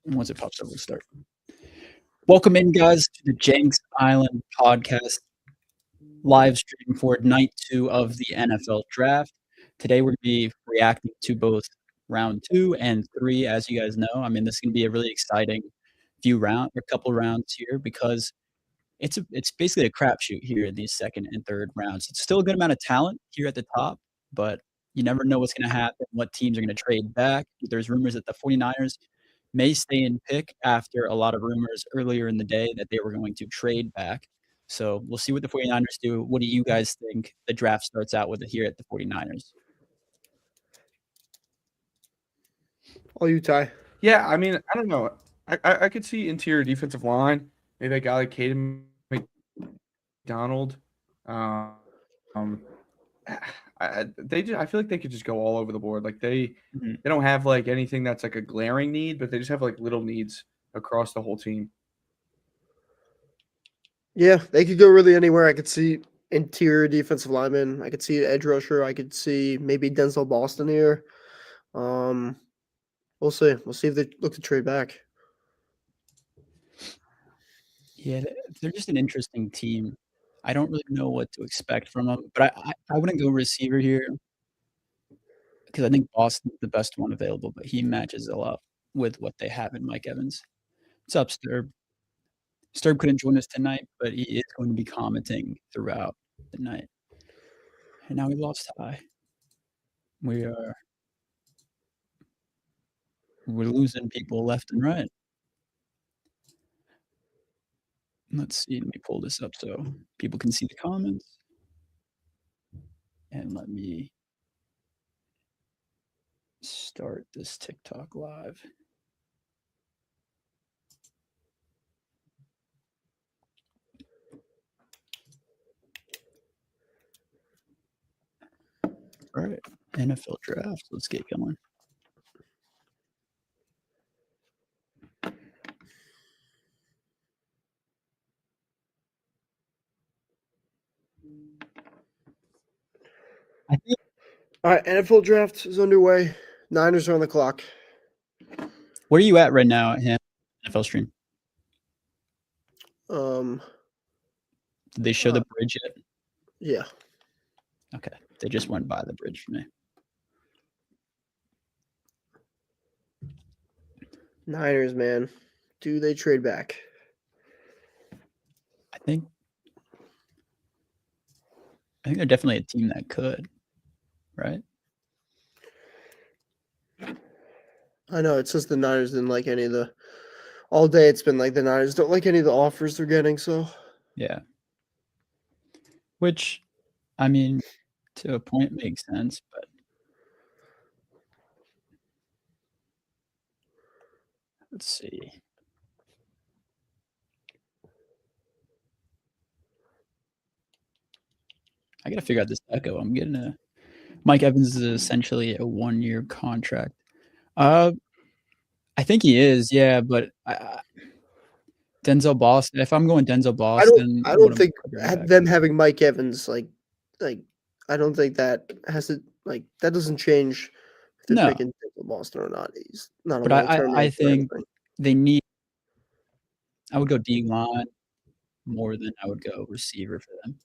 Once it pops up, we'll start. Welcome in, guys, to the Jenks Island podcast live stream for night 2 of the NFL draft. Today, we're going to be reacting to both round 2 and 3, as you guys know. I mean, this is going to be a really exciting couple rounds here because it's basically a crapshoot here in these second and third rounds. It's still a good amount of talent here at the top, but you never know what's going to happen, what teams are going to trade back. There's rumors that the 49ers may stay in pick after a lot of rumors earlier in the day that they were going to trade back. So we'll see what the 49ers do. What do you guys think the draft starts out with here at the 49ers? All you, Ty. Yeah, I mean, I don't know. I could see interior defensive line. Maybe a guy like Caden McDonald. I feel like they could just go all over the board. Like they don't have like anything that's like a glaring need, but they just have like little needs across the whole team. Yeah, they could go really anywhere. I could see interior defensive lineman. I could see edge rusher. I could see maybe Denzel Boston here. We'll see. We'll see if they look to trade back. Yeah, they're just an interesting team. I don't really know what to expect from them, but I wouldn't go receiver here because I think Boston's the best one available, but he matches a lot with what they have in Mike Evans. What's up, Sterb? Sterb couldn't join us tonight, but he is going to be commenting throughout the night. And now we lost Ty. We're losing people left and right. Let's see. Let me pull this up so people can see the comments. And let me start this TikTok live. All right, NFL draft. Let's get going. All right, NFL draft is underway. Niners are on the clock. Where are you at right now, NFL stream? Did they show the bridge yet? Yeah. Okay, they just went by the bridge for me. Niners, man. Do they trade back? I think they're definitely a team that could, right? I know it says the Niners didn't like any of the. All day it's been like the Niners don't like any of the offers they're getting. So yeah, which, I mean, to a point makes sense, but let's see. I got to figure out this echo. I'm getting Mike Evans is essentially a 1-year contract. I think he is, yeah, but Denzel Boston. If I'm going Denzel Boston, I don't think them having Mike Evans like I don't think that has to that doesn't change if they're picking Denzel Boston or not. He's not a long-term. I think they need. I would go D-line more than I would go receiver for them.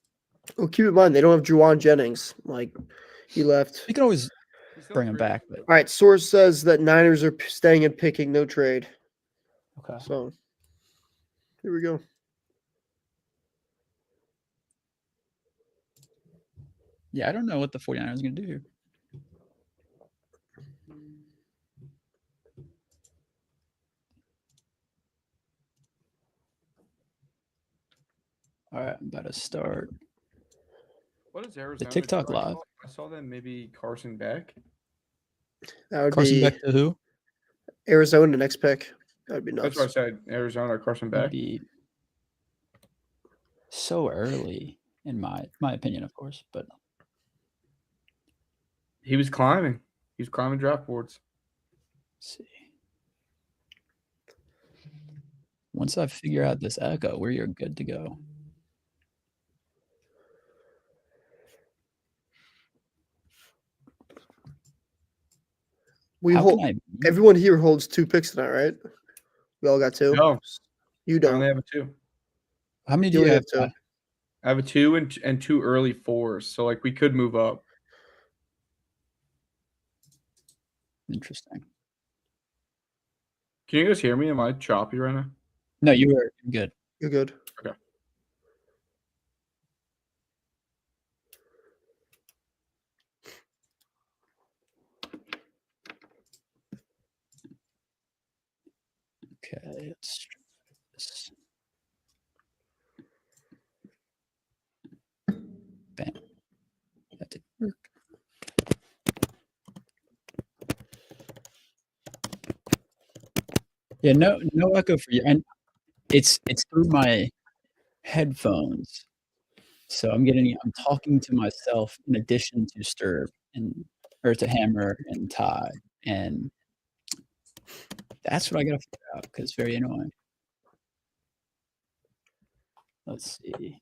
Well, keep in mind they don't have Juwan Jennings. Like he left. You can always bring him back. But all right, source says that Niners are staying and picking, no trade. Okay. So here we go. Yeah, I don't know what the 49ers are going to do here. All right, I'm about to start. What is Arizona? The TikTok live. I saw them maybe Carson Beck. That would Carson be Beck to who? Arizona next pick. That'd be nuts. That's what I said. Arizona or Carson Beck. Be so early, in my opinion, of course, but he was climbing. He was climbing draft boards. Let's see. Once I figure out this echo, where you're good to go. Everyone here holds 2 picks tonight, right? We all got 2. No, You I only don't. have a 2. How many do You you only have? have 2. I have a 2 and 2 early 4s. So like we could move up. Interesting. Can you guys hear me? Am I choppy right now? No, you were good. You're good. Okay. Okay, let's try this. Bam. That didn't work. Yeah, no echo for you. And it's through my headphones. So I'm talking to myself in addition to Sterb or to Hammer and Ty. And that's what I gotta figure out because it's very annoying. Let's see.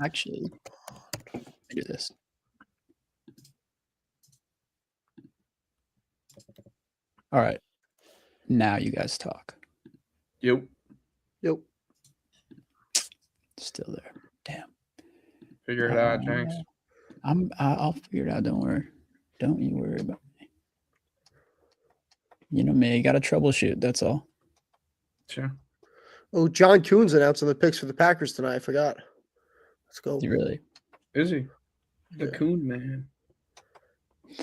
Actually, let me do this. All right. Now you guys talk. Yep. Still there. Damn. Figure it out, Jenks. I'll figure it out. Don't worry. Don't you worry about me. You know me. Got to troubleshoot. That's all. Sure. Oh, John Kuhn's announcing the picks for the Packers tonight. I forgot. Let's go. Really? Is he? The Yeah. Coon man.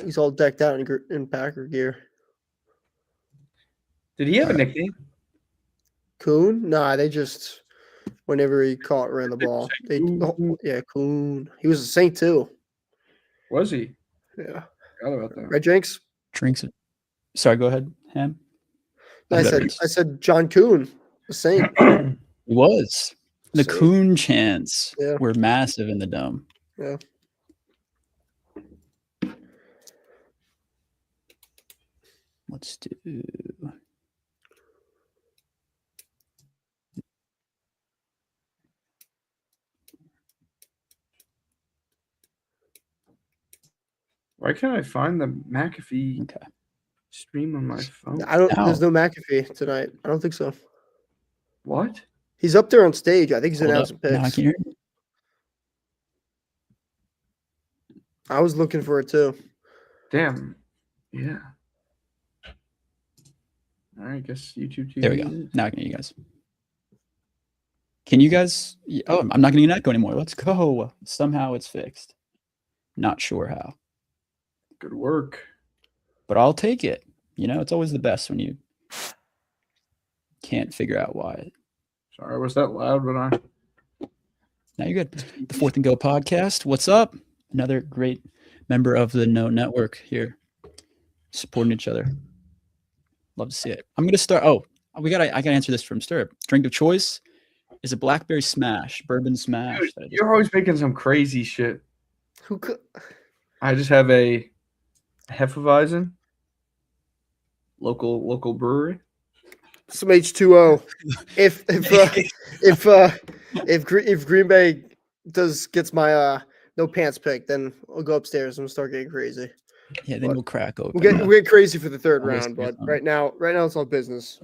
He's all decked out in Packer gear. Did he have a nickname? Kuhn? Nah, they just whenever he ran the ball. Kuhn. He was a Saint too. Was he? Yeah. Forgot about that. Right, Jenks? Drinks. Sorry, go ahead, Ham. I said John Kuhn, the Saint. He was. The Saint. Coon chants Yeah. were massive in the dome. Yeah. Let's do. Why can't I find the McAfee Okay. stream on my phone? There's no McAfee tonight. I don't think so. What? He's up there on stage. I think he's Hold up. announcing picks. Now I can hear you. I was looking for it too. Damn. Yeah. All right, I guess YouTube TV. There we go. Now I can hear you guys. Can you guys? Oh, I'm not getting an echo anymore. Let's go. Somehow it's fixed. Not sure how. Good work. But I'll take it. You know, it's always the best when you can't figure out why. Sorry, was that loud when I? Now you're good. The Fourth and Go podcast. What's up? Another great member of the No Network here, supporting each other. Love to see it. I'm gonna start. Oh, I gotta answer this from Sterb. Drink of choice is a blackberry smash, bourbon smash. Dude, you're always making some crazy shit. Who could? I just have a Hefeweizen, local brewery. Some H2O. If Green Bay gets my no pants pick, then I'll go upstairs and start getting crazy. Yeah, then we'll crack open. We'll get crazy for the third round, but right now it's all business.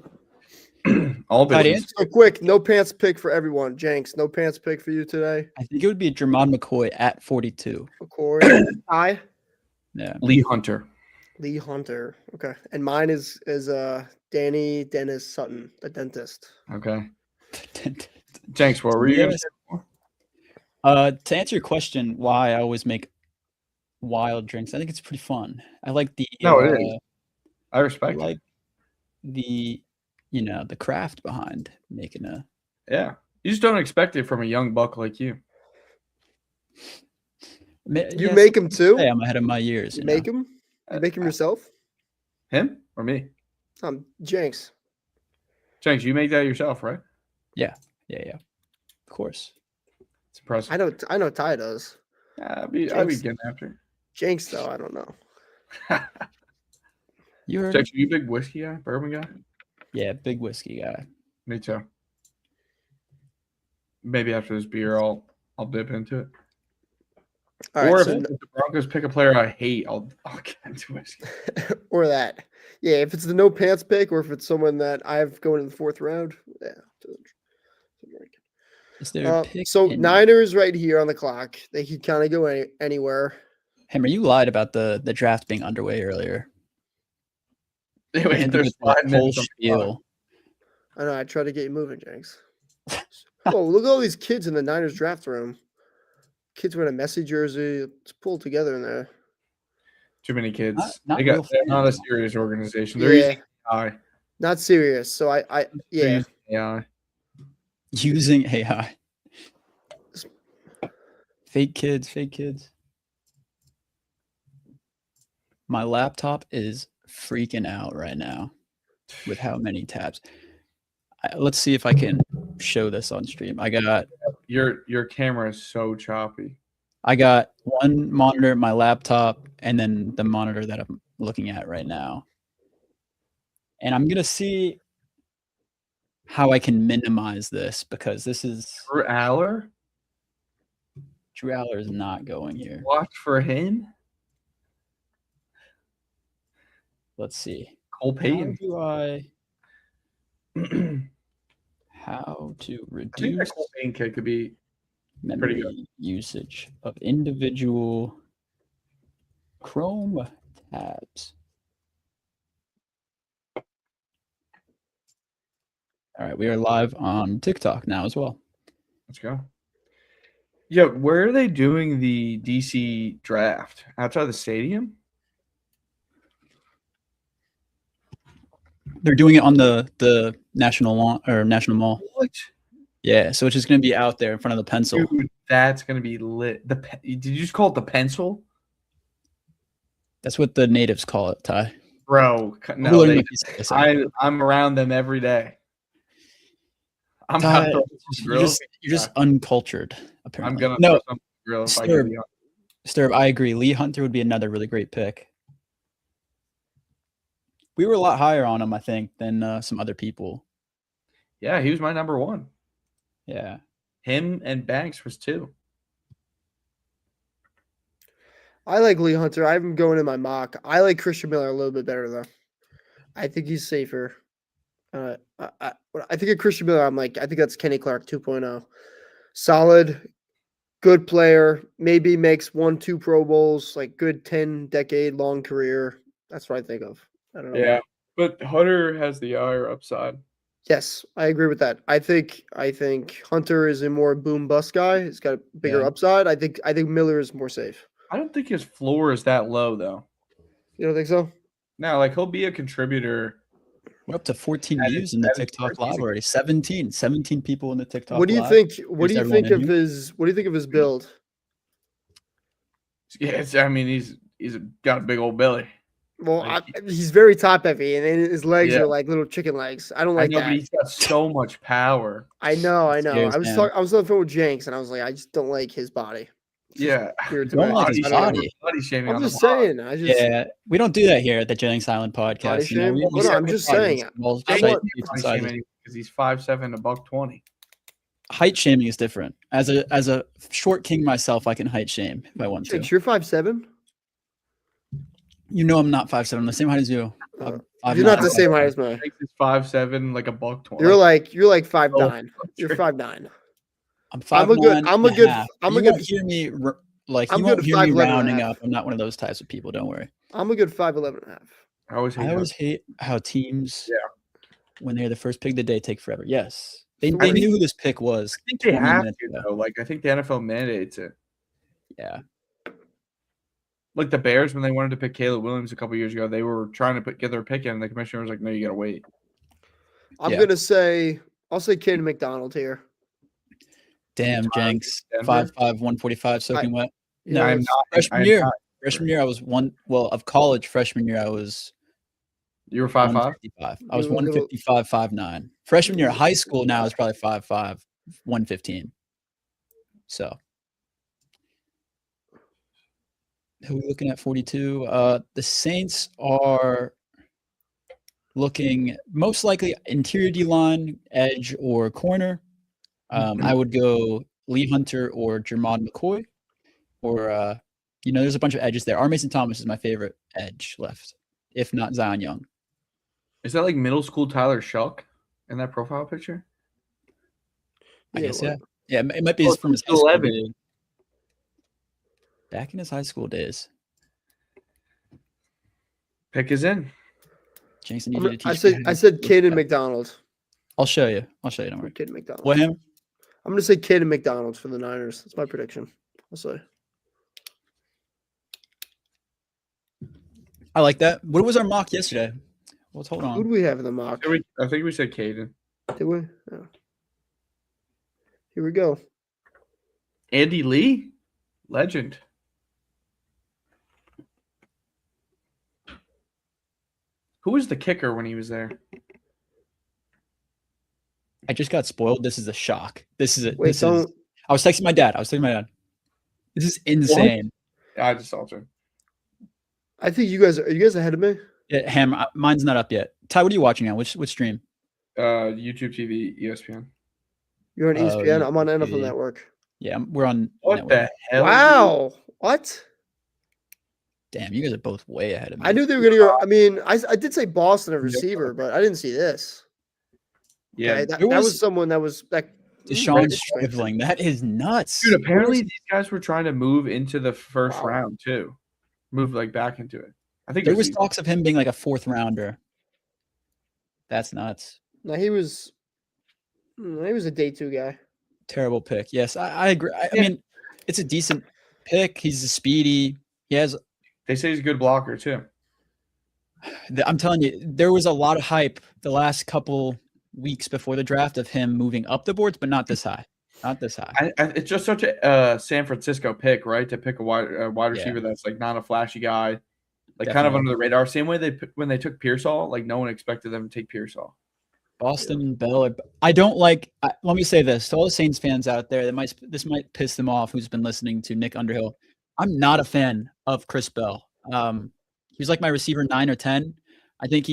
All business. So quick, no pants pick for everyone. Jenks, no pants pick for you today. I think it would be Jermon McCoy at 42. McCoy, I. Yeah. Lee Hunter. Okay, and mine is Danny Dennis Sutton, the dentist. Okay. Jenks, what were you going to say? To answer your question, why I always make wild drinks, I think it's pretty fun. I like the. No, it is. I respect like the craft behind making a. Yeah, you just don't expect it from a young buck like you. You make them too? Hey, I'm ahead of my years. You make them? You make them yourself? Him or me? Jenks. Jenks, you make that yourself, right? Yeah. Of course. It's impressive. I know Ty does. I'd be getting after. Jenks, though, I don't know. Jenks, are you a big whiskey guy, bourbon guy? Yeah, big whiskey guy. Me too. Maybe after this beer, I'll dip into it. All or right, if the Broncos pick a player I hate, I'll get into whiskey. Or that. Yeah, if it's the no pants pick or if it's someone that I've going in the 4th round, yeah. Is there a pick So in Niners right here on the clock. They could kind of go anywhere. Hammer? You lied about the draft being underway earlier. You Wait, ended there's with that 5 whole minutes on the clock. spiel. I know. I try to get you moving, Jenks. Oh, look at all these kids in the Niners draft room. Kids wearing a Messi jersey. It's pulled together in there. Too many kids. Not They're real not a fans. serious organization. They're Yeah, using AI. not serious. So They're yeah. using AI. Using AI. Fake kids. My laptop is freaking out right now with how many tabs. Let's see if I can show this on stream. I got Your camera is so choppy. I got one monitor, my laptop, and then the monitor that I'm looking at right now. And I'm gonna see how I can minimize this because this is Drew Aller? Drew Aller is not going here. Watch for him. Let's see. Cole How Payton. do I I how to think that reduce Cole Payton kid could be memory good. usage of individual Chrome tabs? All right, we are live on TikTok now as well. Let's go. Yeah, where are they doing the DC draft? Outside the stadium? They're doing it on the national lawn or national mall. What? Yeah, so it's just gonna be out there in front of the pencil. Dude, that's gonna be lit. Did you just call it the pencil? That's what the natives call it, Ty. Bro, We're no, learning what these say. I'm around them every day. I'm Ty, gonna throw you're just uncultured, apparently. I'm gonna throw something grill if I get the Sterb, I agree. Lee Hunter would be another really great pick. We were a lot higher on him, I think, than some other people. Yeah, he was my number 1. Yeah. Him and Banks was 2. I like Lee Hunter. I'm going in my mock. I like Christian Miller a little bit better though. I think he's safer. I think of Christian Miller. I think that's Kenny Clark 2.0. Solid, good player. Maybe makes 1-2 Pro Bowls. Like good 10-decade-long career. That's what I think of. I don't know. Yeah, but Hunter has the higher upside. Yes, I agree with that. I think Hunter is a more boom bust guy. He's got a bigger upside. I think Miller is more safe. I don't think his floor is that low though. You don't think so? No, like he'll be a contributor. We're up to 14 views in the TikTok live already. 17 people in the TikTok live. What do you think? What do you think of his build? Yeah, I mean he's got a big old belly. Well, he's very top heavy, and his legs are like little chicken legs. I don't like that. But he's got so much power. I know. I was on the phone with Jenks, and I was like, I just don't like his body. Yeah, don't like his body. Body shaming. I'm just saying. Yeah, we don't do that here at the Jenks Island podcast. I'm just saying. Because he's 5'7", $120. Height shaming is different. As a short king myself, I can height shame if I want to. You're 5'7"? You know I'm not 5'7". I'm the same height as you. You're not the same height as me. He's 5'7", like $120. You're like 5'9". You're 5'9". I'm 5'9". I'm a good. You won't hear me like you won't hear me rounding up. I'm not one of those types of people. Don't worry. I'm a good 5'11 and a half. I always hate how teams, when they're the first pick of the day, take forever. Yes, they knew who this pick was. I think they have to though. Like I think the NFL mandates it. Yeah. Like the Bears, when they wanted to pick Caleb Williams a couple years ago, they were trying to get their pick in, and the commissioner was like, "No, you got to wait." I'll say Caden McDonald here. Damn, Jenks, 5'5", 145, soaking wet. No, I'm not. Freshman year, I was of college. Freshman year, I was. You were 5'5"? I was 155, 5'9". Freshman year, high school now is probably 5'5", 115. So. Who are we looking at 42? The Saints are looking most likely interior D-line, edge, or corner. I would go Lee Hunter or Jermod McCoy. Or, there's a bunch of edges there. R. Mason Thomas is my favorite edge left, if not Zion Young. Is that like middle school Tyler Shuck in that profile picture? I guess, what? yeah. It might be Oh, from his high he's school 11. days. Back in his high school days. Pick is in. Jenks, I need you to I teach me. said Caden McDonald. I'll show you. Don't worry. Caden McDonald. What him? I'm gonna say Caden McDonald for the Niners. That's my prediction. I'll say. I like that. What was our mock yesterday? Let's hold Who on. do we have in the mock? I think we said Caden. Did we? Oh. Here we go. Andy Lee, legend. Who was the kicker when he was there? I just got spoiled. This is a shock. This is it. Wait, I was texting my dad. This is insane. I just saw him. I think you guys are you guys ahead of me? Yeah, Hammer. Mine's not up yet. Ty, what are you watching now? Which stream? YouTube TV, ESPN. You're on ESPN. yeah, I'm on NFL yeah. Network. Yeah, we're on. What network. the hell? Wow. What? Damn, you guys are both way ahead of me. I knew they were gonna go. I mean, I did say Boston a receiver, but I didn't see this. Yeah, Okay, that was someone that was that. Deshaun Stribling. That is nuts. dude. Apparently, these guys were trying to move into the first round too. Move like back into it. I think there was talks of him being like a 4th rounder. That's nuts. No, he was a day 2 guy. Terrible pick. Yes, I agree. I mean, it's a decent pick. He's a speedy. He has. They say he's a good blocker too. I'm telling you, there was a lot of hype the last couple weeks before the draft of him moving up the boards, but not this high. Not this high. It's just such a San Francisco pick, right? To pick a wide receiver that's like not a flashy guy, like Definitely. kind of under the radar. Same way when they took Pearsall, like no one expected them to take Pearsall. Boston Bell. I don't like. Let me say this to all the Saints fans out there. This might piss them off. Who's been listening to Nick Underhill? I'm not a fan of Chris Bell. He was like my receiver 9 or 10. I think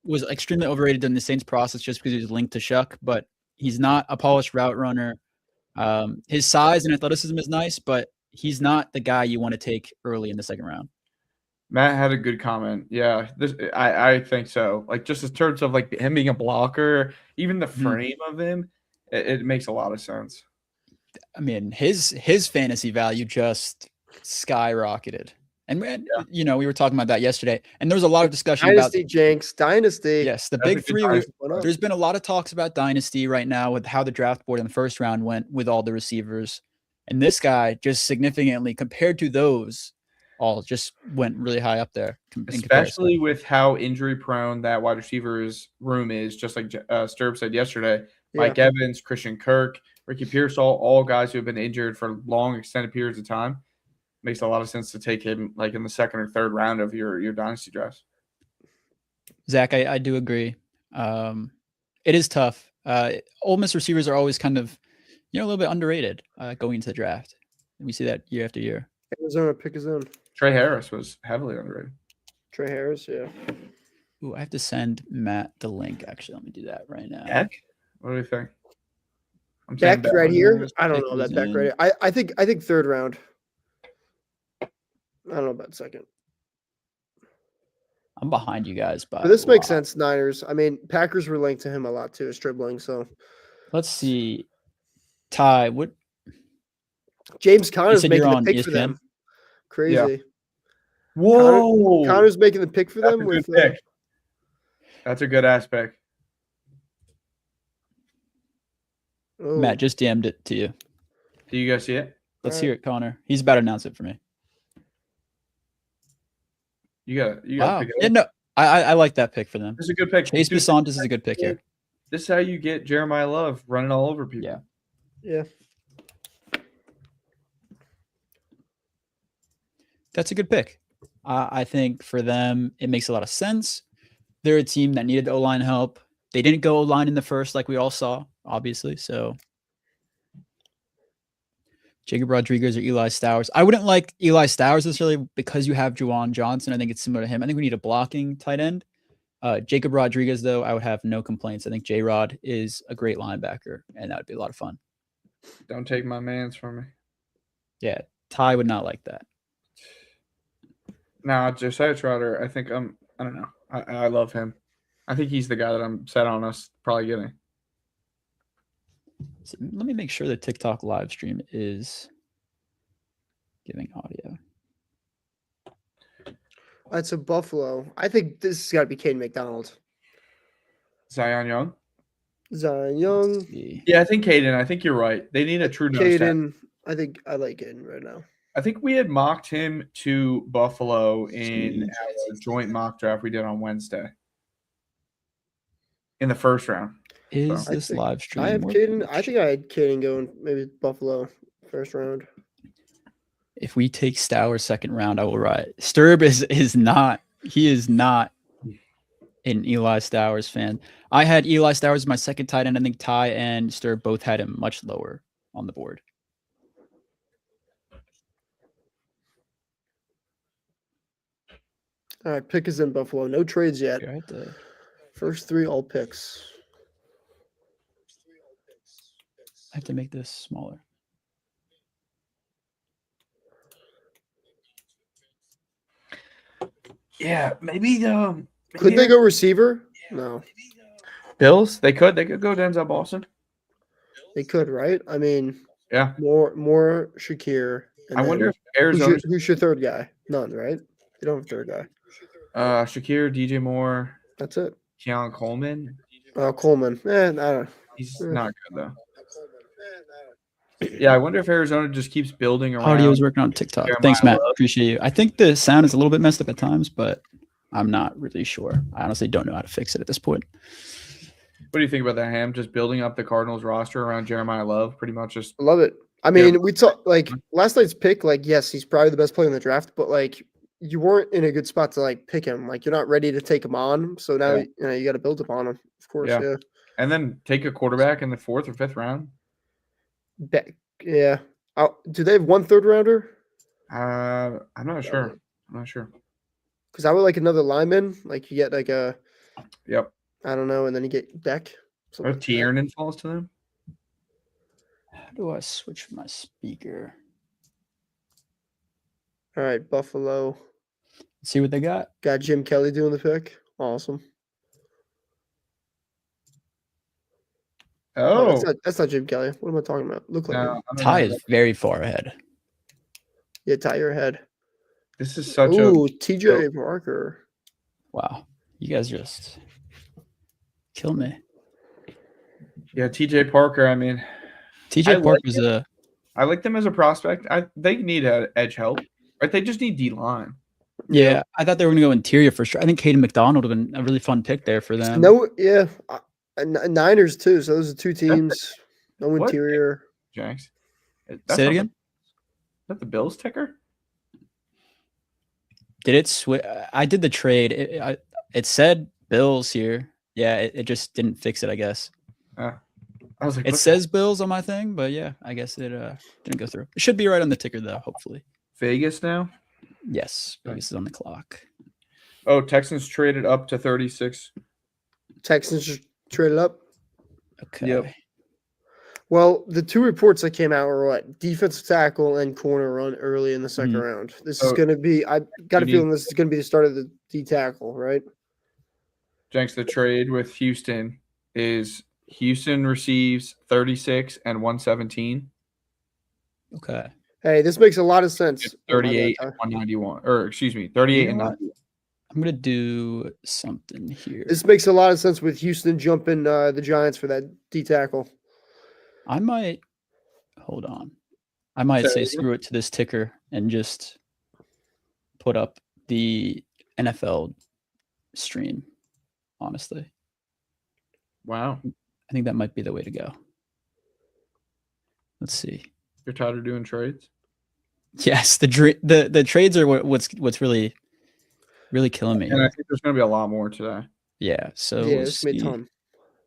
was extremely overrated in the Saints process just because he was linked to Shuck, but he's not a polished route runner. His size and athleticism is nice, but he's not the guy you want to take early in the 2nd round. Matt had a good comment. Yeah, I think so. Like just in terms of like him being a blocker, even the frame of him, it makes a lot of sense. I mean, his fantasy value just skyrocketed. And we were talking about that yesterday, and there was a lot of discussion Dynasty, about Jenks, Dynasty. Yes, the big 3. There's been a lot of talks about Dynasty right now with how the draft board in the 1st round went with all the receivers, and this guy just significantly compared to those all just went really high up there. Especially with how injury prone that wide receivers room is, just like Sterb said yesterday. Yeah. Mike Evans, Christian Kirk, Ricky Pearsall, all guys who have been injured for long extended periods of time. Makes a lot of sense to take him like in the 2nd or 3rd round of your dynasty drafts. Zach, I do agree. It is tough. Ole Miss receivers are always kind of, a little bit underrated going into the draft. And we see that year after year. Arizona pick his own. Trey Harris was heavily underrated. Trey Harris, yeah. Ooh, I have to send Matt the link. Actually, let me do that right now. Heck? What do you think? Beck right here? I don't know about Beck right here. I think 3rd round. I don't know about 2nd. I'm behind you guys, but this makes sense. Niners. I mean, Packers were linked to him a lot too, Stribling. So let's see. Ty, what? James Conner's making the pick ESPN? For them. Crazy. Yeah. Whoa! Conner's making the pick for them with. That's a good aspect. Matt just DM'd it to you. Do you guys see it? Let's hear it, Connor. He's about to announce it for me. You got wow. Pick it. Yeah, no, I like that pick for them. It's a good pick. Chase Bisontis is a good pick here. This is how you get Jeremiah Love running all over people. Yeah. Yeah. That's a good pick. I think for them, it makes a lot of sense. They're a team that needed O-line help. They didn't go O-line in the 1st like we all saw, obviously. So Jacob Rodriguez or Eli Stowers. I wouldn't like Eli Stowers necessarily because you have Juwan Johnson. I think it's similar to him. I think we need a blocking tight end. Jacob Rodriguez, though, I would have no complaints. I think J-Rod is a great linebacker, and that would be a lot of fun. Don't take my mans from me. Yeah, Ty would not like that. Nah, Josiah Trotter, I think I don't know. I love him. I think he's the guy that I'm set on us probably getting. So let me make sure the TikTok live stream is giving audio. That's a Buffalo. I think this has got to be Caden McDonald. Zion Young? Zion Young. Yeah, I think Caden. I think you're right. They need a true nose tackle. Caden. I think I like Caden right now. I think we had mocked him to Buffalo in our joint mock draft we did on Wednesday. In the first round. Is this live stream? I have Caden. I think I had Caden going maybe Buffalo first round. If we take Stowers second round, I will ride. Sterb is not. He is not an Eli Stowers fan. I had Eli Stowers as my second tight end. I think Ty and Sterb both had him much lower on the board. All right, pick is in Buffalo. No trades yet. First 3 all picks. I have to make this smaller. Yeah, maybe Could they go receiver? No. Bills? They could go Denzel Boston. They could, right? I mean, yeah. More Shakir. I wonder if Arizona. Who's your third guy? None, right? You don't have a third guy. Shakir, DJ Moore. That's it. Keon Coleman. Coleman. I don't. He's not good though. Yeah, I wonder if Arizona just keeps building around. Audio's working on TikTok. Jeremiah Thanks, Matt. Love. Appreciate you. I think the sound is a little bit messed up at times, but I'm not really sure. I honestly don't know how to fix it at this point. What do you think about that, Ham? Just building up the Cardinals roster around Jeremiah Love, pretty much just. I love it. I mean, we talked like last night's pick. Like, yes, he's probably the best player in the draft, but like, you weren't in a good spot to like pick him. Like, you're not ready to take him on. So now you got to build upon him, of course. Yeah. And then take a quarterback in the 4th or 5th round. Yeah. Do they have 1 third rounder? I'm not sure. Because I would like another lineman. Like you get like a. Yep. I don't know, and then you get Beck. Or Tiernan falls to them. How do I switch my speaker? All right, Buffalo. Let's see what they got. Got Jim Kelly doing the pick. Awesome. Oh, that's not Jim Kelly. What am I talking about? Look like him. Ty is very far ahead. Yeah, Ty, you're ahead. This is such TJ Parker. Wow, you guys just kill me. Yeah, TJ Parker. I mean, TJ Parker's I like them as a prospect. They need edge help, right? They just need D line. Yeah, I thought they were going to go interior for sure. I think Caden McDonald would have been a really fun pick there for them. Niners too. So those are 2 teams. No interior. Jenks. Say it again. Is that the Bills ticker? Did it switch? I did the trade. It said Bills here. Yeah, it just didn't fix it, I guess. I was like, it says Bills on my thing, but yeah, I guess it didn't go through. It should be right on the ticker though, hopefully. Vegas now? Yes, Vegas is on the clock. Oh, Texans traded up to 36. Texans just traded up. Okay. Yep. Well, the 2 reports that came out were what? Defensive tackle and corner run early in the second round. This is going to be – I got a feeling this is going to be the start of the D tackle, right? Jenks, the trade with Houston is Houston receives 36 and 117. Okay. Hey, this makes a lot of sense. 38 and 191. Or, excuse me, 38 and 90. I'm going to do something here. This makes a lot of sense with Houston jumping the Giants for that D tackle. I might hold on. I might say screw it to this ticker and just put up the NFL stream, honestly. Wow. I think that might be the way to go. Let's see. You're tired of doing trades? Yes, the trades are what's really killing me. And I think there's going to be a lot more today. Yeah, so it's made a ton.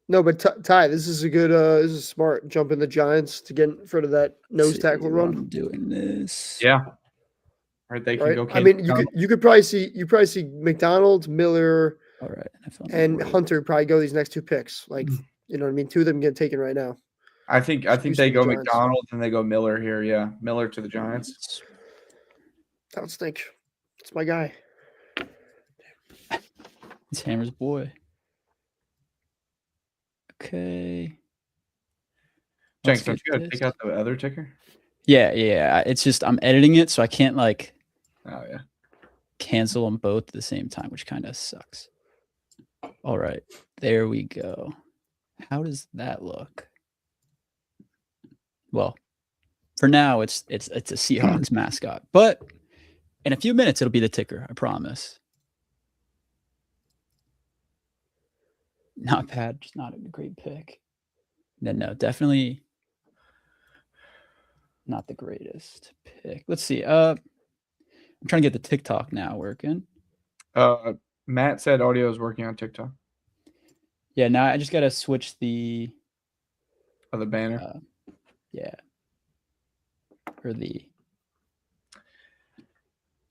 No, but Ty, this is a good. This is smart. Jumping the Giants to get in front of that nose tackle run. I'm doing this. Yeah. Right, they can go. I mean, you could probably see McDonald, Miller, all right, and Hunter probably go these next 2 picks. Like, you know what I mean? 2 of them get taken right now. I think they go McDonald and they go Miller here. Yeah, Miller to the Giants. That would stink. It's my guy. It's Hammer's boy. Okay. Jenks, don't you gotta take out the other ticker? Yeah. It's just I'm editing it, so I can't like Oh yeah. cancel them both at the same time, which kind of sucks. All right, there we go. How does that look? Well, for now, it's a Seahawks mascot, but in a few minutes it'll be the ticker. I promise. Not bad, just not a great pick. No, definitely not the greatest pick. Let's see. I'm trying to get the TikTok now working. Matt said audio is working on TikTok. Yeah, now I just gotta switch the banner. Yeah. Or the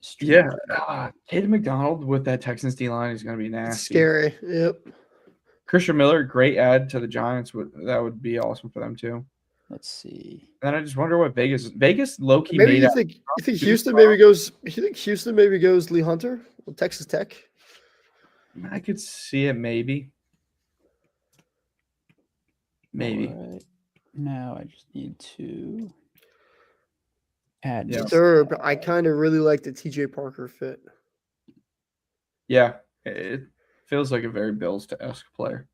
stream. Yeah. Hayden McDonald with that Texans D line is gonna be nasty. Scary. Yep. Christian Miller, great add to the Giants. That would be awesome for them too. Let's see. And I just wonder what Vegas low key Maybe made. You think Houston maybe goes? You think Houston maybe goes Lee Hunter, Texas Tech? I could see it maybe. Maybe. All right. Now I just need to add Sterb. I kind of really like the TJ Parker fit. Yeah, it feels like a very Bills-esque player.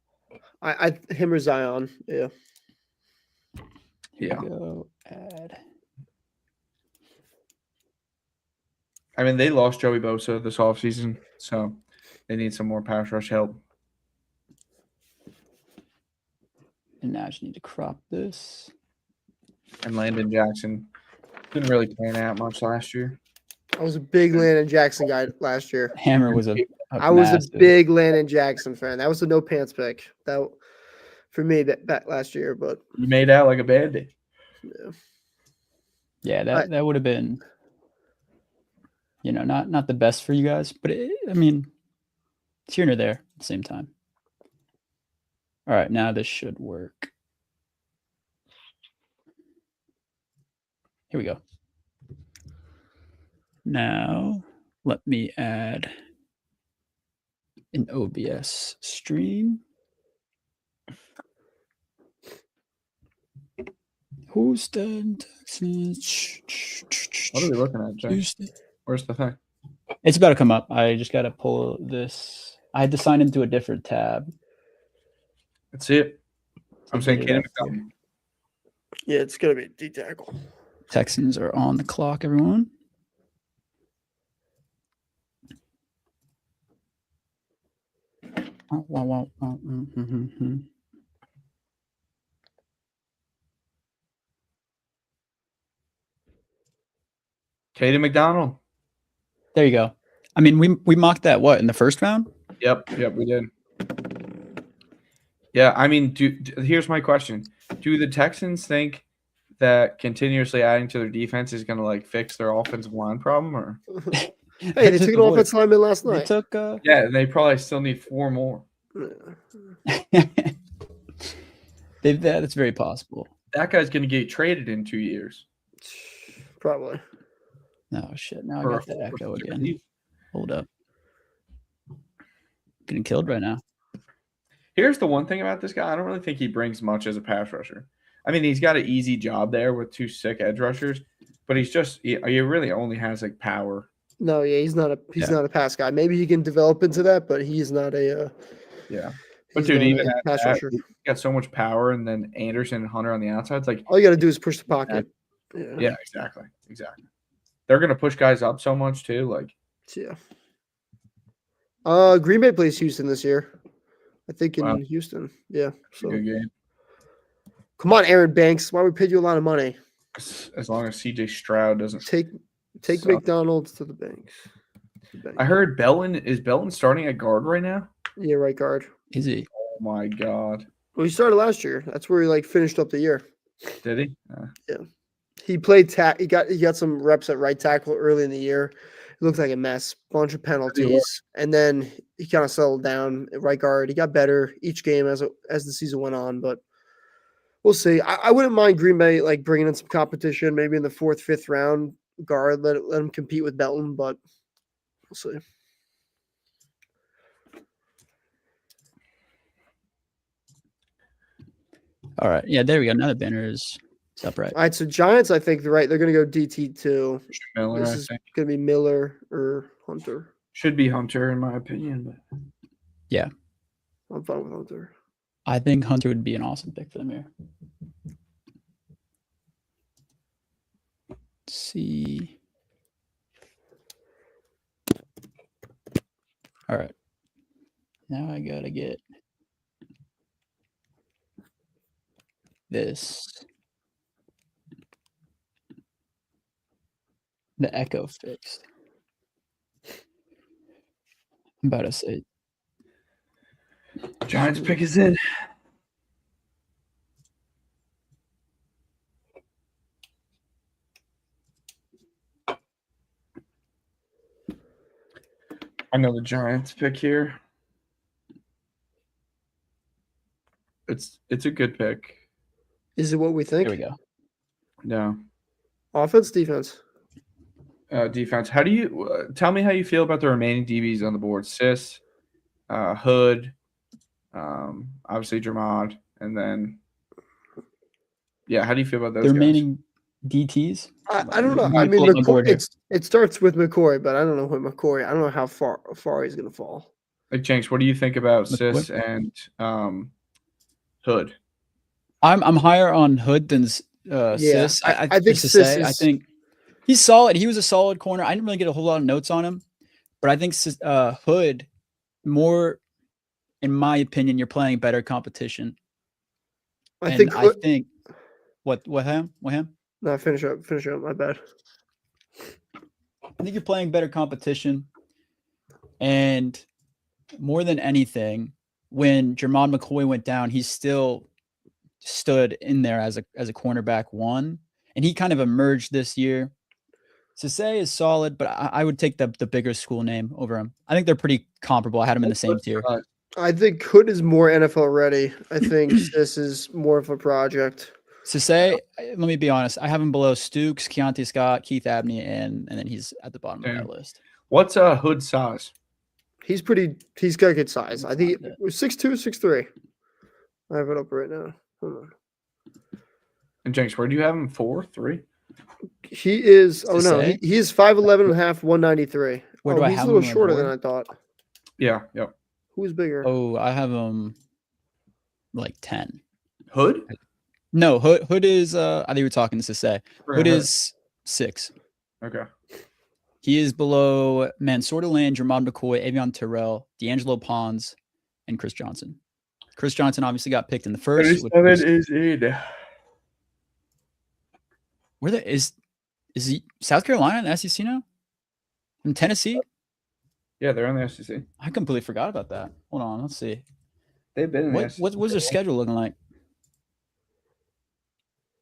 Him or Zion. Yeah. Here we go. Add. I mean, they lost Joey Bosa this offseason, so they need some more pass rush help. And now I just need to crop this. And Landon Jackson didn't really pan out much last year. I was a big Landon Jackson guy last year. Hammer was I was a big Landon Jackson fan. That was a no pants pick. That for me that last year, but you made out like a bandit. Yeah, that would have been, not the best for you guys, but I mean, it's here nor there at the same time. All right, now this should work. Here we go. Now, let me add an OBS stream. Houston, Texas. What are we looking at, Jay? Houston. Where's the thing? It's about to come up. I just got to pull this. I had to sign into a different tab. Let's see it. I'm saying Kaden McDonald. Yeah, it's going to be a D tackle. Texans are on the clock, everyone. Kaden McDonald. There you go. I mean, we mocked that in the first round? Yep, we did. Yeah, I mean, here's my question: do the Texans think that continuously adding to their defense is going to fix their offensive line problem, or? Hey, they took an offensive lineman last night. They took. Yeah, and they probably still need 4 more. That's very possible. That guy's going to get traded in 2 years. Probably. Oh shit! Now I got the echo again. Hold up. Getting killed right now. Here's the one thing about this guy. I don't really think he brings much as a pass rusher. I mean, he's got an easy job there with 2 sick edge rushers, but he really only has power. No, yeah, he's not a pass guy. Maybe he can develop into that, but he's not a But dude, even at pass rusher, he's got so much power, and then Anderson and Hunter on the outside. It's all you got to do is push the pocket. Yeah, exactly. They're gonna push guys up so much too. Green Bay plays Houston this year. I think in Houston. Yeah. So good game. Come on, Aaron Banks. Why we paid you a lot of money? As long as CJ Stroud doesn't take McDonald's to the Banks. I heard Belton starting at guard right now? Yeah, right guard. Is he? Oh my god. Well, he started last year. That's where he finished up the year. Did he? Yeah. He played he got some reps at right tackle early in the year. It looked like a mess, bunch of penalties, and then he kind of settled down at right guard. He got better each game as the season went on, but we'll see. I wouldn't mind Green Bay bringing in some competition, maybe in the 4th, 5th round guard. Let him compete with Belton, but we'll see. All right. Yeah, there we go. Now the banner is upright. All right, so Giants, I think they're going to go DT2. Miller, This I is think. going to be Miller or Hunter. Should be Hunter, in my opinion. But Yeah. I'm fine with Hunter. I think Hunter would be an awesome pick for them here. Let's see. All right. Now I got to get this. The echo fixed. I'm about to say. Giants pick is in. I know the Giants pick here. It's a good pick. Is it what we think? Here we go. No. Offense, defense. Defense. How do you tell me how you feel about the remaining DBs on the board? Sis, Hood, obviously Dramad, and then how do you feel about those The guys? remaining DTs? I don't know. Let me I mean, pull up my board here. it starts with McCoy, but I don't know what McCoy. I don't know how far he's going to fall. Like Jenks, what do you think about McCoy? Sis and Hood? I'm higher on Hood than Sis. I think just to Sis say, is. I think he's solid. He was a solid corner. I didn't really get a whole lot of notes on him, but I think Hood, more, in my opinion, you're playing better competition. I think what him? No, finish up. My bad. I think you're playing better competition, and more than anything, when Jermon McCoy went down, he still stood in there as a cornerback one, and he kind of emerged this year. Sisse is solid, but I would take the bigger school name over him. I think they're pretty comparable. I had them in the same tier. I think Hood is more NFL ready. I think this is more of a project. Sisse, let me be honest. I have him below Stooks, Keontae Scott, Keith Abney, and then he's at the bottom of that list. What's Hood's size? He's got good size. I think it was 6'2", 6'3". I have it up right now. Hold on. And Jenks, where do you have him? 4, 3? He is. Oh no, Sisse? he is 5'11" and a half, 193. Where do I he's have a little him on my shorter than board? I thought. Yeah. Yep. Who's bigger? Oh, I have him like 10. Hood? No, Hood is. I think we were talking to Sisse. Hood is 6. Okay. He is below Mansour Lane, Jermod McCoy, Avion Terrell, D'Angelo Pons, and Chris Johnson. Chris Johnson obviously got picked in the first. 37 is in. Where is he? South Carolina in the SEC now? From Tennessee? Yeah, they're on the SEC. I completely forgot about that. Hold on, let's see. They've been in the SEC. What's their schedule looking like?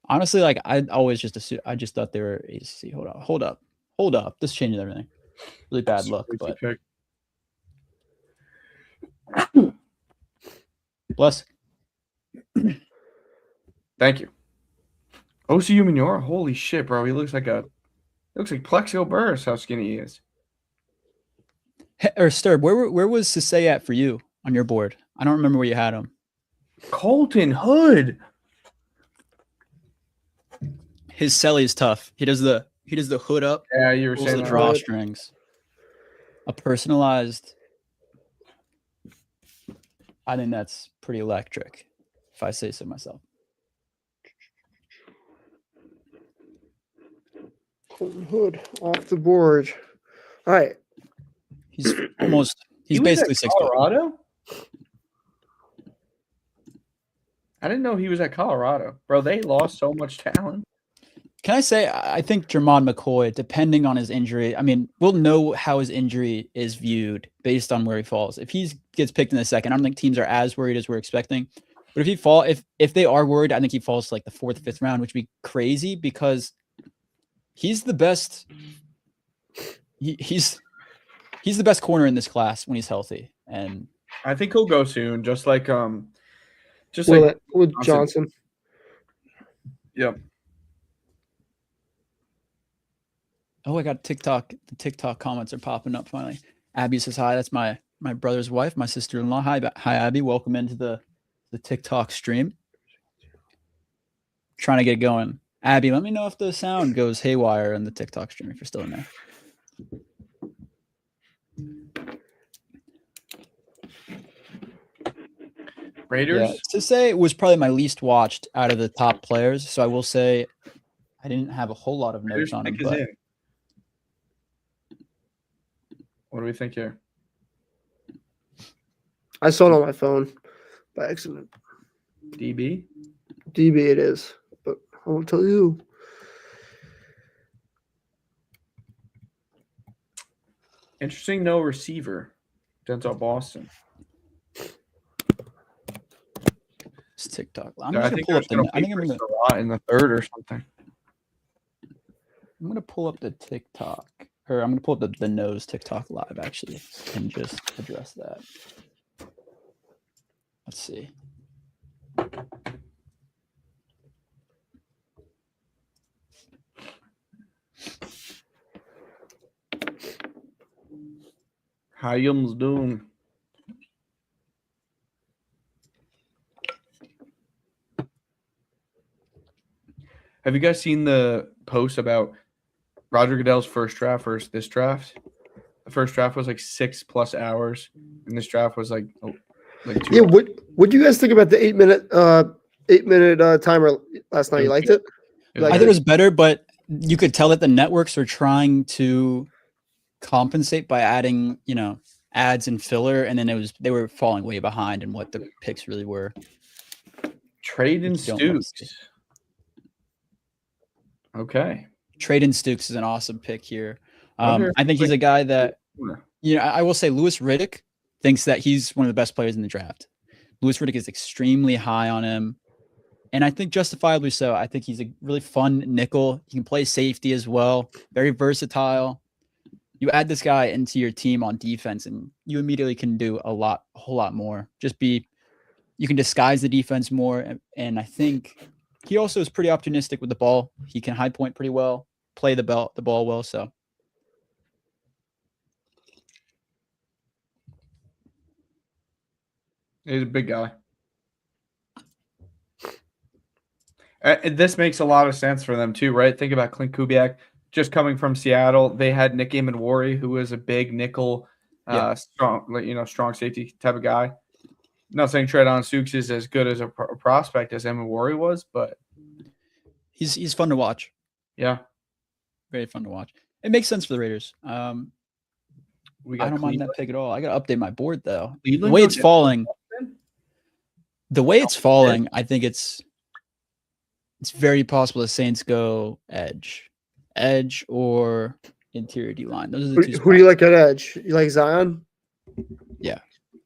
Honestly, like I always just assumed. I just thought they were ACC. Hold up. This changes everything. Really bad luck, but bless. Thank you. OCU Minora, holy shit, bro. He looks like Plexico Burris, how skinny he is. Or Sterb, where was Sisse at for you on your board? I don't remember where you had him. Colton Hood. His celly is tough. He does the hood up. Yeah, you were saying the that. drawstrings. A personalized. I think that's pretty electric, if I say so myself. Colton Hood off the board. All right. He's basically 6 foot. Colorado? I didn't know he was at Colorado. Bro, they lost so much talent. Can I say, I think Jermon McCoy, depending on his injury, I mean, we'll know how his injury is viewed based on where he falls. If he gets picked in the second, I don't think teams are as worried as we're expecting. But if they are worried, I think he falls to like the 4th, 5th round, which would be crazy because he's the best. He's the best corner in this class when he's healthy. And I think he'll go soon, just like with Johnson. Yep. Oh, I got TikTok. The TikTok comments are popping up finally. Abby says hi. That's my brother's wife, my sister-in-law. Hi, Abby. Welcome into the TikTok stream. trying to get going. Abby, let me know if the sound goes haywire in the TikTok stream if you're still in there. Raiders? Yeah, to say it was probably my least watched out of the top players. So I will say I didn't have a whole lot of notes on him. But what do we think here? I saw it on my phone by accident. DB? DB it is, but I won't tell you. Interesting, no receiver. Denzel Boston. It's TikTok. I think I'm going to a lot in the third or something. I'm going to pull up the TikTok, or I'm going to pull up the nose TikTok live actually, and just address that. Let's see. How you doing? Have you guys seen the post about Roger Goodell's first draft versus this draft? The first draft was like 6+ hours, and this draft was like 2 Yeah, what do you guys think about the 8-minute timer last night? You liked it? I think it was better, but you could tell that the networks were trying to compensate by adding, ads and filler, and then they were falling way behind in what the picks really were. Traden Stukes. Okay. Traden Stukes is an awesome pick here. I think he's a guy that, I will say Louis Riddick thinks that he's one of the best players in the draft. Louis Riddick is extremely high on him, and I think justifiably so. I think he's a really fun nickel. He can play safety as well. Very versatile. You add this guy into your team on defense, and you immediately can do a whole lot more. You can disguise the defense more, and I think he also is pretty opportunistic with the ball. He can high point pretty well, play the ball well. So he's a big guy. This makes a lot of sense for them too, right? Think about Clint Kubiak. Just coming from Seattle, they had Nick Amenwari, who was a big nickel, strong safety type of guy. Not saying Traden Stukes is as good as a prospect as Amenwari was, but he's fun to watch. Yeah, very fun to watch. It makes sense for the Raiders. I don't mind that pick at all. I got to update my board though. The way it's falling, I think it's very possible the Saints go edge or interior D-line. Those are the two. Who do you like at edge? You like Zion? Yeah.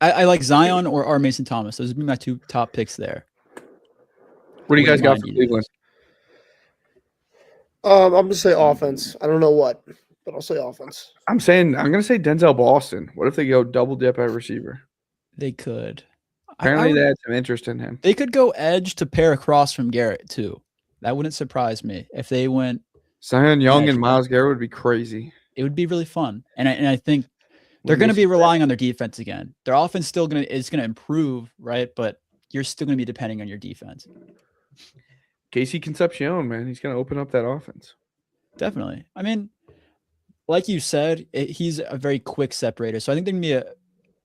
I like Zion or R. Mason Thomas. Those would be my two top picks there. What do you guys got for Cleveland? I'm going to say offense. I don't know what, but I'll say offense. I'm going to say Denzel Boston. What if they go double dip at receiver? They could. Apparently they had some interest in him. They could go edge to pair across from Garrett too. That wouldn't surprise me if they went Zion Young and Myles Garrett would be crazy. It would be really fun. And I think they're going to be relying on their defense again. Their offense is going to improve, right? But you're still going to be depending on your defense. Casey Concepcion, man, he's going to open up that offense. Definitely. I mean, like you said, he's a very quick separator. So I think they're going to be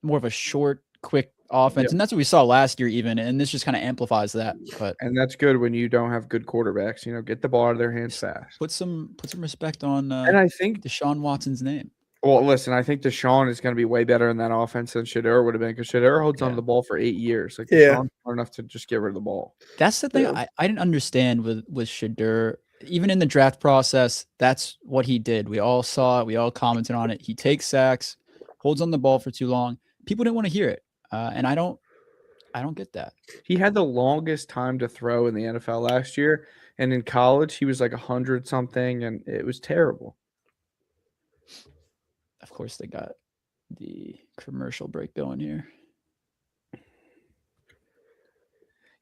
more of a short, quick offense. Yep. And that's what we saw last year even. And this just kind of amplifies that. And that's good when you don't have good quarterbacks. Get the ball out of their hands fast. Put some respect on and I think Deshaun Watson's name. Well, listen, I think Deshaun is going to be way better in that offense than Shedeur would have been because Shedeur holds on to the ball for 8 years. Deshaun's smart enough to just get rid of the ball. That's the thing I didn't understand with Shedeur. Even in the draft process, that's what he did. We all saw it. We all commented on it. He takes sacks, holds on the ball for too long. People didn't want to hear it, and I don't get that. He had the longest time to throw in the NFL last year, and in college he was like 100-something, and it was terrible. Of course, they got the commercial break going here.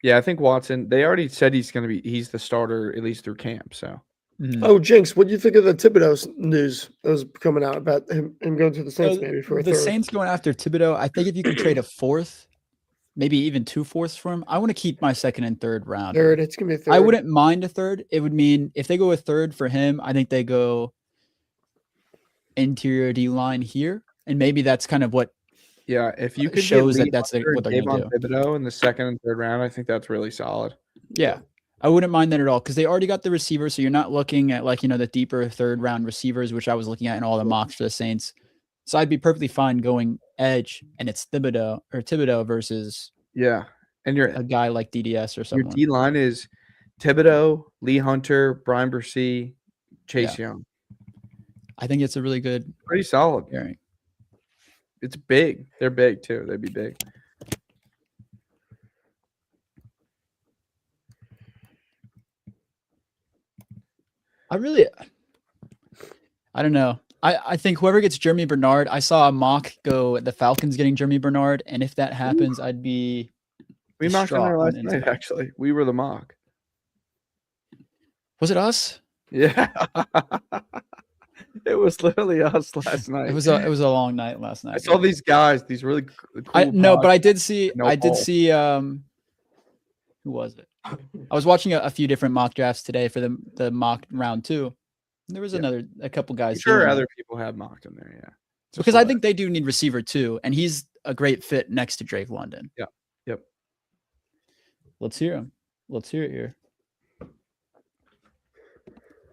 Yeah, I think Watson, they already said he's the starter at least through camp. So, Oh, Jenks, what do you think of the Thibodeau news that was coming out about him going to the Saints maybe for a third? The Saints going after Thibodeau. I think if you could trade a fourth maybe even 2 fourths for him. I want to keep my second and third round. Third, it's gonna be a third. I wouldn't mind a third. It would mean if they go a third for him, I think they go interior D line here, and maybe that's kind of what Yeah, if you could shows get that that's Hunter what they're and going to do. Thibodeau in the second and third round, I think that's really solid. Yeah, I wouldn't mind that at all because they already got the receiver, so you're not looking at like the deeper third round receivers, which I was looking at in all the mocks for the Saints. So I'd be perfectly fine going edge, and it's Thibodeau versus and a guy like DDS or your someone. D line is Thibodeau, Lee Hunter, Brian Bresee, Chase Young. I think it's a really good, pretty solid pairing. It's big. They're big too. They'd be big. I don't know. I think whoever gets Jeremy Bernard, I saw a mock go the Falcons getting Jeremy Bernard, and if that happens, I'd be. We mocked him there last night. Actually, we were the mock. Was it us? Yeah, it was literally us last night. It was a long night last night. I saw these guys, these really cool. But I did see. Who was it? I was watching a few different mock drafts today for the mock round 2. There was a couple guys. Sure, other people have mocked him there, yeah. Because I think they do need receiver too, and he's a great fit next to Drake London. Yeah. Yep. Let's hear him. Let's hear it here.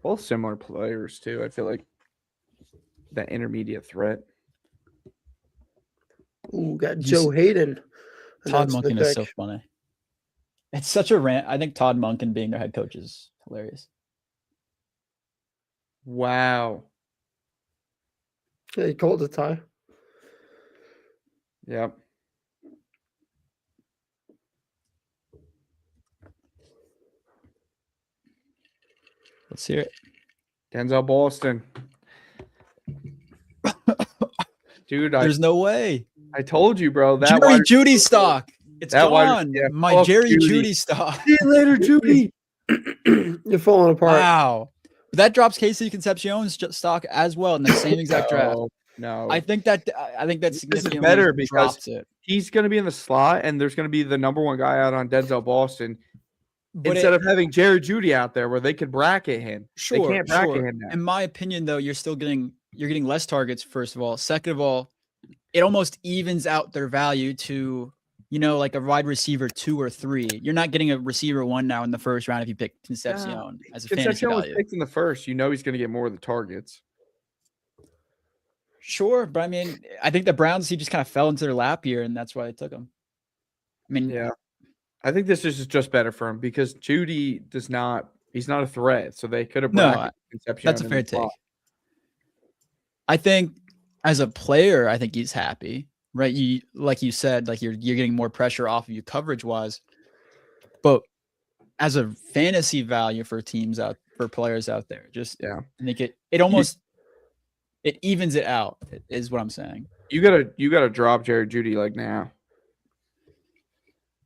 Both similar players too. I feel like that intermediate threat. Ooh, got Joe Hayden. Todd Monken is so funny. It's such a rant. I think Todd Monken being their head coach is hilarious. Wow. Yeah, he called the tie. Yep. Let's hear it. Denzel Boston. Dude, there's no way. I told you, bro. That Jerry Jeudy stock. It's gone. My Jerry Jeudy stock. See you later, Jeudy. You're falling apart. Wow. That drops Casey Concepcion's stock as well in the same exact draft. No. I think that's significantly better because he's going to be in the slot, and there's going to be the number 1 guy out on Denzel Boston. Instead of having Jerry Jeudy out there where they could bracket him. They can't bracket him now. In my opinion, though, you're getting less targets, first of all. Second of all, it almost evens out their value to, like a wide receiver 2 or 3. You're not getting a receiver 1 now in the first round if you pick Concepcion as a fantasy value. Was picked in the first. He's going to get more of the targets. Sure, but I mean, I think the Browns, he just kind of fell into their lap here, and that's why they took him. I mean, yeah. I think this is just better for him because Jeudy he's not a threat. So they could have Concepcion. That's a fair take. I think as a player, I think he's happy, right? Like you said, like you're getting more pressure off of you coverage wise, but as a fantasy value for players out there, I think it evens it out is what I'm saying. You gotta drop Jerry Jeudy like now.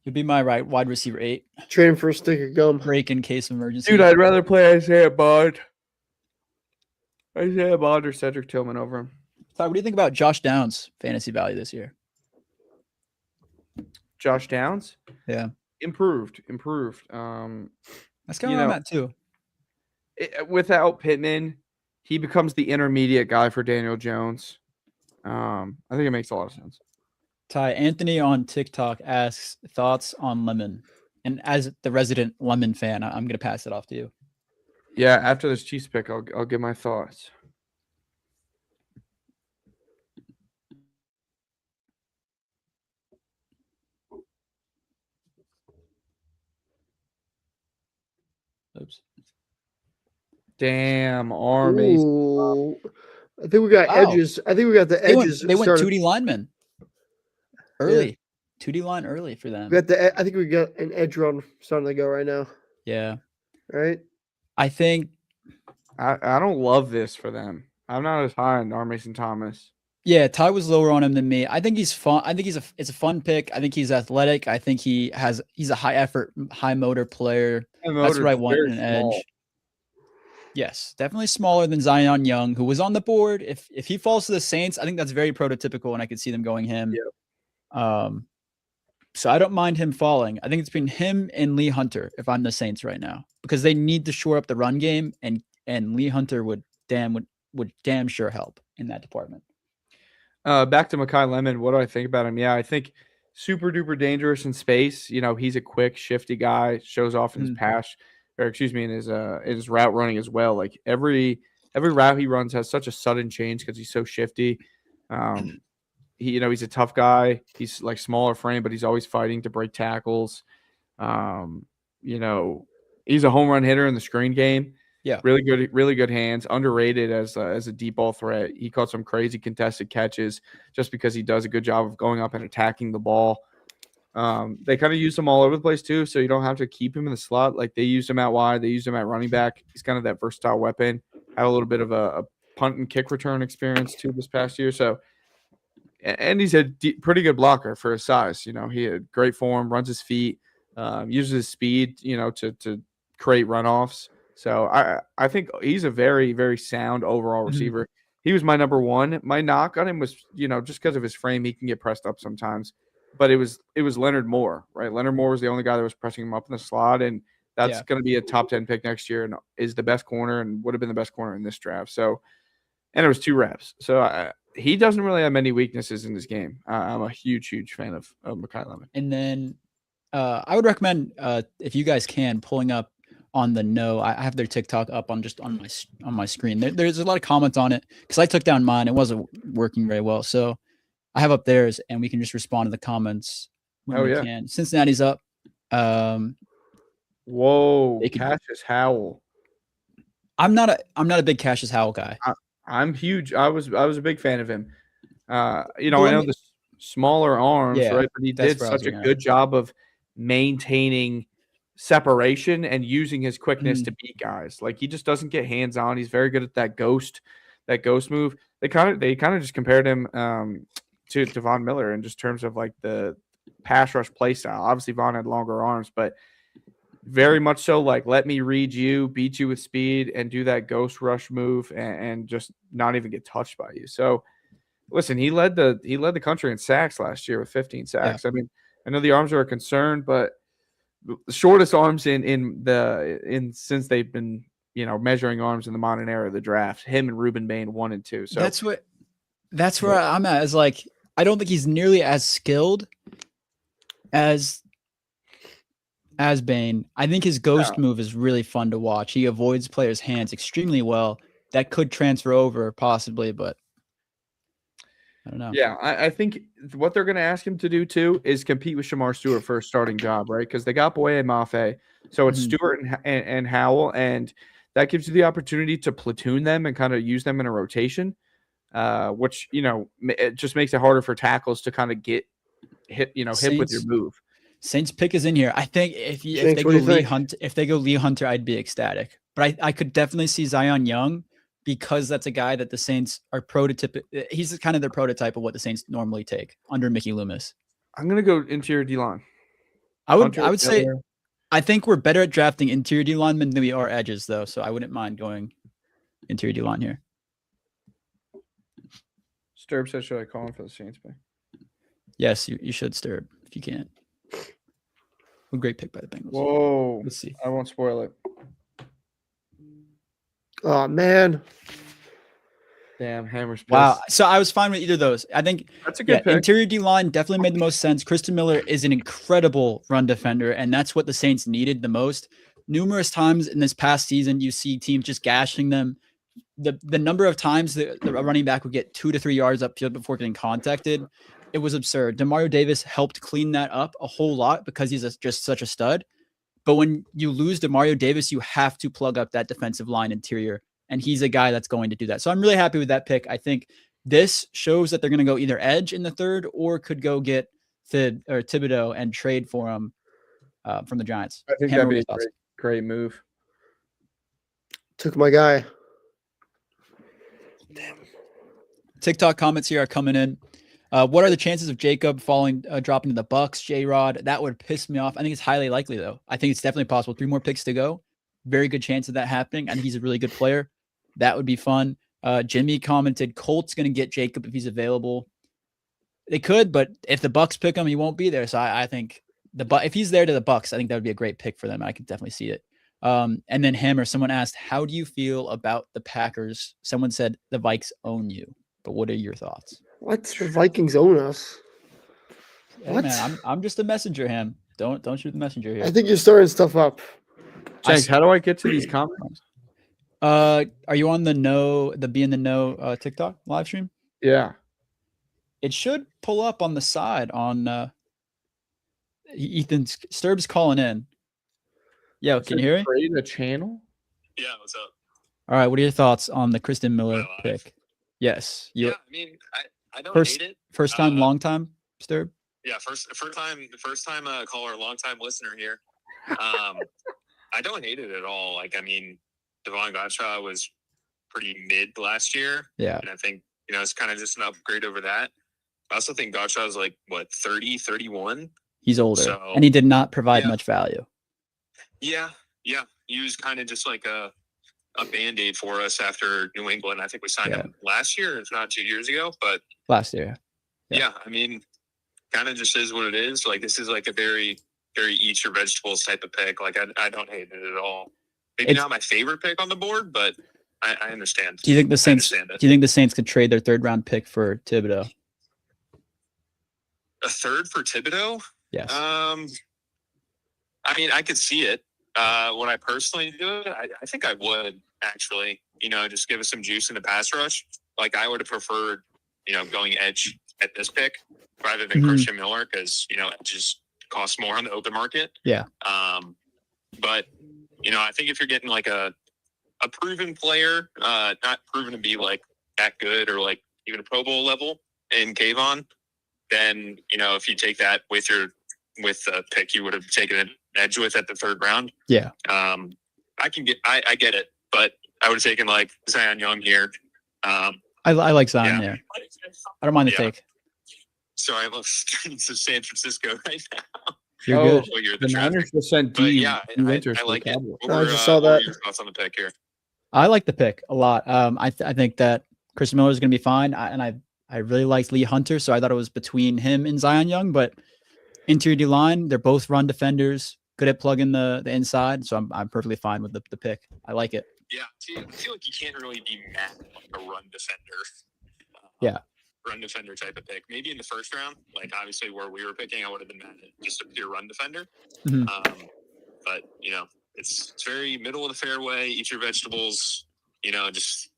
He'd be my wide receiver 8. Trade him for a stick of gum. Break in case of emergency. Dude, I'd rather play Isaiah Bond or Cedric Tillman over him. Todd, what do you think about Josh Downs' fantasy value this year? Josh Downs? Yeah. Improved. That's kind of where I'm at too. Without Pittman, he becomes the intermediate guy for Daniel Jones. I think it makes a lot of sense. Ty, Anthony on TikTok asks thoughts on Lemon. And as the resident Lemon fan, I'm going to pass it off to you. Yeah, after this Chiefs pick, I'll give my thoughts. Oops. Damn, Army. I think we got edges. I think we got the edges. They went 2D linemen early. Yeah. 2D line early for them. I think we got an edge run starting to go right now. Yeah. Right? I think I don't love this for them. I'm not as high on Armason Thomas. Yeah, Ty was lower on him than me. I think he's fun. I think it's a fun pick. I think he's athletic. I think he's a high effort, high motor player. That's what I want in an edge. Yes, definitely smaller than Zion Young, who was on the board. If he falls to the Saints, I think that's very prototypical, and I could see them going him. Yep. So I don't mind him falling. I think it's between him and Lee Hunter if I'm the Saints right now, because they need to shore up the run game, and Lee Hunter would damn sure help in that department. Back to Mekhi Lemon. What do I think about him? Yeah, I think super duper dangerous in space. He's a quick, shifty guy. Shows off in his pass, or excuse me, in his route running as well. Like every route he runs has such a sudden change because he's so shifty. He's a tough guy. He's like smaller frame, but he's always fighting to break tackles. He's a home run hitter in the screen game. Yeah, really good hands. Underrated as a deep ball threat. He caught some crazy contested catches just because he does a good job of going up and attacking the ball. They kind of use him all over the place too, so you don't have to keep him in the slot. Like they used him out wide, they used him at running back. He's kind of that versatile weapon. Had a little bit of a punt and kick return experience too this past year. So, and he's a pretty good blocker for his size. He had great form, runs his feet, uses his speed, to create runoffs. So I think he's a very, very sound overall receiver. He was my number one. My knock on him was, just because of his frame, he can get pressed up sometimes. But it was Leonard Moore, right? Leonard Moore was the only guy that was pressing him up in the slot, and that's going to be a top 10 pick next year, and is the best corner and would have been the best corner in this draft. So, and it was 2 reps. So he doesn't really have many weaknesses in this game. I'm a huge, huge fan of Mekhi Lemon. And then I would recommend, if you guys can, pulling up on the No. I have their TikTok up on my screen. There's a lot of comments on it because I took down mine. It wasn't working very well, so I have up theirs, and we can just respond to the comments when we can. Cincinnati's up. Whoa, Cassius Howell. I'm not a big Cassius Howell guy. I'm huge. I was a big fan of him. I know the smaller arms, right? But he did such a good job of maintaining separation and using his quickness to beat guys. Like he just doesn't get hands on. He's very good at that ghost move. They kind of just compared him to Von Miller in just terms of like the pass rush play style. Obviously Von had longer arms, but very much so like let me read you, beat you with speed, and do that ghost rush move and just not even get touched by you. So listen, he led the country in sacks last year with 15 sacks. Yeah. I mean, I know the arms are a concern, but the shortest arms in since they've been measuring arms in the modern era of the draft, him and Ruben Bain 1 and 2. So that's where I'm at. Is like I don't think he's nearly as skilled as Bain. I think his ghost move is really fun to watch. He avoids players' hands extremely well. That could transfer over possibly, but I don't know. Yeah, I think what they're going to ask him to do too is compete with Shamar Stewart for a starting job, right? Because they got Boye Mafe, so it's Stewart and Howell, and that gives you the opportunity to platoon them and kind of use them in a rotation, which it just makes it harder for tackles to kind of get hit with your move. Saints pick is in here. I think if they go Lee Hunter, I'd be ecstatic. But I could definitely see Zion Young, because that's a guy that the Saints are he's kind of their prototype of what the Saints normally take under Mickey Loomis. I'm gonna go interior D-line. I would say I think we're better at drafting interior D linemen than we are edges, though. So I wouldn't mind going interior D line here. Sterb says, should I call him for the Saints pick? Yes, you should, Sterb, if you can't. A great pick by the Bengals. Whoa. Let's see. I won't spoil it. Oh, man. Damn, Hammer's pissed. Wow. So I was fine with either of those. I think that's a good pick. Interior D-line definitely made the most sense. Christian Miller is an incredible run defender, and that's what the Saints needed the most. Numerous times in this past season, you see teams just gashing them. The number of times the running back would get 2 to 3 yards upfield before getting contacted, it was absurd. Demario Davis helped clean that up a whole lot because he's just such a stud. But when you lose Demario Davis, you have to plug up that defensive line interior, and he's a guy that's going to do that. So I'm really happy with that pick. I think this shows that they're going to go either edge in the third or could go get Thibodeau and trade for him from the Giants. I think that'd be a great move. Took my guy. Damn. TikTok comments here are coming in. What are the chances of Jacob dropping to the Bucks, J-Rod? That would piss me off. I think it's highly likely, though. I think it's definitely possible. 3 more picks to go. Very good chance of that happening. I think he's a really good player. That would be fun. Jimmy commented, Colt's going to get Jacob if he's available. They could, but if the Bucks pick him, he won't be there. So I think if he's there to the Bucks, I think that would be a great pick for them. I could definitely see it. And then him or someone asked, how do you feel about the Packers? Someone said the Vikes own you, but what are your thoughts? What? The Vikings own us. Hey, What? man, I'm just a messenger, Ham. Don't shoot the messenger here. I think you're stirring stuff up. Jenks, how do I get to these comments? Are you on the Be in the Know TikTok live stream? Yeah. It should pull up on the side on Ethan Sterb's calling in. Yeah, can you hear me? Create a channel? Yeah, what's up? All right, what are your thoughts on the Kristen Miller pick? Yes. Yeah, I mean, I don't hate it. First time, long time, Sterb? Yeah, first time caller, long time listener here. I don't hate it at all. Like, I mean, Devon Gottschall was pretty mid last year. Yeah. And I think, it's kind of just an upgrade over that. I also think Gottschall is like, 30, 31? He's older. So, and he did not provide much value. Yeah. He was kind of just like a Band-Aid for us after New England. I think we signed him last year, if not 2 years ago. But last year. Yeah, I mean, kind of just is what it is. Like, this is like a very, very eat your vegetables type of pick. Like, I don't hate it at all. Maybe not my favorite pick on the board, but I understand. Do you think the Saints could trade their third round pick for Thibodeau? A third for Thibodeau? Yes. I mean, I could see it. Would I personally do it? I think I would, actually. Just give us some juice in the pass rush. Like, I would have preferred, going edge at this pick rather than Christian Miller because, it just costs more on the open market. Yeah. But, I think if you're getting like a proven player, not proven to be like that good or like even a Pro Bowl level in Kayvon, then, if you take that with the pick you would have taken an edge with at the third round. Yeah. I get it, but I would have taken like Zion Young here. I like Zion there. I don't mind the take. Sorry, I'm on the streets of San Francisco right now. You're good. Well, you're The the Niners just sent but D. yeah, I like it. I just saw that. What were your thoughts on the pick here? I like the pick a lot. I think that Chris Miller is going to be fine. I really liked Lee Hunter, so I thought it was between him and Zion Young. But interior D line, they're both run defenders, good at plugging the inside. So I'm perfectly fine with the pick. I like it. Yeah, I feel like you can't really be mad at like a run defender. Yeah. Run defender type of pick. Maybe in the first round, like obviously where we were picking, I would have been mad at just a pure run defender. Mhm. But it's very middle of the fairway. Eat your vegetables. Just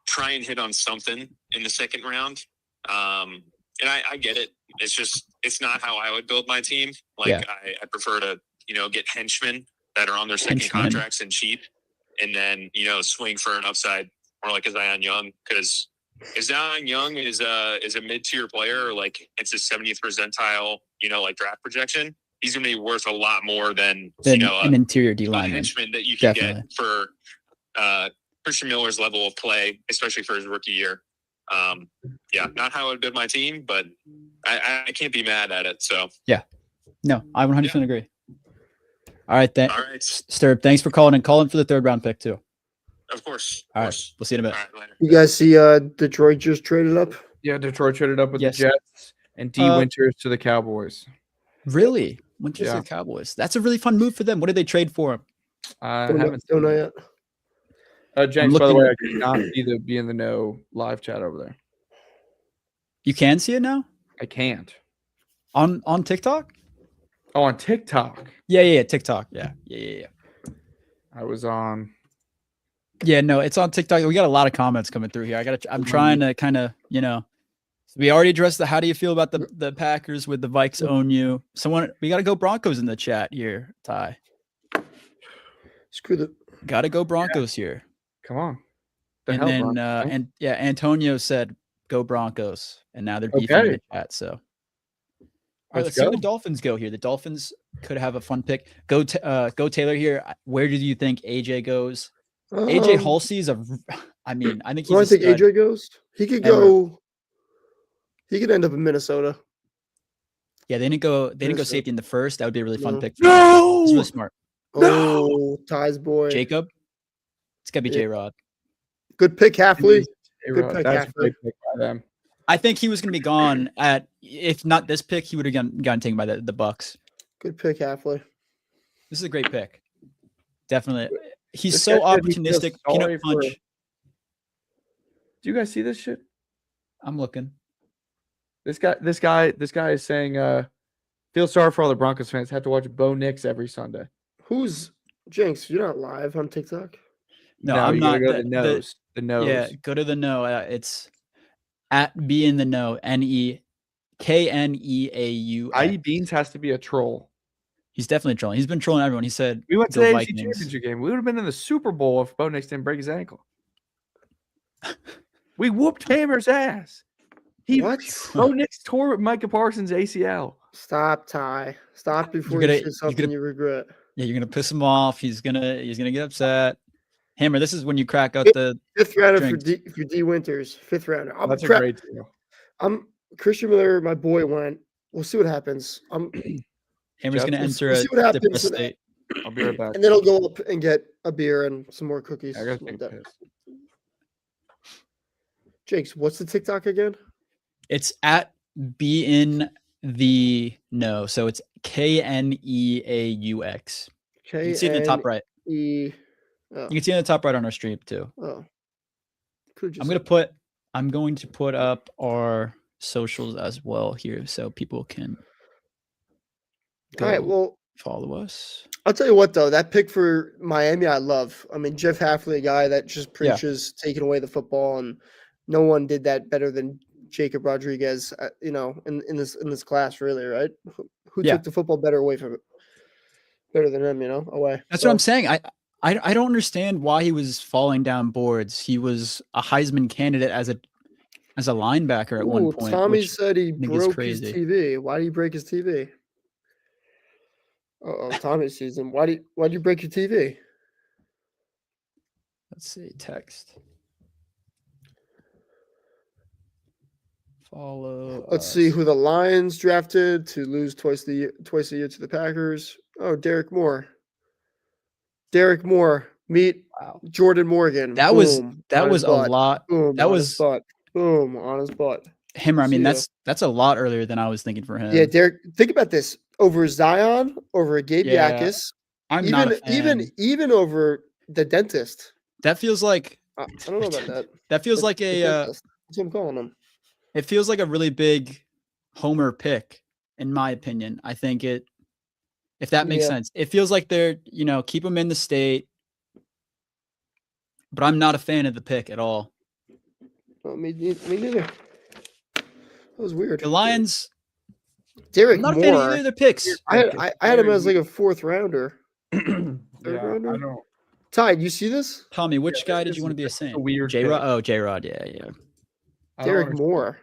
try and hit on something in the second round. And I get it. It's not how I would build my team. Like I prefer to get henchmen that are on their second contracts and cheap, and then swing for an upside more like a Zion Young because. If Zion Young is a mid-tier player, or like it's a 70th percentile, like draft projection, he's going to be worth a lot more than an interior D lineman. Henchman that you can get for Christian Miller's level of play, especially for his rookie year. Not how I would build my team, but I can't be mad at it. So no, I 100% agree. All right, all right, Sterb, thanks for calling and calling for the third round pick too. Of course. All right, we'll see you in a bit. All right, later. You guys see Detroit just traded up? Yeah, Detroit traded up with the Jets and D Winters to the Cowboys. Really? Winters to the Cowboys. That's a really fun move for them. What did they trade for him? I haven't don't know yet. Jenks, by the way, I cannot see the Be in the Know live chat over there. You can see it now? I can't. On TikTok? Oh, on TikTok. Yeah, TikTok. Yeah. I was on. Yeah, no, it's on TikTok. We got a lot of comments coming through here. I'm trying to kind of, we already addressed how do you feel about the Packers with the Vikes own you? We got to go Broncos in the chat here, Ty. Screw the. Got to go Broncos here. Come on. Antonio said go Broncos, and now they're beefing in the chat. So, all right, let's see where the Dolphins go here. The Dolphins could have a fun pick. Go Taylor here. Where do you think AJ goes? AJ Halsey is I think he's. I think AJ goes. He could go. He could end up in Minnesota. Yeah, they didn't go safety in the first. That would be a really fun pick. No, he's really smart. Oh, Ty's boy, Jacob. It's gotta be J-Rod. Good pick, Halfley. Good pick. That's a great pick by them. I think he was going to be gone at, if not this pick, he would have gotten taken by the Bucks. Good pick, Halfway. This is a great pick. Definitely. He's This so guy said he feels opportunistic. sorry Peanut punch. Do you guys see this shit? I'm looking. This guy is saying, feel sorry for all the Broncos fans. Have to watch Bo Nix every Sunday. Who's Jenks? You're not live on TikTok. No, I'm you not. gotta go to the nose. The nose. Yeah, go to the no. It's at Be in the Know. NEKNEAU. IE Beans has to be a troll. He's definitely trolling. He's been trolling everyone. He said We went to go the AFC Vikings. Championship game. We would have been in the Super Bowl if Bo Nix didn't break his ankle. We whooped Hammer's ass. What? Bo Nix tore Micah Parsons' ACL. Stop, Ty. Stop before You're you gonna- say something you regret. Yeah, you're gonna piss him off. He's gonna get upset. Hammer, this is when you crack out the Fifth rounder drinks. for D Winters. Fifth rounder. That's a great deal. Christian Miller, my boy, went. We'll see what happens. Hammer's gonna enter we'll a see what happens. depressed state. I'll be right back. And then I'll go up and get a beer and some more cookies. I gotta something take like a that. piss. Jakes, what's the TikTok again? It's at Be in the Know. So it's KNEAUX. You can see it in the top right. KNE. Oh. You can see it in the top right on our stream too. Oh. I'm going to put up our socials as well here so people can All right, well, follow us. I'll tell you what though, that pick for Miami I love. I mean, Jeff Hafley, a guy that just preaches taking away the football, and no one did that better than Jacob Rodriguez, in this class, really, right? Who took the football better than him, away. That's what I'm saying. I don't understand why he was falling down boards. He was a Heisman candidate as a linebacker at one point. Tommy said he broke his crazy. TV. Why did he break his TV? Tommy sees him. Why did you break your TV? Let's see. Text. Follow. Let's see who the Lions drafted to lose twice a year to the Packers. Oh, Derek Moore. Meet Jordan Morgan. That was a lot. Boom, that was boom on his butt. Hammer. I mean, that's a lot earlier than I was thinking for him. Yeah, Derek. Think about this: over Zion, over Gabe Yakis. I'm not a fan. even over the dentist. That feels like I don't know about that. That feels like a. That's what I'm calling him. It feels like a really big homer pick, in my opinion. I think if that makes sense, it feels like they're keep him in the state. But I'm not a fan of the pick at all. Well, me neither. That was weird. The Lions. Derek I'm not Moore. a fan of either of the picks. I had him as like a fourth rounder. Third rounder? I don't. Ty, you see this? Tommy, which guy did you want to be a Saint? Weird. J-Rod. Oh, J-Rod. Yeah. Derek Moore.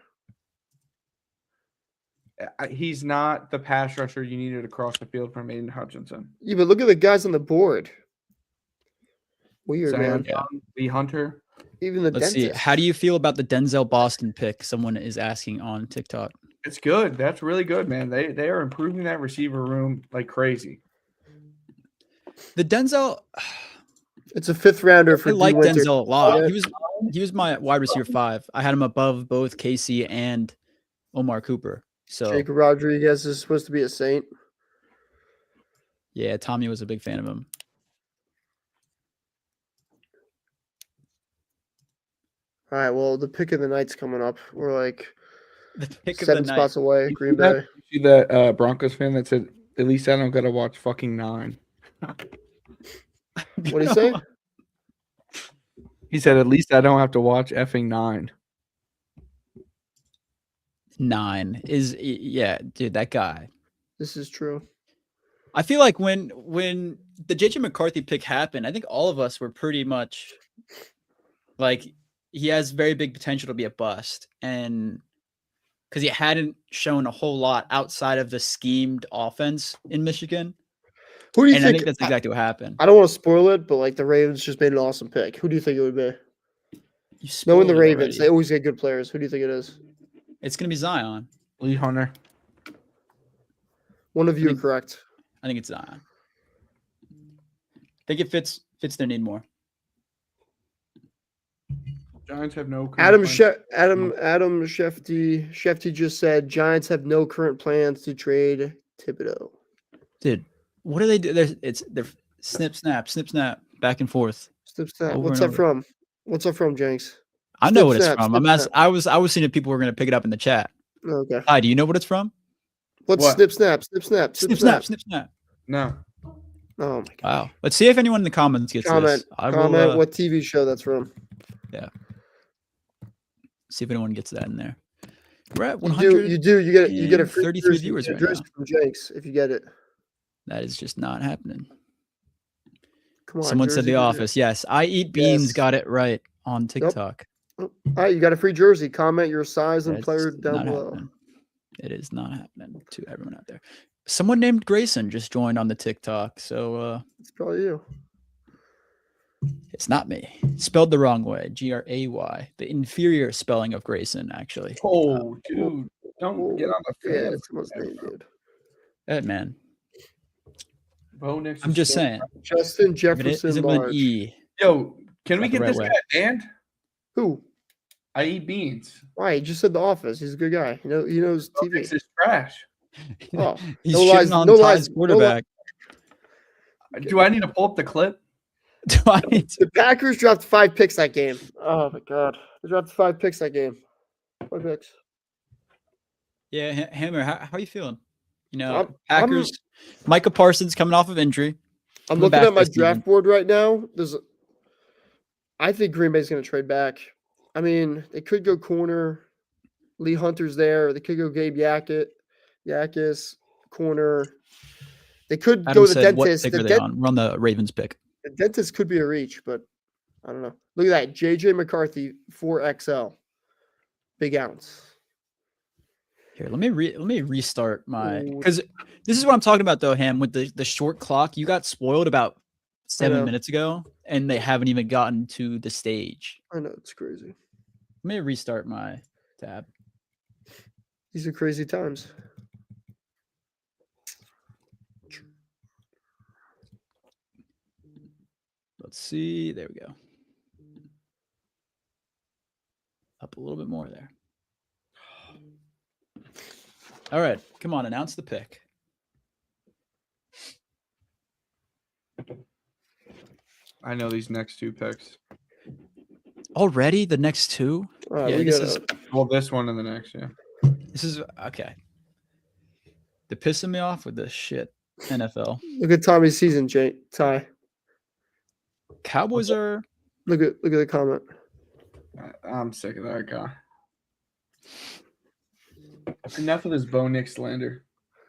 He's not the pass rusher you needed across the field from Aiden Hutchinson. Yeah, but look at the guys on the board. Weird, man. Lee Hunter. Even the Let's dentist. see. How do you feel about the Denzel Boston pick? Someone is asking on TikTok. It's good. That's really good, man. They are improving that receiver room like crazy. The Denzel. It's a fifth rounder for I like Winter. Denzel a lot. He was my wide receiver 5. I had him above both Casey and Omar Cooper. So Jacob Rodriguez is supposed to be a Saint. Yeah, Tommy was a big fan of him. All right, well, the pick of the night's coming up. We're like the pick 7 of the spots night. away. Green Bay. You see that Broncos fan that said, "At least I don't gotta watch fucking 9." What do you say? He said, "At least I don't have to watch effing 9." 9 is dude, that guy. This is true. I feel like when the JJ McCarthy pick happened, I think all of us were pretty much like he has very big potential to be a bust, and because he hadn't shown a whole lot outside of the schemed offense in Michigan. Who do you and think? I think that's exactly what happened. I don't want to spoil it, but like the Ravens just made an awesome pick. Who do you think it would be? Knowing the Ravens, they always get good players. Who do you think it is? It's gonna be Zion. Lee Hunter. One of you are correct. I think it's Zion. I think it fits their need more. Giants have no. current Adam plans. Adam Shefty just said Giants have no current plans to trade Thibodeau. Dude, what do they do? They're snip, snap, back and forth. Snip snap. Over What's and that from? What's that from, Jenks? I know Snip, what it's snap, from. snip, I'm asking. snap. I was seeing if people were gonna pick it up in the chat. Okay. Hi, do you know what it's from? What's What? snip snap? Snip snap. Snip, snap, snip, snap. No. Oh my god. Wow. Let's see if anyone in the comments gets Comment. this. I Comment will what TV show that's from. see if anyone gets that in there. We're at You 100. do. You get a free 33 jersey, viewers you get right a jersey now. from Jenks if you get it. That is just not happening. Come on. Someone said jersey The for Office. Yes, I eat beans. Yes. Got it right on TikTok. All right, you got a free jersey. Comment your size and That's player down not below. happening. It is not happening to everyone out there. Someone named Grayson just joined on the TikTok, so It's probably you. it's not me. Spelled the wrong way. Gray. The inferior spelling of Grayson, actually. Oh, dude. Don't get on the Yeah, fan. it's someone's name, dude. That man. Bo Nix I'm is just still- saying. Justin If it Jefferson isn't with an Barnes. E. Yo, can we Not the get right this way. guy banned? Who? I eat beans. Why? He just said The Office. He's a good guy. He knows Bo TV. Nix is trash. Oh, He's no shitting lies, on no Ty's lies, no quarterback. Do I need to pull up the clip? Do I need to- the Packers dropped 5 picks that game. Oh my god, they dropped 5 picks that game. 5 picks. Yeah, Hammer, how are you feeling? You know, I'm- Packers, Micah Parsons coming off of injury. I'm Coming looking back at my this season. draft board right now. I think Green Bay's going to trade back. I mean, they could go corner. Lee Hunter's there. They could go Gabe Yakis, corner. They could Adam go the said, what dentist. pick The, are they dent- on? We're on the Ravens pick. the dentist could be a reach, but I don't know. Look at that. JJ McCarthy, 4XL. Big ounce. Here, let me restart my Ooh. because this is what I'm talking about though, Ham. With the short clock, you got spoiled about 7 know. minutes ago, and they haven't even gotten to the stage. I know, it's crazy. Let me restart my tab. These are crazy times. Let's see. There we go. Up a little bit more there. All right, come on, announce the pick. I know these next 2 picks. Already the next two. All right, Yeah, we this got is Well, this one and the next, yeah. this is okay. They're pissing me off with this shit. NFL look at Tommy's season, Ty. Cowboys are Look at the comment. I'm sick of that guy. Enough of this Bo Nix slander.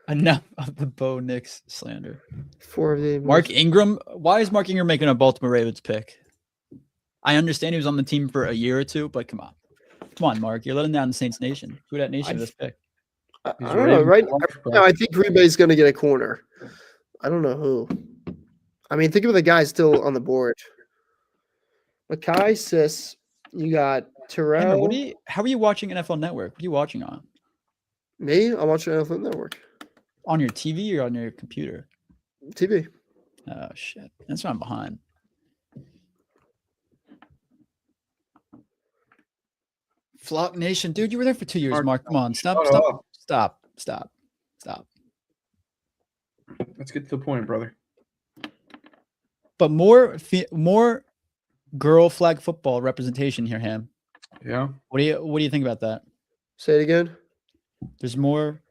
enough of the Bo Nix slander. 4 of the Mark Ingram. Why is Mark Ingram making a Baltimore Ravens pick? I understand he was on the team for a year or two, but come on, Mark. You're letting down the Saints Nation. Who that nation this pick? I He's don't know. Ravens Right life, bro. now, I think Green Bay's going to get a corner. I don't know who. I mean, think of the guys still on the board. Makai Sis, you got Hammer, Terrell. how are you watching NFL Network? What are you watching on? Me? I'm watching NFL Network. On your TV or on your computer? TV. Oh shit. That's why I'm behind. Flock Nation, dude, you were there for 2 years, Mark, Mark. Come on, shut stop. Let's get to the point, brother. But more girl flag football representation here, Ham. Yeah. What do you think about that? Say it again. There's more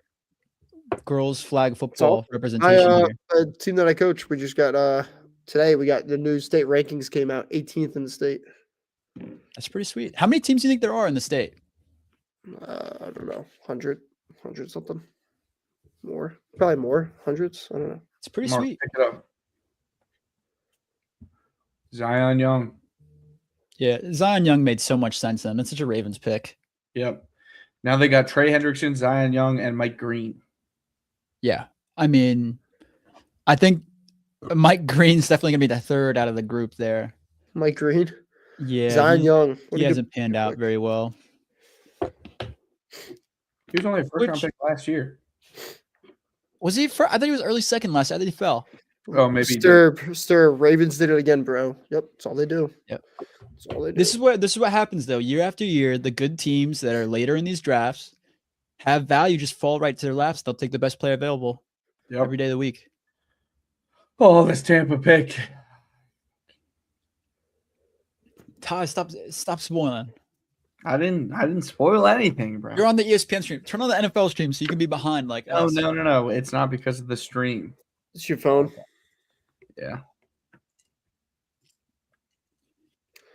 girls flag football I representation here. the team that I coach, we just got today we got the new state rankings came out, 18th in the state. That's pretty sweet. How many teams do you think there are in the state? I don't know, 100 something. More. Probably more. Hundreds. I don't know. It's pretty Mark, sweet. pick it up. Zion Young. Yeah, Zion Young made so much sense then. That's such a Ravens pick. Yep. Now they got Trey Hendrickson, Zion Young, and Mike Green. Yeah. I mean, I think Mike Green's definitely going to be the third out of the group there. Mike Green. Yeah. Zion Young. What He a good hasn't panned out pick. very well. He was only a first round Which- pick last year. Was he? I thought he was early second last year. I think he fell. Oh, maybe. Sterb. Ravens did it again, bro. Yep. That's all they do. Yep. That's all they do. This is what happens though. Year after year, the good teams that are later in these drafts have value just fall right to their laps. They'll take the best player available every day of the week. Oh, this Tampa pick. Ty, stop spoiling. I didn't spoil anything, bro. You're on the ESPN stream. Turn on the NFL stream so you can be behind like us. No. It's not because of the stream. It's your phone. Yeah.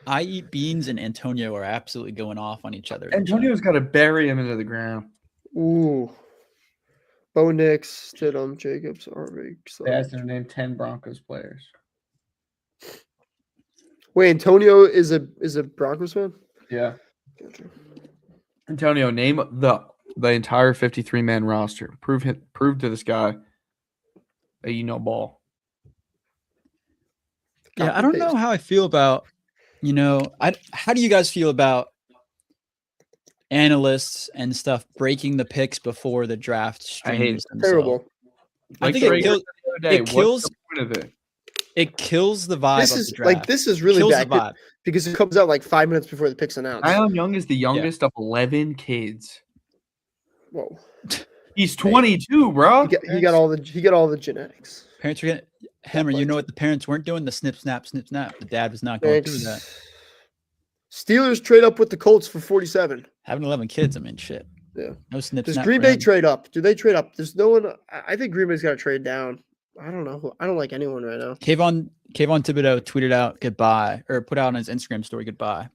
I Eat Beans and Antonio are absolutely going off on each other. Antonio's got to bury him into the ground. Ooh. Bo Nix, Stidham, Jacobs, Harvick. They asked him to name 10 Broncos players. Wait, Antonio is a Broncos fan? Yeah. Gotcha. Antonio, name the entire 53-man roster. Prove to this guy that you know ball. Yeah, I don't know how I feel about, how do you guys feel about analysts and stuff breaking the picks before the draft streams? I hate it. themselves? Terrible. I think it kills it kills the vibe of the draft. This is really Kills bad the vibe. because it comes out like 5 minutes before the pick's announced. Zion Young is the youngest of 11 kids. Whoa. He's 22, bro. He got all the genetics. Parents are getting Hammer. You know what the parents weren't doing? The snip, snap, snip, snap. The dad was not going through that. Steelers trade up with the Colts for 47. Having 11 kids, I mean, shit. Yeah. No snip, Does snap. Green Bay trade up? Do they trade up? There's no one. I think Green Bay's got to trade down. I don't know. I don't like anyone right now. Kayvon Thibodeau tweeted out goodbye, or put out on his Instagram story goodbye.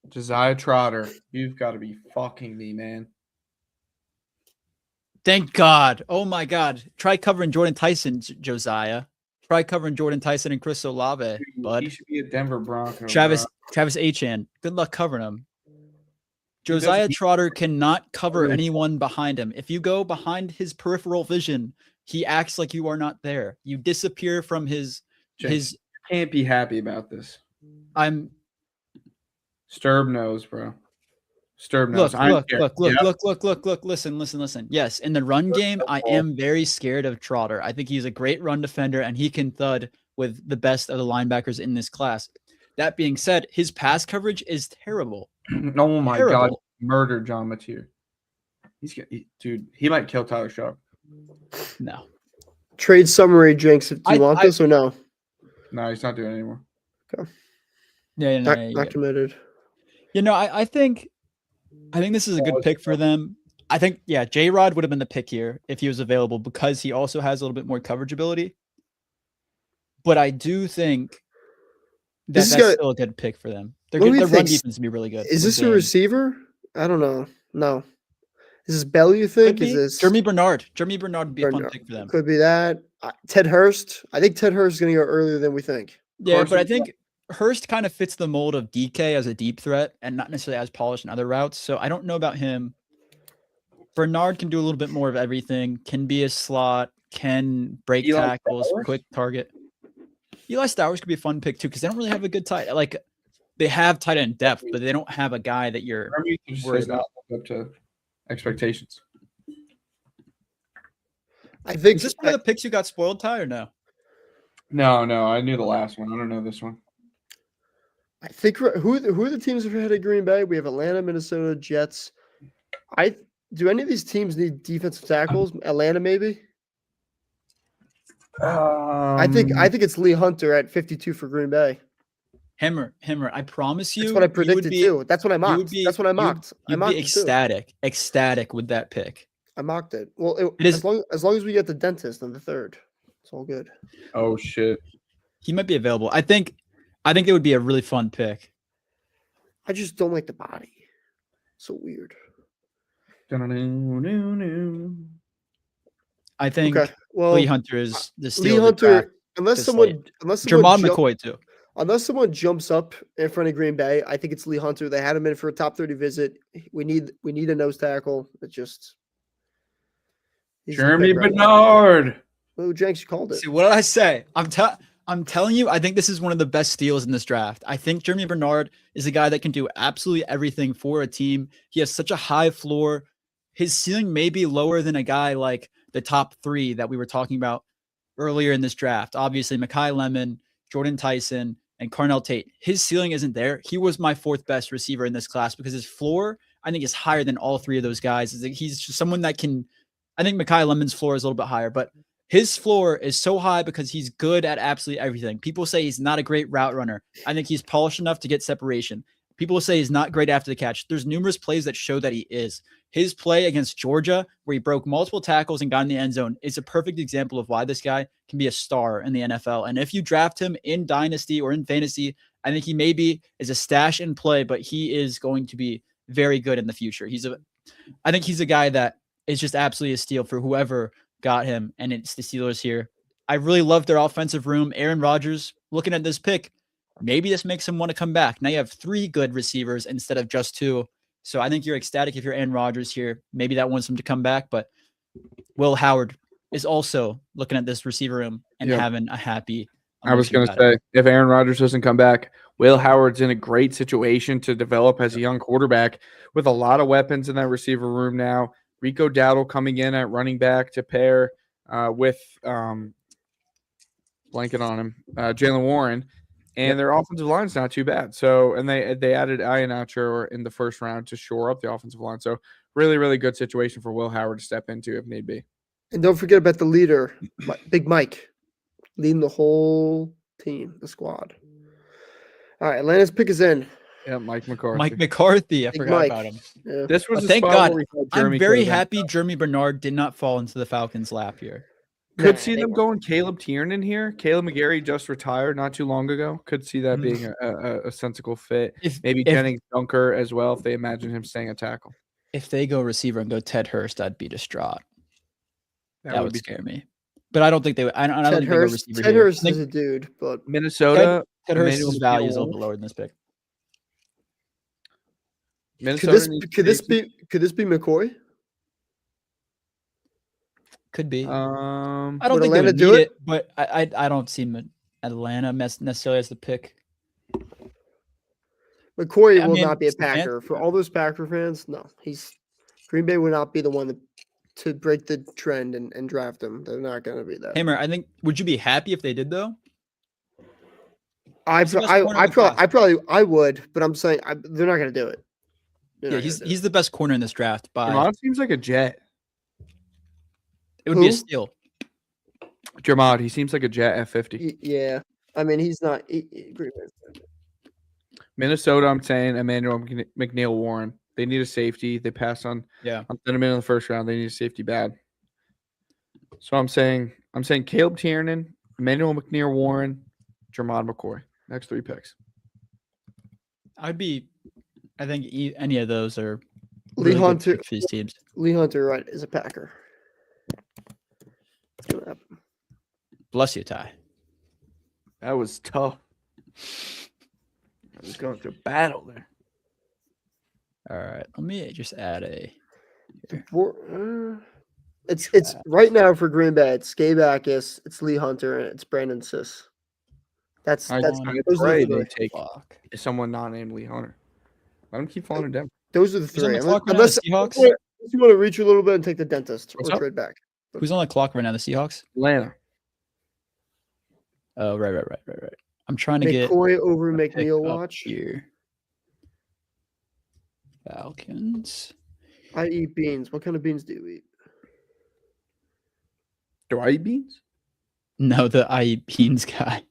Josiah Trotter, you've got to be fucking me, man. Thank God. Oh my God. Try covering Jordan Tyson, Josiah. Try covering Jordan Tyson and Chris Olave, bud. He should be a Denver Bronco. Travis Achan. Good luck covering him. Josiah Trotter cannot cover anyone behind him. If you go behind his peripheral vision, he acts like you are not there. You disappear from his. You can't be happy about this. Sterb knows, bro. Sterb knows. Look. Listen. Yes, in the run game, I am very scared of Trotter. I think he's a great run defender, and he can thud with the best of the linebackers in this class. That being said, his pass coverage is terrible. Oh my God, murdered John Mateer. He might kill Tyler Sharp. No. Trade summary, Jenks. Do you want this or no? No, he's not doing it anymore. Okay. Yeah, not committed. I think this is a good pick for them. I think, J-Rod would have been the pick here if he was available because he also has a little bit more coverage ability. But I do think that's still a good pick for them. Their run defense would be really good. Is this a receiver? I don't know. No. Is this Bell, you think? Is this Jeremy Bernard? Jeremy Bernard would be a fun pick for them. Could be that. Ted Hurst. I think Ted Hurst is going to go earlier than we think. Yeah, but I think Hurst kind of fits the mold of DK as a deep threat and not necessarily as polished in other routes. So I don't know about him. Bernard can do a little bit more of everything, can be a slot, can break tackles, quick target. Eli Stowers could be a fun pick too because they don't really have a good tight. Like they have tight end depth, but they don't have a guy that you're worried about. Up to expectations. I think is this one of the picks you got spoiled, Ty, or no? No. I knew the last one. I don't know this one. I think who are the teams ahead of Green Bay? We have Atlanta, Minnesota, Jets. Do any of these teams need defensive tackles? Atlanta, maybe. I think it's Lee Hunter at 52 for Green Bay. Hammer. I promise you. That's what I predicted too. That's what I mocked. That's what I mocked. You'd be ecstatic with that pick. I mocked it. Well, as long as we get the dentist on the 3rd, it's all good. Oh shit. He might be available. I think it would be a really fun pick. I just don't like the body. So weird. I think Lee Hunter is the steal. Lee Hunter, unless someone Jermon McCoy too. Unless someone jumps up in front of Green Bay, I think it's Lee Hunter. They had him in for a top 30 visit. We need a nose tackle. It just Jeremy Bernard. Oh, Jenks, you called it. See, what did I say? I'm telling you, I think this is one of the best steals in this draft. I think Jeremy Bernard is a guy that can do absolutely everything for a team. He has such a high floor. His ceiling may be lower than a guy like the top 3 that we were talking about earlier in this draft. Obviously, Mekhi Lemon, Jordan Tyson, and Carnell Tate. His ceiling isn't there. He was my 4th best receiver in this class because his floor, I think, is higher than all 3 of those guys. He's just someone that can. I think Mekhi Lemon's floor is a little bit higher, but his floor is so high because he's good at absolutely everything. People say he's not a great route runner. I think he's polished enough to get separation. People say he's not great after the catch. There's numerous plays that show that he is. His play against Georgia, where he broke multiple tackles and got in the end zone, is a perfect example of why this guy can be a star in the NFL. And if you draft him in Dynasty or in Fantasy, I think he maybe is a stash in play, but he is going to be very good in the future. I think he's a guy that is just absolutely a steal for whoever got him, and it's the Steelers here. I really love their offensive room. Aaron Rodgers, looking at this pick, maybe this makes him want to come back. Now you have 3 good receivers instead of just 2. So I think you're ecstatic if you're Aaron Rodgers here. Maybe that wants him to come back, but Will Howard is also looking at this receiver room and having a happy. I was going to say, if Aaron Rodgers doesn't come back, Will Howard's in a great situation to develop as a young quarterback with a lot of weapons in that receiver room now. Rico Dowdle coming in at running back to pair with blanket on him, Jalen Warren, and their offensive line's not too bad. So, and they added Iheanacho in the first round to shore up the offensive line. So, really, really good situation for Will Howard to step into if need be. And don't forget about the leader, Big Mike, leading the whole team, the squad. All right, Atlanta's pick is in. Yeah, Mike McCarthy. Mike McCarthy. I Big forgot Mike. about him. Yeah. This was thank God. I'm very happy Jeremy Bernard did not fall into the Falcons' lap here. Could see them going Caleb Tiernan here. Caleb McGarry just retired not too long ago. Could see that being a sensible fit. Maybe Jennings Dunker as well if they imagine him staying at tackle. If they go receiver and go Ted Hurst, I'd be distraught. That would scare me. But I don't think they would. I don't think they go receiver. Ted Hurst is a dude, but Minnesota. Ted Hurst's value is a little bit lower than this pick. Could this be McCoy? Could be. I don't think they would do it, but I don't see Atlanta necessarily as the pick. McCoy will not be a Packer. For all those Packer fans, no. Green Bay would not be the one to break the trend and draft him. They're not going to be that. Hammer, I think. Would you be happy if they did though? I would, but I'm saying they're not going to do it. Yeah, he's the best corner in this draft. Jermod seems like a Jet. It would be a steal. Jermod, he seems like a Jet F50. Yeah, I mean he's not. Minnesota, I'm saying Emmanuel McNeil Warren. They need a safety. They passed on Thunderman in the first round. They need a safety bad. So I'm saying Caleb Tiernan, Emmanuel McNeil Warren, Jermod McCoy. Next 3 picks. I think any of those are Lee really Hunter for these teams. Lee Hunter, right, is a Packer. It's gonna happen. Bless you, Ty. That was tough. I was going through battle there. All right, let me just add It's right now for Green Bay. It's Gabe Akis, it's Lee Hunter, and it's Brandon Siss. That's great. They take someone not named Lee Hunter. Let him keep falling in Denver. Those are the 3. Unless you want to reach a little bit and take the dentist or trade back. Who's on the clock right now? The Seahawks? Atlanta. Oh, right. I'm trying to get McCoy over McNeil watch here. Falcons. I eat beans. What kind of beans do you eat? Do I eat beans? No, the I eat beans guy.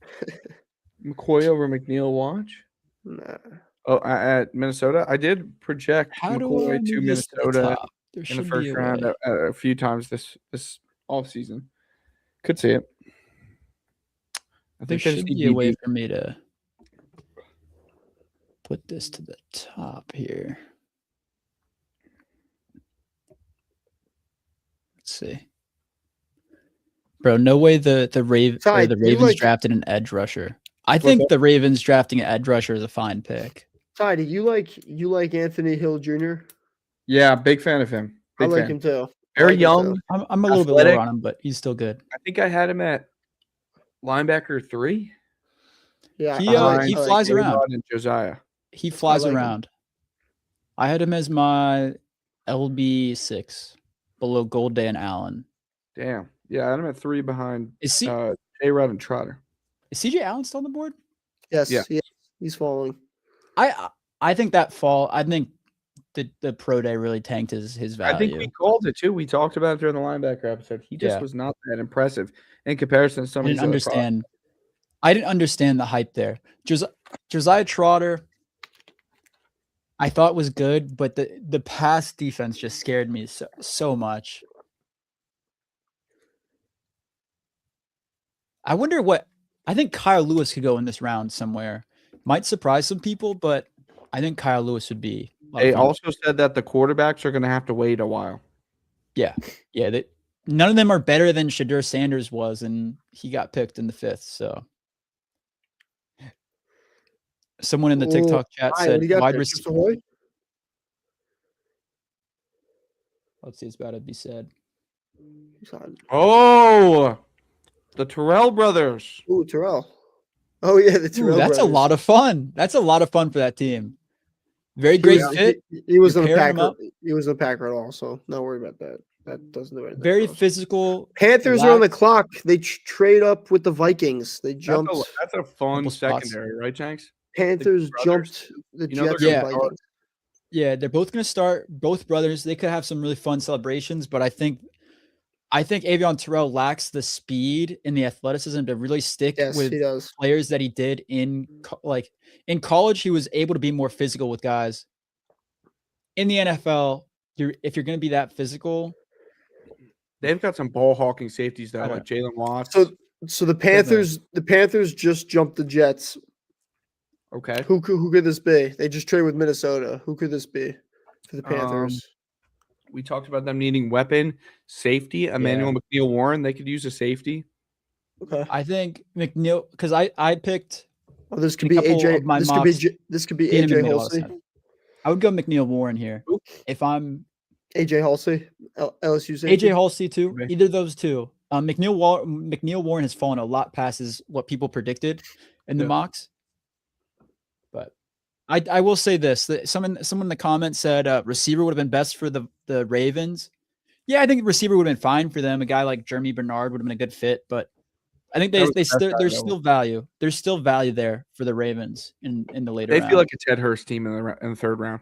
McCoy over McNeil watch? Nah. Oh, at Minnesota? I did project McCoy to Minnesota in the first round a few times this offseason. Could see it. I think there should be a way for me to put this to the top here. Let's see. Bro, no way the Ravens drafted an edge rusher. I think the Ravens drafting an edge rusher is a fine pick. Ty, do you like Anthony Hill Jr.? Yeah, big fan of him. I like him too. Very young. I'm a little bit lower on him, but he's still good. I think I had him at linebacker 3. Yeah, he flies around. And Josiah. He flies around. I had him as my LB6 below Goldday and Allen. Damn. Yeah, I had him at 3 behind J-Rod and Trotter. Is CJ Allen still on the board? Yes, Yeah. he's falling. I think that fall. I think the pro day really tanked his value. I think we called it too. We talked about it during the linebacker episode. He just was not that impressive in comparison to some of these other products. I didn't understand the hype there. Josiah Trotter, I thought was good, but the pass defense just scared me so much. I wonder I think Kyle Lewis could go in this round somewhere. Might surprise some people, but I think Kyle Lewis would be. They also said that the quarterbacks are going to have to wait a while. Yeah. None of them are better than Shadur Sanders was, and he got picked in the 5th. So, someone in the TikTok chat said wide receiver. Let's see, it's about to be said. Oh, the Terrell brothers. Ooh, Terrell. Oh yeah, the Terrell. That's brothers. a lot of fun. That's a lot of fun for that team. Very great fit. He was a Packer. He was a Packer at all, so don't worry about that. That doesn't do anything. Very physical. Panthers are on the clock. They trade up with the Vikings. They jumped. That's a fun secondary, right, Jenks? Panthers jumped the Jets and Vikings. Yeah, they're both going to start. Both brothers. They could have some really fun celebrations, but I think Avion Terrell lacks the speed and the athleticism to really stick with players that he did in college. He was able to be more physical with guys. In the NFL, if you're going to be that physical, they've got some ball hawking safeties though, like Jalen Watts. So the Panthers just jumped the Jets. Okay. Who could this be? They just traded with Minnesota. Who could this be for the Panthers? We talked about them needing weapon, safety. Emmanuel McNeil Warren, they could use a safety. Okay. I think McNeil, because I picked. Oh, this could be AJ. This could be AJ Halsey. I would go McNeil Warren here. If I'm AJ Halsey, LSU safety. AJ Halsey too. Okay. Either of those two. McNeil Warren has fallen a lot past what people predicted in the mocks. But I will say this: that someone in the comments said receiver would have been best for the Ravens. Yeah, I think receiver would have been fine for them. A guy like Jeremy Bernard would have been a good fit, but I think there's still value. There's still value there for the Ravens in the later. They feel like a Ted Hurst team in the 3rd round.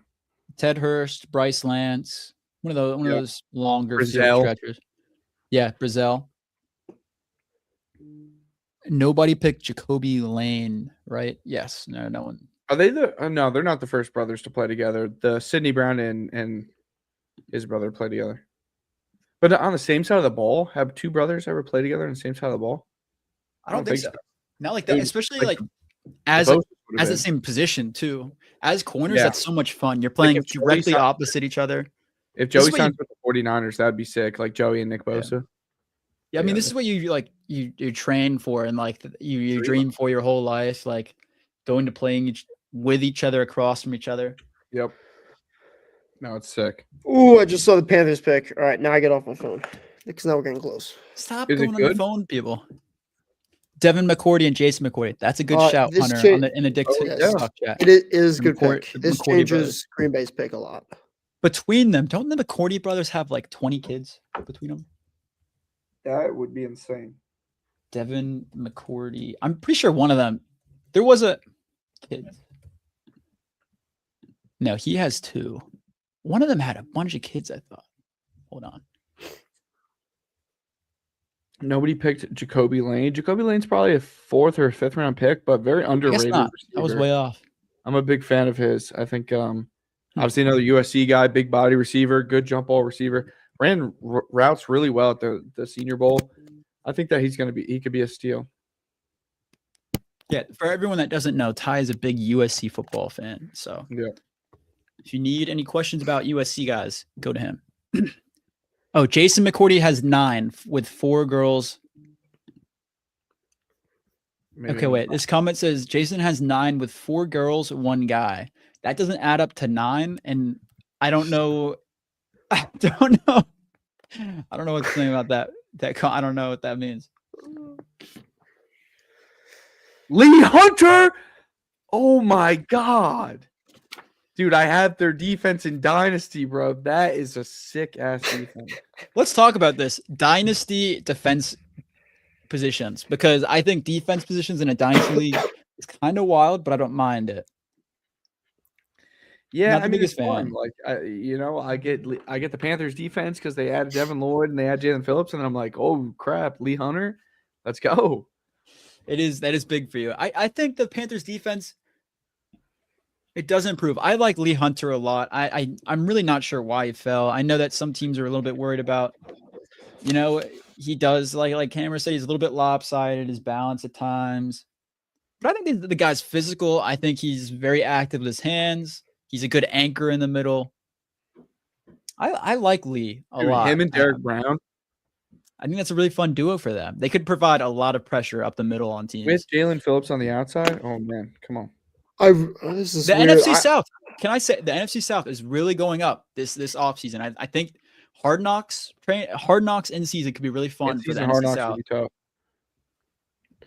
Ted Hurst, Bryce Lance, one of those longer stretchers. Yeah, Brazil. Nobody picked Jacoby Lane, right? Yes, no one. Are they no? They're not the first brothers to play together. The Sidney Brown and his brother play together, but on the same side of the ball. Have two brothers ever played together on the same side of the ball? I don't think so. Not like that, especially as the same position too. As corners, that's so much fun. You're playing directly opposite each other. If Joey signs with the 49ers, that'd be sick. Like Joey and Nick Bosa. Yeah, I mean, this is what you train for and you dream for your whole life, like going to playing with each other across from each other. Yep. No, it's sick. Ooh, I just saw the Panthers pick. All right, now I get off my phone because now we're getting close. Stop going on the phone, people. Devin McCourty and Jason McCourty. That's a good shout, Hunter, in the TikTok chat. It is a good pick. This changes Green Bay's pick a lot. Between them, don't the McCourty brothers have like 20 kids between them? That would be insane. Devin McCourty. I'm pretty sure one of them. There was a kid. No, he has 2. One of them had a bunch of kids, I thought. Hold on. Nobody picked Jacoby Lane. Jacoby Lane's probably a 4th or 5th round pick, but very underrated. I was way off. I'm a big fan of his. I think obviously another USC guy, big body receiver, good jump ball receiver. Ran routes really well at the Senior Bowl. I think that he could be a steal. Yeah, for everyone that doesn't know, Ty is a big USC football fan. So if you need any questions about USC guys, go to him. Oh, Jason McCourty has 9 with 4 girls. Okay, wait. This comment says Jason has 9 with 4 girls, 1 guy. That doesn't add up to 9, and I don't know. I don't know what's saying about that. I don't know what that means. Lee Hunter. Oh my God. Dude, I have their defense in Dynasty, bro. That is a sick-ass defense. Let's talk about this. Dynasty defense positions, because I think defense positions in a Dynasty league It's kind of wild, but I don't mind it. Yeah, Not the I mean, it's biggest fun. fan. Like, I get the Panthers defense because they added Devin Lloyd and they add Jalen Phillips, and I'm like, oh crap, Lee Hunter, let's go. That is big for you. I think the Panthers defense, it does improve. I like Lee Hunter a lot. I'm really not sure why he fell. I know that some teams are a little bit worried about, he does like Cameron said, he's a little bit lopsided, his balance at times. But I think the guy's physical. I think he's very active with his hands. He's a good anchor in the middle. I like Lee a Dude, lot. him and Derek Brown I think that's a really fun duo for them. They could provide a lot of pressure up the middle on teams. with Jalen Phillips on the outside. Oh man, come on. This is The weird. NFC South. Can I say the NFC South is really going up this offseason? I think Hard Knocks in season could be really fun for the Hard NFC Knocks South will be tough.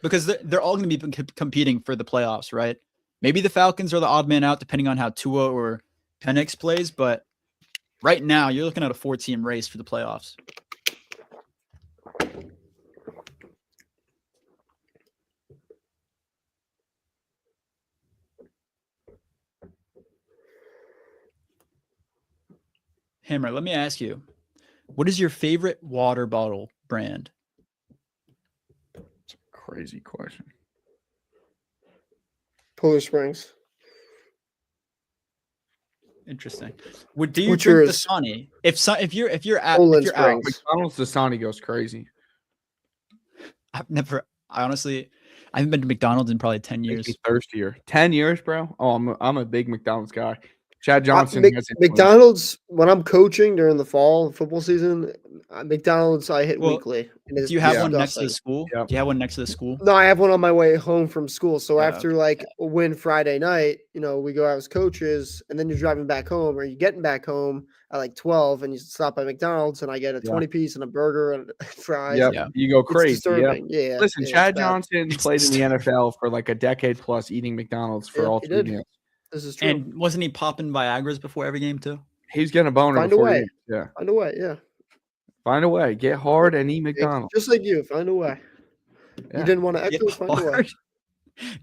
because they're all going to be competing for the playoffs, right? Maybe the Falcons are the odd man out depending on how Tua or Penix plays, but right now you're looking at a 4-team race for the playoffs. Hammer, let me ask you, what is your favorite water bottle brand? It's a crazy question. Polar Springs. Interesting. Do you What's drink yours? Dasani? If you're out, Poland Springs. McDonald's Dasani goes crazy. I haven't been to McDonald's in probably 10 Makes years. me thirstier. 10 years, bro. Oh, I'm a big McDonald's guy. Chad Johnson has McDonald's, when I'm coaching during the fall football season, McDonald's I hit weekly. And Do you have Yeah. one next to the disgusting. school? Yep. Do you have one next to the school? No, I have one on my way home from school. So Oh, after like a win Friday night, we go out as coaches, and then you're driving back home, or you're getting back home at like 12, and you stop by McDonald's, and I get a 20-piece and a burger and fries. Yep. Yeah. You go It's crazy. disturbing. Yeah. Listen, yeah, Chad it's bad. Johnson played in the NFL for like a decade plus, eating McDonald's for Yeah, all he 3 did. meals. This is true. And wasn't he popping Viagra's before every game too? He was getting a boner Find a before way. games. Yeah. Find a way. Yeah. Find a way. Get hard and eat McDonald's. Just like you. Find a way. Yeah. You didn't want to echo. Find a way.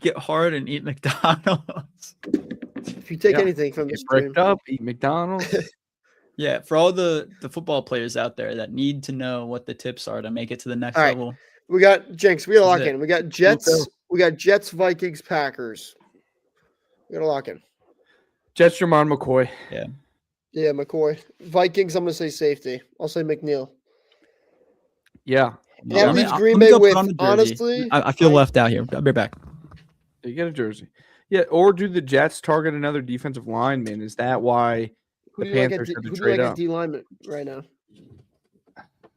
Get hard and eat McDonald's. If you take anything from Get this stream, bricked up, eat McDonald's. Yeah, for all the football players out there that need to know what the tips are to make it to the next All right. level. we got Jenks. We got to lock This is in. We got Jets. We got Jets, Vikings, Packers. We got to lock in. Jets, Jermon McCoy. Yeah, McCoy. Vikings, I'm going to say safety. I'll say McNeil. Yeah. That leaves Let Green me Bay go put with, on the jersey. honestly. I feel left out here. I'll be back. You get a jersey. Yeah, or do the Jets target another defensive lineman? Is that why Who the do you like Panthers at had to who do you trade like at up? D lineman right now?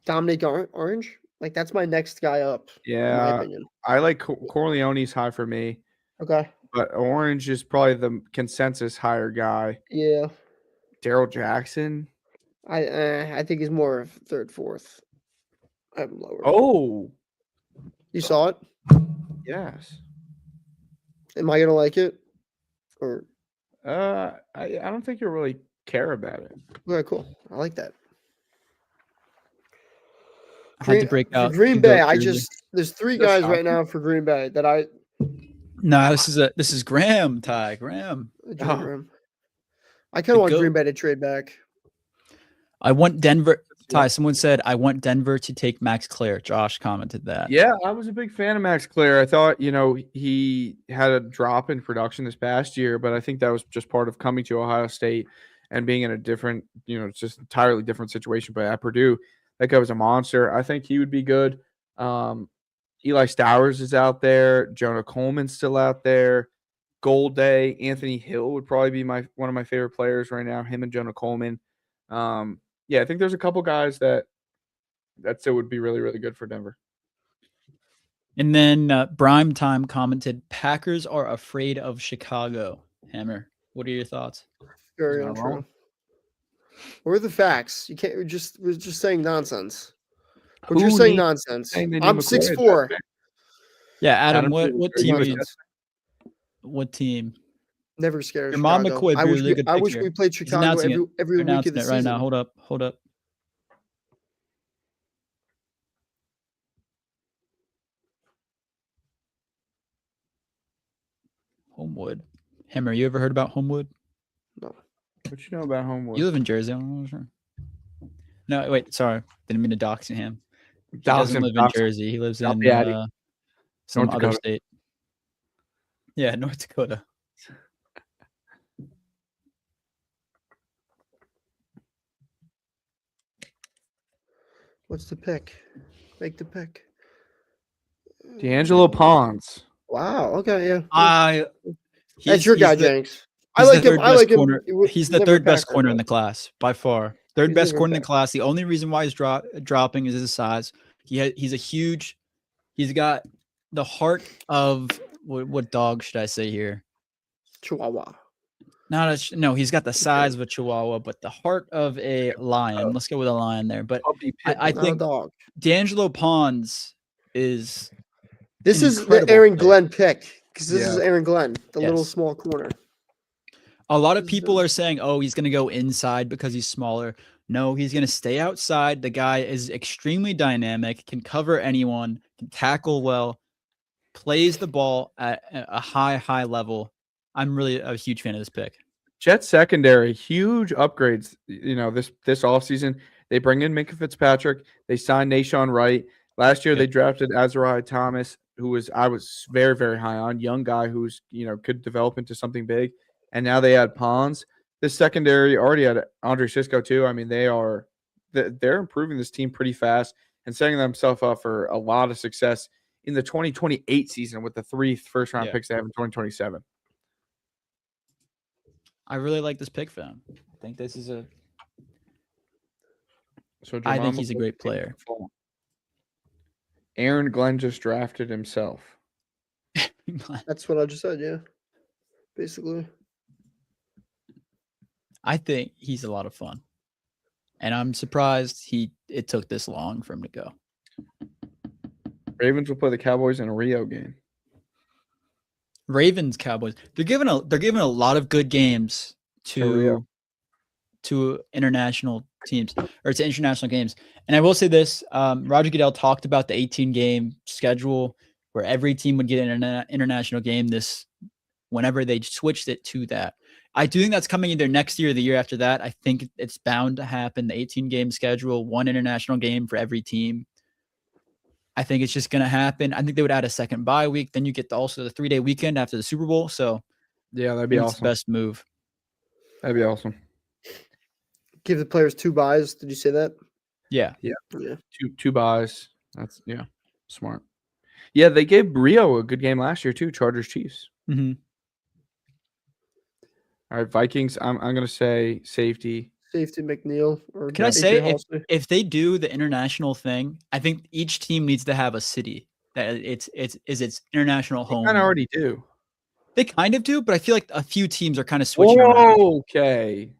Dominic Orange? Like, that's my next guy up, in my Yeah, opinion. I like Corleone's high for me, Okay. but Orange is probably the consensus higher guy. Yeah. Daryl Jackson. I think he's more of third, fourth. I have him lower. Oh, You saw it? yes. Am I going to like it? Or I don't think you really care about it. okay, cool. I like that. I had to break out. For Green the Bay, goat jersey. there's three That's guys right shocking. now for Green Bay that I No, this is Graham, Ty. Graham. I kind The of want goat. Green Bay to trade back. I want Denver. Ty, someone said I want Denver to take Max Clare. Josh commented that. Yeah, I was a big fan of Max Clare. I thought, he had a drop in production this past year, but I think that was just part of coming to Ohio State and being in a different, it's just entirely different situation. But at Purdue, that guy was a monster. I think he would be good. Eli Stowers is out there. Jonah Coleman's still out there. Golday, Anthony Hill would probably be one of my favorite players right now. Him and Jonah Coleman. Yeah, I think there's a couple guys that still would be really, really good for Denver. And then Brime Time commented, Packers are afraid of Chicago. Hammer, what are your thoughts? Very Not untrue. wrong. Where are the facts? You can't. We're just saying nonsense. We're Who just saying needs- nonsense. saying they need I'm McCoy at 6'4". Yeah, Adam, Adam, what are team you are you? a- What team? Never scared of Your mom Chicago. McCoy I wish really good I wish picture. we played He's Chicago announcing every They're week of announcing the it right season. now. Hold up. Homewood. Hammer, you ever heard about Homewood? No. What you know about Homewood? You live in Jersey. I'm not sure. No, wait. Sorry, didn't mean to dox him. He Dox doesn't him, live in dox him. Jersey. He lives I'll in be at it. some North other Dakota. state. Yeah, North Dakota. What's the pick? Make the pick. D'Angelo Ponds. Wow. Okay. Yeah. That's He's your guy, the, Jenks. I he's the like him. third I best like him. corner. He's the never a third best Packer, corner in but the class by far. Third he's best never a corner in the Packer. class. The only reason why he's dropping is his size. He's a huge. He's got the heart of what dog should I say here? Chihuahua. No, he's got the size of a Chihuahua, but the heart of a lion. Let's go with a lion there. But Puppy I Not a think dog. D'Angelo Ponds is This an is the incredible Aaron player. Glenn pick because this Yeah. is Aaron Glenn, the little Yes. small corner. A lot of This is people the- are saying, "Oh, he's going to go inside because he's smaller." No, he's going to stay outside. The guy is extremely dynamic, can cover anyone, can tackle well, plays the ball at a high level. I'm really a huge fan of this pick. Jets secondary, huge upgrades. This offseason, they bring in Minka Fitzpatrick. They signed Nashawn Wright. Last year, Yep. they drafted Azariah Thomas, I was very, very high on. Young guy who's could develop into something big. And now they add Ponds. This secondary already had Andre Sisco too. I mean, they're improving this team pretty fast and setting themselves up for a lot of success in the 2028 season with the 3 first-round Yeah. picks they have in 2027. I really like this pick for him. I think this is So I think Jamal he's a great player. Aaron Glenn just drafted himself. That's what I just said. Yeah, basically. I think he's a lot of fun, and I'm surprised it took this long for him to go. Ravens will play the Cowboys in a Rio game. Ravens, Cowboys. They're giving a lot of good games to international teams or to international games. And I will say this: Roger Goodell talked about the 18-game schedule where every team would get an international game. Whenever they switched it to that, I do think that's coming either next year or the year after that. I think it's bound to happen. The 18-game schedule, one international game for every team. I think it's just going to happen. I think they would add a second bye week. Then you get also the 3-day weekend after the Super Bowl. So yeah, that'd I be think it's the awesome. best move. That'd be awesome. Give the players 2 buys. Did you say that? Yeah. Yeah. Two buys. That's smart. Yeah, they gave Rio a good game last year too. Chargers Chiefs. Mm-hmm. All right, Vikings. I'm gonna say safety. Safety McNeil or Can I AJ say Halsey. if they do the international thing, I think each team needs to have a city that it's its international They home. kind of already do. They kind of do, but I feel like a few teams are kind of switching around. Okay.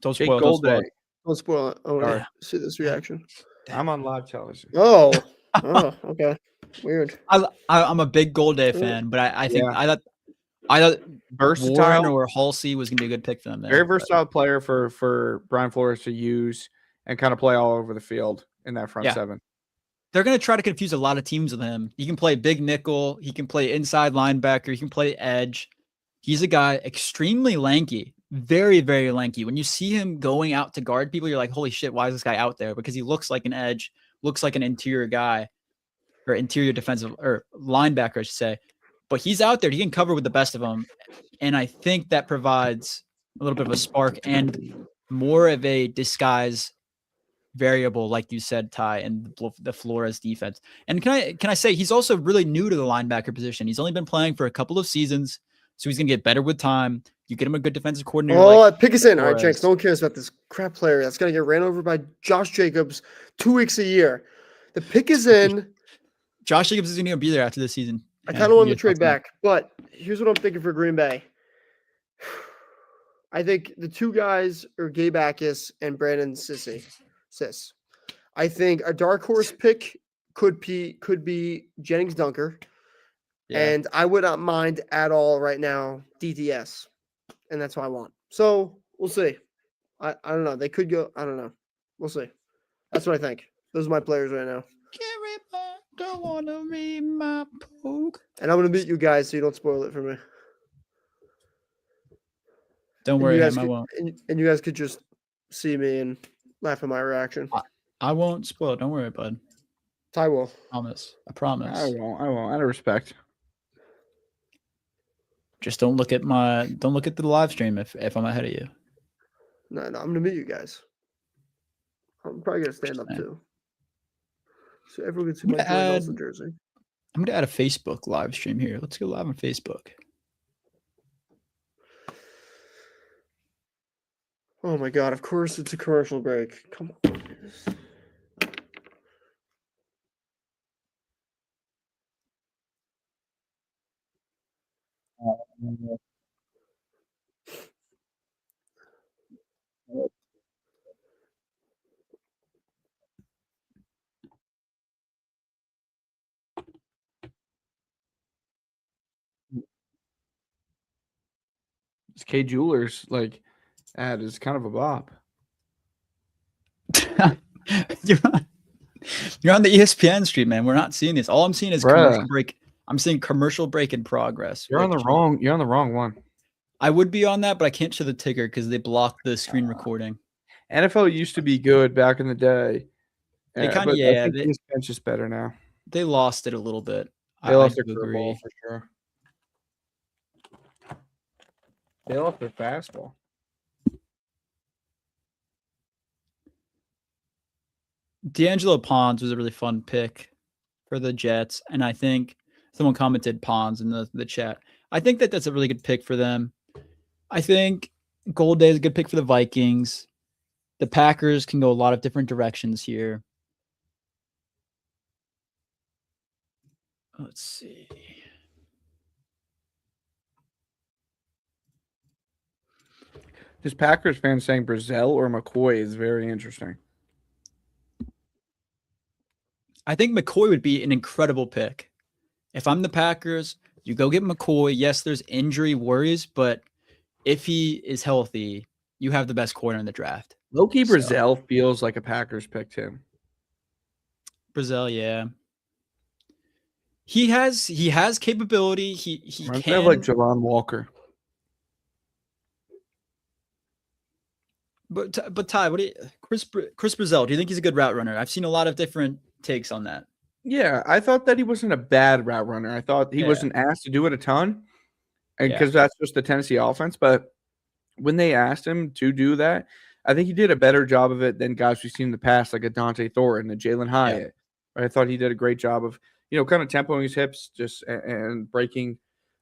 Don't Jake spoil. Don't spoil. Golday. Don't spoil it. I want Sorry. to see this reaction. I'm on live television. Oh, okay. Weird. I'm a big Golday Yeah. fan, but I think Yeah. I thought Versatile. Warren or Halsey was gonna be a good pick for them there. Very versatile player for Brian Flores to use and kind of play all over the field in that front Yeah. seven. They're going to try to confuse a lot of teams with him. He can play big nickel. He can play inside linebacker. He can play edge. He's a guy extremely lanky, very, very lanky. When you see him going out to guard people, you're like, holy shit, why is this guy out there? Because he looks like an edge, looks like an interior guy or interior defensive or linebacker, I should say. But he's out there. He can cover with the best of them. And I think that provides a little bit of a spark and more of a disguise variable, like you said, Ty, and the Flores defense. And can I say he's also really new to the linebacker position. He's only been playing for a couple of seasons, so he's gonna get better with time. You get him a good defensive coordinator. Oh, pick us in. All right, Flores. Jenks. No one cares about this crap player that's gonna get ran over by Josh Jacobs 2 weeks a year. The pick is in. Josh Jacobs is gonna be there after this season. I kind of want to trade back, but here's what I'm thinking for Green Bay. I think the 2 guys are Gabe Akis and Brandon Sis. I think a dark horse pick could be Jennings Dunker, and I would not mind at all right now DTS, and that's what I want. So we'll see. I don't know. They could go. I don't know. We'll see. That's what I think. Those are my players right now. Don't wanna read my poke. And I'm gonna beat you guys so you don't spoil it for me. Don't And worry, you guys Ham. I could, won't. and you guys could just see me and laugh at my reaction. I won't spoil it. Don't worry, bud. Ty will. Promise. I promise. I won't. Out of respect. Just don't look at the live stream if I'm ahead of you. No, I'm gonna meet you guys. I'm probably gonna stand up Interesting. too, so everyone can see I'm my gonna Jordan add- Nelson jersey. I'm gonna add a Facebook live stream here. Let's go live on Facebook. Oh my god! Of course, it's a commercial break. Come on. This K Jewelers ad is kind of a bop. You're on the ESPN stream, man. We're not seeing this. All I'm seeing is commercial break. I'm seeing commercial break in progress. You're on the wrong one. I would be on that, but I can't show the ticker because they blocked the screen recording. NFL used to be good back in the day. They but I think ESPN's just better now. They lost it a little bit. They lost their do curveball for sure. They lost their fastball. D'Angelo Pons was a really fun pick for the Jets, and I think someone commented Pons in the chat. I think that's a really good pick for them. I think Gold-Day is a good pick for the Vikings. The Packers can go a lot of different directions here. Let's see. This Packers fan saying Brazil or McCoy is very interesting. I think McCoy would be an incredible pick. If I'm the Packers, you go get McCoy. Yes, there's injury worries, but if he is healthy, you have the best corner in the draft. Low-key Brazil feels like a Packers picked him. Brazil, yeah. He has capability. He Reminds can me of like Javon Walker. But Ty, what do you Chris Brazil? Do you think he's a good route runner? I've seen a lot of different takes on that. Yeah, I thought that he wasn't a bad route runner. I thought he wasn't asked to do it a ton, and because that's just the Tennessee offense. But when they asked him to do that, I think he did a better job of it than guys we've seen in the past, like a Dante Thornton, a Jalen Hyatt. Yeah. I thought he did a great job of kind of tempoing his hips, just and breaking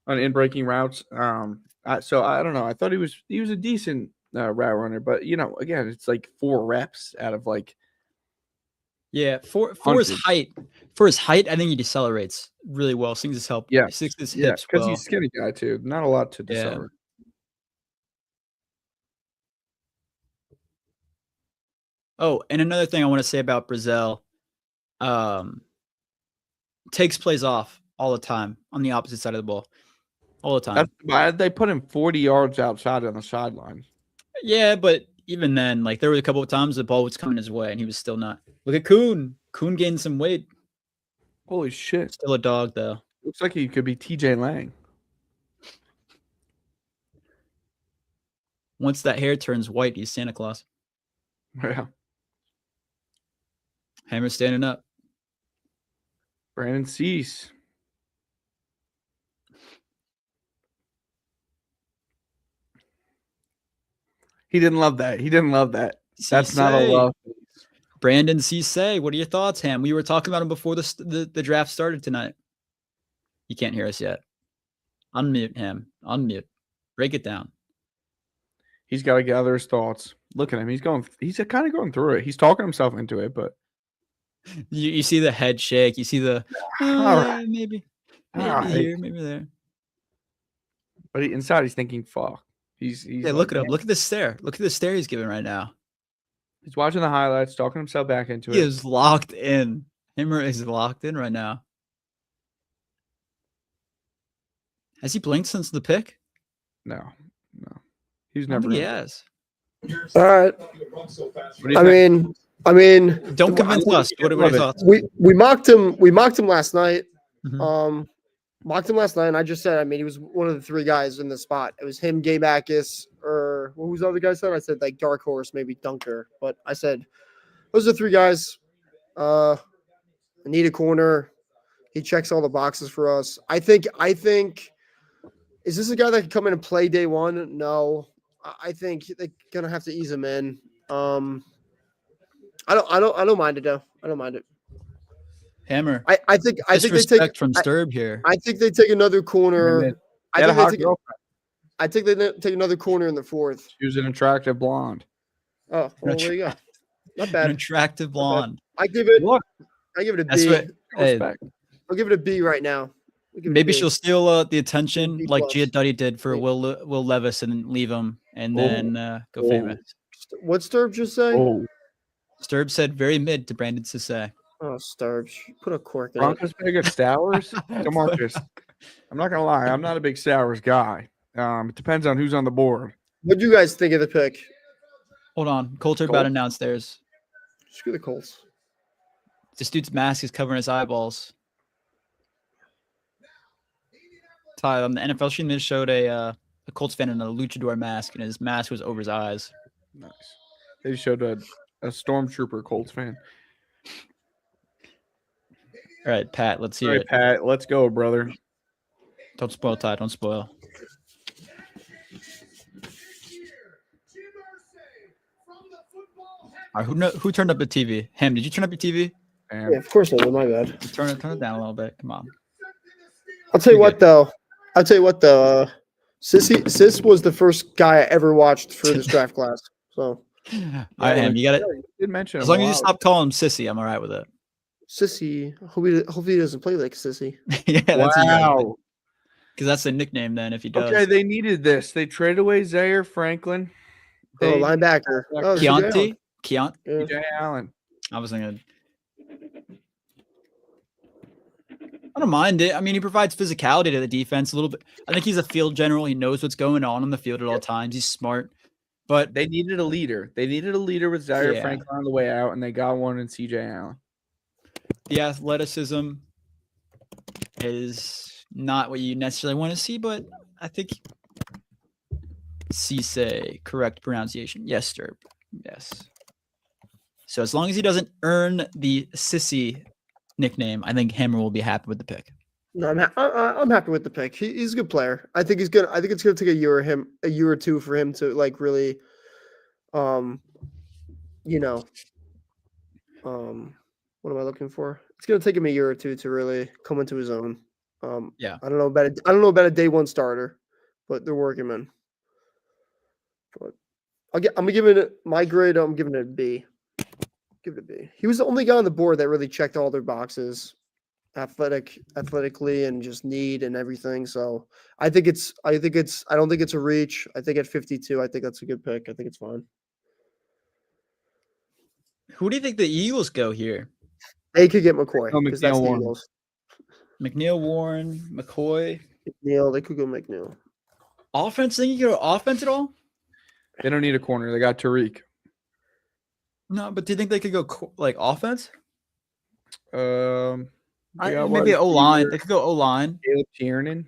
routes. So I don't know. I thought he was a decent route runner, but again, it's like 4 reps out of like. Yeah, for his height, I think he decelerates really well. Sings his help. Yeah, sings his hips because he's a skinny guy too. Not a lot to decelerate. Oh, and another thing I want to say about Brazil, takes plays off all the time on the opposite side of the ball, all the time. That's why they put him 40 yards outside on the sideline. Yeah, but even then, like there were a couple of times the ball was coming his way and he was still not. Look at Kuhn. Kuhn gained some weight. Holy shit! Still a dog though. Looks like he could be TJ Lang. Once that hair turns white, he's Santa Claus. Yeah. Hammer standing up. Brandon Cease. He didn't love that. That's not a love. Brandon Cisse, what are your thoughts, Ham? We were talking about him before the draft started tonight. You can't hear us yet. Unmute him. Unmute. Break it down. He's got to gather his thoughts. Look at him. He's kind of going through it. He's talking himself into it, but you see the head shake. You see the right. maybe here, maybe there. But inside, he's thinking, "Fuck." He's look at him. Look at the stare. Look at the stare he's giving right now. He's watching the highlights, talking himself back into it. He is locked in. Hammer is locked in right now. Has he blinked since the pick? No. He's never. He has. All right. I mean, don't convince us. What are your thoughts? We mocked him. We mocked him last night. Mm-hmm. Mocked him last night, and I just said, he was one of the 3 guys in the spot. It was him, Gabe Akis, or or what was the other guy said? I said like dark horse, maybe Dunker. But I said those are 3 guys. I need a corner. He checks all the boxes for us. I think is this a guy that can come in and play day one? No. I think they're gonna have to ease him in. I don't mind it though. I don't mind it. Hammer. I think they take Disrespect from Sterb here. I think they take another corner. I Get a think hot they take girlfriend. I think they take another corner in the 4th. She was an attractive blonde. Oh, well, there you go. Not An bad. attractive blonde. I give it Look, a That's B. what. Hey, respect. I'll give it a B right now. I'll give it a maybe B. she'll steal the attention B like plus. Giudice did for B. Will Levis and leave him, and Oh. then go Oh. famous. What Sterb just say? Oh, Sterb said very mid to Brandon Sisse. Oh, Sterb. Put a cork in it. Broncos big at Stowers. DeMarcus. I'm not gonna lie. I'm not a big Stowers guy. It depends on who's on the board. What do you guys think of the pick? Hold on, Colts are about to announce theirs. Screw the Colts. This dude's mask is covering his eyeballs. Ty, on the NFL stream, they showed a Colts fan in a luchador mask, and his mask was over his eyes. Nice. They showed a stormtrooper Colts fan. All right, Pat, let's All hear right, it. Pat, let's go, brother. Don't spoil, Ty. Don't spoil. All right, who turned up the TV? Him. Did you turn up your TV? And Yeah, of course I did. My bad. Turn it down a little bit. Come on. I'll tell you You're what, though. Sis was the first guy I ever watched for this draft class. So, All right, Ham. You got it. you did mention As him long as you a lot. stop calling him Sissy, I'm all right with it. Sissy. Hopefully he doesn't play like Sissy. Yeah, that's Wow. because that's a nickname then if he does. Okay, they needed this. They traded away Zaire Franklin. Oh, They linebacker. Oh, Keontae? yeah. TJ Allen. I was thinking. I don't mind it. I mean, he provides physicality to the defense a little bit. I think he's a field general. He knows what's going on the field at all times. He's smart. But They needed a leader. They needed a leader with Zaire Yeah. Franklin on the way out, and they got one in CJ Allen. the athleticism is not what you necessarily want to see, but I think Cisse, correct pronunciation. Yes, Sterb. Yes. So as long as he doesn't earn the Sissy nickname, I think Hammer will be happy with the pick. No, I'm happy with the pick. He's a good player. I think it's gonna take a year or two for him to like really, what am I looking for? It's gonna take him a year or two to really come into his own. Yeah. I don't know about a day one starter, but they're working man. But I'm gonna give it my grade. I'm giving it a B. Give it a B. He was the only guy on the board that really checked all their boxes, athletically, and just need and everything. So I don't think it's a reach. I think at 52, I think that's a good pick. I think it's fine. Who do you think the Eagles go here? They could get McCoy Go because that's the McNeil. Eagles. McNeil, Warren, McCoy. McNeil, they could go McNeil. Offense? Think you go offense at all? They don't need a corner. They got Tariq. No, but do you think they could go like offense? They got Maybe wide O line. receiver, They could go O line. Caleb Tiernan.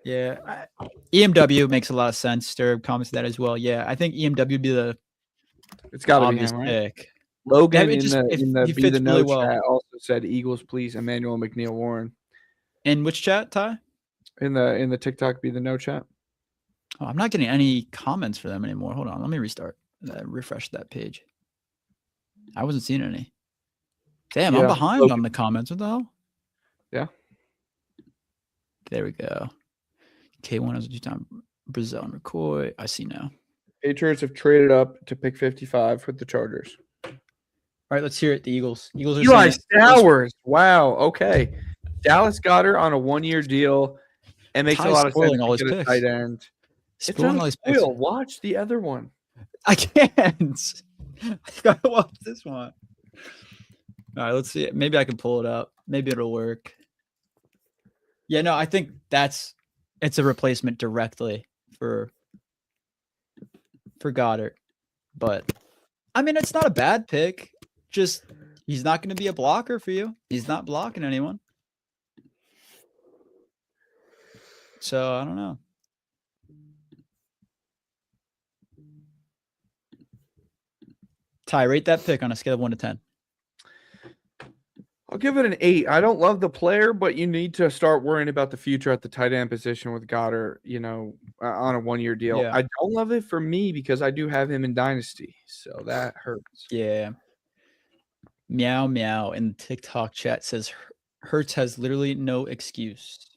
Yeah, EMW makes a lot of sense. Sterb comments that as well. Yeah, I think EMW would be the It's got to be obvious him, right? pick. Logan Yeah, it in just- the if in the he be fits the no really well. chat also said Eagles, please. Emmanuel McNeil Warren In which chat, Ty? in the TikTok be the no chat. Oh, I'm not getting any comments for them anymore. Hold on, let me restart. Refresh that page. I wasn't seeing any. Damn, I'm Yeah, behind Logan. on the comments. What the hell? Yeah. There we go. K1 has a two-time Brazil and McCoy. I see now. Patriots have traded up to pick 55 with the Chargers. All right, let's hear it. The Eagles. Eagles are Eli saying- Stowers. Wow. Okay. Dallas got her on a 1-year deal. It makes a Ty's lot of sense spoiling all to his get a picks. tight end. It's Spoiling not all a his picks. spoil. Watch the other one. I can't. I gotta watch this one. All right, let's see it. Maybe I can pull it up. Maybe it'll work. Yeah, no, I think it's a replacement directly for Goddard. But I mean, it's not a bad pick. Just he's not going to be a blocker for you. He's not blocking anyone. So I don't know. Ty, rate that pick on a scale of 1 to 10. I'll give it an 8. I don't love the player, but you need to start worrying about the future at the tight end position with Goddard, on a 1-year deal. Yeah. I don't love it for me because I do have him in Dynasty, so that hurts. Yeah. Meow meow in the TikTok chat says Hurts has literally no excuse.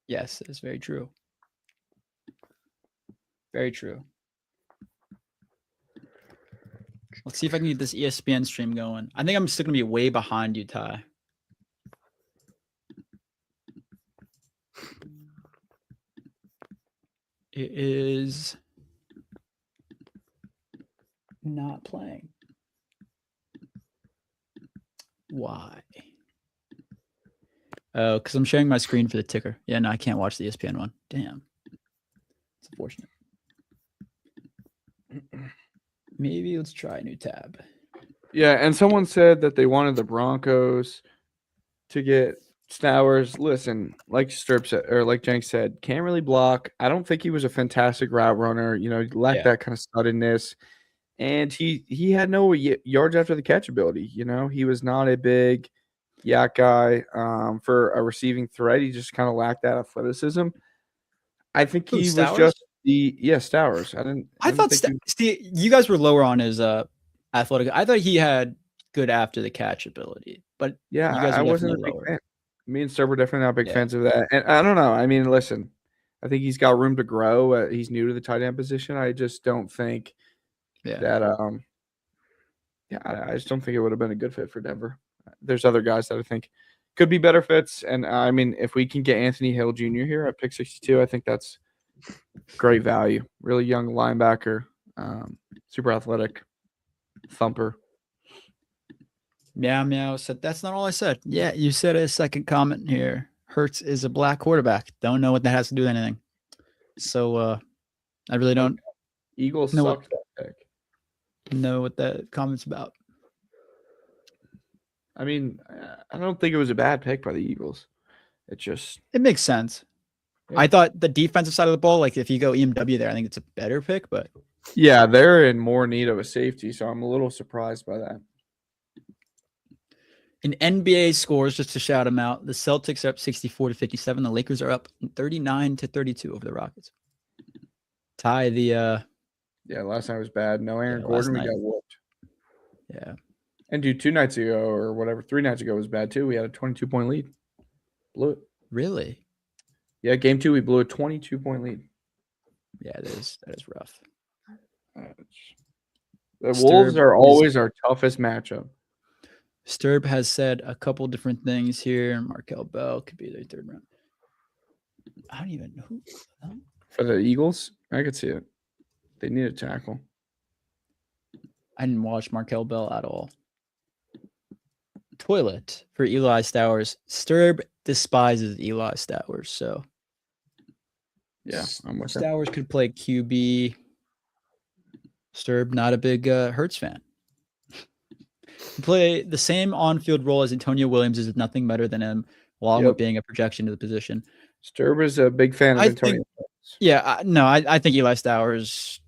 Yes, it's very true. Very true. Let's see if I can get this ESPN stream going. I think I'm still gonna be way behind you, Ty. It is not playing. Why? Oh, because I'm sharing my screen for the ticker. Yeah, no, I can't watch the ESPN one. Damn. It's unfortunate. Maybe let's try a new tab. Yeah, and someone said that they wanted the Broncos to get Stowers. Listen, like Sterb said, or like Jenks said, can't really block. I don't think he was a fantastic route runner. He lacked that kind of suddenness. And he had no yards after the catch ability. He was not a big yak guy for a receiving threat. He just kind of lacked that athleticism. I think he was just Stowers. I thought you guys were lower on his athletic. I thought he had good after the catch ability, but yeah, you guys I wasn't a big fan. Me and Sterb were definitely not big fans of that. And I don't know. I mean, listen, I think he's got room to grow. He's new to the tight end position. I just don't think that I just don't think it would have been a good fit for Denver. There's other guys that I think could be better fits. And I mean, if we can get Anthony Hill Jr. here at pick 62, I think that's great value. Really young linebacker, super athletic, thumper. Meow meow said that's not all I said. Yeah, you said a second comment here. Hurts is a black quarterback. Don't know what that has to do with anything. So I really don't Eagles know sucked that pick. Know what that comment's about. I mean, I don't think it was a bad pick by the Eagles. It makes sense. Yeah. I thought the defensive side of the ball, like if you go EMW there, I think it's a better pick, but yeah, they're in more need of a safety, so I'm a little surprised by that. In NBA scores, just to shout them out, the Celtics are up 64-57. The Lakers are up 39-32 over the Rockets. Ty, last night was bad. No Aaron Gordon, we got whooped. Yeah. And dude, 2 nights ago or whatever, 3 nights ago was bad too. We had a 22-point lead. Blew it. Really? Yeah, game 2 we blew a 22-point lead. Yeah, that is rough. The Wolves are always our toughest matchup. Sterb has said a couple different things here. Markel Bell could be their third round. I don't even know who. For the Eagles, I could see it. They need a tackle. I didn't watch Markel Bell at all. Toilet for Eli Stowers. Sterb despises Eli Stowers, so yeah, I'm with Stowers could play QB. Sterb, not a big Hurts fan. Play the same on-field role as Antonio Williams is nothing better than him, along with being a projection to the position. Sterb is a big fan of Antonio. I think Eli Stowers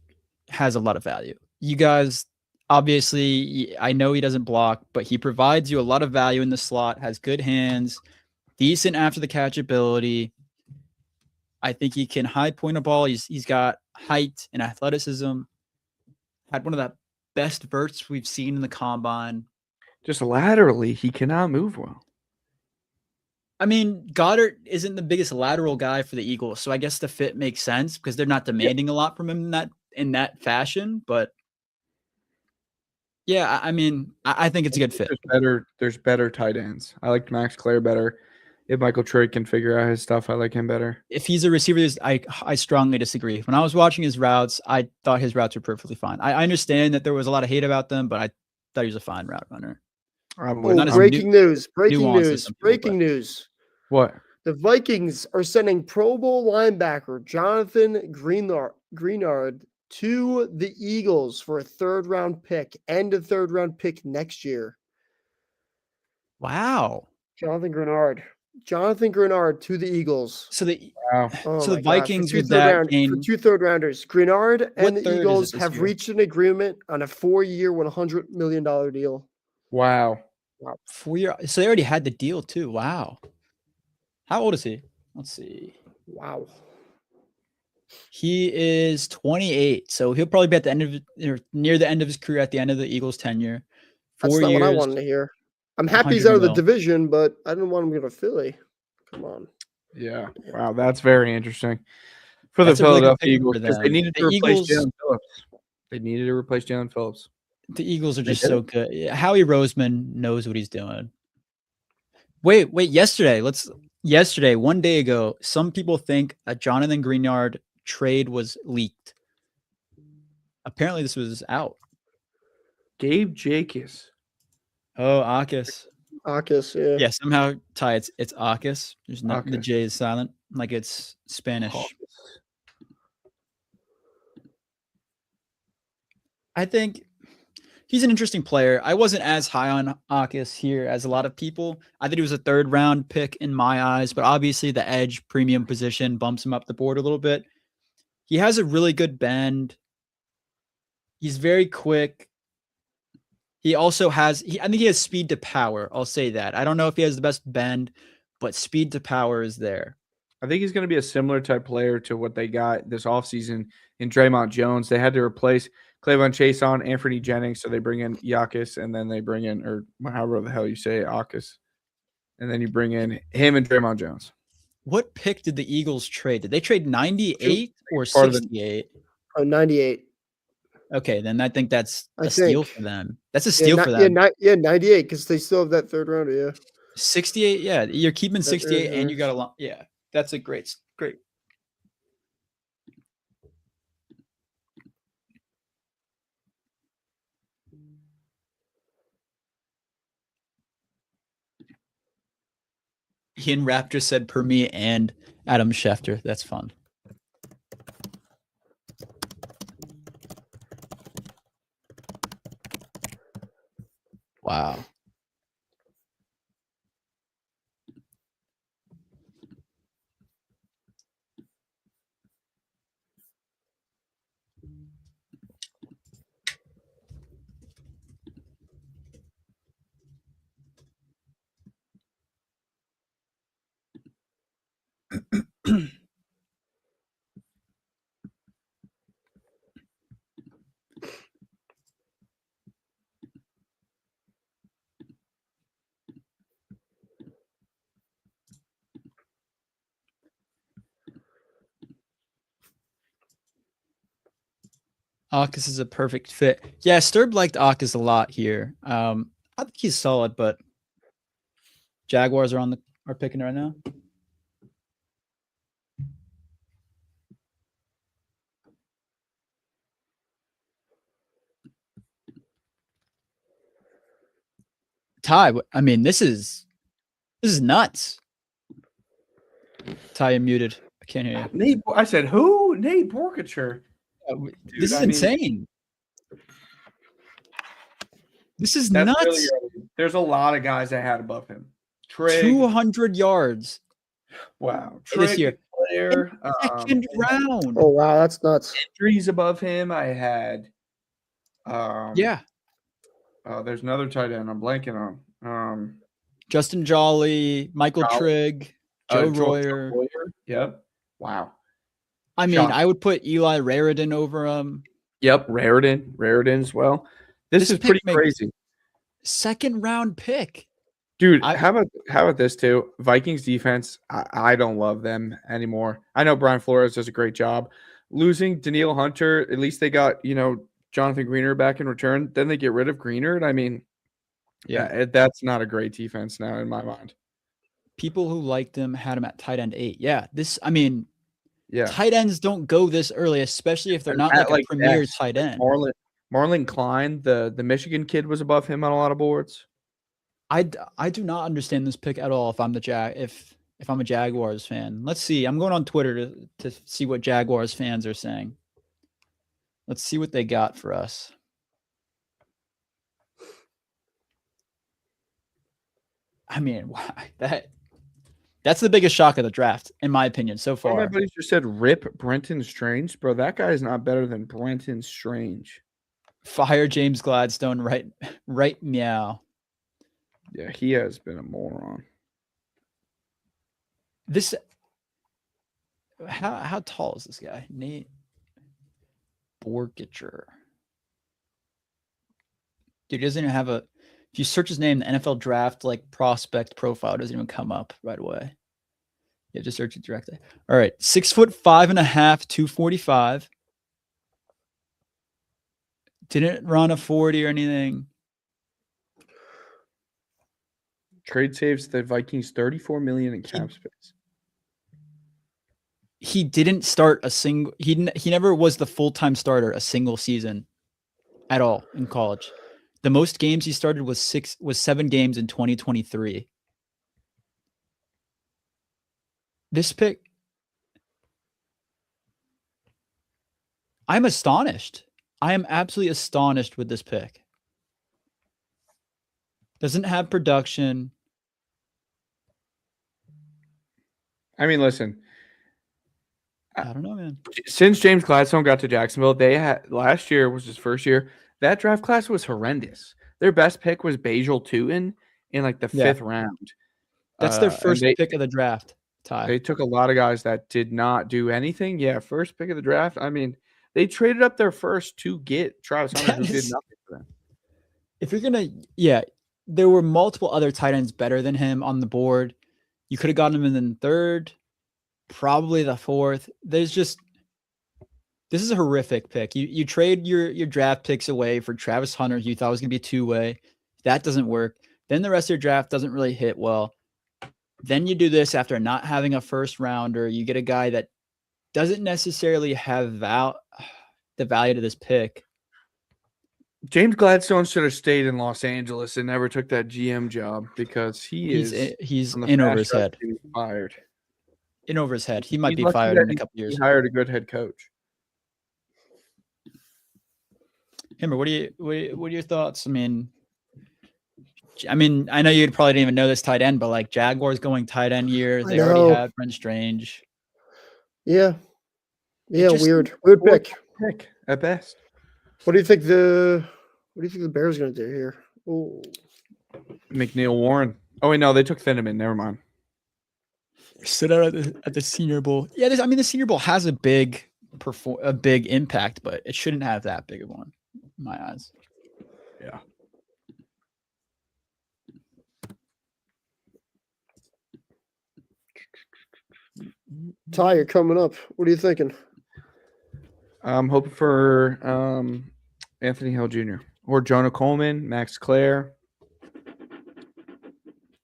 has a lot of value. You guys, obviously, I know he doesn't block, but he provides you a lot of value in the slot, has good hands, decent after the catch ability. I think he can high point a ball. He's got height and athleticism. Had one of the best verts we've seen in the combine. Just laterally, he cannot move well. I mean, Goddard isn't the biggest lateral guy for the Eagles, so I guess the fit makes sense because they're not demanding a lot from him in that fashion. But yeah, I mean, I think it's a good fit. There's better tight ends. I like Max Clare better. If Michael Troy can figure out his stuff, I like him better. If he's a receiver, I strongly disagree. When I was watching his routes, I thought his routes were perfectly fine. I understand that there was a lot of hate about them, but I thought he was a fine route runner. Breaking news. What? The Vikings are sending Pro Bowl linebacker Jonathan Greenard to the Eagles for a third-round pick next year. Wow. Jonathan Greenard. Jonathan Grenard to the Eagles. So the Wow. Oh So the my God, Vikings for with that for gain. 2 third rounders. Grenard and What the third is it Eagles this have year? reached an agreement on a 4-year, $100 million deal. Wow. 4 year. So they already had the deal too. Wow. How old is he? Let's see. Wow. He is 28, so he'll probably be at the end of or near the end of his career at the end of the Eagles' tenure. That's 4 not what I years, wanted to hear. I'm happy he's 100 out of the mil. division, but I didn't want him to go to Philly. Come on. Yeah. Wow. That's very interesting for That's the a really good Philadelphia pickup Eagles for because they them. needed The to replace Eagles, Jalen Phillips. They needed to replace Jalen Phillips. the Eagles are They just did so it. good. Yeah, Howie Roseman knows what he's doing. Wait. Yesterday, 1 day ago, some people think a Jonathan Greenyard trade was leaked. Apparently, this was out. Gabe Jacobs. Oh, Akis. Akis, yeah. Yeah, somehow Ty, it's Akis. There's no the Akis. J is silent, like it's Spanish. I think he's an interesting player. I wasn't as high on Akis here as a lot of people. I think he was a 3rd round pick in my eyes, but obviously the edge premium position bumps him up the board a little bit. He has a really good bend. He's very quick. He also has I think he has speed to power. I'll say that. I don't know if he has the best bend, but speed to power is there. I think he's going to be a similar type player to what they got this offseason in Draymond Jones. They had to replace Clavon Chason, Anthony Jennings, so they bring in Yakis, and then they bring in, or however the hell you say it, Akis, and then you bring in him and Draymond Jones. What pick did the Eagles trade? Did they trade 98 or Part of the- 68? Oh, 98. Okay, then I think that's I a steal think. for them. That's a Yeah, steal for them. 98 because they still have that 3rd rounder, yeah. 68, yeah. You're keeping That 68 is and you got a lot. Yeah, that's a great. Ian Raptor said per me and Adam Schefter. That's fun. Wow. Akis is a perfect fit. Yeah, Sterb liked Akis a lot here. I think he's solid, but Jaguars are picking right now. Ty, I mean, this is nuts. Ty, you're muted. I can't hear you. Nate, I said who? Nate Borkature. This is insane. This is That's nuts. really early. There's a lot of guys I had above him. Trigg. 200 yards. Wow. This year. Player. Second round. Oh, wow, that's nuts. Injuries above him. I had. Yeah. There's another tight end I'm blanking on. Justin Jolly, Michael Jolly. Trigg, Joe Royer. Yep. Wow. I mean, I would put Eli Raridan over him. Yep. Raridan as well. This is pretty crazy. 2nd round pick. Dude, how about this too? Vikings defense, I don't love them anymore. I know Brian Flores does a great job. Losing Daniil Hunter, at least they got, Jonathan Greener back in return. Then they get rid of Greener. I mean, that's not a great defense now in my mind. People who liked him had him at tight end 8. Yeah, yeah. Tight ends don't go this early, especially if they're not like a premier tight end. Marlon Klein, the Michigan kid, was above him on a lot of boards. I do not understand this pick at all. If I'm if I'm a Jaguars fan, let's see. I'm going on Twitter to see what Jaguars fans are saying. Let's see what they got for us. I mean, that That's the biggest shock of the draft, in my opinion, so One of my far. buddies just said, "Rip Brenton Strange, bro. That guy is not better than Brenton Strange." Fire James Gladstone, right meow. Yeah, he has been a moron. This how tall is this guy? Nate Borgetcher. Dude, he doesn't even have a. If you search his name, the NFL draft like prospect profile doesn't even come up right away. You have to search it directly. All right, 6'5.5", 245. Didn't run a 40 or anything. Trade saves the Vikings $34 million in cap space. He didn't start a single. He never was the full-time starter a single season at all in college. The most games he started was 7 games in 2023. This pick, I'm astonished. I am absolutely astonished with this pick. Doesn't have production. I mean, listen. I don't know, man. Since James Gladstone got to Jacksonville, they had last year was his first year. That draft class was horrendous. Their best pick was Bajal Tootin in like the 5th round. That's their first pick of the draft. Ty. They took a lot of guys that did not do anything. Yeah, first pick of the draft. I mean, they traded up their first to get Travis Hunter, who did nothing for them. If you're gonna, there were multiple other tight ends better than him on the board. You could have gotten him in the 3rd, probably the 4th. This is a horrific pick. You trade your draft picks away for Travis Hunter, who you thought was gonna be a 2-way. That doesn't work. Then the rest of your draft doesn't really hit well. Then you do this after not having a first rounder. You get a guy that doesn't necessarily have the value to this pick. James Gladstone should have stayed in Los Angeles and never took that GM job because he's in over his head. He was fired. In over his head. He might be fired in a couple years. He hired a good head coach. Hammer, what are your thoughts? I mean, I know you probably didn't even know this tight end, but like Jaguars going tight end here. They already have Brent Strange. Yeah. Yeah, weird pick At best. What do you think the Bears are gonna do here? Oh, McNeil Warren. Oh wait, no, they took Thieneman. Never mind. Sit out at the Senior Bowl. Yeah, the Senior Bowl has a big impact, but it shouldn't have that big of one, in my eyes. Yeah. Ty, you're coming up. What are you thinking? I'm hoping for Anthony Hill Jr. or Jonah Coleman, Max Clare.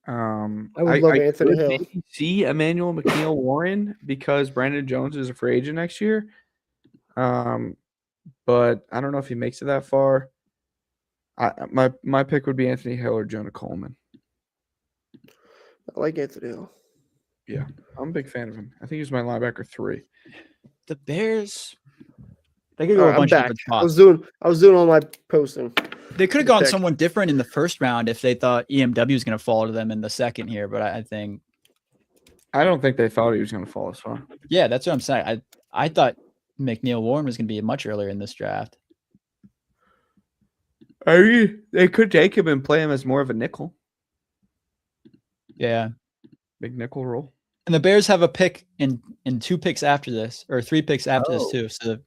I would love Anthony Hill. See Emmanuel McNeil Warren because Brandon Jones is a free agent next year. But I don't know if he makes it that far. My pick would be Anthony Hill or Jonah Coleman. I like Anthony Hill. Yeah, I'm a big fan of him. I think he's my linebacker 3. The Bears, they could go a bunch of different spots. I was doing all my posting. They could have gone someone different in the first round if they thought EMW was going to fall to them in the second here, but I don't think they thought he was going to fall as far. Yeah, that's what I'm saying. I thought McNeil Warren was going to be much earlier in this draft. I mean, they could take him and play him as more of a nickel. Yeah. Big nickel role. And the Bears have a pick in 2 picks after this, or 3 picks after this too. So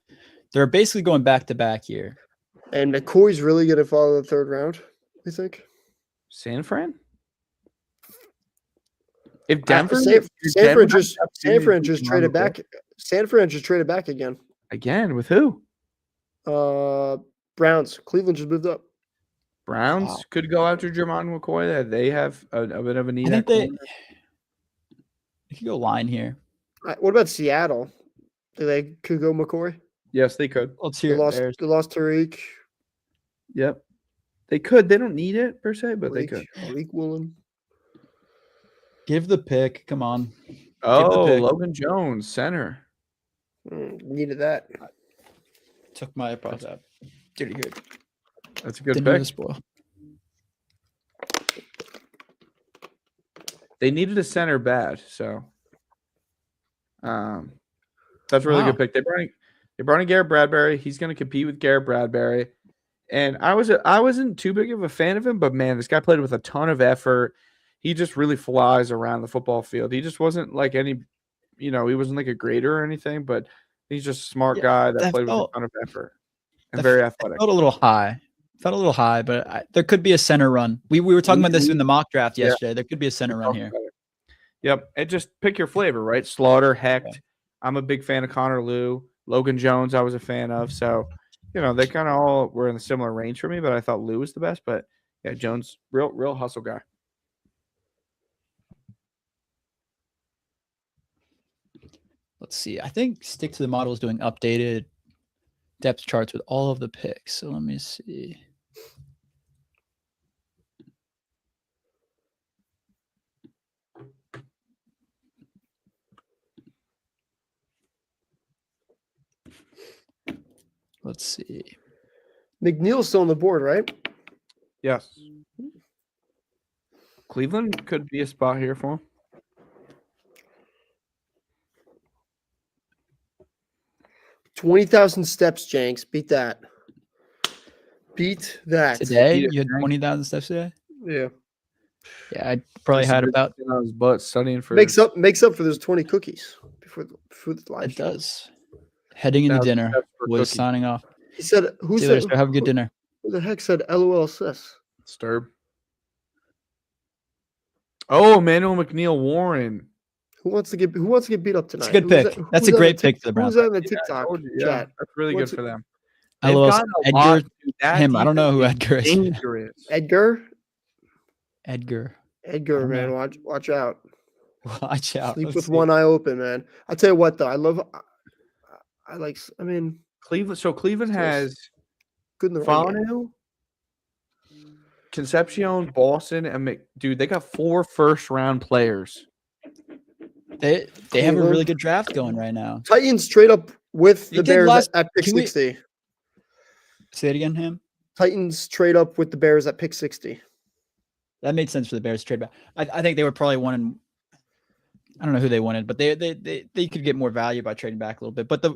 they're basically going back to back here. And McCoy's really going to fall in the 3rd round, you think? San Fran? If Denver, San Fran just traded back. San Fran just traded back again. Again with who? Browns. Cleveland just moved up. Browns could go after Jermon McCoy. They have a bit of a need. I think they could go line here. What about Seattle? They could go McCoy. Yes, they could. Let's hear it. They lost Tariq. Yep. They could. They don't need it per se, but they could. Tariq Woolen. Give the pick. Come on. Oh, Logan Jones, center. Needed that. Took my props out. Pretty good. That's a good pick. They needed a center bad, so that's a really good pick. They brought in Garrett Bradbury. He's going to compete with Garrett Bradbury. And I wasn't too big of a fan of him, but man, this guy played with a ton of effort. He just really flies around the football field. He just wasn't like any, he wasn't like a grader or anything, but he's just a smart guy that played with a ton of effort and very athletic. Felt a little high. But there could be a center run. We were talking about this in the mock draft yesterday. There could be a center run here. Yep. And just pick your flavor, right? Slaughter, Hecht. Yeah. I'm a big fan of Connor Liu. Logan Jones, I was a fan of. So, they kind of all were in a similar range for me, but I thought Liu was the best. But yeah, Jones, real hustle guy. Let's see. I think Stick to the Model is doing updated depth charts with all of the picks. So let me see. Let's see. McNeil's still on the board, right? Yes. Cleveland could be a spot here for him. $20,000 steps, Jenks. Beat that. Today? You had 20,000 steps today? Yeah. Yeah, I probably had about on his butt studying for makes up for those 20 cookies before the live. It does. Heading into dinner was signing off. He said, "Who said have a good dinner?" Who the heck said LOL sis? Sterb. Oh, Emmanuel McNeil Warren. Who wants to get beat up tonight? It's a good pick. That's a great pick for the Browns. Who's that in the TikTok chat? That's really good for them. LOL Edgar. Him. I don't know who Edgar is. Dangerous. Edgar, man. Watch out. Watch out. Sleep with one eye open, man. I'll tell you what, though. Cleveland. So Cleveland has good in the Fanu, Concepcion, Boston, and dude, they got 4 first-round players. They have a really good draft going right now. Titans trade up with the Bears at pick 60. Say it again, Ham. Titans trade up with the Bears at pick 60. That made sense for the Bears to trade back. I think they were probably wanting. I don't know who they wanted, but they could get more value by trading back a little bit. But the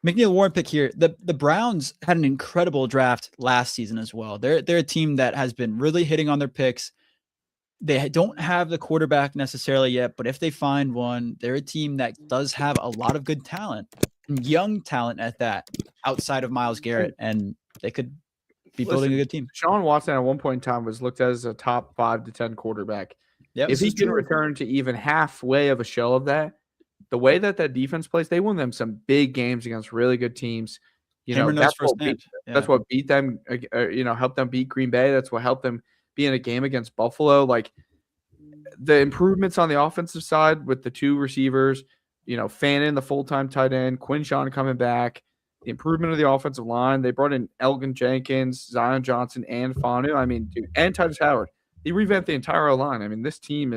McNeil Warren pick here, the Browns had an incredible draft last season as well. They're a team that has been really hitting on their picks. They don't have the quarterback necessarily yet, but if they find one, they're a team that does have a lot of good talent, young talent at that, outside of Myles Garrett, and they could be building a good team. Sean Watson at one point in time was looked at as a top 5 to 10 quarterback. Yep, if he can return to even halfway of a shell of that, the way that defense plays, they won them some big games against really good teams. That's what beat them. Helped them beat Green Bay. That's what helped them be in a game against Buffalo. Like the improvements on the offensive side with the 2 receivers, Fannin, the full-time tight end, Quinshawn coming back, the improvement of the offensive line. They brought in Elgin Jenkins, Zion Johnson, and Fanu. I mean, dude, and Titus Howard. He revamped the entire line. I mean, this team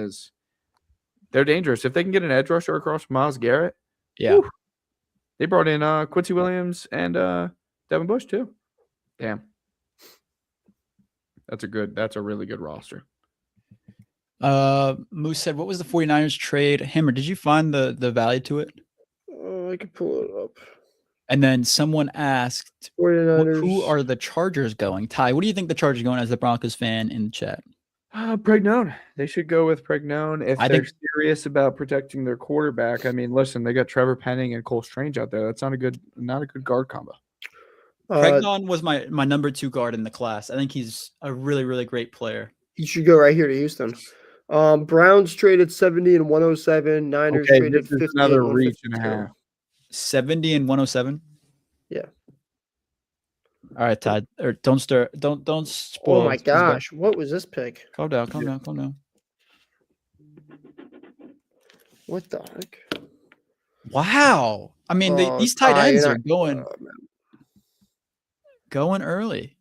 they're dangerous. If they can get an edge rusher across from Myles Garrett, whew, they brought in Quincy Williams and Devin Bush too. Damn. That's a really good roster. Moose said, what was the 49ers trade? Hammer, did you find the value to it? I can pull it up. And then someone asked, 49ers. Who are the Chargers going? Ty, what do you think the Chargers are going as the Broncos fan in the chat? Pregnone. They should go with Pregnone if they're serious about protecting their quarterback. I mean, listen, they got Trevor Penning and Cole Strange out there. That's not a good guard combo. Pregnone was my number 2 guard in the class. I think he's a really, really great player. He should go right here to Houston. Browns traded 70 and 107. Niners traded 50. Another reach and a half. 70 and 107. Yeah. All right, Todd. Or don't spoil. Oh my gosh, what was this pick? Calm down. What the heck? Wow. I mean, these tight ends are going early.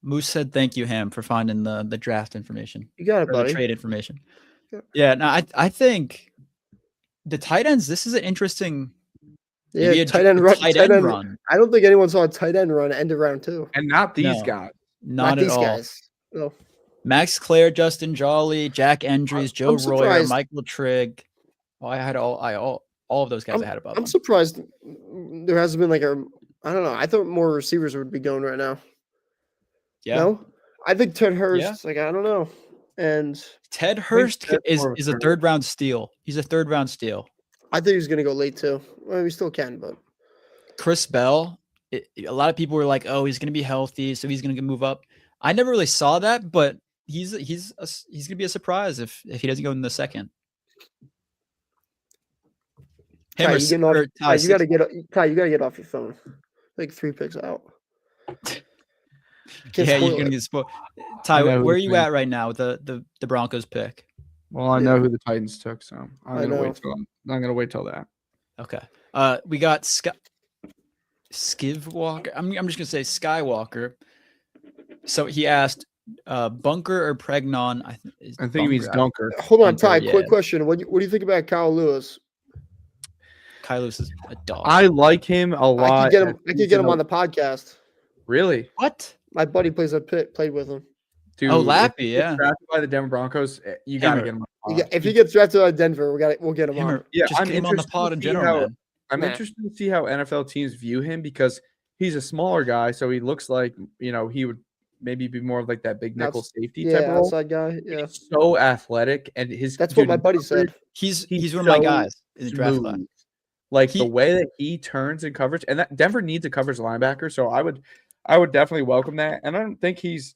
Moose said, "Thank you, Ham, for finding the draft information. You got it, buddy. The trade information." Yeah. No, I think the tight ends. This is an interesting. Yeah, tight end run. I don't think anyone saw a tight end run end of round 2. And not these guys. Not at these all. Guys. Oh, Max Clare, Justin Jolly, Jack Andrews, Joe I'm Royer, surprised. Michael Trigg. Oh, I had all of those guys I had above I'm them. surprised there hasn't been like a. I don't know. I thought more receivers would be going right now. Yeah. No, I think Ted Hurst. Yeah. Like I don't know, and Ted Hurst that's is more of a a third. third round steal. He's a third round steal. I think he's gonna go late too. Well, we still can, but Chris Bell. A lot of people were like, "Oh, he's going to be healthy, so he's going to move up." I never really saw that, but he's going to be a surprise if he doesn't go in the second. Him Ty, or, you getting off? or Ty, you gotta six- get. Ty, you gotta get off your phone. Like 3 picks out. Can't yeah, you're spoil going to it. get spoiled. Ty, know who where are the you Titans- at right now with the Broncos pick? Well, I know who the Titans took, so I'm I gonna know. wait till I'm gonna wait till that. Okay. We got Skivwalker. I'm just gonna say Skywalker. So he asked, Bunker or Pregnon? I think he means Dunker. Hold on, Bunker, Ty. yeah. Quick question. What do you think about Kyle Lewis? Kyle Lewis is a dog. I like him a lot. I could get him on the podcast. Really, What? My buddy plays played with him. dude. Oh, if Lappy, he gets yeah. drafted by the Denver Broncos, you gotta Hammer. get him. On the pod. If he gets drafted by Denver, we'll get him on. Hammer, Yeah, just I'm get him on the interested to pod in see general, how- man. I'm Nah. interested to see how NFL teams view him because he's a smaller guy, so he looks like he would maybe be more of like that big nickel safety type Yeah, role. outside guy. Yeah, He's so athletic, and that's what my buddy said. He's He's one of my so guys in the draft class. smooth. Like the He- way that he turns in coverage, and that Denver needs a coverage linebacker, so I would definitely welcome that. And I don't think he's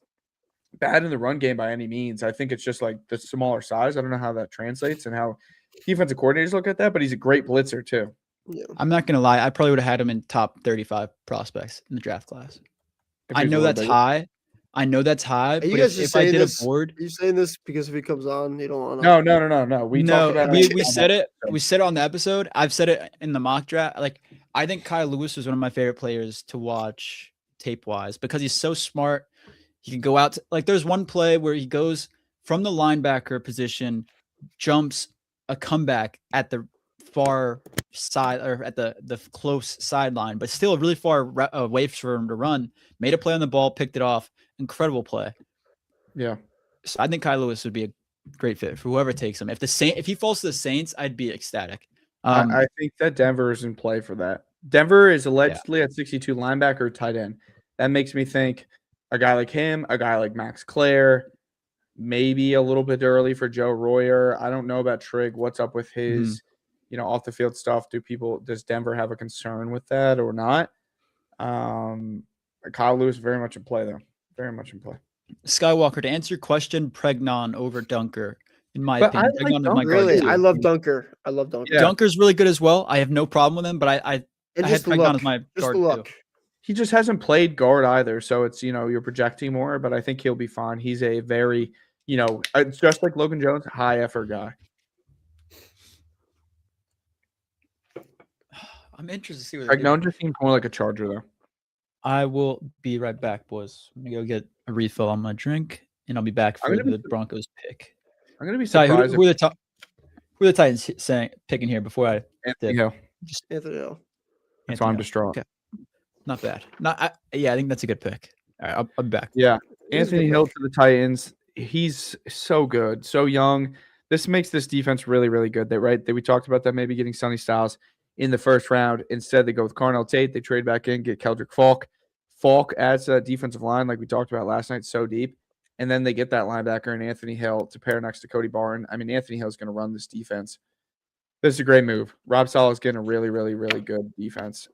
bad in the run game by any means. I think it's just like the smaller size. I don't know how that translates and how defensive coordinators look at that, but he's a great blitzer too. Yeah. I'm not gonna lie. I probably would have had him in top 35 prospects in the draft class. If I he's a know little that's bigger. high. I know that's high. Are you But guys just if I saying did this? a board, Are you saying this because if he comes on, you don't want to? No. We talked about we it. said it. We said it on the episode. I've said it in the mock draft. Like I think Kyle Lewis was one of my favorite players to watch tape wise because he's so smart. He can go out like there's one play where he goes from the linebacker position, jumps a comeback at the far side or at the close sideline, but still really far away for him to run. Made a play on the ball, picked it off. Incredible play. Yeah. So I think Kyle Lewis would be a great fit for whoever takes him. If he falls to the Saints, I'd be ecstatic. I think that Denver is in play for that. Denver is allegedly at 62 linebacker, tight end. That makes me think a guy like him, a guy like Max Clare, maybe a little bit early for Joe Royer. I don't know about Trigg. What's up with his, off the field stuff? Does Denver have a concern with that or not? Kyle Lewis very much in play though. Very much in play. Skywalker, to answer your question, Pregnon over Dunker, in my But I opinion. like Pregnon is my Dunker. guard Really, too. I love Dunker. I love Dunker. Yeah. Dunker's really good as well. I have no problem with him, but I And had just the Pregnon look. as my Just guard the look. too. He just hasn't played guard either, so it's you're projecting more, but I think he'll be fine. He's a very just like Logan Jones, high effort guy. I'm interested to see what Like no, just seems more like a Charger though. I will be right back, boys. I'm gonna go get a refill on my drink, and I'll be back I'm for gonna be the Broncos pick. I'm gonna be Ty, surprised who are the Titans picking here before I if Anthony Hill. Anthony Hill. That's why I'm Anthony Hill. distraught. Okay. Not bad. I think that's a good pick. All right, I'll be back. Yeah, He is a Anthony good Hill pick. to the Titans. He's so good, so young. This makes this defense really, really good. We talked about that maybe getting Sonny Styles in the first round. Instead, they go with Carnell Tate. They trade back in, get Keldrick Falk. Falk adds a defensive line like we talked about last night, so deep. And then they get that linebacker and Anthony Hill to pair next to Cody Barton. I mean, Anthony Hill is going to run this defense. This is a great move. Rob Saleh is getting a really, really, really good defense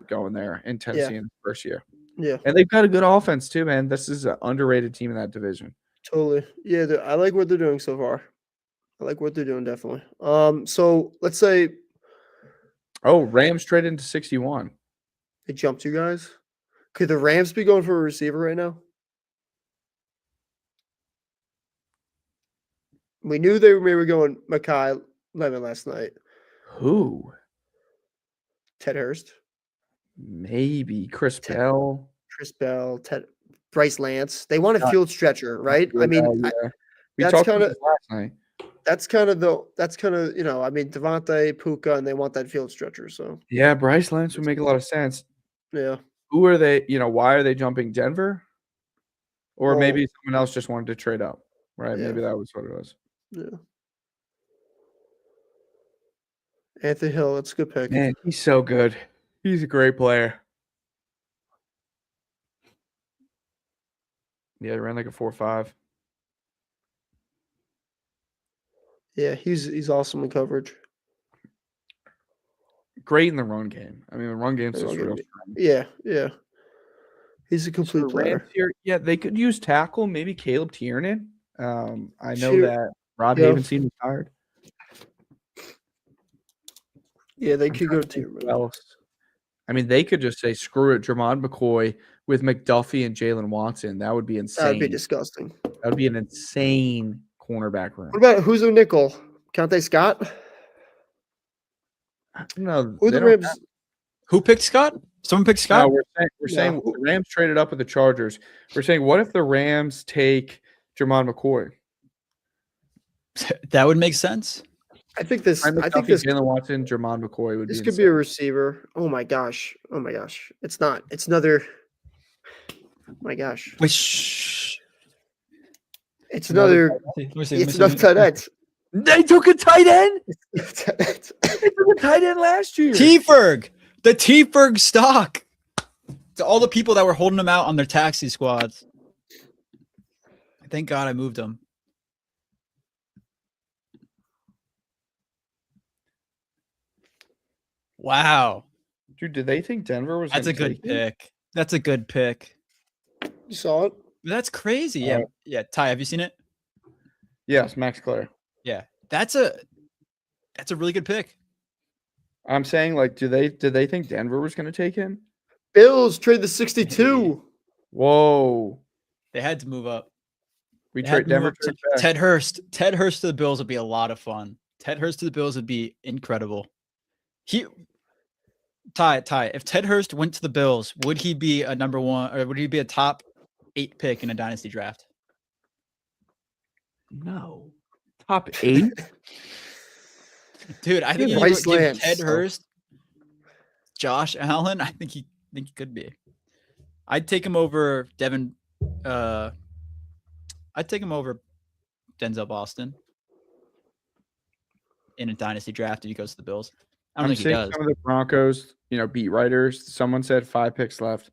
going there in Tennessee in the first year. Yeah, And they've got a good offense too, man. This is an underrated team in that division. totally. Yeah, I like what they're doing so far. I like what they're doing definitely. So let's say Oh, Rams traded into 61. they jumped you guys. Could the Rams be going for a receiver right now? We knew they were going Makai Lemon last night. Who? Ted Hurst, Maybe Chris Bell. Chris Bell, Bryce Lance. They want a field stretcher, right? I Yeah, mean, yeah. We that's talked about kinda- this last night. that's kind of I mean, Devontae, Puka, and they want that field stretcher. So Yeah, Bryce Lance would make a lot of sense. yeah, Who are they? Why are they jumping Denver? Or Well, maybe someone else just wanted to trade up, right? Yeah. Maybe that was what it was. Yeah. Anthony Hill, that's a good pick. Man, he's so good. He's a great player. Yeah, he ran like a 4.5. Yeah, he's awesome in coverage. Great in the run game. I mean, the run game's just real strong. Yeah. He's a So complete the Rams player. here, yeah, they could use tackle, maybe Caleb Tiernan. I know Sure. that Rod Yeah. Havenstein was hired. Yeah, they I'm could trying go to think to who else. I mean, they could just say, screw it, Jermond McCoy with McDuffie and Jalen Watson. That would be insane. That'd be disgusting. That would be an insane cornerback room. What about who's their nickel? Conte Scott? No, Who they the don't Rams? Who picked Scott? Someone picked No, Scott? we're saying No. the Rams traded up with the Chargers. We're saying, what if the Rams take Jermond McCoy? That would make sense. I think this. Ryan I think McDuffie, this. Jalen Watson, Jermond McCoy would This be could be a receiver. Oh my gosh. It's not. It's another. Oh my gosh. Wait, shh. It's another. Let me see. It's another tight end. They took a tight end. Tight end. They took a tight end last year. T-Ferg. The T-Ferg stock. To all the people that were holding them out on their taxi squads. Thank God I moved them. Wow. Dude, did they think Denver was? That's a gonna good take him? pick. That's a good pick. You saw it? That's crazy. Yeah. Yeah. Ty, have you seen it? Yes, Max Clare. Yeah. That's a really good pick. I'm saying, like, did they think Denver was going to take him? Bills trade the 62. Whoa. They had to move up. We They had trade to move Denver. up to Trade back. Ted Hurst. Ted Hurst to the Bills would be a lot of fun. Ted Hurst to the Bills would be incredible. Ty, if Ted Hurst went to the Bills, would he be a number one or would he be a top 8 pick in a dynasty draft? No. Top 8? Dude, I think you Bryce give Lance. Ted Hurst, Josh Allen. I think he could be. I'd take him over Devin. I'd take him over Denzel Boston in a dynasty draft if he goes to the Bills. I don't think he seeing does. some of the Broncos, beat writers. Someone said 5 picks left.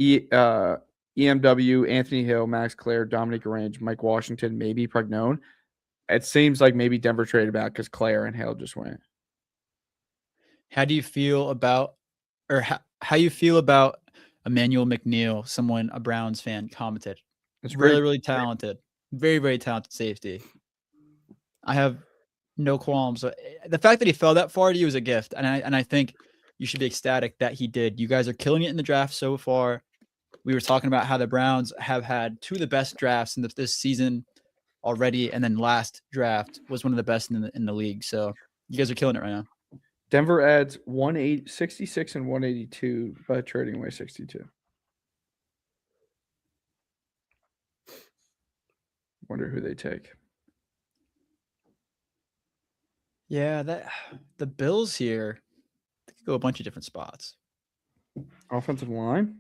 EMW, Anthony Hill, Max Clare, Dominic Orange, Mike Washington, maybe Pregnone. It seems like maybe Denver traded back because Clare and Hill just went. How do you feel about, or how you feel about Emmanuel McNeil? Someone, a Browns fan, commented. It's Really talented, very, very talented safety. I have no qualms. The fact that he fell that far to you is a gift, and I think you should be ecstatic that he did. You guys are killing it in the draft so far. We were talking about how the Browns have had 2 of the best drafts in this season already, and then last draft was one of the best in the league. So you guys are killing it right now. Denver adds 66 and 182 by trading away 62. Wonder who they take. Yeah, the Bills here, they could go a bunch of different spots. Offensive line?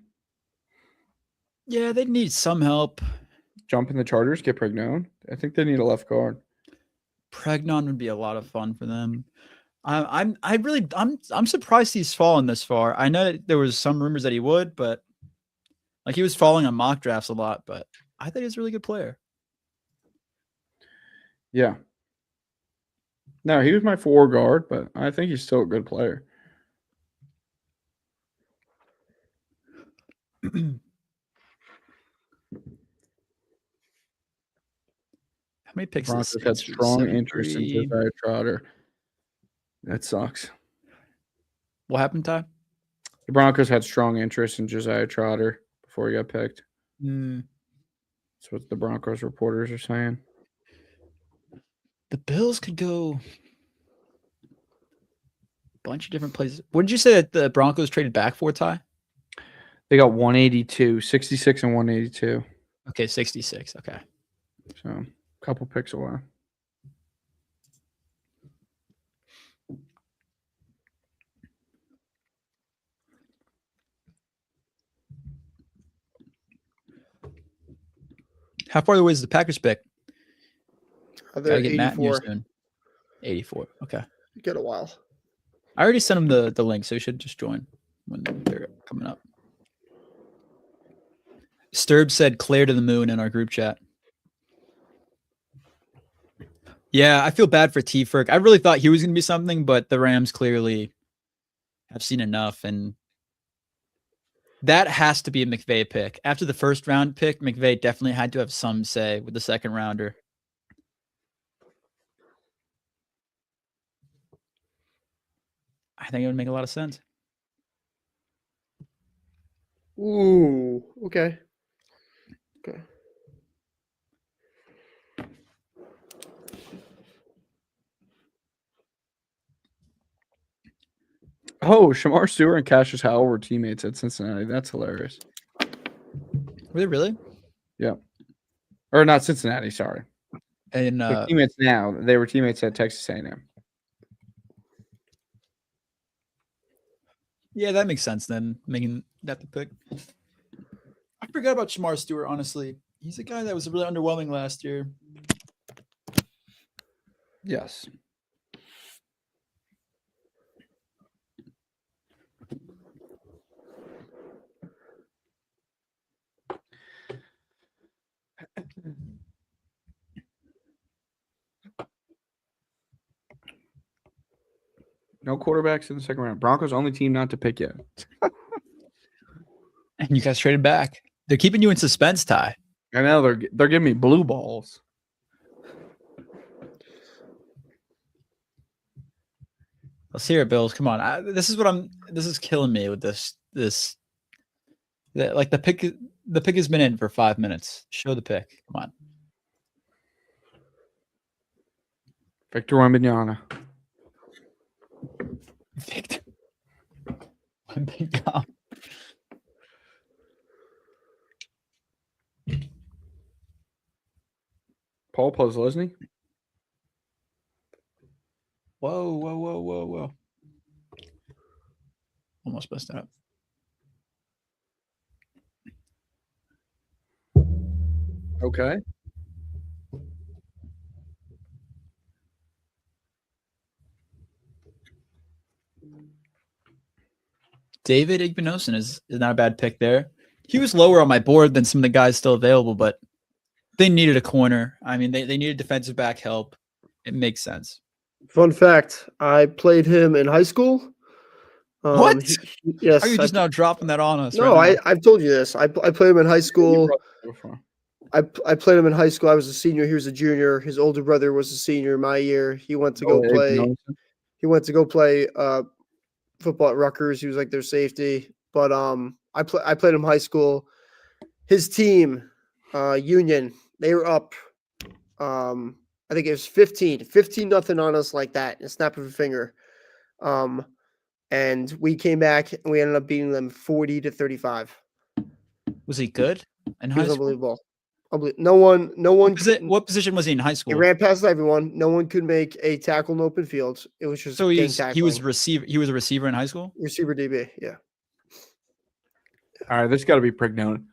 Yeah, they need some help. Jump in the Chargers, get Pregnone. I think they need a left guard. Pregnon would be a lot of fun for them. I'm surprised he's fallen this far. I know there was some rumors that he would, but like he was falling on mock drafts a lot, but I think he's a really good player. Yeah. No, he was my 4 guard, but I think he's still a good player. How many picks? Broncos had strong interest in Josiah Trotter. That sucks. What happened, Ty? The Broncos had strong interest in Josiah Trotter before he got picked. That's what the Broncos reporters are saying. The Bills could go a bunch of different places. What did you say that the Broncos traded back for, Ty? They got 182, 66 and 182. Okay, 66. Okay. So a couple picks away. How far away is the Packers pick? They're Gotta get Matt in here 84. soon. 84. Okay. Get a while. I already sent him the link, so he should just join when they're coming up. Sterb said Claire to the moon in our group chat. Yeah, I feel bad for T-Ferg. I really thought he was going to be something, but the Rams clearly have seen enough, and that has to be a McVay pick. After the first round pick, McVay definitely had to have some say with the second rounder. I think it would make a lot of sense. Ooh, okay. Okay. Oh, Shamar Stewart and Cassius Howell were teammates at Cincinnati. That's hilarious. Were they really? Yeah. Or not Cincinnati, sorry. And They're teammates now. They were teammates at Texas A&M. yeah, that makes sense then, making that the pick. I forgot about Shamar Stewart, honestly. He's a guy that was really underwhelming last year. Yes. No quarterbacks in the second round. Broncos only team not to pick yet. And you guys traded back. They're keeping you in suspense, Ty. I know they're giving me blue balls. Let's hear it, Bills. Come on. This is killing me with this. Like the pick has been in for 5 minutes. Show the pick. Come on. Victor Wembanyama. Victor. Wembanyama. Paul Posluszny. Whoa. Almost messed up. Okay. David Igbinosin is not a bad pick there. He was lower on my board than some of the guys still available, but they needed a corner. I mean, they needed defensive back help. It makes sense. Fun fact: I played him in high school. What? Yes. How are you just now dropping that on us? No, right now? I've told you this. I played him in high school. I played him in high school. I was a senior. He was a junior. His older brother was a senior my year. He went to go play. He went to go play football at Rutgers. He was like their safety. But I played him high school. His team, Union, they were up. I think it was 15-0 on us like that in a snap of a finger. And we came back and we ended up beating them 40-35. Was he good in He high was school? unbelievable. No one. What position was he in high He school? ran past everyone. No one could make a tackle in open field. It was just So he was tackling. receiver. He was a receiver in high school. Receiver DB. Yeah. All right, this got to be Prignone.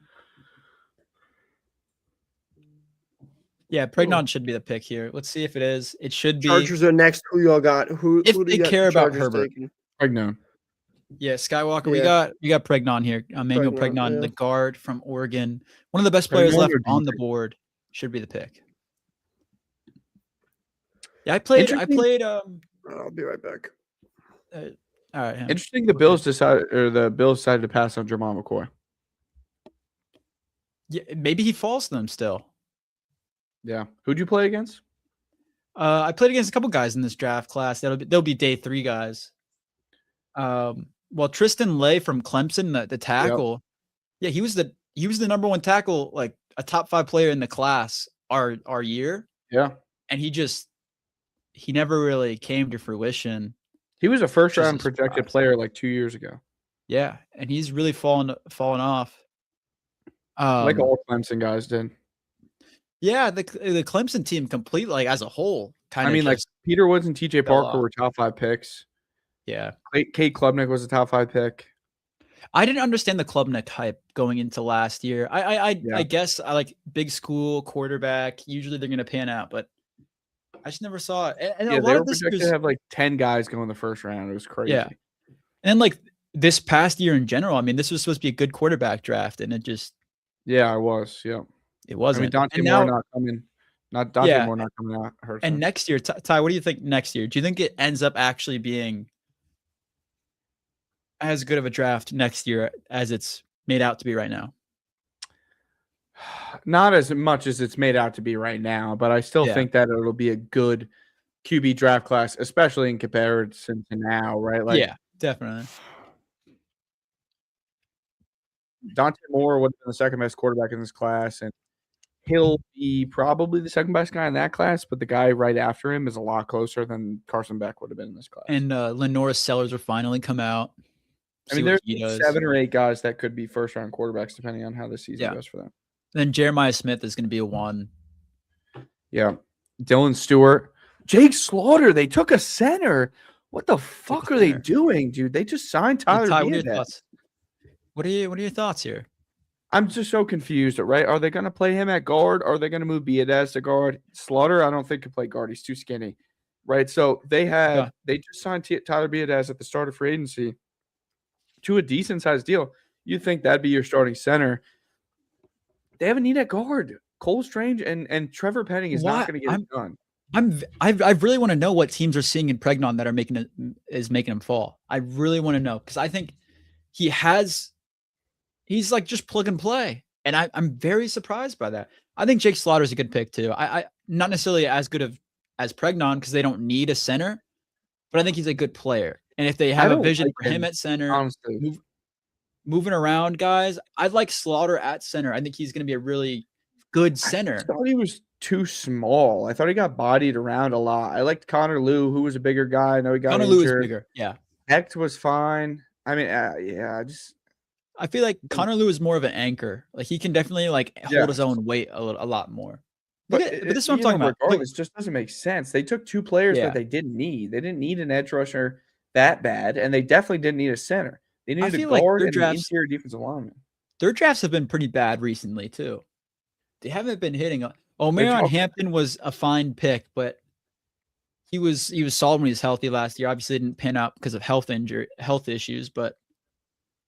Yeah, Pregnon should be the pick here. Let's see if it is. It should be. Chargers are next. Who y'all got? Who If do they you got care the about Chargers Herbert. taking? Prignone. Yeah, Skywalker. Yeah. We got Pregnon here. Emmanuel Pregnon, yeah. the guard from Oregon. One of the best players Pregnon left or on the Dietrich? board. Should be the pick. Yeah, I played. I'll be right back. All right. Yeah. Interesting. The Bills decided to pass on Jamal McCoy. Yeah, maybe he falls to them still. Yeah. Who'd you play against? I played against a couple guys in this draft class. They'll be day 3 guys. Well, Tristan Lay from Clemson, the tackle. Yep. Yeah, he was the number 1 tackle, like a top 5 player in the class our year. Yeah. And he never really came to fruition. He was a first Just round a projected surprise. player like 2 years ago. Yeah, and he's really fallen off. Like all Clemson guys did. Yeah, the Clemson team complete, like as a whole, kind of. I mean, like Peter Woods and TJ fell Parker off. were top 5 picks. Yeah. Kate Klubnik was a top 5 pick. I didn't understand the Klubnik hype going into last year. I Yeah. guess I like big school quarterback. Usually they're going to pan out, but I just never saw it. And a Yeah, lot they of were this projected was to have like 10 guys go in the first round. It was crazy. yeah. And like this past year in general, I mean, this was supposed to be a good quarterback draft, and it just Yeah, I was. Yeah. it I wasn't. mean, Dante And Moore now, not coming. Not Dante yeah. Moore not coming out hurts And him. next year, Ty, what do you think next year? Do you think it ends up actually being as good of a draft next year as it's made out to be right now? Not as much as it's made out to be right now, but I still Yeah. think that it'll be a good QB draft class, especially in comparison to now, right? Like, Yeah, definitely. Dante Moore would have been the second best quarterback in this class, and he'll be probably the second best guy in that class, but the guy right after him is a lot closer than Carson Beck would have been in this class. And Lenora Sellers will finally come out. I mean, What there's he does. 7 or 8 guys that could be first round quarterbacks depending on how the season goes for them. Then Jeremiah Smith is going to be a 1. Yeah. Dylan Stewart. Jake Slaughter. They took a center. What the fuck are they doing, dude? They just signed Tyler Ty, what are your Biadasz. thoughts? What are your thoughts here? I'm just so confused, right? Are they going to play him at guard? Or are they going to move Biadasz to guard? Slaughter, I don't think could play guard. He's too skinny, right? So they just signed Tyler Biadasz at the start of free agency to a decent sized deal. You'd think that'd be your starting center. They have a need at guard. Cole Strange and Trevor Penning is not going to get it done. I really want to know what teams are seeing in Pregnon that are making him fall. I really want to know because I think he's like just plug and play, and I'm very surprised by that. I think Jake Slaughter is a good pick too. I not necessarily as good as Pregnon because they don't need a center, but I think he's a good player. And if they have a vision for him at center, honestly, moving around guys, I'd like Slaughter at center. I think he's going to be a really good center. I thought he was too small. I thought he got bodied around a lot. I liked Connor Liu, who was a bigger guy. I know he got injured. Lou is bigger. Yeah. Hecht was fine. I mean, I feel like Connor Liu is more of an anchor. Like he can definitely hold his own weight a lot more. But this is what I'm talking about. Regardless, just doesn't make sense. They took 2 players that they didn't need. They didn't need an edge rusher that bad, and they definitely didn't need a center. They needed a guard and an interior defensive lineman. Their drafts have been pretty bad recently too. They haven't been hitting. Omarion Hampton was a fine pick, but he was solid when he was healthy last year. Obviously, didn't pan out because of health issues. But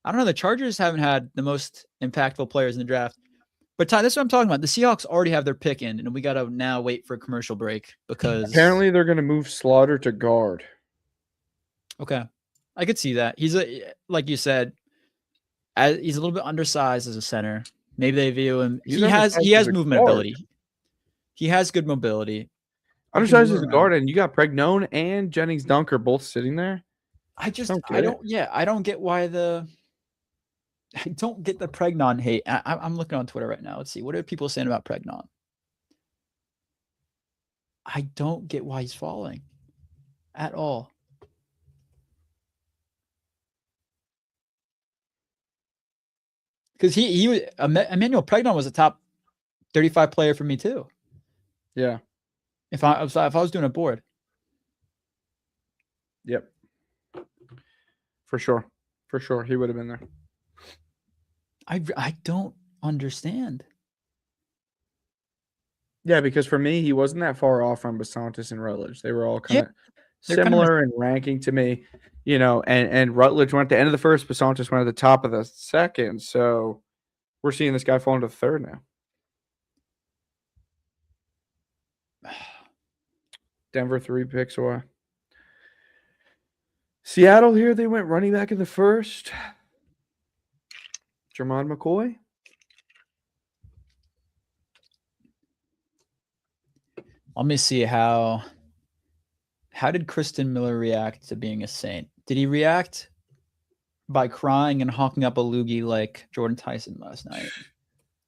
I don't know. The Chargers haven't had the most impactful players in the draft. But Ty, that's what I'm talking about. The Seahawks already have their pick in, and we got to now wait for a commercial break because apparently they're going to move Slaughter to guard. Okay, I could see that. He's like you said, he's a little bit undersized as a center. Maybe they view him. He has movement ability. He has good mobility. Undersized as a guard, and you got Pregnon and Jennings Dunker both sitting there. I don't get why I don't get the Pregnon hate. I'm looking on Twitter right now. Let's see. What are people saying about Pregnon? I don't get why he's falling at all. Because he was Emmanuel Pregnon was a top 35 player for me too. Yeah. If I was doing a board. Yep. For sure. He would have been there. I don't understand. Yeah, because for me, he wasn't that far off from Basantis and Rutledge. They were all kind of similar in ranking to me, and Rutledge went at the end of the first, Basantis went at the top of the second. So we're seeing this guy fall into the third now. Denver 3 picks away. Seattle here, they went running back in the first. Jermon McCoy. Let me see how did Kristen Miller react to being a Saint? Did he react by crying and honking up a loogie like Jordan Tyson last night?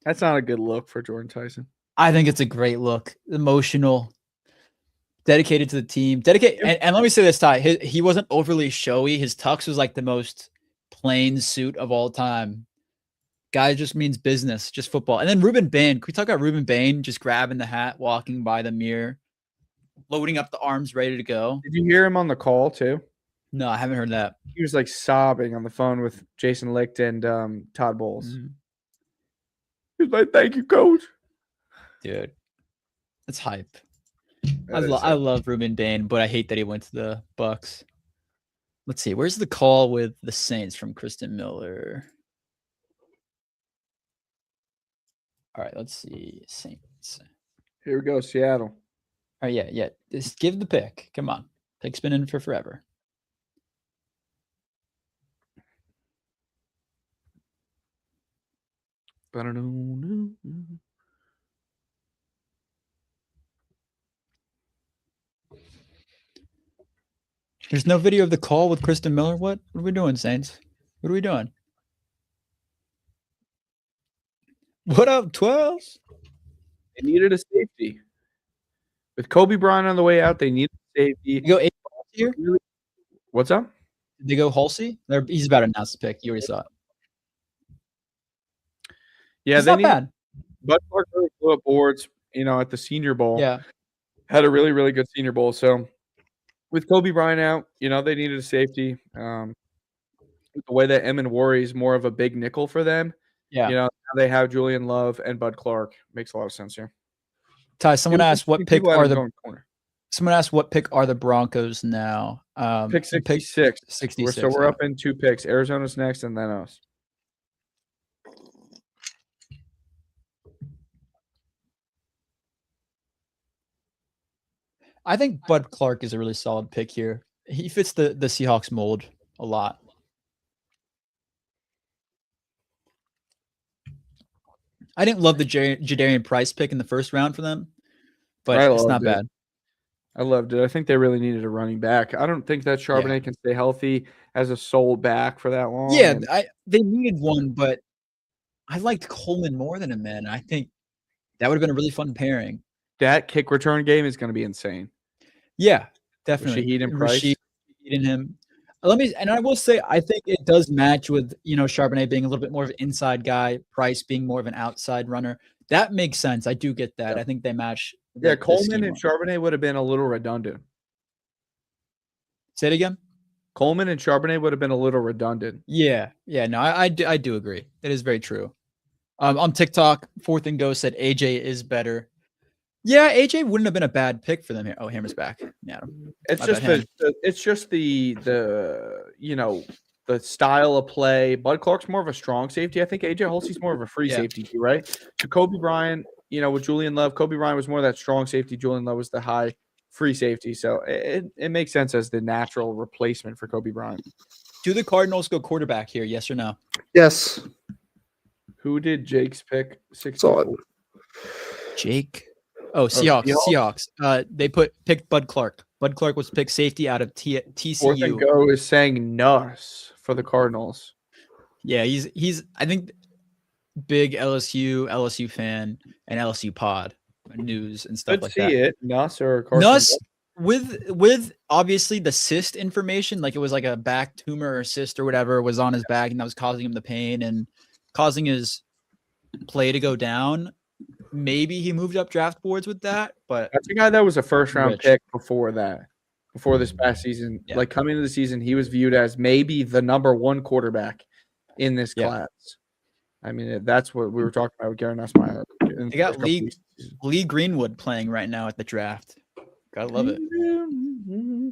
That's not a good look for Jordan Tyson. I think it's a great look. Emotional, dedicated to the team. And let me say this, Ty. He wasn't overly showy. His tux was like the most plain suit of all time. Guy just means business, just football. And then Ruben Bain. Can we talk about Ruben Bain just grabbing the hat, walking by the mirror, loading up the arms, ready to go? Did you hear him on the call too? No, I haven't heard that. He was like sobbing on the phone with Jason Licht and Todd Bowles. Mhm. He was like, "Thank you, coach." Dude, that's hype. That is I love Ruben Dane, but I hate that he went to the Bucks. Let's see. Where's the call with the Saints from Kristen Miller? All right, let's see. Saints. Here we go, Seattle. All right, yeah. Just give the pick. Come on. Pick's been in for forever. There's no video of the call with Kristen Miller. What are we doing, Saints? What are we doing? What up, 12s? They needed a safety. With Kobe Bryant on the way out, they needed a safety. You go 8 here? What's up? Did they go Halsey? He's about to announce the pick. You already saw it. Yeah, it's not bad. Bud Clark really blew up boards, at the Senior Bowl. Yeah. Had a really, really good Senior Bowl. So with Kobe Bryant out, they needed a safety. With the way that Emin Worry is more of a big nickel for them. Yeah. Now they have Julian Love and Bud Clark. Makes a lot of sense here. Ty, someone asked what pick are the corner. Someone asked what pick are the Broncos now? Pick 66. 66. So we're up in 2 picks. Arizona's next and then us. I think Bud Clark is a really solid pick here. He fits the Seahawks mold a lot. I didn't love the Jadarian Price pick in the first round for them, but it's not bad. I loved it. I think they really needed a running back. I don't think that Charbonnet can stay healthy as a sole back for that long. Yeah, they needed one, but I liked Coleman more than him, man. I think that would have been a really fun pairing. That kick return game is going to be insane. Yeah, definitely. Shaheed and Price. Shaheed and him. And I will say, I think it does match with, Charbonnet being a little bit more of an inside guy, Price being more of an outside runner. That makes sense. I do get that. Yeah. I think they match. Coleman and Charbonnet would have been a little redundant. Say it again. Coleman and Charbonnet would have been a little redundant. Yeah. No, I do agree. That is very true. On TikTok, Fourth and Go said AJ is better. Yeah, AJ wouldn't have been a bad pick for them here. Oh, Hammer's back. Yeah, it's just the style of play. Bud Clark's more of a strong safety. I think AJ Halsey's more of a free safety, right? To Kobe Bryant, with Julian Love, Kobe Bryant was more of that strong safety. Julian Love was the high free safety. So it makes sense as the natural replacement for Kobe Bryant. Do the Cardinals go quarterback here? Yes or no? Yes. Who did Jake's pick? 64. Jake. Oh, Seahawks. They picked Bud Clark. Bud Clark was picked safety out of TCU. Fourth and Go is saying Nuss for the Cardinals. Yeah, he's I think big LSU fan and LSU pod news and stuff like that. See it, Nuss or Carson? Nuss with obviously the cyst information, like it was like a back tumor or cyst or whatever was on his back, and that was causing him the pain and causing his play to go down. Maybe he moved up draft boards with that, but that's a guy that was a first-round pick before this past season. Yeah. Like coming into the season, he was viewed as maybe the number 1 quarterback in this class. I mean, that's what we were talking about with Gary Nussmeier. They got Lee Greenwood playing right now at the draft. Gotta love it.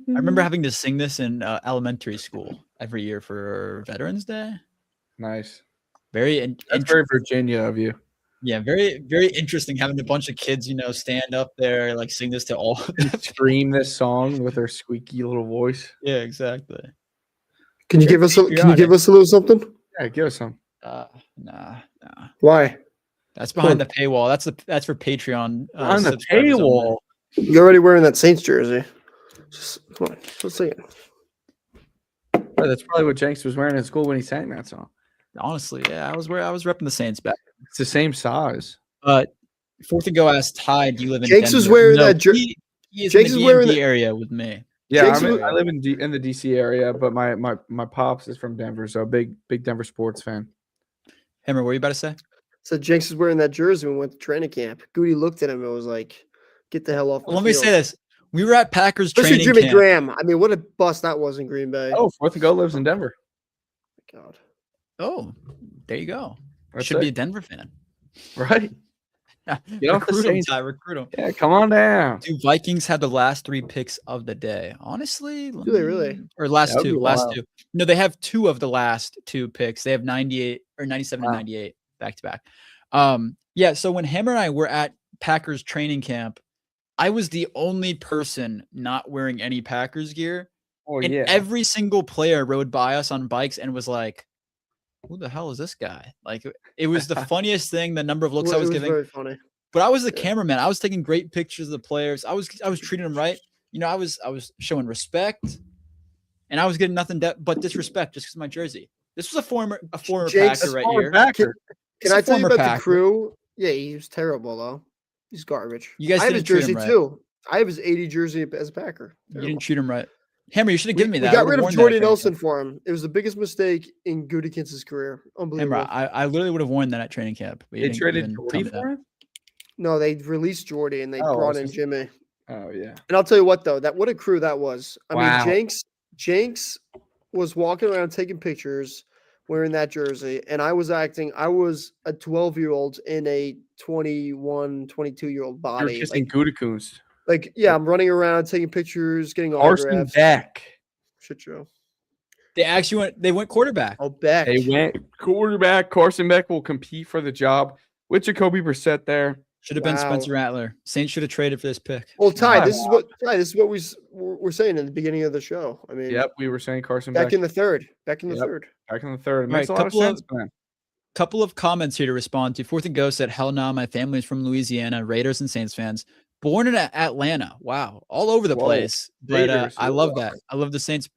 I remember having to sing this in elementary school every year for Veterans Day. Nice. That's very Virginia of you. Yeah, very, very interesting having a bunch of kids, stand up there, like sing this to all of them. Scream this song with their squeaky little voice. Yeah, exactly. Can you give us a little something? Yeah, give us some. Nah. Why? That's behind the paywall. That's for Patreon. On the paywall. You're already wearing that Saints jersey. Just come on, let's see it. Oh, that's probably what Jenks was wearing in school when he sang that song. Honestly, yeah, I was repping the Saints back. It's the same size. Fourth and Go asked Ty, do you live in Jenks Denver? was wearing that jersey. He is in the DMV area with me. Yeah, I live in the DC area, but my pops is from Denver, so big Denver sports fan. Hammer, what were you about to say? So Jenks is wearing that jersey when we went to training camp. Goody looked at him and was like, "Get the hell off!" Let me say this: We were at Packers Especially training Jimmy camp. Graham. I mean, what a bust that was in Green Bay. Oh, Fourth and Go lives in Denver. God. Oh, there you go. That's Should be a it. Denver fan. Right. Get off the Recruit him, Saints. Ty. Recruit him. Yeah, come on down. Do Vikings have the last 3 picks of the day? Honestly, Do they really? Or last That would be last wild. 2. No, they have 2 of the last 2 picks. They have 98 or 97 and Wow. 98 back to back. Yeah. So when Hammer and I were at Packers training camp, I was the only person not wearing any Packers gear, Oh and yeah. every single player rode by us on bikes and was like, "Who the hell is this guy?" Like, it was the funniest thing. The number of looks Well, I was it was giving. very funny. But I was the Yeah. cameraman. I was taking great pictures of the players. I was treating them right. You know, I was showing respect, and I was getting nothing but disrespect just because of my jersey. This was a former Jake's Packer right Former here. Packer. It's Can a I tell you former about Packer. the crew? Yeah, he was terrible though. He's garbage. You guys I have his didn't treat him jersey right. too. I have his 80 jersey as a Packer. You Terrible. didn't treat him right. Hammer, you should have We, given me we that. got rid of Jordy Nelson for him. It was the biggest mistake in Gutekunst's career. Unbelievable. Hammer, I literally would have worn that at training camp. But you They didn't traded even tell Jordy me that. for him? No, they released Jordy and they Oh, brought so in it's- Jimmy. Oh yeah. And I'll tell you what though, what a crew that was. I Wow. mean, Jenks was walking around taking pictures wearing that jersey, and I was a 12-year-old in a 21, 22-year-old You're body. kissing Gutekunst. Yeah, I'm running around taking pictures, getting Carson autographs. Beck. Shit show. They went quarterback. Oh, Beck. They went quarterback. Carson Beck will compete for the job with Jacoby Brissett there. Should have been Wow. Spencer Rattler. Saints should have traded for this pick. Well, Ty, Wow. this is what we're saying in the beginning of the show. I mean, Yep, we were saying Carson back Beck in the third. Back in the Yep. third. back in the third. It All makes right, a lot of couple of- sense, man. Couple of comments here to respond to. Fourth and Go said, "Hell no, my family is from Louisiana, Raiders and Saints fans. Born in Atlanta. Wow, all over the Whoa, place. But Raiders, I love that. I love the Saints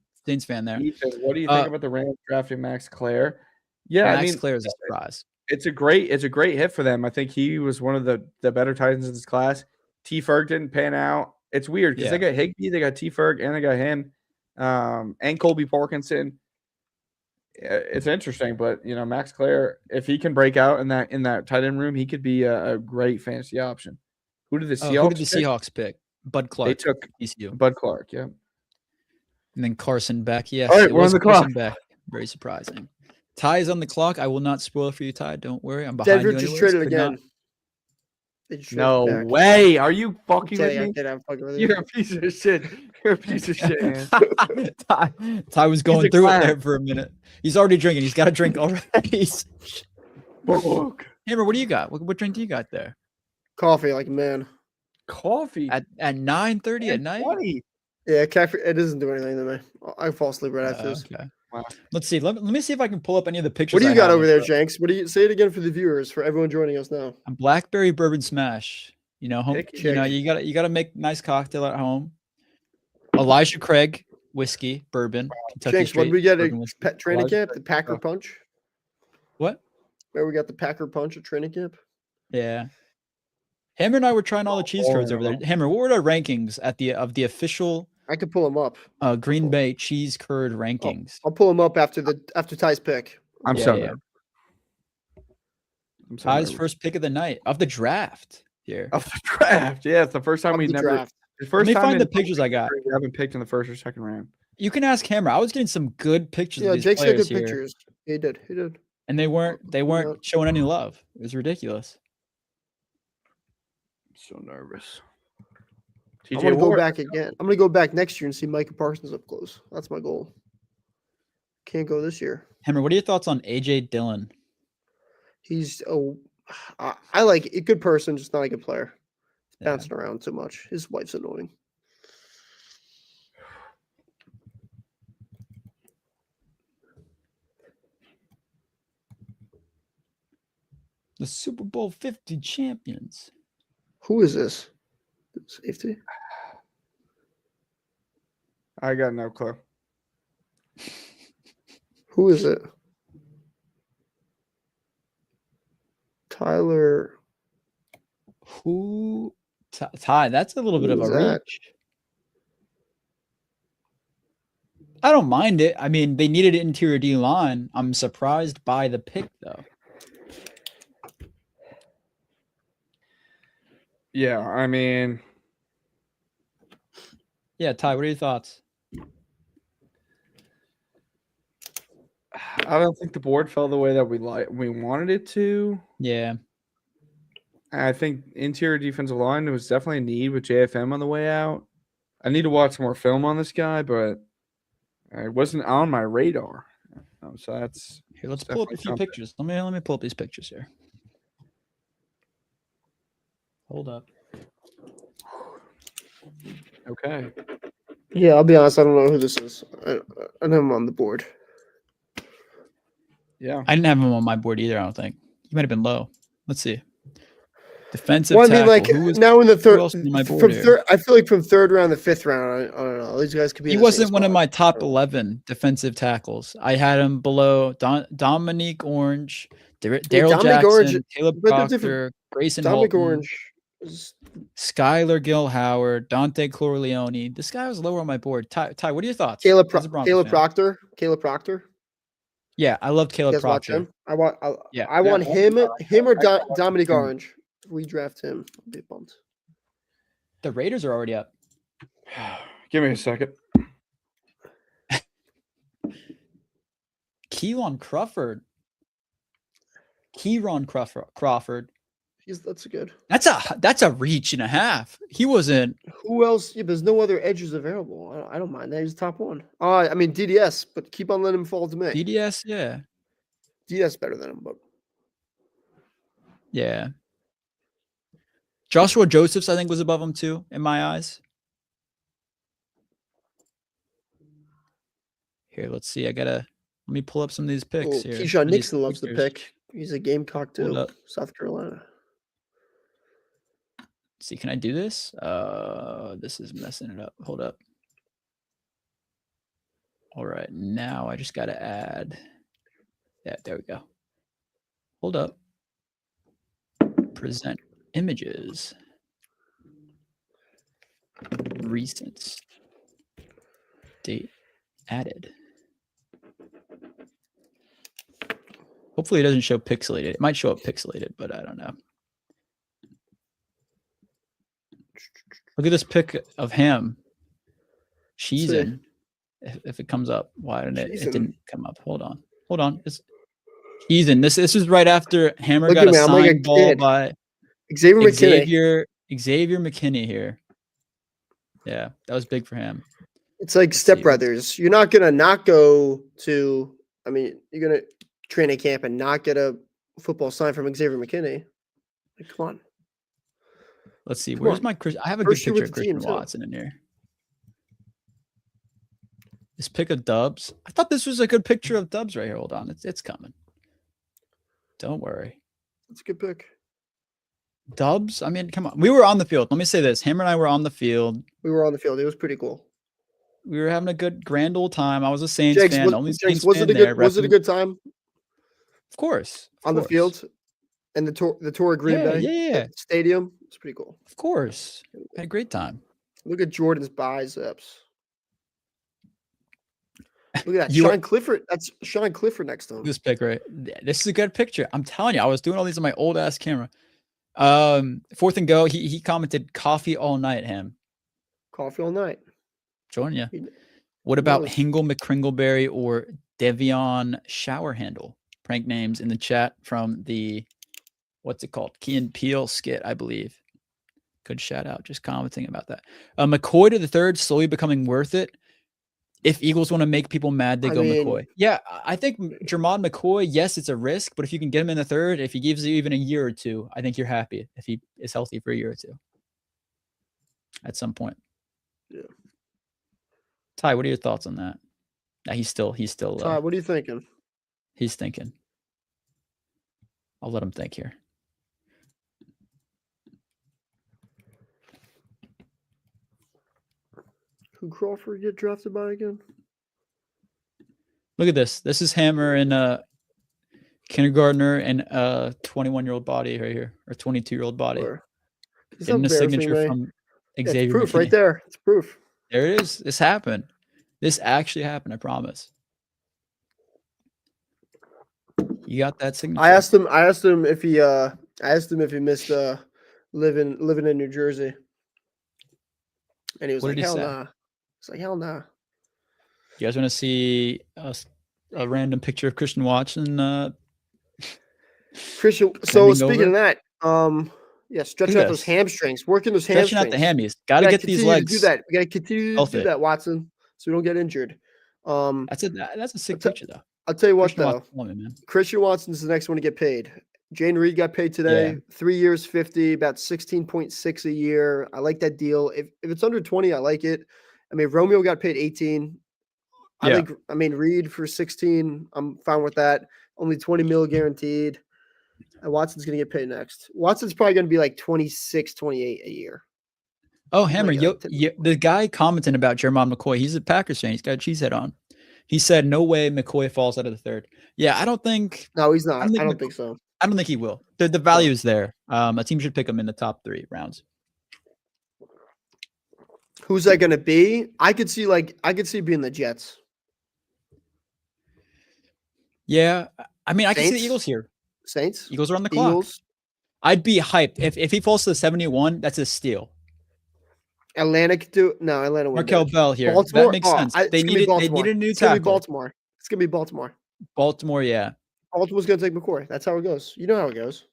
fan there. Ethan, what do you think about the Rams drafting Max Clare? Yeah, Max I mean, Clare is a surprise. it's a great hit for them. I think he was one of the better Titans in this class. T. Ferg didn't pan out. It's weird because they got Higbee, they got T. Ferg, and they got him, and Colby Parkinson. It's interesting, but Max Clare, if he can break out in that tight end room, he could be a great fantasy option. Who did the Seahawks? Pick? Bud Clark. They took ECU. Bud Clark, yeah. And then Carson Beck. Yes, All right, it we're on was the Carson clock. Beck. Very surprising. Ty is on the clock. I will not spoil for you, Ty. Don't worry. I'm behind Denver you just anyways. traded Could not- again. They just No traded back. way. Are you fucking I'm with kidding, I'm me? kidding, I'm fucking with you. You're a piece of shit. You're a piece of shit, man. Ty was going a through it clown. there for a minute. He's already drinking. He's got a drink already. Fuck. Hammer, what do you got? What drink do you got there? Coffee, like a man. Coffee At 9:30 at night? 20. Yeah, caffeine. It doesn't do anything to me. I fall asleep right after this. Okay. Wow. Let's see. Let me see if I can pull up any of the pictures. What do you I got have over of there, the- Jenks? What do you say it again for the viewers, for everyone joining us now? A blackberry bourbon smash. Pick You gotta make nice cocktail at home. Elijah Craig whiskey bourbon. Kentucky Jenks, what Straight did we get bourbon at whiskey. training Elijah camp? The Craig. Packer Oh. Punch? What? Where we got the Packer Punch at training camp? Yeah. Hammer and I were trying all the cheese curds over there. Hammer, what were our rankings of the official I could pull them up. Green Bay cheese curd rankings? I'll pull them up after Ty's pick. I'm Yeah, so yeah. nervous. I'm so Ty's nervous. first pick of the night of the draft here. Of the draft. Yeah, it's the first time Of we the never. draft. The Let first me time find in the pictures I got. We haven't picked in the first or second round. You can ask Hammer. I was getting some good pictures Yeah, of these Jake's got players good here, pictures. He did. and they weren't showing any love. It was ridiculous. I'm so nervous. I'm TJ gonna go Ward. back again. I'm gonna go back next year and see Micah Parsons up close. That's my goal. Can't go this year. Hammer, what are your thoughts on AJ Dillon? I like a good person, just not a good player. Yeah. Bouncing around too much. His wife's annoying. The Super Bowl 50 champions. Who is this? Safety? I got no clue. Who is it? Tyler. Who? Ty, that's a little bit of Who a is that? reach. I don't mind it. I mean, they needed an interior D line. I'm surprised by the pick, though. Yeah, I mean, Yeah, Ty, what are your thoughts? I don't think the board fell the way that we wanted it to. Yeah. I think interior defensive line was definitely a need with JFM on the way out. I need to watch more film on this guy, but it wasn't on my radar. So that's Here, let's pull up a definitely few something. pictures. Let me pull up these pictures here. Hold up. Okay. Yeah, I'll be honest. I don't know who this is. I know him on the board. Yeah. I didn't have him on my board either, I don't think. He might have been low. Let's see. Defensive Well, I mean, tackle. like Who was now in the who third, else was on my board from here? third, I feel like from third round to fifth round. I don't know. These guys could be. He in the same wasn't one of spot. my top 11 defensive tackles. I had him below Dominique Orange, Daryl Dominic Jackson, Orange, Caleb but they're different. Proctor, Grayson Dominic Holton, Orange. Skylar Gill Howard, Dante Corleone. This guy was lower on my board. Ty, what are your thoughts? Caleb As a Broncos Caleb fan. Proctor. Caleb Proctor. Yeah, I loved You Caleb guys watch Proctor. him? I want. Yeah. I want him or Dominic him. Orange. If we draft him, I'll be pumped. The Raiders are already up. Give me a second. Kieron Crawford. That's good. That's a reach and a half. He wasn't. Who else? Yeah, there's no other edges available. I don't mind that. He's top one. I mean DDS, but keep on letting him fall to me. DDS, yeah. DDS better than him, but Yeah. Joshua Josephs, I think, was above him too, in my eyes. Here, let's see. Let me pull up some of these picks here. Keyshawn These Nixon loves the pictures. pick. He's a Gamecock Hold too. up. South Carolina. Let's see, can I do this? This is messing it up. Hold up. All right, now I just got to add. Yeah, there we go. Hold up. Present images. Recent. Date added. Hopefully it doesn't show pixelated. It might show up pixelated, but I don't know. Look at this pic of him. Cheesing. If it comes up. Why didn't it didn't come up? Hold on. It's cheesing. This is right after Hammer Look got at a me, I'm like a signed ball kid. by Xavier McKinney. Xavier McKinney here. Yeah, that was big for him. It's like Step Brothers. You're not gonna not go to. I mean, you're gonna training camp and not get a football sign from Xavier McKinney. Like, come on. Let's see. Come Where's on. my Chris? I have a First good year picture with of the team, Christian too. Watson in here. This pic of Dubs. I thought this was a good picture of Dubs right here. Hold on. It's coming. Don't worry. That's a good pick. Dubs? I mean, come on. We were on the field. Let me say this. Hammer and I were on the field. We were on the field. It was pretty cool. We were having a good grand old time. I was a Saints Jenks, fan. Only Saints was fan it a there. good? Was it a good time Of course. on the field and the tour of Green Bay? Yeah. Stadium. It's pretty cool. Of course. Had a great time. Look at Jordan's biceps. Look at that. Sean Clifford. That's Sean Clifford next to him. This pic, right? This is a good picture. I'm telling you, I was doing all these on my old ass camera. Fourth and go. He commented coffee all night, Ham. Coffee all night. Join you. What about knows? Hingle McCringleberry or Devion Shower Handle? Prank names in the chat from the, what's it called? Key and Peele skit, I believe. Good shout out. Just commenting about that. McCoy to the third, slowly becoming worth it. If Eagles want to make people mad, they go McCoy. Yeah, I think Jermod McCoy, yes, it's a risk, but if you can get him in the third, if he gives you even a year or two, I think you're happy if he is healthy for a year or two. At some point. Yeah. Ty, what are your thoughts on that? Nah, he's still. Ty, what are you thinking? He's thinking. I'll let him think here. Who Crawford get drafted by again? Look at this. This is Hammer and kindergartner and a 21-year-old body right here, or 22-year-old body. Getting a signature from Xavier. It's proof McKinney. right there. It's proof. There it is. This happened. This actually happened. I promise. You got that signature. I asked him if he missed living in New Jersey, and he was like, "Hell nah." It's like, hell nah. You guys want to see a random picture of Christian Watson? Christian. So Bending speaking over? of that, stretching Look out at those this. hamstrings, working those Stretching hamstrings. out the hammies. Got to We get these continue to legs. do that. We got to continue to healthy. do that, Watson, so we don't get injured. That's a sick picture though. I'll tell you what, Christian though. Watson, love it, man. Christian Watson's the next one to get paid. Jane Reed got paid today. Yeah. 3 years, 50, about 16.6 a year. I like that deal. If it's under 20, I like it. I mean, Romeo got paid 18. Yeah. Reed for 16. I'm fine with that. Only 20 mil guaranteed. And Watson's going to get paid next. Watson's probably going to be like 26, 28 a year. Oh, Hammer, Like, the guy commenting about Jeremiah McCoy, he's a Packers fan. He's got a cheesehead on. He said, no way McCoy falls out of the third. Yeah, I don't think. No, he's not. I don't McCoy, think so. I don't think he will. The value is there. A team should pick him in the top 3 rounds. Who's that going to be? I could see being the Jets. Yeah, I mean, I can see the Saints? Eagles here. Saints? Eagles are on the clock. Eagles? I'd be hyped if he falls to the 71. That's a steal. Atlanta could do no. Atlanta wouldn't do Markel it. Bell here. Baltimore? That makes sense. They needed a new It's gonna be tackle. Baltimore. It's gonna be Baltimore. Baltimore, yeah. Baltimore's gonna take McCoy. That's how it goes. You know how it goes.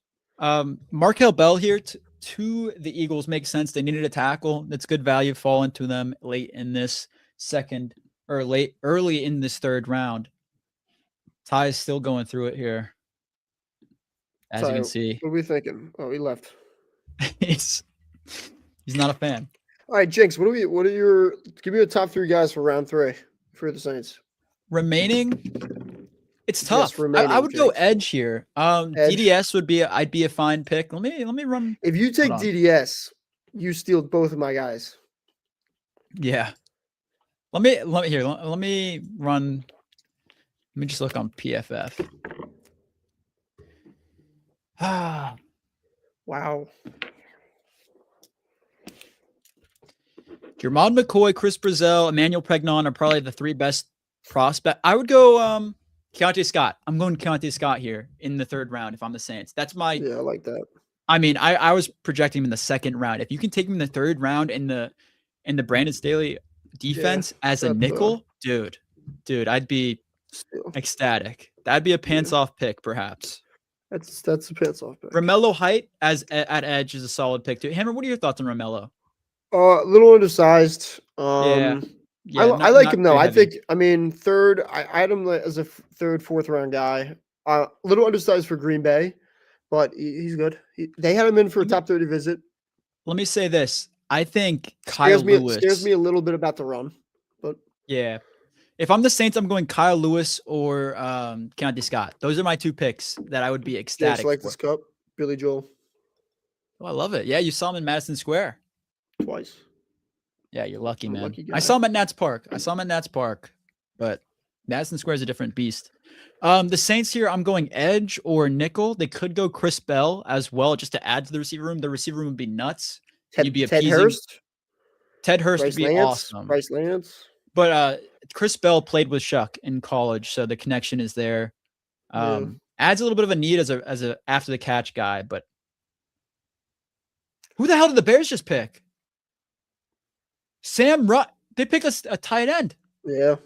Markel Bell here to the Eagles makes sense. They needed a tackle. That's good value falling to them late in this early in this third round. Ty is still going through it here. As you can see. What are we thinking? Oh, he left. he's not a fan. All right, Jenks, give me your top 3 guys for round 3 for the Saints. Remaining, it's tough. Yes, I would go Jenks. edge here. Edge. DDS I'd be a fine pick. Let me run. If you take DDS, you steal both of my guys. Yeah. Let me run. Let me just look on PFF. Ah. Wow. Jermod McCoy, Chris Brazell, Emmanuel Pregnon are probably the 3 best prospects. I would go Keontae Scott. I'm going Keontae Scott here in the 3rd round if I'm the Saints. That's my Yeah, I like that. I mean, I was projecting him in the 2nd round. If you can take him in the 3rd round in the Brandon Staley defense as a nickel, dude, I'd be ecstatic. That'd be a pants off pick, perhaps. That's a pants off pick. Romello Height at edge is a solid pick too. Hammer, what are your thoughts on Romello? A little undersized. Yeah, I like him though. I think. I mean, third. I had him as a 3rd, 4th round guy. A little undersized for Green Bay, but he's good. They had him in for a top 30 visit. Let me say this: I think Kyle Lewis scares me a little bit about the run, but yeah. If I'm the Saints, I'm going Kyle Lewis or Keontae Scott. Those are my 2 picks that I would be ecstatic like for. this cup, Billy Joel. Oh, I love it. Yeah, you saw him in Madison Square. Twice. Yeah, you're lucky, man. Lucky guy. I saw him at Nats Park. But Madison Square is a different beast. The Saints here, I'm going edge or nickel. They could go Chris Bell as well, just to add to the receiver room. The receiver room would be nuts. You'd be Ted appeasing. Hurst. Ted Hurst Bryce would be Lance, awesome. Bryce Lance. But Chris Bell played with Shuck in college, so the connection is there. Adds a little bit of a need as a after the catch guy, but who the hell did the Bears just pick? Sam Rutt. They pick a tight end. Yeah.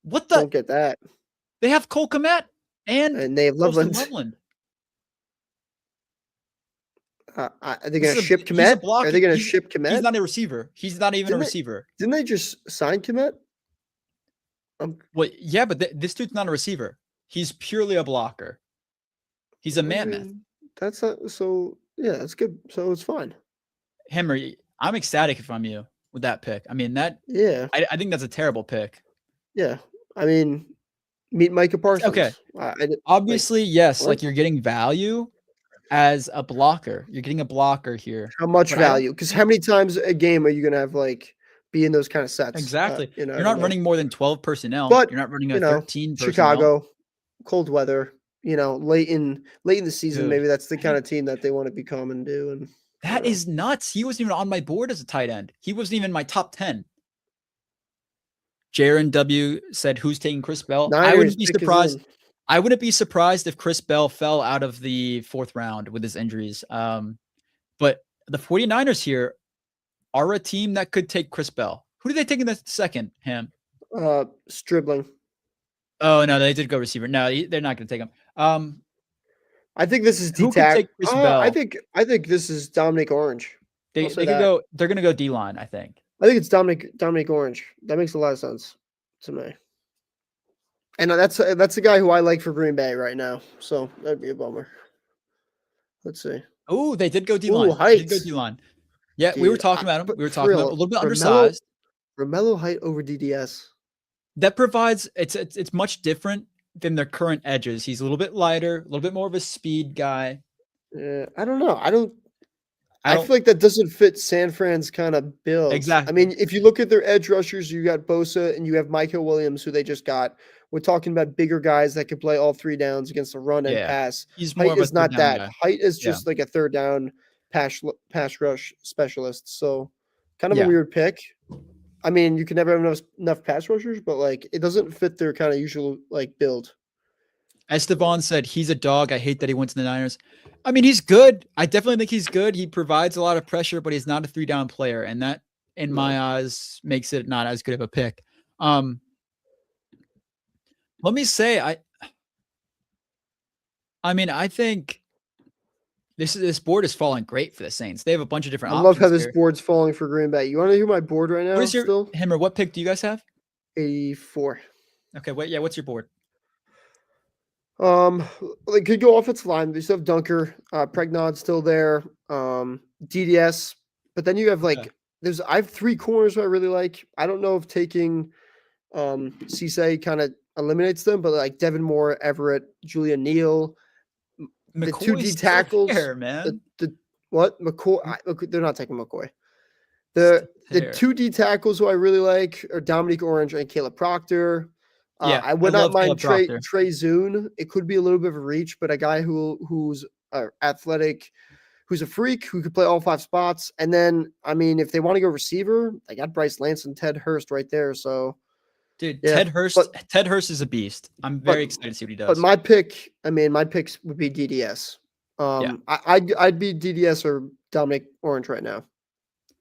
What the? Don't get that. They have Cole Kmet and they have Loveland. Are they going to ship Kmet? Are they going to ship Kmet? He's not a receiver. He's not even a receiver. Didn't they just sign Kmet? Well, yeah, but this dude's not a receiver. He's purely a blocker. He's a mammoth. That's not so. Yeah, that's good. So it's fine. Henry, I'm ecstatic if I'm you with that pick. I mean that. Yeah, I think that's a terrible pick. Yeah, I mean, meet Micah Parsons. Okay. Obviously, yes. Like you're getting value as a blocker. You're getting a blocker here. How much value? Because how many times a game are you going to have be in those kind of sets? Exactly. You're not running more than 12 personnel. But you're not running a 13 personnel. Chicago, cold weather. Late in the season, maybe that's the kind of team that they want to become and do. And that is nuts. He wasn't even on my board as a tight end. He wasn't even my top 10. Jaron W said, "Who's taking Chris Bell?" I wouldn't be surprised. I wouldn't be surprised if Chris Bell fell out of the 4th round with his injuries. But the 49ers here are a team that could take Chris Bell. Who did they take in the second? Him. Stribling. Oh no, they did go receiver. No, they're not going to take him. I think this is Who could D-tack. take Chris Bell? I think this is Dominic Orange. They could go. They're going to go D-line, I think. I think it's Dominic Orange. That makes a lot of sense to me. And that's the guy who I like for Green Bay right now. So that'd be a bummer. Let's see. Oh, they did go D-line. Ooh, Heights. They did go D-line. Yeah, Dude, we were talking about him. We were talking about a little bit undersized. Romello height over DDS. That provides it's much different than their current edges. He's a little bit lighter, a little bit more of a speed guy. I don't know. I feel like that doesn't fit San Fran's kind of build. Exactly. I mean, if you look at their edge rushers, you got Bosa and you have Michael Williams, who they just got. We're talking about bigger guys that can play all three downs against the run and pass. He's more height of a is not that. guy. Height is just like a third down pass rush specialist. So kind of a weird pick. I mean, you can never have enough pass rushers, but like it doesn't fit their kind of usual like build. Esteban said he's a dog. I hate that he went to the Niners. I mean, he's good. I definitely think he's good. He provides a lot of pressure, but he's not a 3-down player, and that, in my eyes, makes it not as good of a pick. Let me say, I think this board is falling great for the Saints. They have a bunch of different options. I love how this here. board's falling for Green Bay. You want to hear my board right now? What is your Himmer? What pick do you guys have? 84. Okay, what's your board? They could go offensive line. They still have Dunker, Pregnod's still there, DDS, but then you have I have 3 corners who I really like. I don't know if taking Cisse kind of eliminates them, but like Devin Moore, Everett, Julian Neal, the 2 D tackles, man. McCoy? They're not taking McCoy. The 2 D tackles who I really like are Dominic Orange and Caleb Proctor. I would not mind Trey Zune. It could be a little bit of a reach, but a guy who's athletic, who's a freak, who could play all 5 spots. And then, I mean, if they want to go receiver, they got Bryce Lance and Ted Hurst right there. So, dude, yeah. Ted Hurst is a beast. I'm very excited to see what he does. But my picks would be DDS. I'd be DDS or Dominic Orange right now.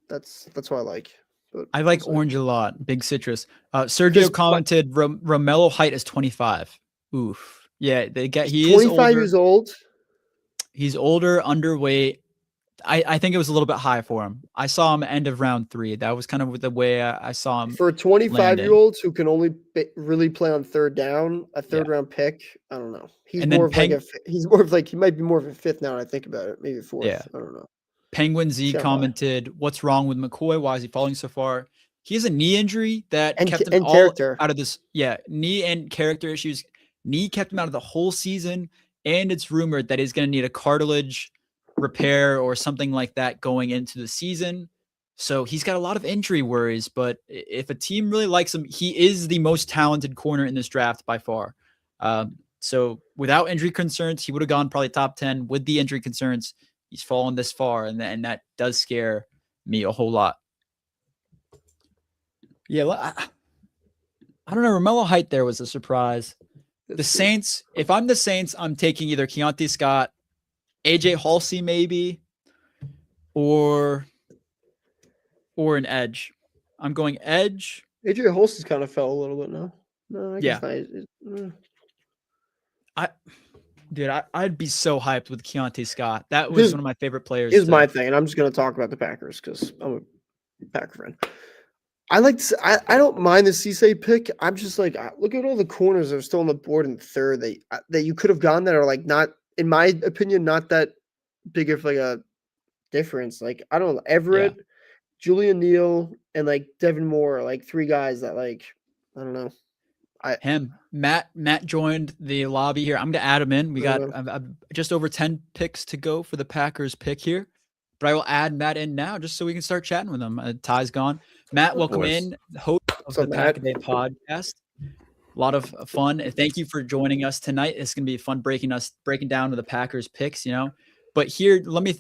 That's what I like. But I like Orange a lot. Big citrus. Sergio commented Romello height is 25. Oof. Yeah, he is 25 years old. He's older, underweight. I think it was a little bit high for him. I saw him end of round 3. That was kind of the way I saw him. For 25-year-olds who can only really play on third down, a third round pick, I don't know. He might be more of a 5th now. I think about it, maybe 4th. Yeah. I don't know. Penguin Z commented, "What's wrong with McCoy? Why is he falling so far? He has a knee injury that kept him out of this. Yeah, knee and character issues. Knee kept him out of the whole season, and it's rumored that he's going to need a cartilage repair or something like that going into the season. So he's got a lot of injury worries. But if a team really likes him, he is the most talented corner in this draft by far. So without injury concerns, he would have gone probably top 10. With the injury concerns, he's fallen this far, and that does scare me a whole lot. Yeah, I don't know. Romello height there was a surprise. The Saints, if I'm the Saints, I'm taking either Keontae Scott, AJ Halsey maybe, or an edge. I'm going edge. AJ Halsey's kind of fell a little bit now. No, I guess not. Dude, I'd be so hyped with Keontae Scott. That was one of my favorite players. Here's my thing, and I'm just going to talk about the Packers because I'm a Packer fan. I don't mind the Cisse pick. I'm just like, look at all the corners that are still on the board in 3rd that you could have gone that are like not, in my opinion, not that big of like a difference. Like, I don't know, Everett, Julian Neal, and like Devin Moore are like 3 guys that like, I don't know. Matt joined the lobby here. I'm going to add him in. We got just over 10 picks to go for the Packers pick here. But I will add Matt in now just so we can start chatting with him. Ty's gone. Matt, welcome in. Host of the Pack a Day podcast. A lot of fun. Thank you for joining us tonight. It's going to be fun breaking down the Packers picks, you know. But here, let me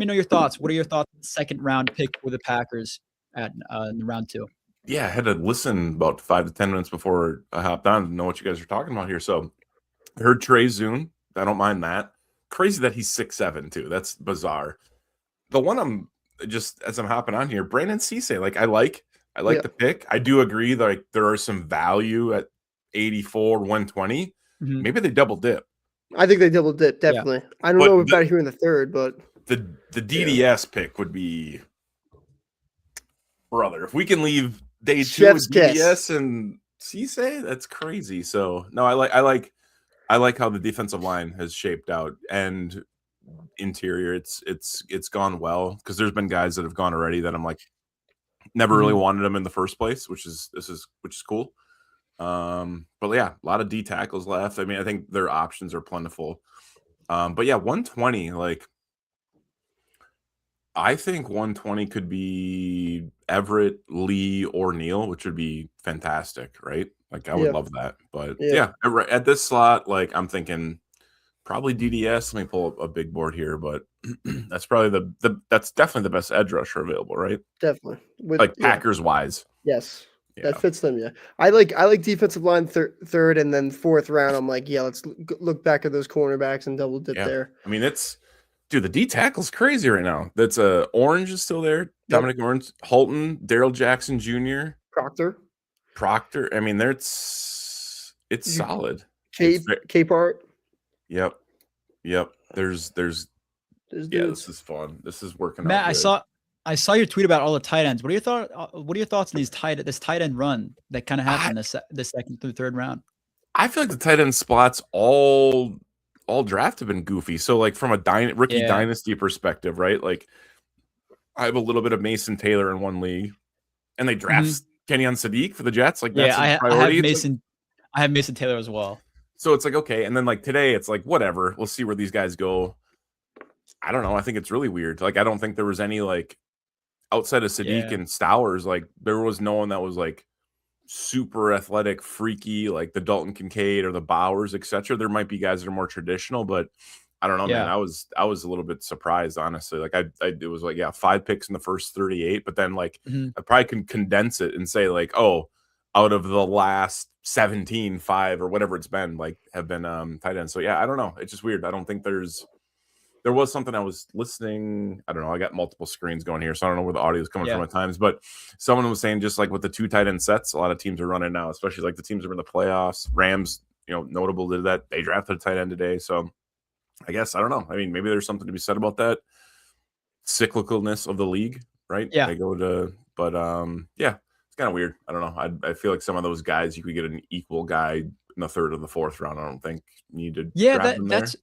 know your thoughts. What are your thoughts on the 2nd round pick for the Packers in round 2? Yeah, I had to listen about 5 to 10 minutes before I hopped on to know what you guys are talking about here. So I heard Trey Zune. I don't mind that. Crazy that he's 6'7", too. That's bizarre. The one I'm just, as I'm hopping on here, Brandon Cisse. Like, I like I like the pick. I do agree that like there are some value at 84, 120. Maybe they double dip. I think they double dip, definitely. I don't know about here in the third, but the DDS pick would be, brother. If we can leave day two with DDS and Cisse, that's crazy. So no, I like how the defensive line has shaped out, and interior. It's gone well because there's been guys that have gone already that I'm like never really wanted them in the first place, which is cool. But yeah, a lot of D tackles left. I mean, I think their options are plentiful. But yeah, 120, like I think 120 could be Everett, Lee, or Neal, which would be fantastic, right? Like I would love that. But yeah, at this slot, like I'm thinking probably DDS. Let me pull up a big board here, but that's probably that's definitely the best edge rusher available, right? Definitely. Like Packers wise. Yes. Yeah. That fits them, yeah. I like defensive line third, and then fourth round. I'm like, let's look back at those cornerbacks and double dip there. I mean, dude, the D tackle's crazy right now. That's Orange is still there. Dominic Orange, Holton, Daryl Jackson Jr., Proctor. I mean, it's solid. Capart. Yep. There's this is fun. This is working Matt, out good. I saw your tweet about all the tight ends. What are your thoughts on this tight end run that kind of happened the second through third round? I feel like the tight end spots all draft have been goofy. So like from a rookie dynasty perspective, right? Like I have a little bit of Mason Taylor in one league, and they draft Kenyon Sadiq for the Jets. Like that's a priority. I have Mason Taylor as well. So it's like, okay. And then like today it's like, whatever, we'll see where these guys go. I don't know. I think it's really weird. Like, I don't think there was any like outside of Sadiq and Stowers, like there was no one that was like super athletic, freaky, like the Dalton Kincaid or the Bowers, etc. There might be guys that are more traditional, but I don't know, man. I was a little bit surprised, honestly. Like it was like 5 picks in the first 38, but then like I probably can condense it and say like, oh, out of the last 17, 5 or whatever it's been, like have been tight ends. So yeah, I don't know. It's just weird. I don't think there was something I was listening. I don't know. I got multiple screens going here, so I don't know where the audio is coming from at times. But someone was saying just like with the 2 tight end sets, a lot of teams are running now, especially like the teams that are in the playoffs. Rams, notable did that. They drafted a tight end today. So I guess, I don't know. I mean, maybe there's something to be said about that cyclicalness of the league, right? Yeah. They go to, but it's kind of weird. I don't know. I feel like some of those guys, you could get an equal guy in the 3rd or the 4th round. I don't think you need to.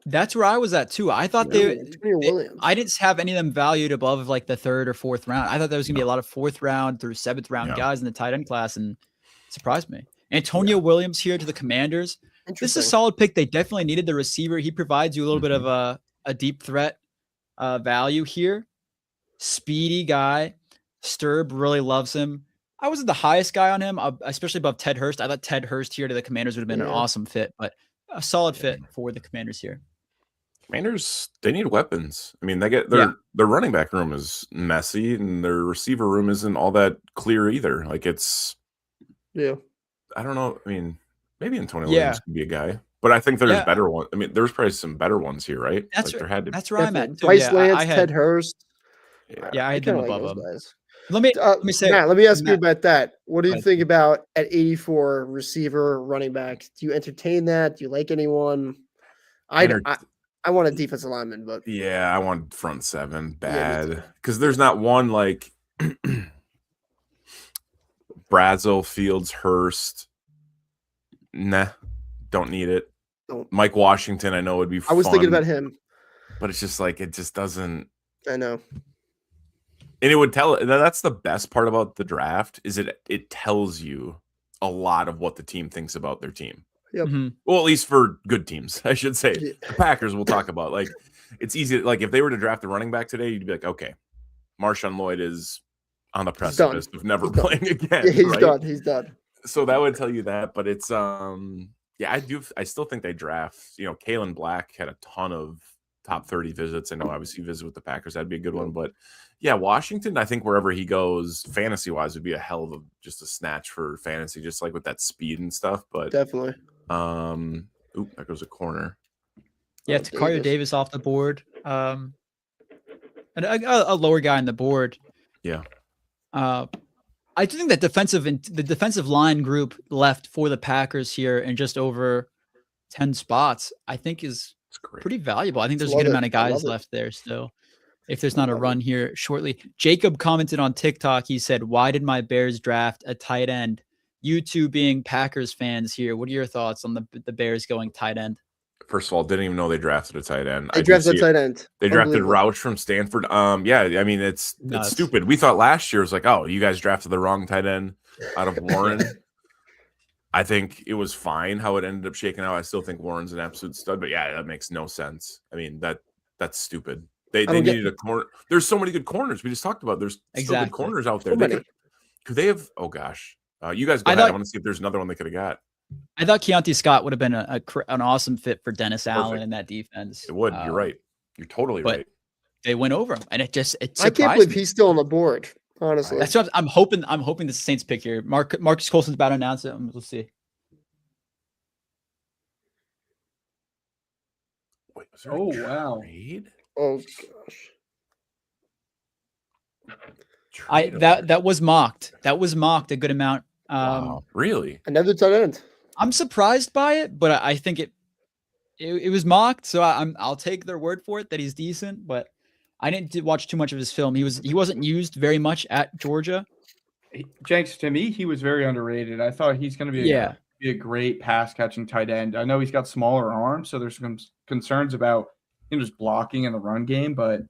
That's where I was at too. I thought I didn't have any of them valued above like the 3rd or 4th round. I thought there was gonna be a lot of 4th round through 7th round guys in the tight end class, and it surprised me. Antonio Williams here to the Commanders. This is a solid pick. They definitely needed the receiver. He provides you a little bit of a deep threat value here. Speedy guy. Sterb really loves him. I wasn't the highest guy on him, especially above Ted Hurst. I thought Ted Hurst here to the Commanders would have been an awesome fit, but a solid fit for the Commanders here. Commanders, they need weapons. I mean, they get their running back room is messy, and their receiver room isn't all that clear either. Like it's, I don't know. I mean, maybe Antonio Williams can be a guy, but I think there's better ones. I mean, there's probably some better ones here, right? That's like there had to. That's where I'm at. Bryce Lance, Ted Hurst. Yeah, I had them above them. Guys. Let me say, Matt, let me ask you about that. What do you think about at 84 receiver, running back? Do you entertain that? Do you like anyone? I want a defensive lineman, but I want front 7 bad because there's not one like Brazel, Fields, Hurst. Nah, don't need it. Mike Washington, I know would be fun. I was thinking about him, but it's just like it just doesn't. I know. And it would tell. That's the best part about the draft is it tells you a lot of what the team thinks about their team. Yep. Well, at least for good teams, I should say. The Packers we'll talk about. Like, it's easy. Like, if they were to draft a running back today, you'd be like, okay, Marshawn Lloyd is on the precipice of never playing again. Yeah, he's done. He's done. So that would tell you that. But it's I still think they draft. Kalen Black had a ton of top 30 visits. I know obviously visit with the Packers. That'd be a good one. But yeah, Washington, I think wherever he goes, fantasy wise, would be a hell of just a snatch for fantasy, just like with that speed and stuff. But definitely. There goes a corner. Yeah, Tacario Davis off the board. And a lower guy on the board. Yeah. I do think that the defensive line group left for the Packers here in just over 10 spots, I think is pretty valuable. I think there's a good amount of guys left there still. If there's not a run here shortly. Jacob commented on TikTok. He said, "Why did my Bears draft a tight end?" You two being Packers fans here, what are your thoughts on the Bears going tight end? First of all, didn't even know they drafted a tight end. They drafted a tight end. They drafted Rouch from Stanford. Yeah, I mean it's stupid. We thought last year was like, oh, you guys drafted the wrong tight end out of Warren. I think it was fine how it ended up shaking out. I still think Warren's an absolute stud, but yeah, that makes no sense. I mean that's stupid. They needed a corner. There's so many good corners. We just talked about. There's still good corners out there. Could they have? Oh gosh, you guys go ahead. I want to see if there's another one they could have got. I thought Keontae Scott would have been an awesome fit for Dennis Allen in that defense. It would. You're right. You're totally right. They went over him, and it I can't believe he's still on the board. Honestly, that's what I'm hoping. I'm hoping the Saints pick here. Marcus Colson's about to announce it. Let's see. Wait, was there a wow! Trade? Oh gosh. That was mocked. That was mocked a good amount. Wow, really? Another tight end. I'm surprised by it, but I think it was mocked, so I'll take their word for it that he's decent. But I didn't watch too much of his film. He wasn't used very much at Georgia. Jenks, to me, he was very underrated. I thought he's going to be a great pass catching tight end. I know he's got smaller arms, so there's some concerns about him just blocking in the run game, but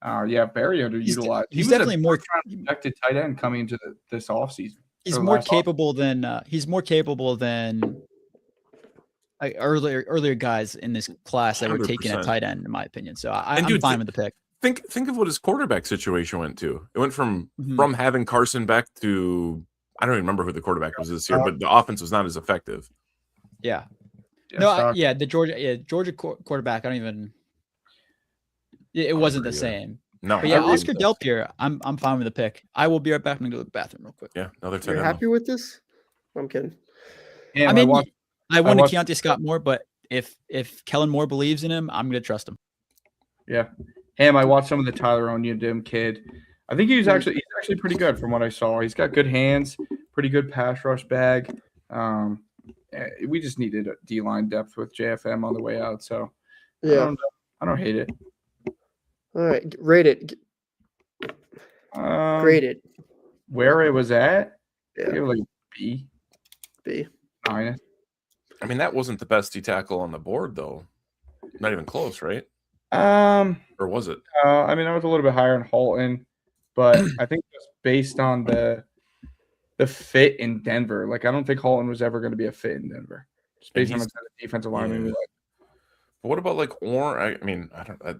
very underutilized. He's definitely more projected tight end coming into this offseason. He's more capable than earlier guys in this class that were taking a tight end, in my opinion. So I'm fine with the pick. Think of what his quarterback situation went to. It went from having Carson Beck to I don't even remember who the quarterback was this year, but the offense was not as effective. Yeah. The Georgia quarterback. I don't even. It wasn't the same. No, but Oscar Delpierre, I'm fine with the pick. I will be right back. I'm gonna go to the bathroom real quick. Yeah, another tight end. You're happy with this? I'm kidding. Yeah, I wanted Keontae Scott more, but if Kellen Moore believes in him, I'm gonna trust him. Yeah, I watched some of the Tyler Onyedem kid. I think he's actually pretty good from what I saw. He's got good hands, pretty good pass rush bag. We just needed a D-line depth with JFM on the way out, so I don't hate it. All right, rate it. Grade it. Where it was at? Yeah, like B. 9. I mean, that wasn't the best D tackle on the board, though. Not even close, right? Or was it? I was a little bit higher in Halton, but I think just based on the fit in Denver. Like, I don't think Halton was ever going to be a fit in Denver. Just based on the defensive lineman. But what about like Warren? I mean,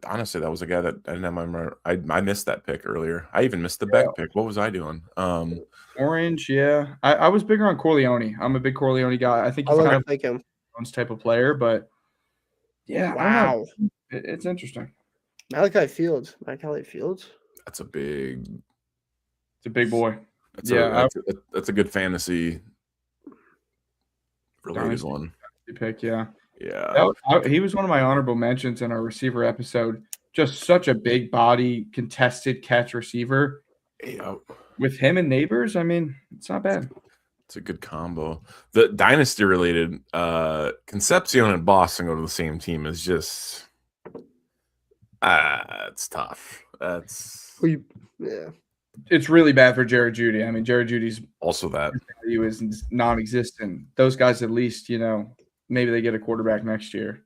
honestly, that was a guy that I didn't have I missed that pick earlier. I even missed the Beck pick. What was I doing? Orange, yeah. I was bigger on Corleone. I'm a big Corleone guy. I think he's kind of like him type of player, but yeah. Wow. It's interesting. Malachi Fields. That's a big. It's a big boy. That's a good fantasy related one. Pick, yeah. Yeah. He was one of my honorable mentions in our receiver episode. Just such a big body, contested catch receiver. Yeah. With him and Neighbors, I mean, it's not bad. It's a good combo. The dynasty related Concepcion and Boston go to the same team is just it's tough. It's really bad for Jerry Jeudy. I mean, Jerry Judy's also that he was non-existent. Those guys, at least, maybe they get a quarterback next year.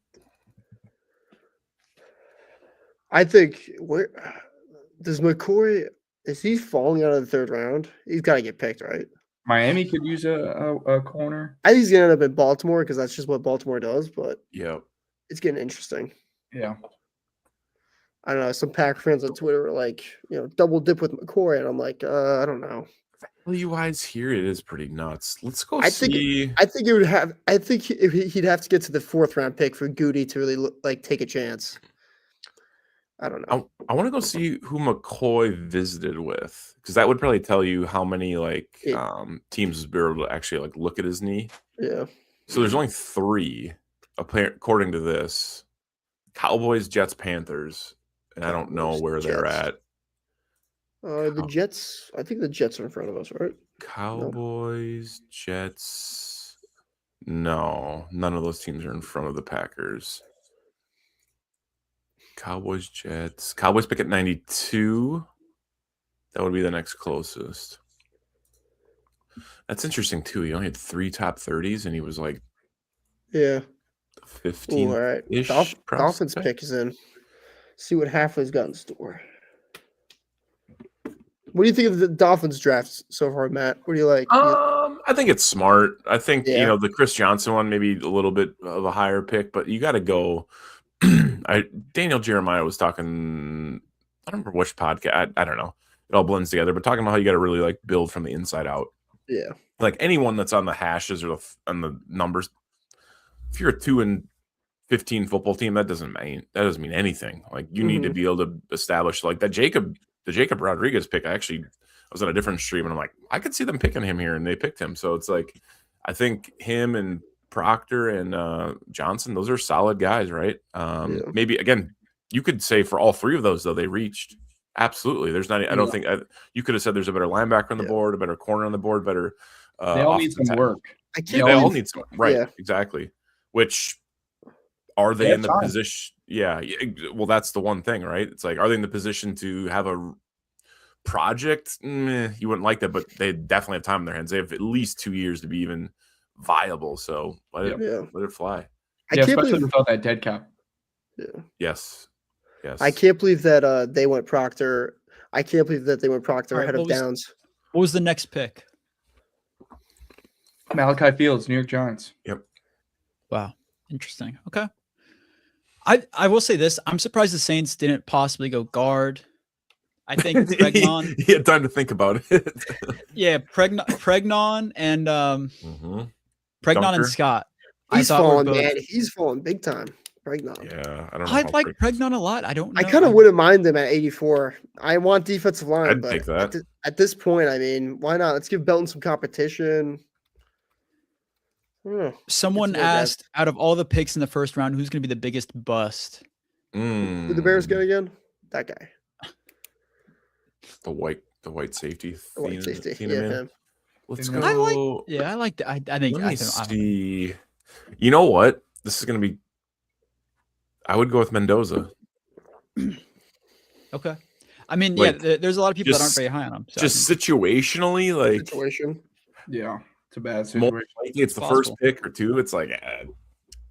I think does McCoy, is he falling out of the third round? He's got to get picked, right? Miami could use a corner. I think he's going to end up in Baltimore because that's just what Baltimore does, but it's getting interesting. Yeah. I don't know. Some Packer fans on Twitter were like, double dip with McCoy, and I'm like, I don't know. Value-wise here, it is pretty nuts. Let's go see. I think he'd have to get to the 4th round pick for Goody to really take a chance. I don't know. I want to go see who McCoy visited with, because that would probably tell you how many teams would be able to actually look at his knee. Yeah. So there's only 3, according to this: Cowboys, Jets, Panthers, and I don't know where they're at. The Jets. I think the Jets are in front of us, right? Cowboys, Jets. No, none of those teams are in front of the Packers. Cowboys, Jets. Cowboys pick at 92. That would be the next closest. That's interesting too. He only had 3 top 30s, and he was like, yeah, 15 all right. ish. Dolphins pick is in. See what Halfway's got in store. What do you think of the Dolphins drafts so far, Matt? What do you like? I think it's smart. I think Yeah. the Chris Johnson one maybe a little bit of a higher pick, but you got to go. Daniel Jeremiah was talking. I don't remember which podcast. I don't know. It all blends together, but talking about how you got to really like build from the inside out. Yeah. Like anyone that's on the hashes or on the numbers, if you're a 2-15 football team, that doesn't mean anything. Like you need to be able to establish like the Jacob Rodriguez pick. I was on a different stream and I'm like, I could see them picking him here, and they picked him. So it's like, I think him and Proctor and Johnson, those are solid guys, right? Maybe again, you could say for all 3 of those though, they reached. Absolutely. There's not. I don't think you could have said there's a better linebacker on the board, a better corner on the board, better. They all need some work. They all need some. Right. Yeah. Exactly. Which are they in the position? Yeah. Well, that's the one thing, right? It's like, are they in the position to have a project? You wouldn't like that, but they definitely have time in their hands. They have at least 2 years to be even viable. So let it fly. I can't especially believe without that dead cap. Yeah. Yes. I can't believe that they went Proctor. I can't believe that they went Proctor ahead of Downs. What was the next pick? Malachi Fields, New York Giants. Yep. Wow. Interesting. Okay. I will say this. I'm surprised the Saints didn't possibly go guard. I think Pregnon. He had time to think about it. Yeah, Pregnon and Pregnon Dunker. and Scott. He's falling, man. He's falling big time. Pregnon. Yeah, I don't know. I like Pregnon a lot. I don't know. I kind of wouldn't mind him at 84. I want defensive line, I'd but take that. At this point, I mean, why not? Let's give Belton some competition. Someone asked, out of all the picks in the first round, who's going to be the biggest bust? Who the Bears get again? That guy. The white safety. The white safety. Him. Let's go. I like that. I think. Let me see. You know what? This is going to be. I would go with Mendoza. Okay. I mean, like, there's a lot of people that aren't very high on him. So just situationally, like situation. Yeah, it's a bad situation. It's the first pick or 2. It's like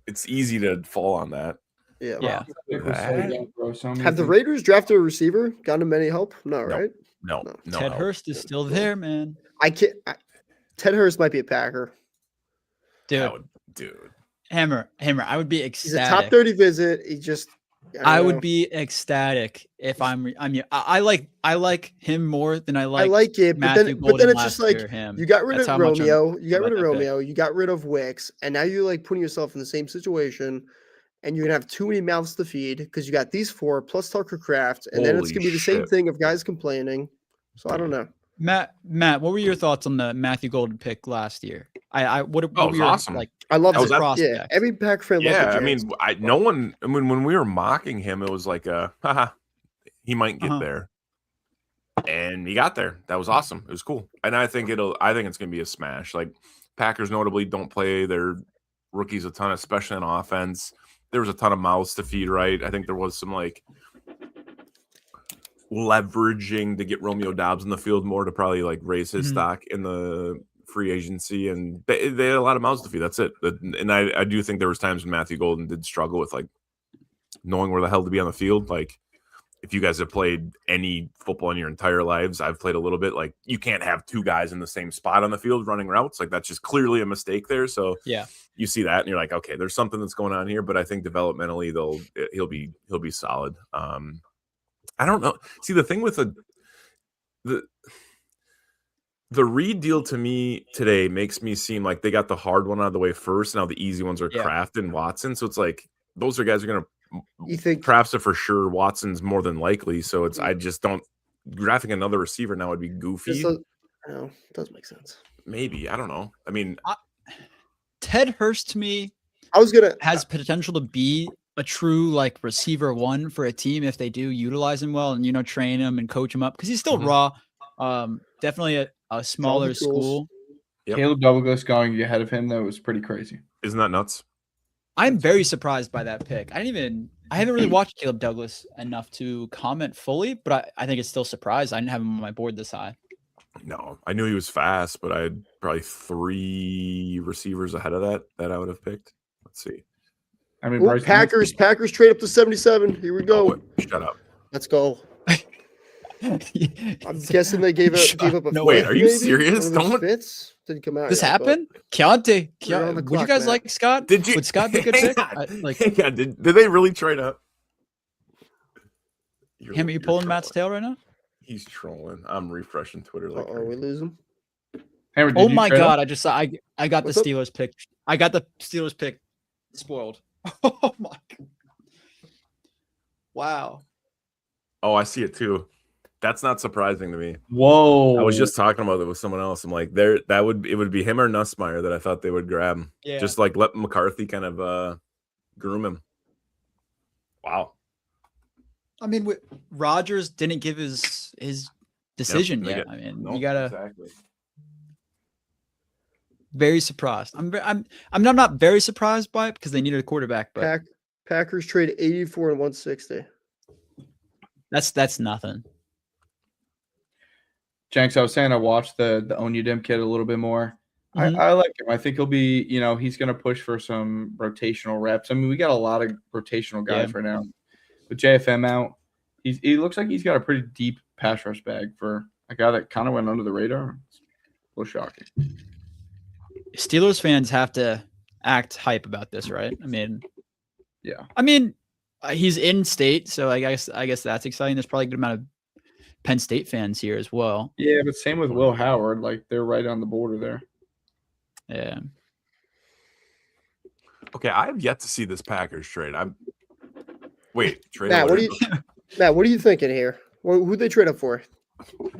it's easy to fall on that. Yeah. Have Have the Raiders drafted a receiver? Gotten him any help? No, right? No. Ted Hurst is still there, man. I can't. Ted Hurst might be a Packer. Dude. Hammer. I would be ecstatic. He's a top 30 visit. He just. I would be ecstatic if I'm. I like him more than I like it, but then it's just like him. You got rid of Romeo. You got rid of Romeo. You got rid of Wicks, and now you're like putting yourself in the same situation, and you're gonna have too many mouths to feed because you got these 4 plus Tucker Kraft, and then it's gonna be the same thing of guys complaining. So I don't know. Matt, what were your thoughts on the Matthew Golden pick last year? What were your, awesome. Like? I love his prospect. Yeah, every Pack fan. Yeah, I mean, when we were mocking him, it was like, he might get there, and he got there. That was awesome. It was cool, and I think it's gonna be a smash. Like Packers notably don't play their rookies a ton, especially on offense. There was a ton of mouths to feed. Right, I think there was some like leveraging to get Romeo Doubs in the field more to probably like raise his stock in the free agency, and they had a lot of mouths to feed. That's it. And I do think there was times when Matthew Golden did struggle with like knowing where the hell to be on the field. Like if you guys have played any football in your entire lives, I've played a little bit. Like you can't have 2 guys in the same spot on the field running routes. Like that's just clearly a mistake there. So you see that and you're like, okay, there's something that's going on here. But I think developmentally he'll be solid. I don't know. See, the thing with the Reed deal to me today makes me seem like they got the hard one out of the way first. Now the easy ones are Kraft and Watson. So it's like those are guys who are going to. You think Kraft's for sure. Watson's more than likely. So it's I just don't. Drafting another receiver now would be goofy. No, it does make sense. Maybe I don't know. I mean, Ted Hurst to me has potential to be a true like receiver one for a team if they do utilize him well and train him and coach him up because he's still raw. Definitely a smaller school. Yep. Caleb Douglas going ahead of him, though, was pretty crazy. Isn't that nuts? I'm very surprised by that pick. I haven't really watched Caleb Douglas enough to comment fully, but I think it's still surprised. I didn't have him on my board this high. No, I knew he was fast, but I had probably 3 receivers ahead of that I would have picked. Let's see. I mean, Ooh, Packers trade up to 77. Here we go. Oh, shut up. Let's go. I'm guessing they gave up a. No, wait, are you maybe? serious? Don't. Fitz didn't come out. This yet, happened? Keontae. You're on the Would you clock, guys Matt. like Scott? Did you? Would Scott be a good Hang pick? on. Hang on. Did they really trade up? Him, are you pulling Matt's tail right now? He's trolling. I'm refreshing Twitter. Like, we lose him. Hammer, Oh my God! I just saw. I got What's the up? Steelers pick. I got the Steelers pick spoiled. Oh my God! Wow. Oh, I see it too. That's not surprising to me. Whoa! I was just talking about it with someone else. I'm like, it would be him or Nussmeier that I thought they would grab him. Yeah. Just like let McCarthy kind of groom him. Wow. I mean, Rodgers didn't give his decision yet. You gotta. Exactly. Very surprised. I'm not very surprised by it because they needed a quarterback, but Packers trade 84 and 160. that's nothing. Jenks, I was saying I watched the Onyedim kid a little bit more. Mhm. I like him. I think he'll be, he's going to push for some rotational reps. I mean, we got a lot of rotational guys right now. With JFM out, he looks like he's got a pretty deep pass rush bag for a guy that kind of went under the radar. It's a little shocking. Steelers fans have to act hype about this, right? I mean, Yeah. I mean, he's in state, so I guess that's exciting. There's probably a good amount of Penn State fans here as well. Yeah, but same with Will Howard. Like, they're right on the border there. Yeah. Okay, I have yet to see this Packers trade. Trade. Matt, alert. Matt, what are you thinking here? Who'd they trade up for?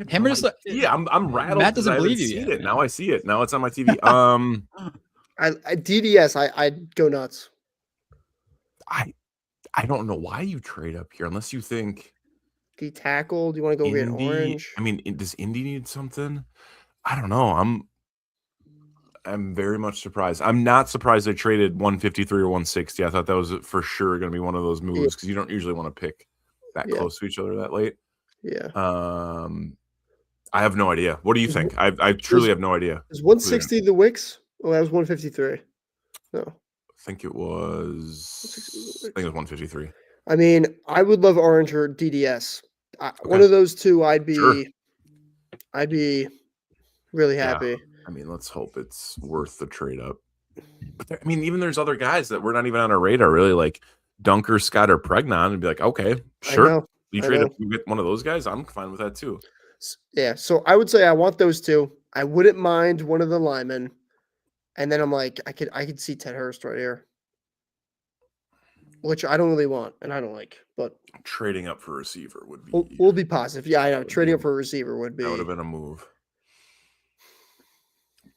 Hammer just Yeah, I'm rattled. Matt doesn't because I haven't believe you seen yet, it. man. Now I see it. Now it's on my TV. I DDS. I'd go nuts. I don't know why you trade up here unless you think D tackle. Do you want to go get Indy. orange? I mean, does Indy need something? I don't know. I'm very much surprised. I'm not surprised they traded 153 or 160. I thought that was for sure going to be one of those moves because you don't usually want to pick that close to each other that late. Yeah. I have no idea. What do you think? I truly have no idea. Is 160 the Wicks? Oh, that was 153. No. I think it was 153. I mean, I would love orange or DDS. One Okay. of those two, I'd be really Yeah. happy. I mean, let's hope it's worth the trade up. But even there's other guys that we're not even on our radar, really, like Dunker, Scott, or Pregnon, and be like, okay, sure. You trade up, you get one of those guys. I'm fine with that too. Yeah, so I would say I want those two. I wouldn't mind one of the linemen, and then I'm like, I could see Ted Hurst right here, which I don't really want, and I don't like. But Trading up for a receiver would be. we'll be positive. Yeah, I know. Trading up for a receiver would be. That would have been a move.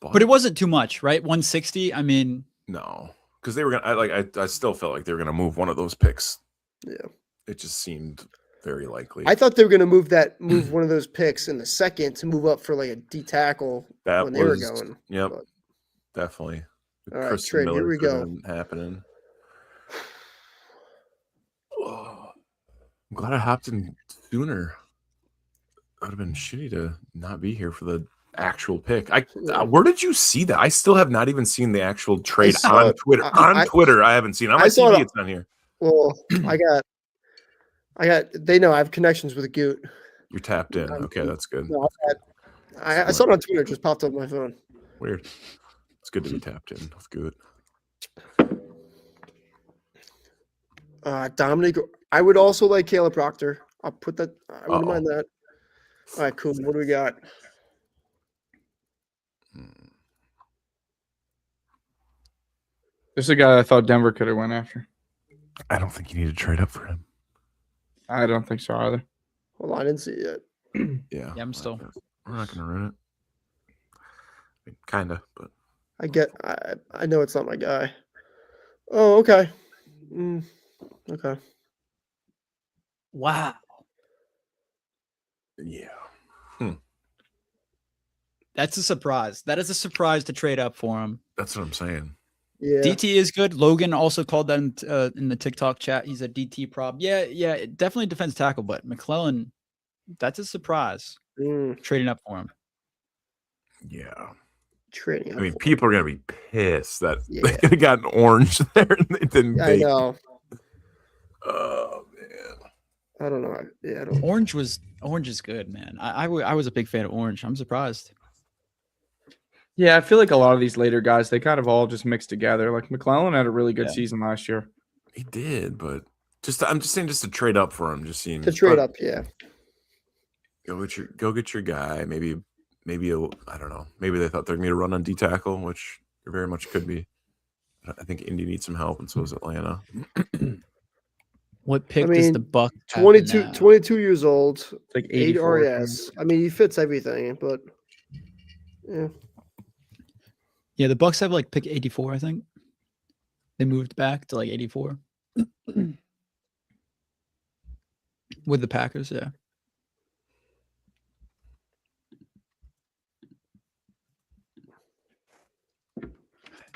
But it wasn't too much, right? 160. I mean, no, because they were gonna. I still felt like they were gonna move one of those picks. Yeah, it just seemed very likely. I thought they were gonna move one of those picks in the second to move up for like a D tackle when they were going. Yep, but, definitely. All right, trade. Here we go. Happening. Oh, I'm glad I hopped in sooner. It would have been shitty to not be here for the actual pick. Where did you see that? I still have not even seen the actual trade on Twitter. Twitter, I haven't seen it. On my TV, it's on here. Well, I got. They know I have connections with Goot. You're tapped in. Okay, that's good. No, I saw it on Twitter. It just popped up on my phone. Weird. It's good to be tapped in with Goot. Dominic. I would also like Caleb Proctor. I'll put that. I wouldn't mind that. All right, cool. What do we got? This is a guy I thought Denver could have went after. I don't think you need to trade up for him. I don't think so either. Well, I didn't see it yet. Yeah, I'm still. We're not going to run it. Kind of, but I know it's not my guy. Oh, okay. Okay. Wow. Yeah. That's a surprise. That is a surprise to trade up for him. That's what I'm saying. Yeah. DT is good. Logan also called that in the TikTok chat. He's a DT prop. Yeah, definitely defense tackle, but McClellan, that's a surprise. Trading up for him. Yeah. Trading. I mean, people are gonna be pissed that Yeah. they could have gotten orange there and they didn't I take. know. Oh man. I don't know. Yeah, I don't. Orange is good, man. I was a big fan of orange. I'm surprised. Yeah, I feel like a lot of these later guys, they kind of all just mixed together. Like McClellan had a really good season last year. He did, but I'm just saying, just to trade up for him just seems To trade up, yeah. Go get your guy. Maybe I don't know. Maybe they thought they're gonna run on D tackle, which there very much could be. I think Indy needs some help, and so does Atlanta. What pick does the Buck? 22 years old. It's like 8 84. RS. I mean, he fits everything, but yeah. Yeah, the Bucks have like pick 84, I think. They moved back to like 84 with the Packers. Yeah.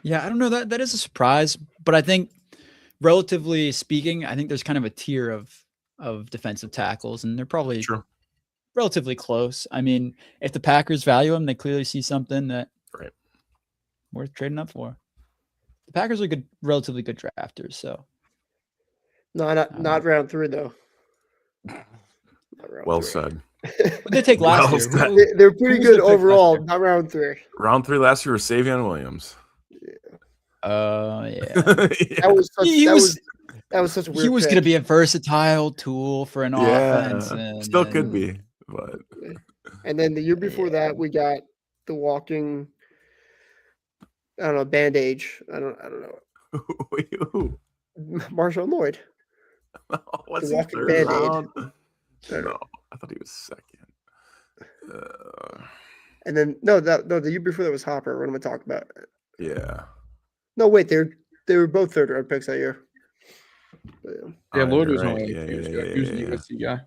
Yeah, I don't know, that is a surprise, but I think relatively speaking, I think there's kind of a tier of defensive tackles, and they're probably relatively close. I mean, if the Packers value them, they clearly see something that worth trading up for. The Packers are good, relatively good drafters. So, No, not round 3 though. Well said. What did they take last year? They're pretty good overall. Not round 3. Round 3 last year was Savion Williams. Yeah. That was such a weird He was pick. going to be a versatile tool for an offense. And still could be, but. And then the year before that, we got the walking. I don't know, bandage. I don't know. Who? Marshawn Lloyd. What's the he walking third Band-Aid. round? No, I thought he was second. And then the year before that was Hopper. What am I talking about? Yeah. No, wait, they were both 3rd round picks that year. Yeah, Lloyd was right. only he was a USC guy.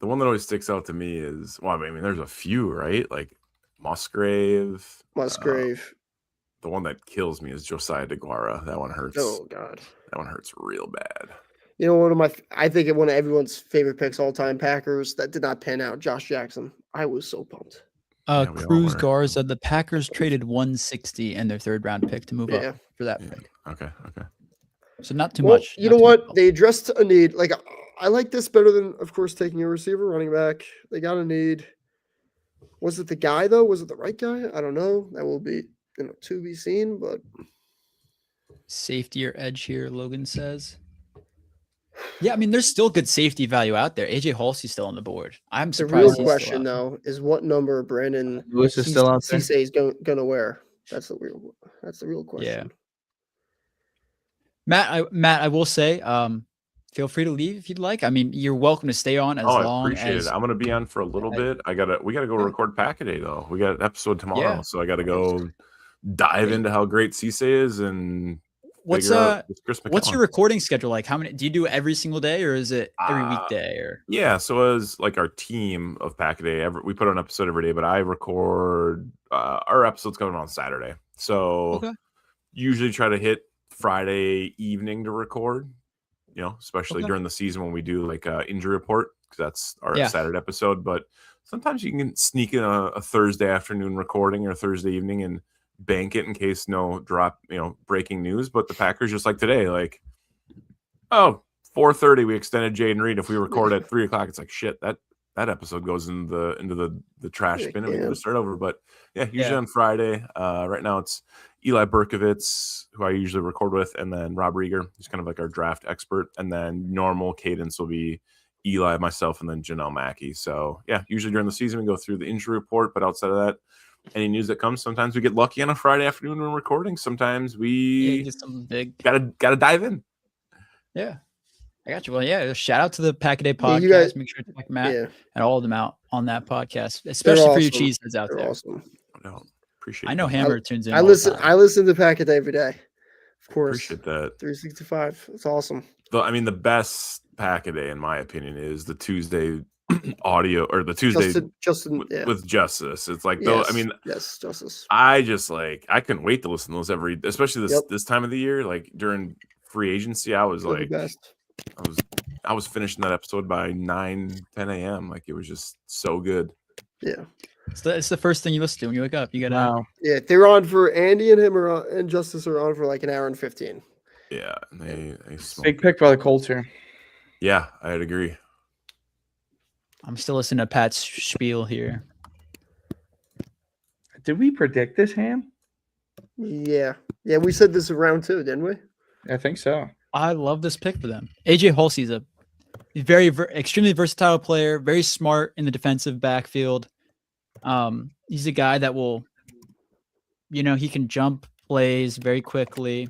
The one that always sticks out to me is, well, I mean, there's a few, right? Like Musgrave. The one that kills me is Josiah DeGuara. That one hurts. Oh God, that one hurts real bad. You know, I think one of everyone's favorite picks all time, Packers, that did not pan out. Josh Jackson. I was so pumped. Cruz Garza, the Packers traded 160 and their 3rd round pick to move up for that pick. Okay. So not too much. You know what? They addressed a need. Like, I like this better than, of course, taking a receiver, running back. They got a need. Was it the guy, though? Was it the right guy? I don't know. That will be, to be seen, but. Safety or edge here, Logan says. Yeah, I mean, there's still good safety value out there. AJ Halsey's still on the board. I'm surprised. The real question, though, is what number Brandon Lewis is still out there. Cisse is going to wear. That's the real question. Yeah. Matt, I will say, feel free to leave if you'd like. I mean, you're welcome to stay on as long as. I appreciate it. I'm going to be on for a little bit. We got to go record Pack a Day though. We got an episode tomorrow, so I got to go dive into how great Cisse is and. What's your recording schedule like? How many do you do every single day, or is it every weekday? Or so as like our team of Pack a Day, we put an episode every day, but I record our episodes coming on Saturday. So usually try to hit Friday evening to record. Especially during the season when we do like injury report, because that's our Saturday episode. But sometimes you can sneak in a Thursday afternoon recording or Thursday evening and bank it in case breaking news. But the Packers, just like today, 4:30 we extended Jaden Reed. If we record at 3:00, it's like shit, that episode goes into the trash bin and we got to start over. But usually on Friday. Right now it's Eli Berkovitz, who I usually record with, and then Rob Rieger, who's kind of like our draft expert, and then normal cadence will be Eli, myself, and then Janelle Mackey. So usually during the season we go through the injury report, but outside of that, any news that comes, sometimes we get lucky on a Friday afternoon when we're recording. Sometimes we get something big. Gotta dive in. Yeah, I got you. Well, shout out to the Pack a Day podcast. You guys, make sure to check Matt and all of them out on that podcast, especially for you cheeseheads out there. Awesome. No, appreciate. I know Hammer tunes in. I listen to Pack a Day every day. Of course. Appreciate that. 365. It's awesome. the best pack a day, in my opinion, is the Tuesday audio or the Tuesday Justin with Justice. It's like, though, yes, Justice. I just I couldn't wait to listen to those especially this time of the year, like during free agency. I was They're the best. I was finishing that episode by 9-10 a.m. Like, it was just so good. Yeah. It's the first thing you listen to when you wake up. You gotta. Yeah, they're on for Andy and him and Justice are on for like an hour and 15. Yeah, and they Big pick by the Colts here. Yeah, I'd agree. I'm still listening to Pat's spiel here. Did we predict this, Ham? Yeah, we said this in round 2, didn't we? I think so. I love this pick for them. AJ Hulsey's a very extremely versatile player, very smart in the defensive backfield. He's a guy that will, he can jump plays very quickly.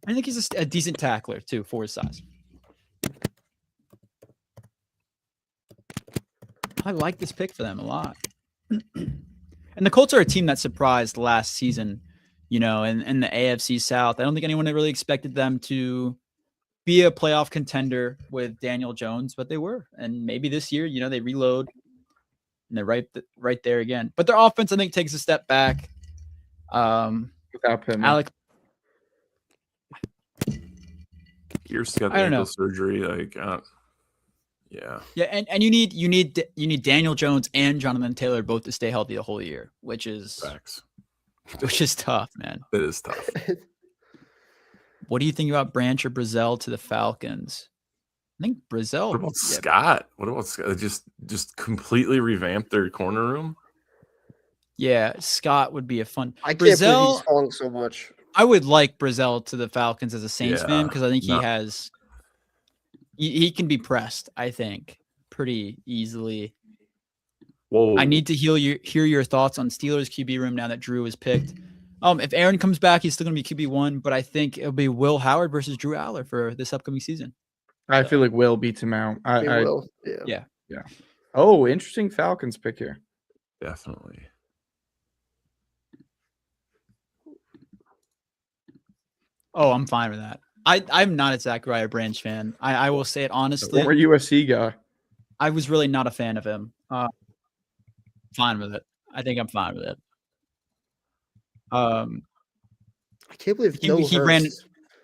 I think he's a decent tackler too for his size. I like this pick for them a lot. And the Colts are a team that surprised last season, in the AFC South. I don't think anyone really expected them to be a playoff contender with Daniel Jones, but they were. And maybe this year, they reload and they're right there again. But their offense, I think, takes a step back. Without Pittman. Alec, Pierce got I don't ankle know. surgery. Yeah. Yeah, and you need Daniel Jones and Jonathan Taylor both to stay healthy the whole year, which is Facts. tough, man. It is tough. What do you think about Branch or Brazel to the Falcons? I think Brazel. What about Scott? What about Scott? Just completely revamped their corner room. Yeah, Scott would be a fun. I can't believe Brazel, he's falling so much. I would like Brazel to the Falcons as a Saints fan because I think he can be pressed, I think, pretty easily. Whoa. I need to hear your thoughts on Steelers QB room now that Drew is picked. If Aaron comes back, he's still going to be QB1, but I think it'll be Will Howard versus Drew Aller for this upcoming season. I feel like Will beats him out. They will. Yeah. Oh, interesting Falcons pick here. Definitely. Oh, I'm fine with that. I'm not a Zachariah Branch fan. I will say it honestly. Former USC guy. I was really not a fan of him. Fine with it. I think I'm fine with it. I can't believe he ran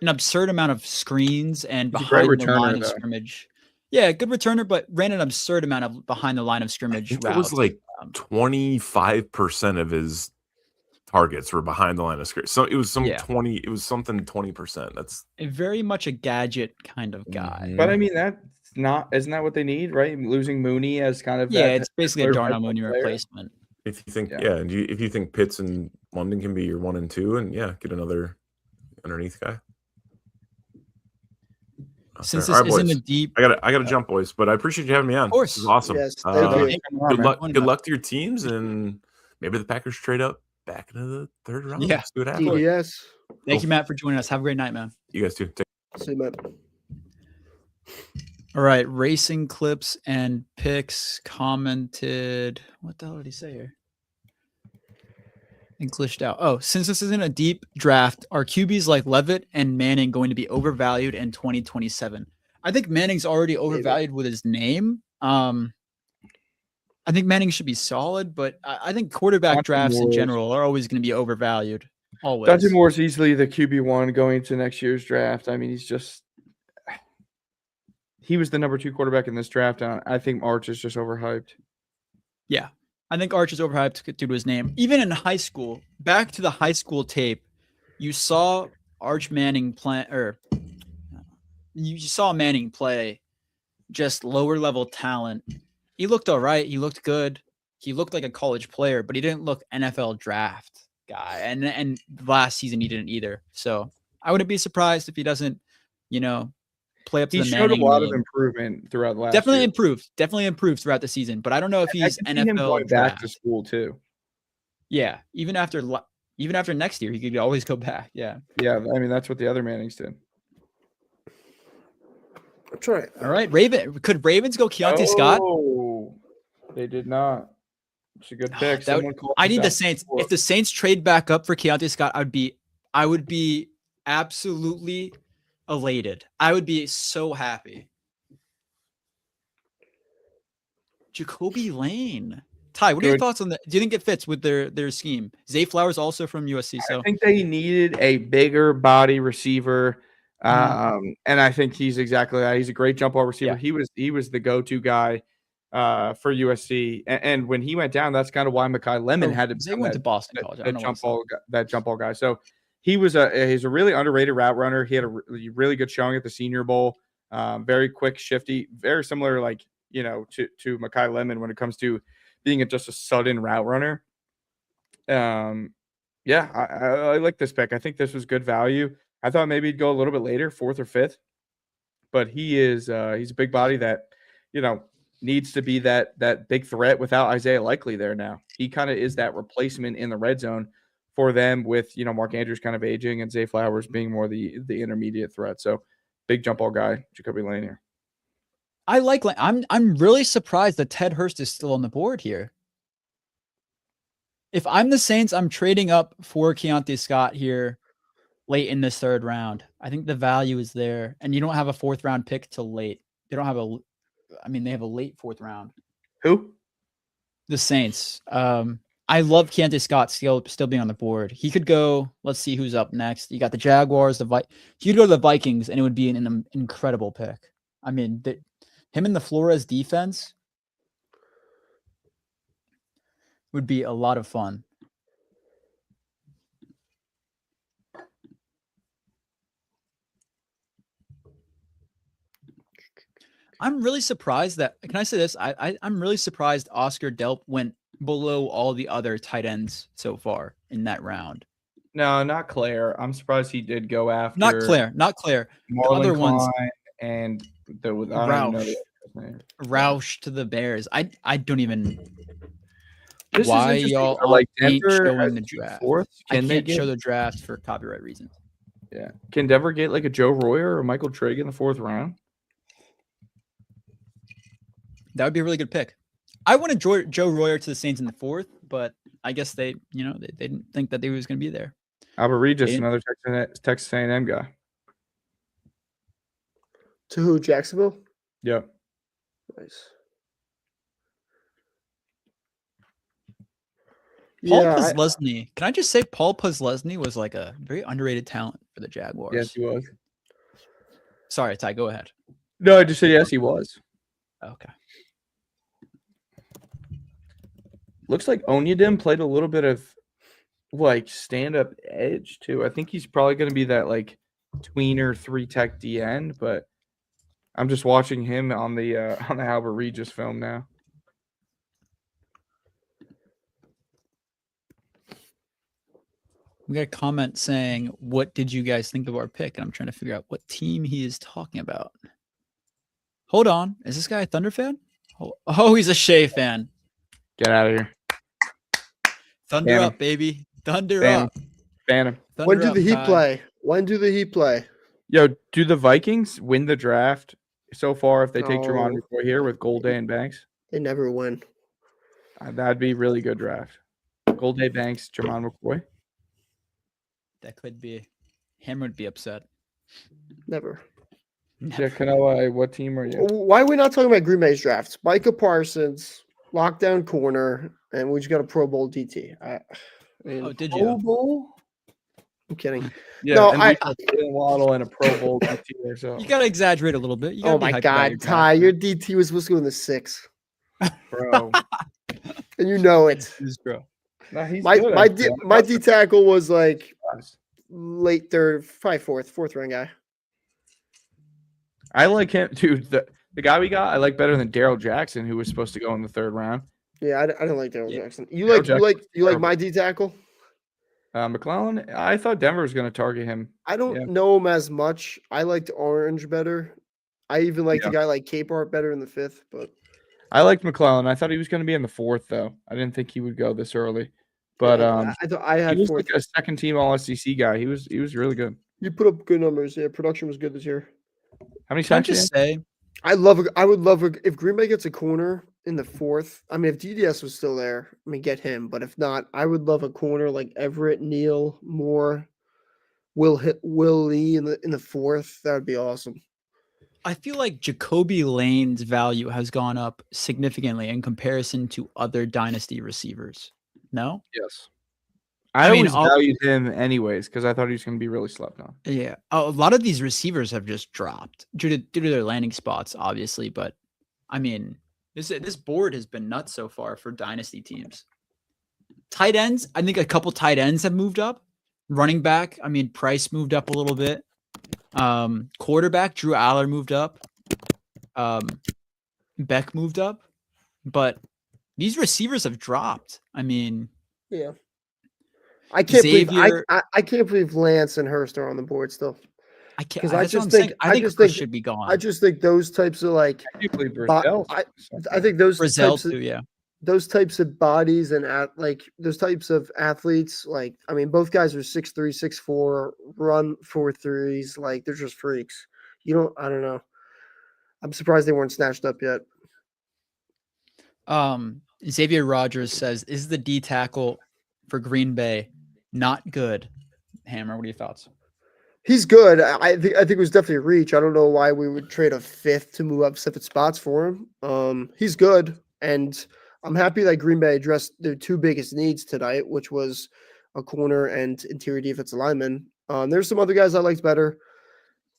an absurd amount of screens and He's a behind great the returner, line of though. scrimmage. Yeah, good returner, but ran an absurd amount of behind the line of scrimmage It routes. was like 25% of his targets were behind the line of scrimmage. So it was 20. It was something 20%. That's very much a gadget kind of guy. But I mean, isn't that what they need, right? Losing Mooney as kind of it's basically a Darnell Mooney replacement. if you think and if you think Pitts and London can be your 1 and 2, and get another underneath guy. Since this isn't a deep, I gotta jump, boys. But I appreciate you having me on. Of course, this is awesome. Yes, Good luck to your teams, and maybe the Packers trade up back into the 3rd round. Yeah, see what happens. Yes. Thank you, Matt, for joining us. Have a great night, man. You guys too. See you, man. All right, Racing Clips and Picks commented. What the hell did he say here? Englished out. Oh, since this isn't a deep draft, are QBs like Levitt and Manning going to be overvalued in 2027? I think Manning's already overvalued with his name. I think Manning should be solid, but I think quarterback drafts in general are always going to be overvalued. Always. Dante Moore's easily the QB1 going into next year's draft. I mean, he was the number 2 quarterback in this draft, and I think Arch is just overhyped. Yeah. I think Arch is overhyped due to his name. Even in high school, back to the high school tape, you saw Arch Manning play, or you saw Manning play just lower level talent. He looked all right. He looked good. He looked like a college player, but he didn't look NFL draft guy. And last season he didn't either. So I wouldn't be surprised if he doesn't, play up to the Manning. He showed a lot name. of improvement throughout last Definitely year. improved throughout the season, but I don't know if he's I can see him NFL going draft. back to school too. Yeah, even after next year, he could always go back. Yeah. Yeah, I mean that's what the other Mannings did. I'm trying. All right, could Ravens go Keontae Scott? Oh, they did not. It's a good pick. I need the Saints. If the Saints trade back up for Keontae Scott, I would be absolutely elated. I would be so happy. Jacoby Lane. Ty, what are your thoughts on that? Do you think it fits with their scheme? Zay Flowers also from USC. So I think they needed a bigger body receiver. And I think he's exactly that. He's a great jump ball receiver. Yeah. He was the go-to guy for USC. And when he went down, that's kind of why Mekhi Lemon had to Zay went to Boston College. that jump ball guy. So he's a really underrated route runner. He had a really good showing at the Senior Bowl. Very quick, shifty, very similar, to Mekhi Lemon when it comes to being just a sudden route runner. Yeah, I like this pick. I think this was good value. I thought maybe he'd go a little bit later, 4th or 5th, but he's a big body that needs to be that big threat without Isaiah Likely there now. He kind of is that replacement in the red zone for them with Mark Andrews kind of aging and Zay Flowers being more the intermediate threat. So big jump ball guy, Jacoby Lane here. I like. I'm really surprised that Ted Hurst is still on the board here. If I'm the Saints, I'm trading up for Keontae Scott here late in this 3rd round. I think the value is there, and you don't have a 4th round pick till late. They don't have they have a late 4th round. Who? The Saints. I love Keontae Scott still being on the board. He could go. Let's see who's up next. You got the Jaguars. He could go to the Vikings, and it would be an incredible pick. I mean, him and the Flores defense would be a lot of fun. I'm really surprised that. Can I say this? I'm really surprised Oscar Delp went below all the other tight ends so far in that round. No, not Claire. I'm surprised he did go after. Not Claire. Marlon the other Klein ones and the Roush to the Bears. I don't even. This why is y'all like ain't Denver showing the draft? 4th? I can't show the draft for copyright reasons. Yeah. Can Denver get like a Joe Royer or Michael Trigg in the 4th round? That would be a really good pick. I wanted Joe Royer to the Saints in the 4th, but I guess they didn't think that he was going to be there. Albert Regis, another Texas A&M guy. To who? Jacksonville? Yep. Nice. Paul Posluszny. Can I just say Paul Posluszny was like a very underrated talent for the Jaguars? Yes, he was. Sorry, Ty, go ahead. No, I just said yes, he was. Okay. Looks like Onyedim played a little bit of stand-up edge too. I think he's probably going to be that tweener 3-tech DN, but I'm just watching him on the Albert Regis film now. We got a comment saying, "What did you guys think of our pick?" And I'm trying to figure out what team he is talking about. Hold on, is this guy a Thunder fan? Oh, he's a Shea fan. Get out of here. Thunder up, baby. Thunder up. Ban him. When do the Heat play? When do the Heat play? Yo, do the Vikings win the draft so far if they take Jermon McCoy here with Golday and Banks? They never win. That'd be a really good draft. Golday, Banks, Jermon McCoy. That could be. Him would be upset. Never. Yeah, Canelo, what team are you? Why are we not talking about Green Bay's drafts? Micah Parsons, lockdown corner, and we just got a Pro Bowl DT. Did you? Pro Bowl? I'm kidding. Yeah, no, and Waddle and a Pro Bowl DT or so. You gotta exaggerate a little bit. Oh my God, Ty, your DT was supposed to go in the 6th, bro, and you know it. Bro. No, my D tackle was like late 3rd, probably 4th round guy. I like him, dude. The guy we got, I like better than Darrell Jackson, who was supposed to go in the 3rd round. Yeah, I don't like Darrell Jackson. You like my D tackle? McClellan. I thought Denver was going to target him. I don't know him as much. I liked Orange better. I even liked a guy like Capehart better in the 5th, but I liked McClellan. I thought he was going to be in the 4th, though. I didn't think he would go this early. But I thought I had he was 4th. like a second team All SEC guy. He was really good. You put up good numbers. Yeah, production was good this year. How many Can I sacks? just say, I would love if Green Bay gets a corner in the 4th. I mean, if DDS was still there, get him. But if not, I would love a corner like Everett, Neal, Moore. Will Lee in the fourth. That would be awesome. I feel like Jacoby Lane's value has gone up significantly in comparison to other dynasty receivers. No? Yes. I I mean, always valued him anyways because I thought he was going to be really slept on. Yeah. A lot of these receivers have just dropped due to their landing spots, obviously. But I mean, this board has been nuts so far for dynasty teams. Tight ends, I think a couple tight ends have moved up. Running back, I mean, Price moved up a little bit. Quarterback, Drew Aller moved up. Beck moved up. But these receivers have dropped. I mean, yeah. I can't believe Xavier- I can't believe Lance and Hurst are on the board still. I can't. Because That's what I'm saying. I think Chris should be gone. I just think those types of like I do believe bo- Brazil. I think those Brazil types of, too, yeah. those types of bodies and like those types of athletes, like I mean, both guys are 6'3", 6'4", run 4.3s, like they're just freaks. I don't know. I'm surprised they weren't snatched up yet. Xavier Rogers says, "Is the D tackle for Green Bay not good?" Hammer, what are your thoughts? He's good. I think it was definitely a reach. I don't know why we would trade a fifth to move up 7 spots for him. He's good, and I'm happy that Green Bay addressed their two biggest needs tonight, which was a corner and interior defensive lineman. There's some other guys I liked better.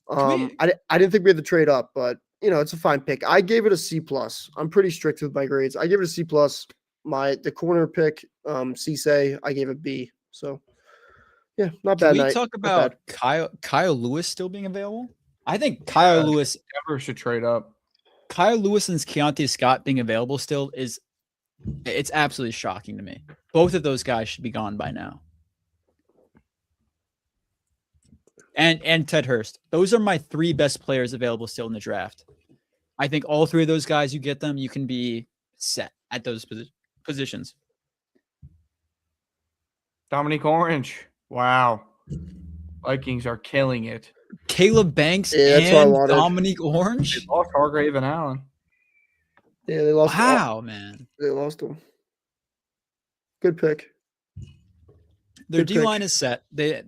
I didn't think we had to trade up, but it's a fine pick. I gave it a C+. I'm pretty strict with my grades. I gave it a C+. The corner pick, Cisse, I gave it B. So. Yeah, not bad. Can we talk about Kyle Lewis still being available? I think Kyle Lewis never should trade up. Kyle Lewis and Keontae Scott being available still it's absolutely shocking to me. Both of those guys should be gone by now. And Ted Hurst. Those are my 3 best players available still in the draft. I think all 3 of those guys, you get them, you can be set at those positions. Dominique Orange. Wow. Vikings are killing it. Caleb Banks that's what I and wanted. Dominique Orange. They lost Hargrave and Allen. Yeah, they lost. Wow, man. They lost him. Good pick. Their Good D line is set. That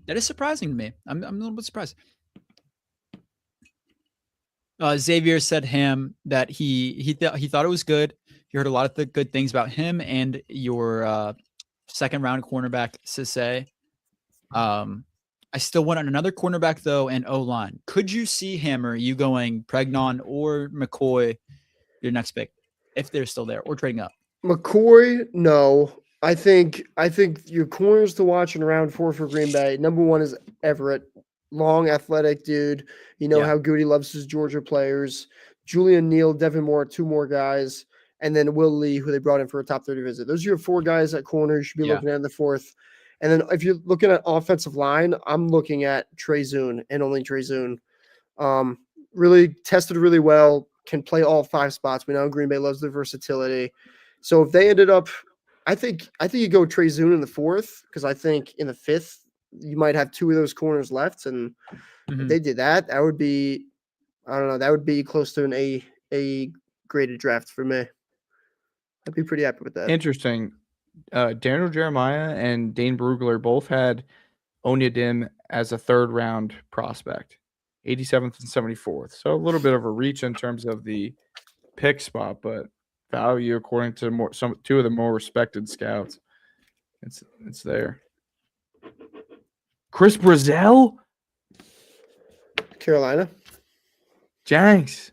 is surprising to me. I'm a little bit surprised. Xavier said that he thought it was good. He heard a lot of the good things about him and your second round cornerback Cisse. I still want another cornerback though and O-line. Could you see you going Pregnon or McCoy your next pick if they're still there or trading up? McCoy, no. I think your corners to watch in round 4 for Green Bay. Number 1 is Everett. Long, athletic dude. How good he loves his Georgia players. Julian Neal, Devin Moore, 2 more guys. And then Will Lee, who they brought in for a top 30 visit. Those are your 4 guys at corner you should be looking at in the 4th. And then if you're looking at offensive line, I'm looking at Trey Zune and only Trey Zune. Really tested really well, can play all 5 spots. We know Green Bay loves the versatility. So if they ended up, I think you go Trey Zune in the 4th, because I think in the 5th, you might have 2 of those corners left. And if they did that, that would be, I don't know, that would be close to an A graded draft for me. I'd be pretty happy with that. Interesting. Daniel Jeremiah and Dane Brugler both had Onyedim as a 3rd round prospect, 87th and 74th. So a little bit of a reach in terms of the pick spot, but value according to 2 of the more respected scouts. It's there. Chris Brazil, Carolina. Jenks.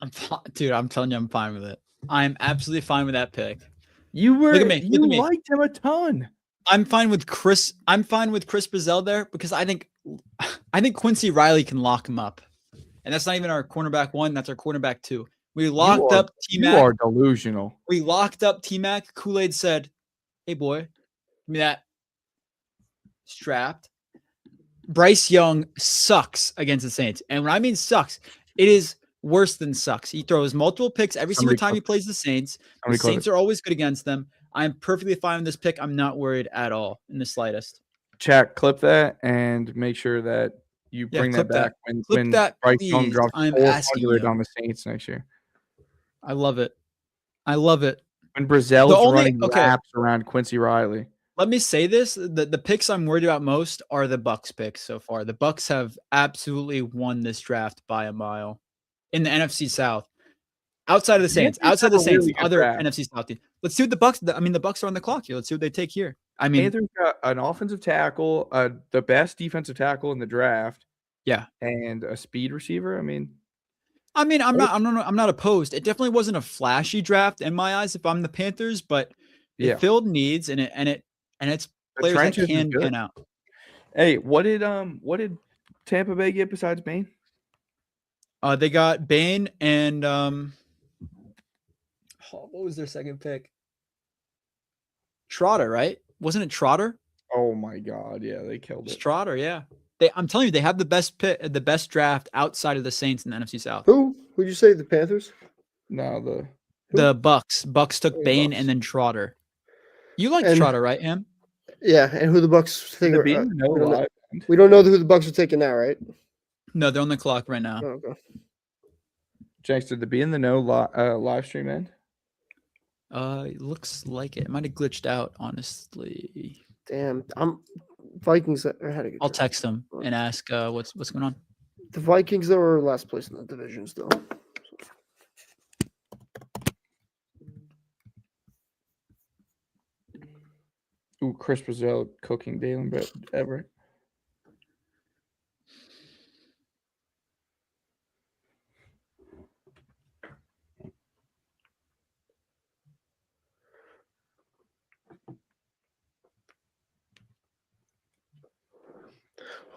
I'm telling you, I'm fine with it. I'm absolutely fine with that pick. You Look at me. liked him a ton. I'm fine with Chris Brazil there because I think Quincy Riley can lock him up. And that's not even our cornerback 1, that's our cornerback 2. We locked up T-Mac. You are delusional. We locked up T-Mac. Kool-Aid said, "Hey boy, give me that." Strapped. Bryce Young sucks against the Saints. And when I mean sucks, it is worse than sucks. He throws multiple picks every single time he plays the Saints. The Saints are always good against them. I'm perfectly fine with this pick. I'm not worried at all in the slightest. Chat, clip that and make sure that you bring that back when Bryce Young drops 400 on the Saints next year. I love it. I love it. When Brazil's running laps around Quincy Riley. Let me say this: the picks I'm worried about most are the Bucks picks so far. The Bucks have absolutely won this draft by a mile in the NFC South. Outside of the Saints, other NFC South teams. Let's see what the Bucks. The Bucks are on the clock here. Let's see what they take here. Panthers got an offensive tackle, the best defensive tackle in the draft. Yeah, and a speed receiver. I'm not opposed. It definitely wasn't a flashy draft in my eyes if I'm the Panthers, but it filled needs and it's players that can pan out. Hey, what did Tampa Bay get besides Bain? They got Bain and what was their second pick? Trotter, right? Wasn't it Trotter? Oh my God, yeah, they killed it. Trotter, yeah. I'm telling you, they have the best draft outside of the Saints in the NFC South. Who? Who'd you say? The Panthers? No, the Bucks. Bucks took Bain and then Trotter. You like Trotter, right, Em? Yeah, and who the Bucks think? We don't know who the Bucks are taking now, right? No, they're on the clock right now. Oh, okay. Jenks, did the Be in the Know live stream end? It looks like it. It might have glitched out, honestly. Damn, Vikings. I'll text them and ask what's going on. The Vikings, though, are last place in the division still. Ooh, Chris Brazil cooking Dalen Everett.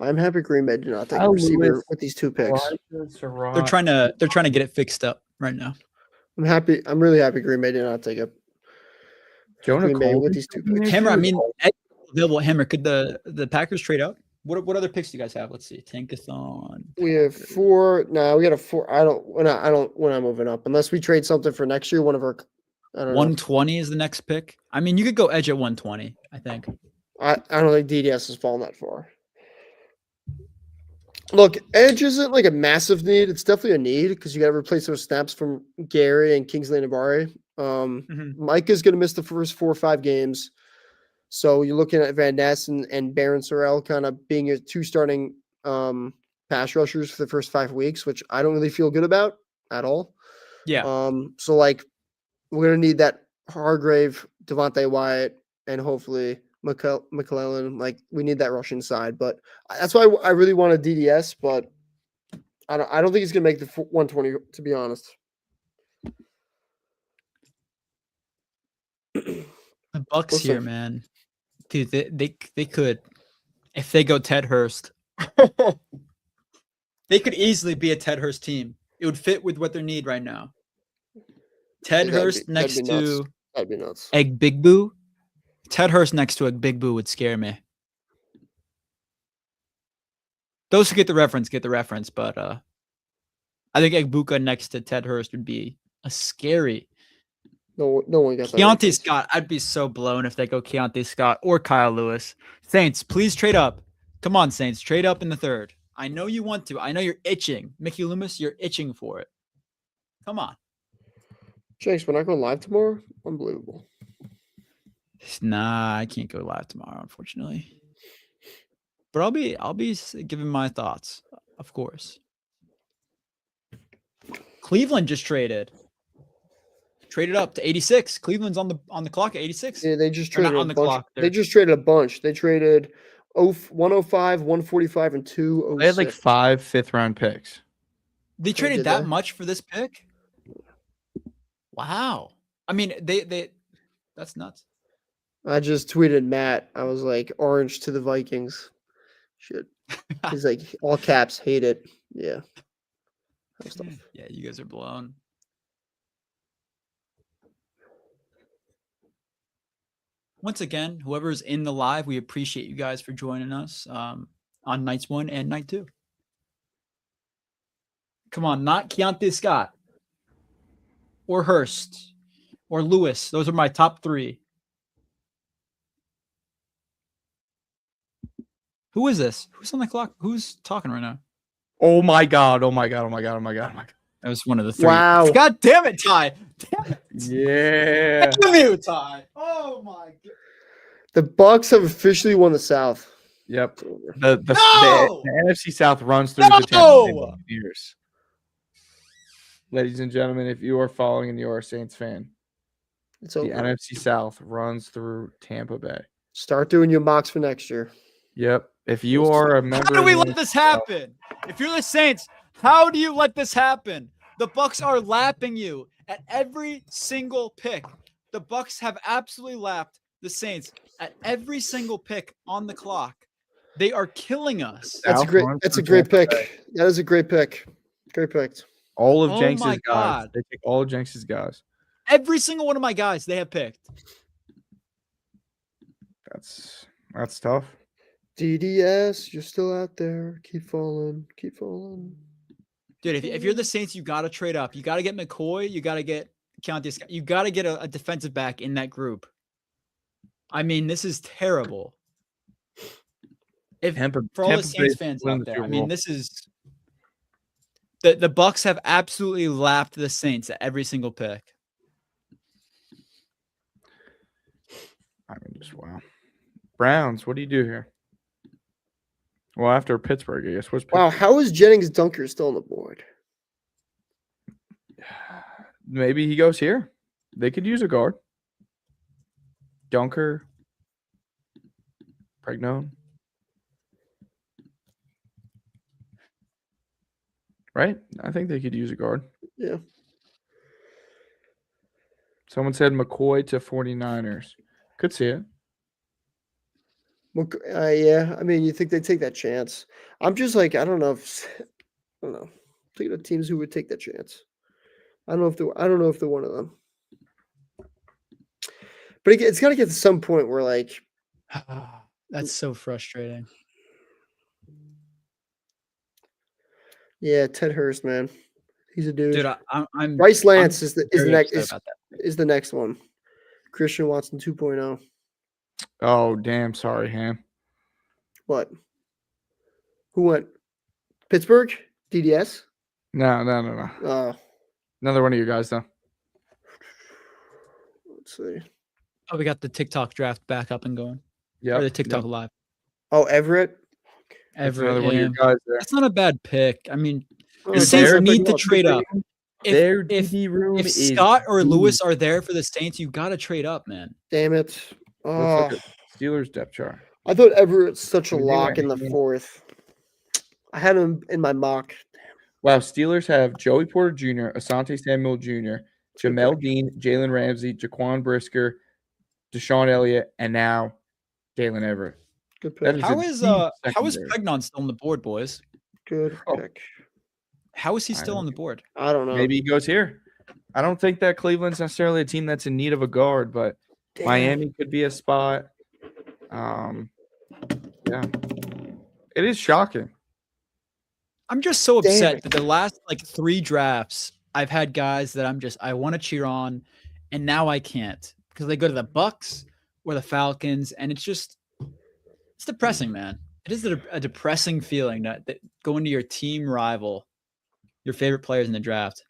I'm happy Green Bay did not take a receiver with these two picks. They're trying to get it fixed up right now. I'm really happy Green Bay did not take a Green Bay with these two picks. Hammer, available Hammer. Could the Packers trade up? What other picks do you guys have? Let's see. Tankathon. We have 4. No, we got a 4. We're not moving up unless we trade something for next year. One of our 120 is the next pick. You could go edge at 120, I think. I don't think DDS has fallen that far. Look, edge isn't like a massive need. It's definitely a need because you got to replace those snaps from Gary and Kingsley Nabari. Mike is going to miss the first 4 or 5 games. So you're looking at Van Ness and Baron Sorrell kind of being your 2 starting pass rushers for the first 5 weeks, which I don't really feel good about at all. Yeah. So we're going to need that Hargrave, Devontae Wyatt, and hopefully McClellan. We need that rushing side, but that's why I really want a DDS, but I don't think he's going to make the 120, to be honest. The Bucks here, man. Dude, they could, if they go Ted Hurst, they could easily be a Ted Hurst team. It would fit with what they need right now. Ted Hurst next to that'd be nuts. Egg Big Boo. Ted Hurst next to Egg Big Boo would scare me. Those who get the reference, but I think Egg Buka next to Ted Hurst would be a scary. No one got that. Keontae Scott, I'd be so blown if they go Keontae Scott or Kyle Lewis. Saints, please trade up. Come on, Saints, trade up in the 3rd. I know you want to. I know you're itching. Mickey Loomis, you're itching for it. Come on. Jenks, we're not going live tomorrow? Unbelievable. Nah, I can't go live tomorrow, unfortunately. But I'll be giving my thoughts, of course. Cleveland just traded up to 86. Cleveland's on the clock at 86. Yeah, they just traded on the clock. They just traded a bunch. They traded 105, 145, and 206. They had like 5 5th-round picks. They traded that much for this pick? Wow. They that's nuts. I just tweeted Matt. I was like, orange to the Vikings. Shit. He's like, all caps, hate it. Yeah. Yeah, you guys are blown. Once again, whoever's in the live, we appreciate you guys for joining us on nights 1 and night 2. Come on, not Keontae Scott or Hurst or Lewis. Those are my top 3. Who is this? Who's on the clock? Who's talking right now? Oh my God. That was one of the 3. Wow. God damn it, Ty. Damn it. Yeah. Give me, Ty. Oh my God. The Bucks have officially won the South. Yep. It's over. The NFC South runs through the Tampa Bay Buccaneers. Ladies and gentlemen, if you are following and you're a Saints fan, It's the over. NFC South runs through Tampa Bay. Start doing your mocks for next year. Yep. If you are a member, How do we of the let this NFL happen? If you're the Saints, how do you let this happen? The Bucks are lapping you at every single pick. The Bucks have absolutely lapped the Saints at every single pick on the clock. They are killing us. That's a South great. runs That's a through great Tampa pick. That is a great pick. Great pick. All of Oh Jenks' my guys. God. They take all of Jenks' guys. Every single one of my guys they have picked. That's tough. DDS, you're still out there. Keep falling. Keep falling. Dude, if you're the Saints, you got to trade up. You got to get McCoy. You got to get Count. You got to get a defensive back in that group. I mean, this is terrible. If for all the Saints fans out there, I mean, this is the Bucks have absolutely lapped the Saints at every single pick. I mean, just wow. Browns, what do you do here? Well, after Pittsburgh, I guess. What's Wow, Pittsburgh? how is Jennings Dunker still on the board? Maybe he goes here. They could use a guard. Dunker. Pregnon. Right? I think they could use a guard. Yeah. Someone said McCoy to 49ers. Could see it. Yeah. I mean, you think they take that chance? I'm just like, I don't know. I don't know. Think of the teams who would take that chance. I don't know if they're one of them. But it's got to get to some point where, like, That's so frustrating. yeah, Ted Hurst, man, he's a dude. Dude, I'm Bryce Lance I'm is the very next upset about that. is the next one. Christian Watson 2.0. Oh, damn. Sorry, Ham. What? Who went? Pittsburgh? DDS? No. Another one of you guys, though. Let's see. Oh, we got the TikTok draft back up and going. Yeah. Or the TikTok live. Oh, Everett? Another one of Yeah. your guys there. That's not a bad pick. I mean, Oh, the Saints Derek need to Love. trade up. Their If DB room if is Scott or deep. Lewis are there for the Saints, you got to trade up, man. Damn it. Let's Oh, look at Steelers depth chart. I thought Everett's such a We do lock in the anything. fourth. I had him in my mock. Wow, Steelers have Joey Porter Jr., Asante Samuel Jr., Jamel Dean, Jalen Ramsey, Jaquan Brisker, Deshaun Elliott, and now Galen Everett. Good That pick. is How a is deep how is secondary. Pregnon still on the board, boys? Good Oh. pick. How is he I still don't on the board? I don't know. Maybe he goes here. I don't think that Cleveland's necessarily a team that's in need of a guard, but Damn. Miami could be a spot. Yeah. It is shocking. I'm just so Damn upset it. that the last like 3 drafts I've had guys that I want to cheer on, and now I can't because they go to the Bucks or the Falcons, and it's depressing, man. It is a depressing feeling that going to your team rival, your favorite players in the draft.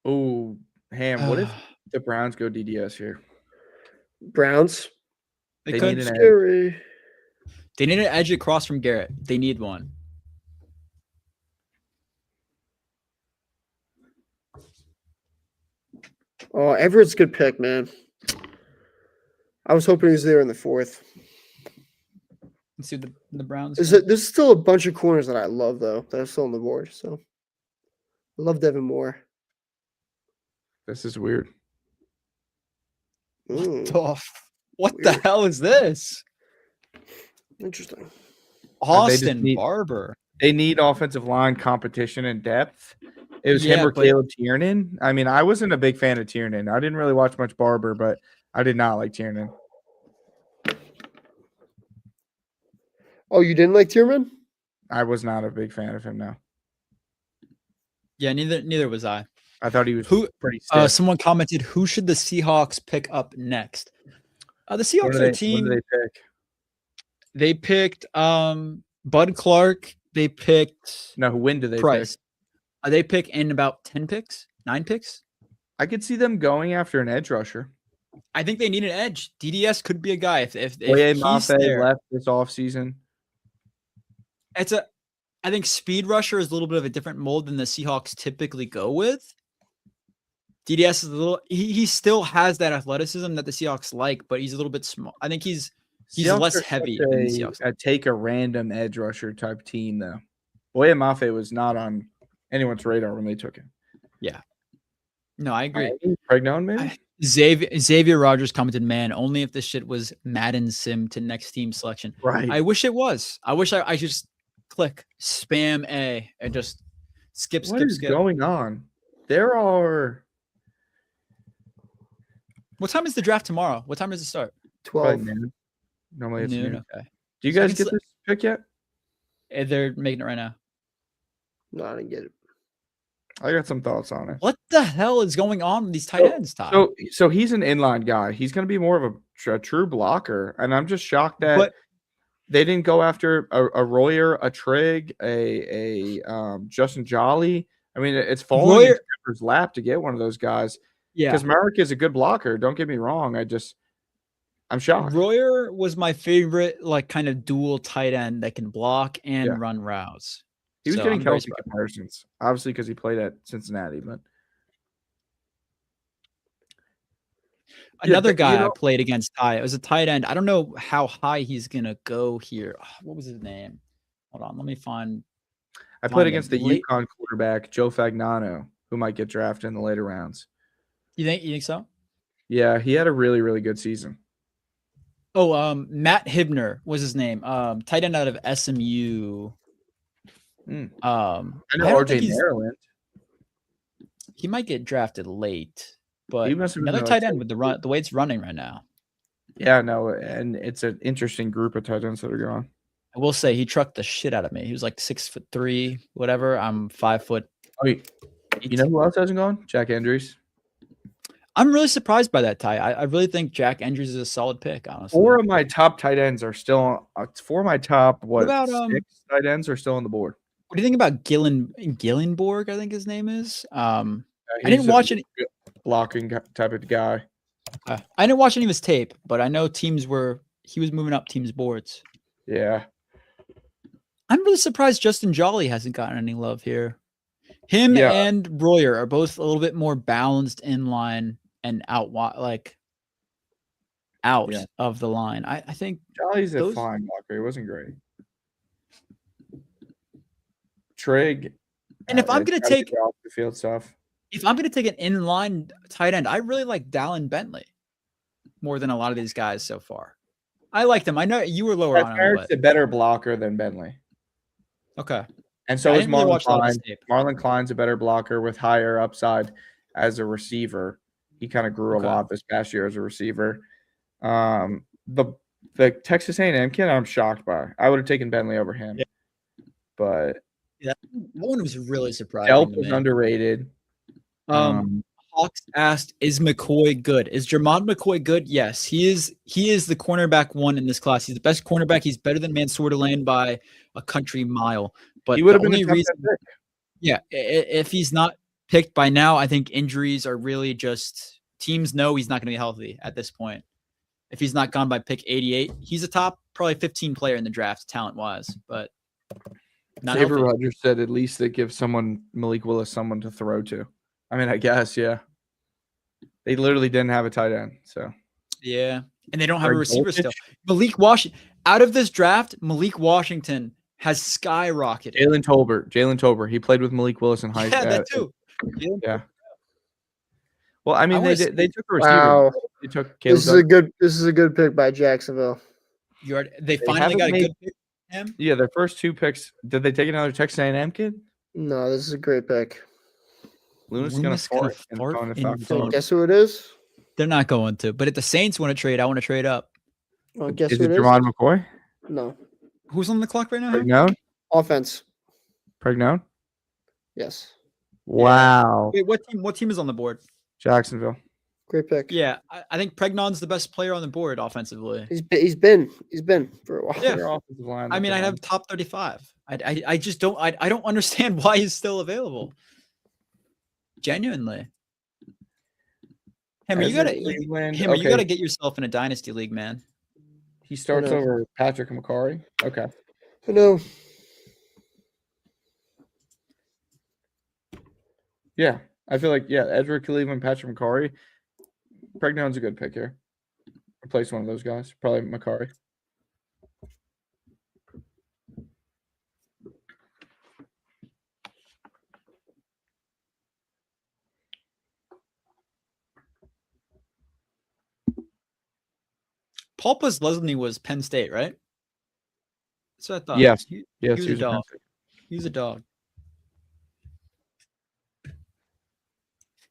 Oh, Ham, what if the Browns go DDS here? Browns. they they could? need an edge. Scary. They need an edge across from Garrett. They need one. Oh, Everett's a good pick, man. I was hoping he was there in the fourth. Let's see what the Browns. There's still a bunch of corners that I love, though, that are still on the board. So I love Devin Moore. This is weird. What the Weird. hell is this? Interesting. Austin need- Barber. They need offensive line competition and depth. It was him Yeah, or but- Caleb Tiernan. I mean, I wasn't a big fan of Tiernan. I didn't really watch much Barber, but I did not like Tiernan. Oh, you didn't like Tierman? I was not a big fan of him now. Yeah, neither was I. I thought he was Who? pretty stiff. Someone commented, "Who should the Seahawks pick up next?" The What Seahawks do are a they team. pick? They picked Bud Clark. They picked No, when do they Price. pick? They pick in about 10 picks, 9 picks. I could see them going after an edge rusher. I think they need an edge. DDS could be a guy if Boye he's Mafe there. left this offseason. I think speed rusher is a little bit of a different mold than the Seahawks typically go with. DDS is a little. He still has that athleticism that the Seahawks like, but he's a little bit small. I think he's Seahawks less are heavy such than the Seahawks. a take a random edge rusher type team, though. Boye Mafe was not on anyone's radar when they took him. Yeah. No, I agree. Pregnon, maybe? Xavier Rogers commented, "Man, only if this shit was Madden Sim to next team selection." Right. I wish it was. I wish I just click spam A and just skip. What is going on? There are. What time is the draft tomorrow? What time does it start? 12. Normally it's noon. Okay. Do you guys get this pick yet? They're making it right now. No, I didn't get it. I got some thoughts on it. What the hell is going on with these tight ends, Ty? So he's an inline guy. He's going to be more of a true blocker, and I'm just shocked that they didn't go after a Royer, a Trigg, a Justin Jolly. I mean, it's falling in Denver's lap to get one of those guys. Yeah, because Merrick is a good blocker. Don't get me wrong. I'm shocked. Royer was my favorite, like kind of dual tight end that can block and run routes. He was getting Kelsey comparisons, obviously, because he played at Cincinnati. But another guy I played against Ty. It was a tight end. I don't know how high he's gonna go here. What was his name? Hold on, let me find. I played against the UConn quarterback Joe Fagnano, who might get drafted in the later rounds. You think so? Yeah, he had a really, really good season. Oh, Matt Hibner was his name. Tight end out of SMU. I know RJ Maryland. He might get drafted late, but he must have another tight end with the way it's running right now. Yeah, no, and it's an interesting group of tight ends that are going. I will say he trucked the shit out of me. He was like 6'3", whatever. I'm 5 foot. Oh, you know who else hasn't gone? Jack Andrews. I'm really surprised by that, Ty. I really think Jack Andrews is a solid pick, honestly. 4 of my top tight ends are still 4 of my top 6 tight ends are still on the board. What do you think about Gillenborg? I think his name is. I didn't watch any blocking type of guy. I didn't watch any of his tape, but I know he was moving up teams' boards. Yeah. I'm really surprised Justin Jolly hasn't gotten any love here. Him and Royer are both a little bit more balanced in line and out of the line. I think Jolly's a fine blocker. He wasn't great. Trigg. And if I'm going to take off the field stuff, if I'm going to take an inline tight end, I really like Dallin Bentley more than a lot of these guys so far. I liked him. I know you were lower on him. Merrick's a better blocker than Bentley. Okay. And so is Marlon Klein. Marlon Klein's a better blocker with higher upside as a receiver. He kind of grew a lot this past year as a receiver. The Texas A&M kid, I'm shocked by. I would have taken Bentley over him. Yeah. But that one was really surprising. Delp was underrated. Hawks asked, "Is McCoy good? Is Jermond McCoy good?" Yes, he is. He is the cornerback one in this class. He's the best cornerback. He's better than Mansour Delane by a country mile. But he would have been the reason. Yeah, if he's not picked by now, I think injuries are really just teams know he's not going to be healthy at this point. If he's not gone by pick 88, he's a top probably 15 player in the draft talent wise, but not Xavier Rogers said at least they give Malik Willis someone to throw to. I mean, I guess, yeah. They literally didn't have a tight end, so. Yeah, and they don't have a receiver still. Malik Washington, out of this draft, Malik Washington has skyrocketed. Jalen Tolbert. He played with Malik Willis in high school. Yeah, that too. Yeah. Well, I mean, they took a receiver. Wow. They took Caleb This is a good pick by Jacksonville. They finally got a good pick. Yeah, their first 2 picks. Did they take another Texas A&M kid? No, this is a great pick. Luna's gonna fart. Guess who it is? They're not going to. But if the Saints want to trade, I want to trade up. Well, guess is who it it is? Jermon McCoy? No. Who's on the clock right now? Pregnon? Offense. Pregnon? Yes. Wow. Wait, what team is on the board? Jacksonville. Great pick. Yeah, I think Pregnon's the best player on the board offensively. He's been for a while. Yeah. Offensive line, I mean, I'd have top 35. I just don't understand why he's still available. Genuinely. Hammer, you gotta Cleveland. Hammer, you Okay. gotta get yourself in a dynasty league, man. He starts know. over Patrick McCarry. Okay. I know. Yeah. I feel like, Edward Cleveland, Patrick McCarry. Pregnon's a good pick here. Replace one of those guys. Probably McCarry. Paul Posluszny was Penn State, right? That's what I thought. Yes. He Yes, was a dog. He was a dog.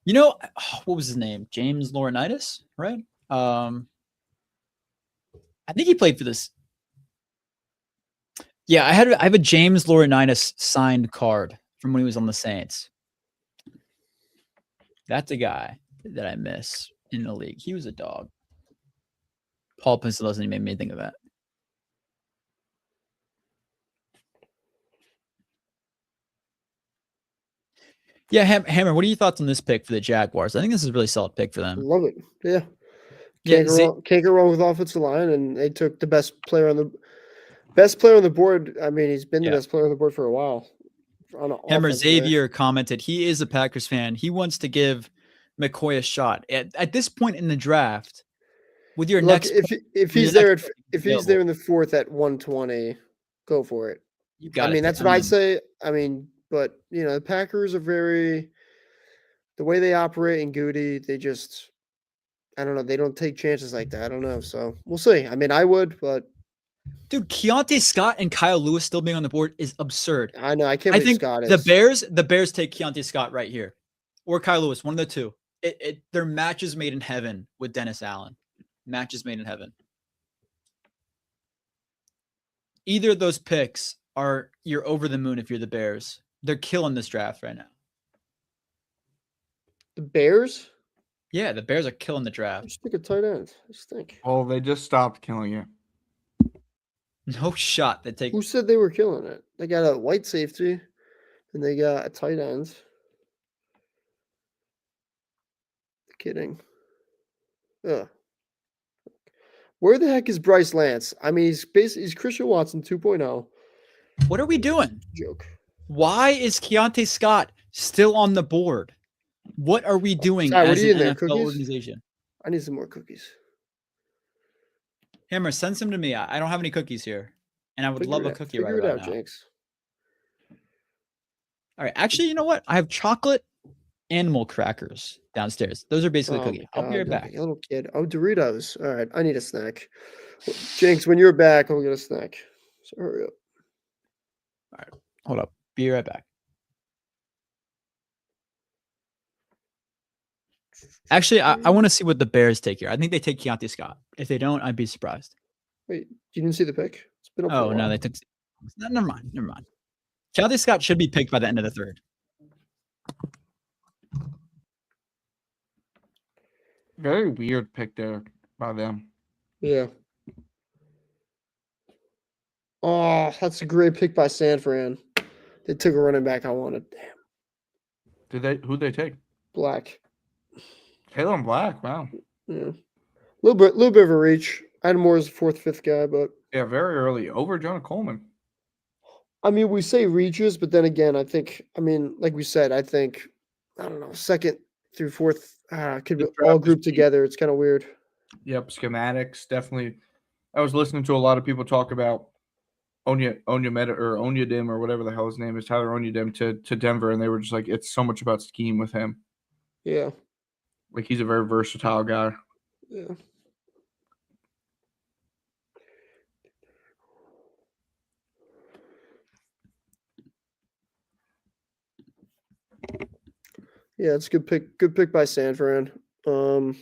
You know, what was his name? James Laurinaitis, right? I think he played for this. Yeah, I have a James Laurinaitis signed card from when he was on the Saints. That's a guy that I miss in the league. He was a dog. Paul Posluszny made me think of that. Yeah, Hammer, what are your thoughts on this pick for the Jaguars? I think this is a really solid pick for them. Love it. Yeah. Yeah, Can't go wrong with offensive line, and they took the best player on the board. I mean, he's been the best player on the board for a while. Hammer Xavier commented he is a Packers fan. He wants to give McCoy a shot at this point in the draft. With your next, if he's there in the fourth at 120, go for it. You got. I mean, that's what I'd say. I mean, but the Packers are the way they operate in Goody. They just, I don't know. They don't take chances like that. I don't know. So we'll see. I mean, I would, but. Dude, Keontae Scott and Kyle Lewis still being on the board is absurd. I know. I can't believe Scott is. The Bears take Keontae Scott right here. Or Kyle Lewis, one of the two. Their match is made in heaven with Dennis Allen. Match is made in heaven. Either of those picks you're over the moon if you're the Bears. They're killing this draft right now. The Bears? Yeah, the Bears are killing the draft. Just pick a tight end. I just think. Well, they just stopped killing it. No shot. Who said they were killing it? They got a white safety, and they got a tight end. Kidding. Ugh. Where the heck is Bryce Lance? I mean, he's Christian Watson 2.0. What are we doing? Joke. Why is Keontae Scott still on the board? What are we doing as an NFL organization? I need some more cookies. Hammer, send some to me. I don't have any cookies here, and I would love a cookie right now. Jenks. All right. Actually, you know what? I have chocolate animal crackers downstairs. Those are basically cookies. I'll be right back. Little kid. Oh, Doritos. All right. I need a snack. Jenks, when you're back, I'll get a snack. So hurry up. All right. Hold up. Be right back. Actually, I want to see what the Bears take here. I think they take Keontae Scott. If they don't, I'd be surprised. Wait, you didn't see the pick? It's been up for a while. No, they took. Never mind. Keontae Scott should be picked by the end of the third. Very weird pick there by them. Yeah. Oh, that's a great pick by San Fran. They took a running back I wanted. Damn. Who'd they take? Black. Taylor Black. Wow. Yeah. Little bit of a reach. Adam Moore is the fourth, fifth guy, but yeah, very early over Jonah Coleman. I mean, we say reaches, but then again, I think, like we said, I don't know, second through fourth could be all grouped together. It's kind of weird. Yep, schematics definitely. I was listening to a lot of people talk about Onyedim or whatever the hell his name is, Tyler Onyedim to Denver, and they were just like, it's so much about scheme with him. Yeah. Like he's a very versatile guy. Yeah. Yeah, it's a good pick. Good pick by San Fran. He'll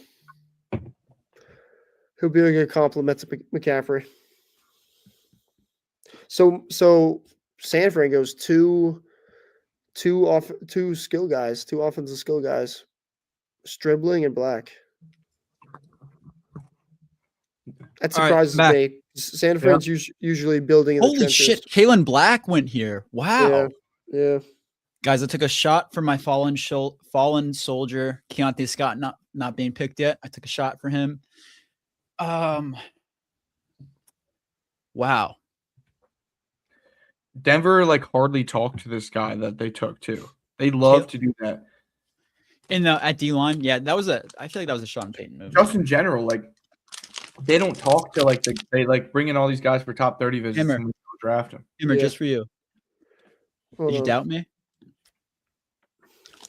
be a good compliment to McCaffrey. So San Fran goes two skill guys, two offensive skill guys, Stribling and Black. That surprises me. San Fran's usually building in the trenches. Holy shit, Kalen Black went here. Wow. Yeah. Guys, I took a shot for my fallen soldier, Keontae Scott, not not being picked yet. I took a shot for him. Wow. Denver hardly talked to this guy that they took too. They love to do that. At D-line, yeah, I feel like that was a Sean Payton move. Just in general, they don't talk to they bring in all these guys for top 30 visits and we draft them. Himmer, just for you. Hold Did you on. doubt me?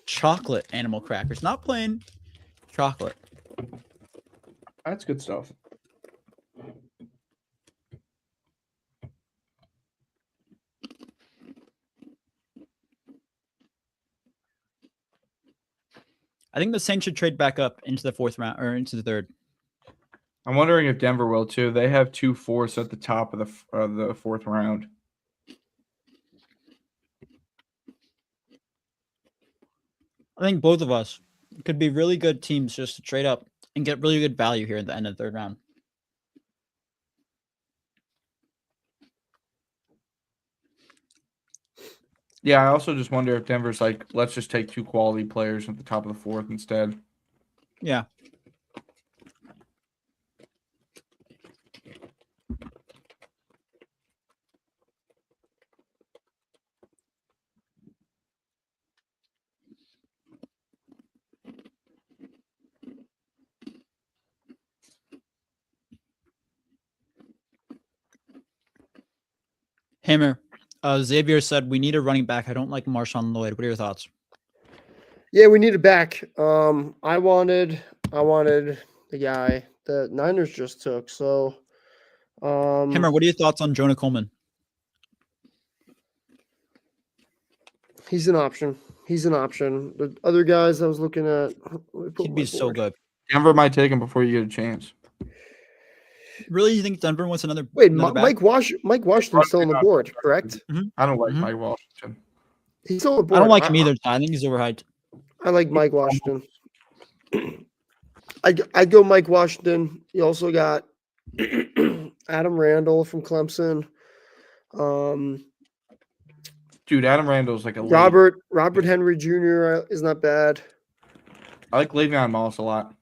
Chocolate animal crackers, not plain chocolate. That's good stuff. I think the Saints should trade back up into the 4th round or into the 3rd. I'm wondering if Denver will too. They have 2 4s at the top of the 4th round. I think both of us could be really good teams just to trade up and get really good value here at the end of the 3rd round. Yeah, I also just wonder if Denver's let's just take 2 quality players at the top of the 4th instead. Yeah. Hammer, Xavier said we need a running back. I don't like Marshawn Lloyd. What are your thoughts? Yeah, we need it back. I wanted the guy that Niners just took. So, Hammer, what are your thoughts on Jonah Coleman? He's an option. The other guys I was looking at, He'd be so good. Denver might take him before you get a chance. Really, you think Denver wants another? Wait, another Mike Washington's still on the board, correct? I don't like Mike Washington. He's still on the board. I don't like him either. I think he's overhyped. I like Mike Washington. I'd go Mike Washington. You also got Adam Randall from Clemson. Dude, Adam Randall's like a Robert Henry Jr. is not bad. I like Le'Veon Moss a lot.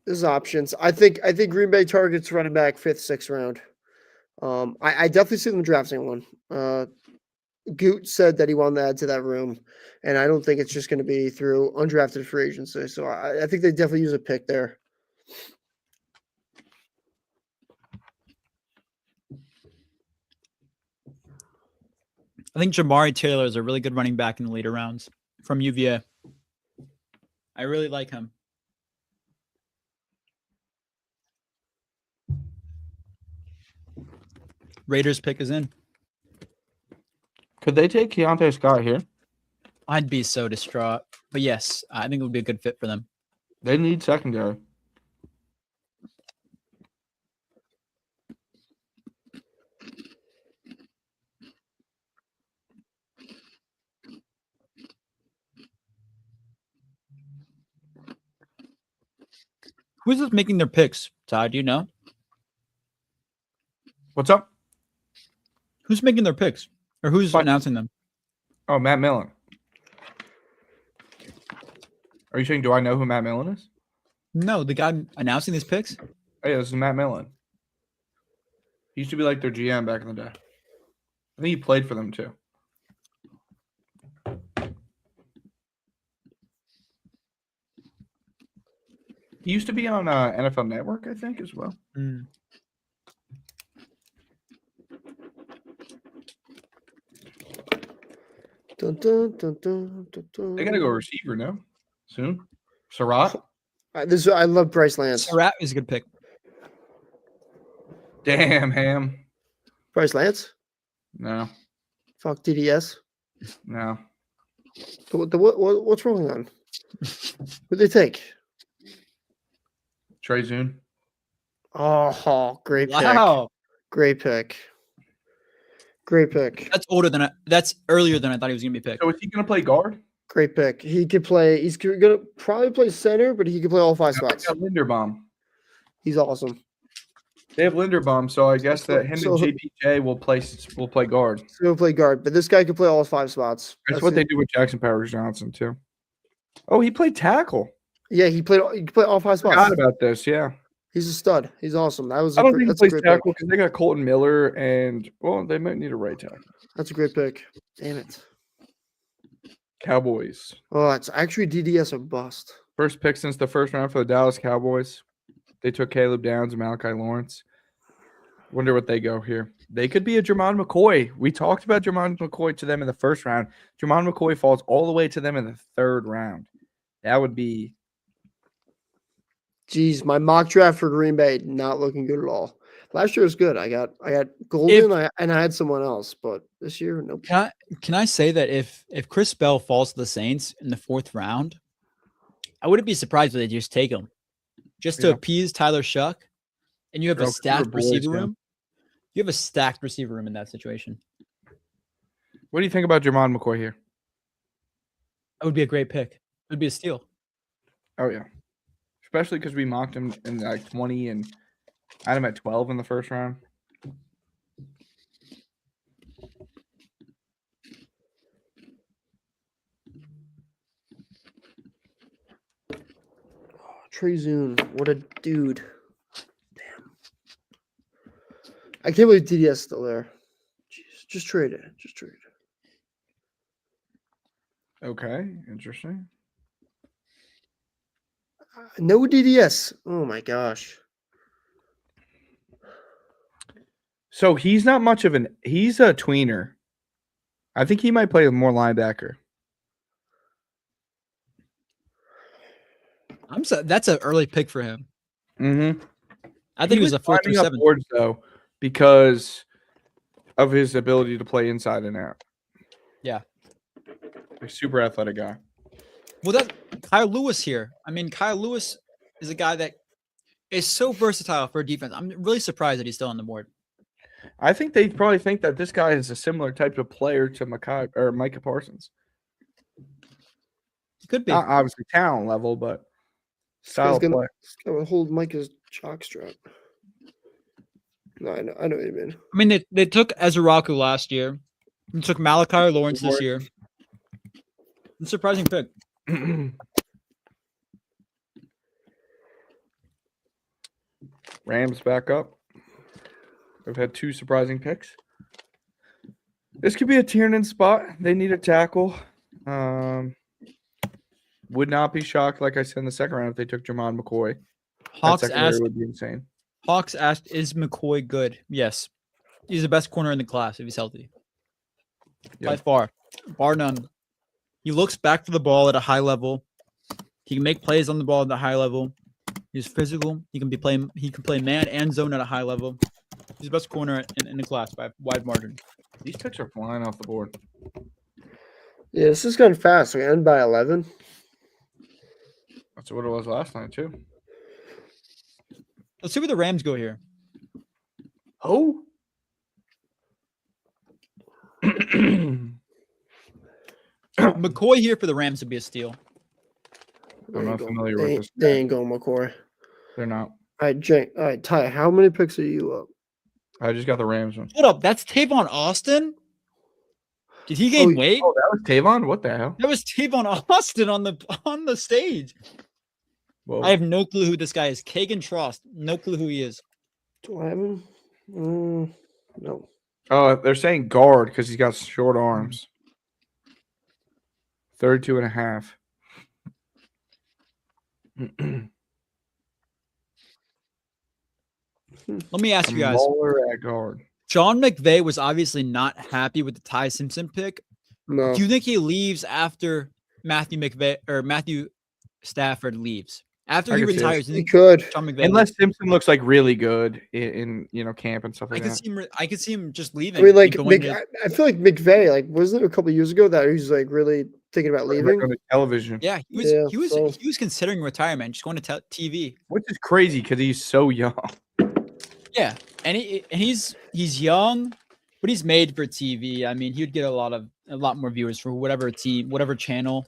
There's options. I think Green Bay targets running back 5th, 6th round. I definitely see them drafting one. Goot said that he wanted to add to that room, and I don't think it's just going to be through undrafted free agency. So I think they definitely use a pick there. I think Jamari Taylor is a really good running back in the later rounds from UVA. I really like him. Raiders pick is in. Could they take Keontae Scott here? I'd be so distraught. But yes, I think it would be a good fit for them. They need secondary. Who's just making their picks, Todd? Do you know? What's up? Who's making their picks? Or who's announcing them? Oh, Matt Millen. Are you saying, do I know who Matt Millen is? No, the guy announcing these picks? Oh, yeah, this is Matt Millen. He used to be like their GM back in the day. I think he played for them too. He used to be on NFL Network, I think, as well. Mm. Dun, dun, dun, dun, dun, dun. They got to go receiver now soon. Surratt? I love Bryce Lance. Surratt is a good pick. Damn, Ham. Bryce Lance? No, Fuck DDS. no. What's rolling on? Who'd they take? Trey Zune. Oh, great pick. Wow. Great pick. Great pick. That's earlier than I thought he was gonna be picked. So is he going to play guard? Great pick. He could play. He's gonna probably play center, but he could play all 5 They spots. got Linderbaum. He's awesome. They have Linderbaum, so I guess that him So- and JPJ will play guard. He's gonna play guard, but this guy could play all 5 spots. That's what they do with Jackson Powers Johnson too. Oh, he played tackle. Yeah, he played all 5 spots. Forgot about this. Yeah. He's a stud. He's awesome. That was I a don't great, think he that's a plays great tackle pick. because they got Colton Miller and they might need a right tackle. That's a great pick. Damn it. Cowboys. Oh, it's actually DDS a bust. First pick since the first round for the Dallas Cowboys. They took Caleb Downs and Malachi Lawrence. Wonder what they go here. They could be a Jermon McCoy. We talked about Jermon McCoy to them in the first round. Jermon McCoy falls all the way to them in the 3rd round. That would be. Jeez, my mock draft for Green Bay not looking good at all. Last year was good. I got Golden and I had someone else, but this year, nope. Can I say that if Chris Bell falls to the Saints in the 4th round, I wouldn't be surprised if they just take him just to appease Tyler Shuck, and you have a stacked receiver room. You have a stacked receiver room in that situation. What do you think about Jermon McCoy here? That would be a great pick. It would be a steal. Oh, yeah. Especially because we mocked him in like 20 and had him at 12 in the first round. Trey Zune, what a dude. Damn. I can't believe DDS is still there. Jeez, just trade it. Just trade it. Okay, interesting. No DDS. Oh my gosh. So he's not much of he's a tweener. I think he might play more linebacker. That's an early pick for him. Mm-hmm. I think he was a 4th or 7th. Boards, though, because of his ability to play inside and out. Yeah. A super athletic guy. Well, that's Kyle Lewis here. I mean, Kyle Lewis is a guy that is so versatile for defense. I'm really surprised that he's still on the board. I think they probably think that this guy is a similar type of player to Micah Parsons. He could be. Not obviously talent level, but style of play. Gonna hold Micah's jockstrap. No, I know what you mean. I mean, they took Ezraku last year. They took Malachi Lawrence this year. It's a surprising pick. Rams back up. They've had 2 surprising picks. This could be a Tiernan spot. They need a tackle. Would not be shocked, like I said in the 2nd round, if they took Jermon McCoy. Hawks asked, would be insane. Hawks asked, is McCoy good? Yes. He's the best corner in the class if he's healthy. By far. Bar none. He looks back for the ball at a high level. He can make plays on the ball at a high level. He's physical. He can play man and zone at a high level. He's the best corner in the class by a wide margin. These picks are flying off the board. Yeah, this is going fast. We end by 11. That's what it was last night, too. Let's see where the Rams go here. Oh. McCoy here for the Rams would be a steal. I'm not familiar with this. They ain't going McCoy. They're not. All right, Jake. All right, Ty, how many picks are you up? I just got the Rams one. Hold up. That's Tavon Austin? Did he gain weight? Oh, that was Tavon? What the hell? That was Tavon Austin on the stage. Whoa. I have no clue who this guy is. Kagan Trost. No clue who he is. Do I have him? No. Oh, they're saying guard because he's got short arms. 32.5. Let me ask you guys. Mauler at guard. John McVay was obviously not happy with the Ty Simpson pick. No. Do you think he leaves after Matthew Stafford leaves? After he retires, do you He think could. John McVay Unless Simpson looks like really good in camp and stuff like that. I could see him just leaving. I mean, like, going to- I feel like McVay, like, wasn't it a couple of years ago that he was like really thinking about leaving? On the television. yeah, he was considering retirement, just going to TV. Which is crazy because he's so young. Yeah, and he's young, but he's made for TV. I mean, he would get a lot more viewers for whatever channel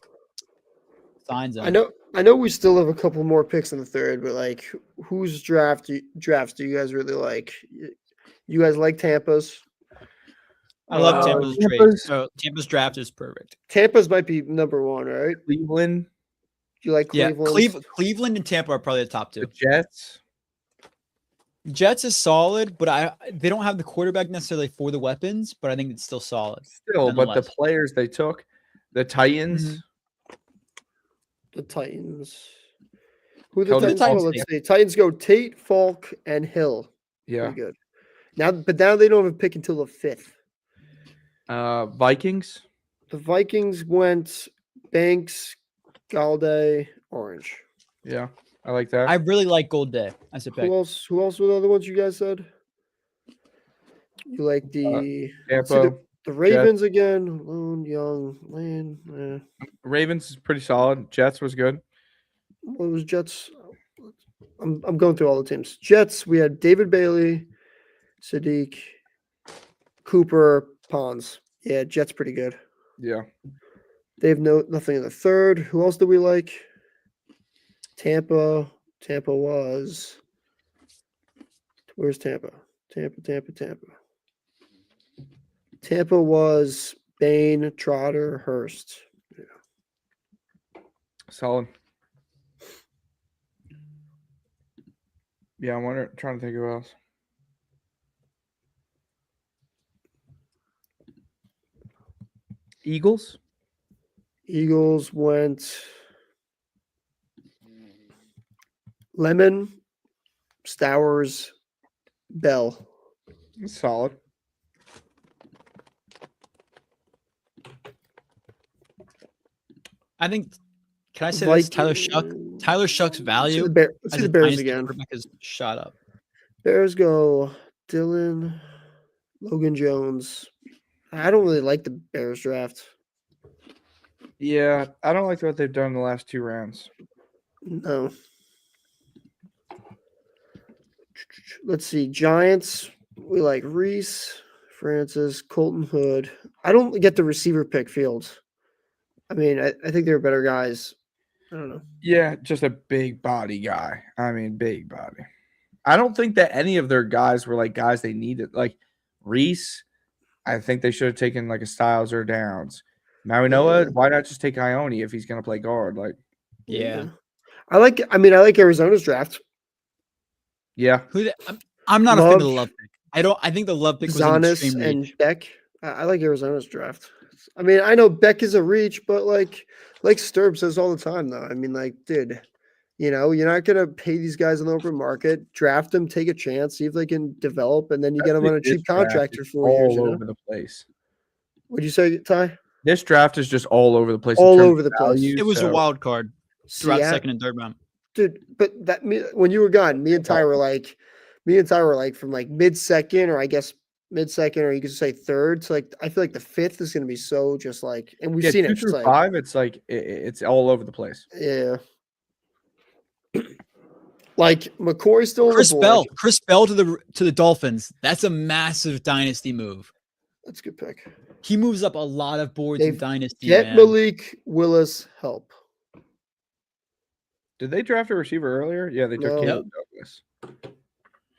signs him. I know we still have a couple more picks in the 3rd, but like, whose drafts do you guys really like? You guys like Tampa's? I love Tampa's trade. So Tampa's draft is perfect. Tampa's might be number 1, right? Cleveland, You like Yeah, Cleveland? Cleveland and Tampa are probably the top The two. Jets. Jets is solid, but they don't have the quarterback necessarily for the weapons, but I think it's still solid. Still, but the nonetheless. players they took, the Titans. The Titans. Who the Tell the Titans go? Titans Let's take? see. Titans go Tate, Falk, and Hill. Yeah. Pretty good. Now they don't have a pick until the 5th. Vikings. The Vikings went Banks, Galladay, Orange. Yeah, I like that. I really like Gold Day as a pick. Who else were the other ones you guys said? You like the let's see, Tampa. the Ravens again. Lone, Young, Lane. Ravens is pretty solid. Jets was good. What was Jets? I'm going through all the teams. Jets, we had David Bailey, Sadiq, Cooper, Pons. Yeah, Jets pretty good. Yeah. They have nothing in the 3rd. Who else do we like? Tampa. Tampa was. Where's Tampa? Tampa. Tampa was Bain, Trotter, Hurst. Yeah. Solid. Yeah, trying to think who else. Eagles. Eagles went Lemon, Stowers, Bell. Solid. I think. Can I say this? Tyler Shuck's value Let's as see a the Bears dynasty again. quarterback has shot up. Bears go Dylan, Logan Jones. I don't really like the Bears draft. Yeah, I don't like what they've done in the last 2 rounds. No. Let's see. Giants. We like Reese, Francis, Colton Hood. I don't get the receiver pick Fields. I mean, I think they're better guys. I don't know. Yeah, just a big body guy. I mean, big body. I don't think that any of their guys were like guys they needed. Like Reese, I think they should have taken like a Styles or Downs. Now we know Yeah. it. Why not just take Ione if he's going to play guard? Like, Yeah. I like Arizona's draft. yeah, I'm not a fan of the Love, love pick. I think the love pick was an Zanis extreme and reach. Beck. I like Arizona's draft. I mean, I know Beck is a reach, but like Sterb says all the time, though. I mean, like, dude, you're not gonna pay these guys in the open market. Draft them, take a chance, see if they can develop, and then you get them on a cheap contract for 4 years. all over the place. What'd you say, Ty? This draft is just all over the place. All over the place. It was a wild card throughout second and third round. Dude, but when you were gone, me and Ty were like from like mid-second, or I guess mid-second, or you could say third. So like I feel like the 5th is gonna be so just like, and we've seen 2 it. through Like, 5. It's like it's all over the place. yeah. Like McCoy's still on Chris the board. Bell. Chris Bell to the Dolphins. That's a massive dynasty move. That's a good pick. He moves up a lot of boards in dynasty. Get man. Malik Willis help. Did they draft a receiver earlier? Yeah, they took No. Caleb Douglas.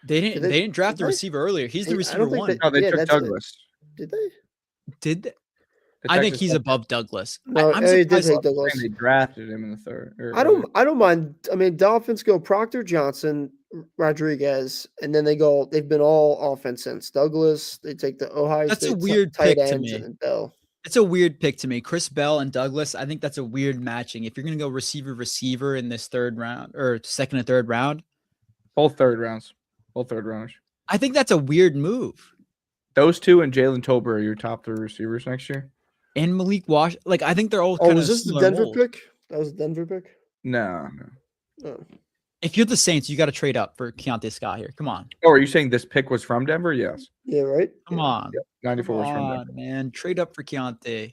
They didn't. Did They didn't draft the they? receiver earlier. He's the I receiver don't think one. No, they Yeah, took that's it. Douglas. Did they? Did they? The I think Texas he's Tech- above Douglas. No, I'm they did surprised. take Douglas. And they drafted him in the 3rd. I don't mind. I mean, Dolphins go Proctor Johnson, Rodriguez, and then they've been all offense since. Douglas, they take the Ohio That's a State weird tight pick to ends, me. and then Bell. It's a weird pick to me. Chris Bell and Douglas. I think that's a weird matching. If you're gonna go receiver in this third round or second and third round, Both 3rd rounds. Both 3rd rounders. I think that's a weird move. Those 2 and Jalen Tolbert are your top 3 receivers next year. And Malik Wash, like I think they're all. Oh, kind was of this the similar Denver mold. pick? That was the Denver pick. No. Oh. If you're the Saints, you got to trade up for Keontae Scott here. Come on, Oh, are you saying this pick was from Denver? Yes. Yeah, right. come on, 94 was come from on, Denver. man. Trade up for Keontae.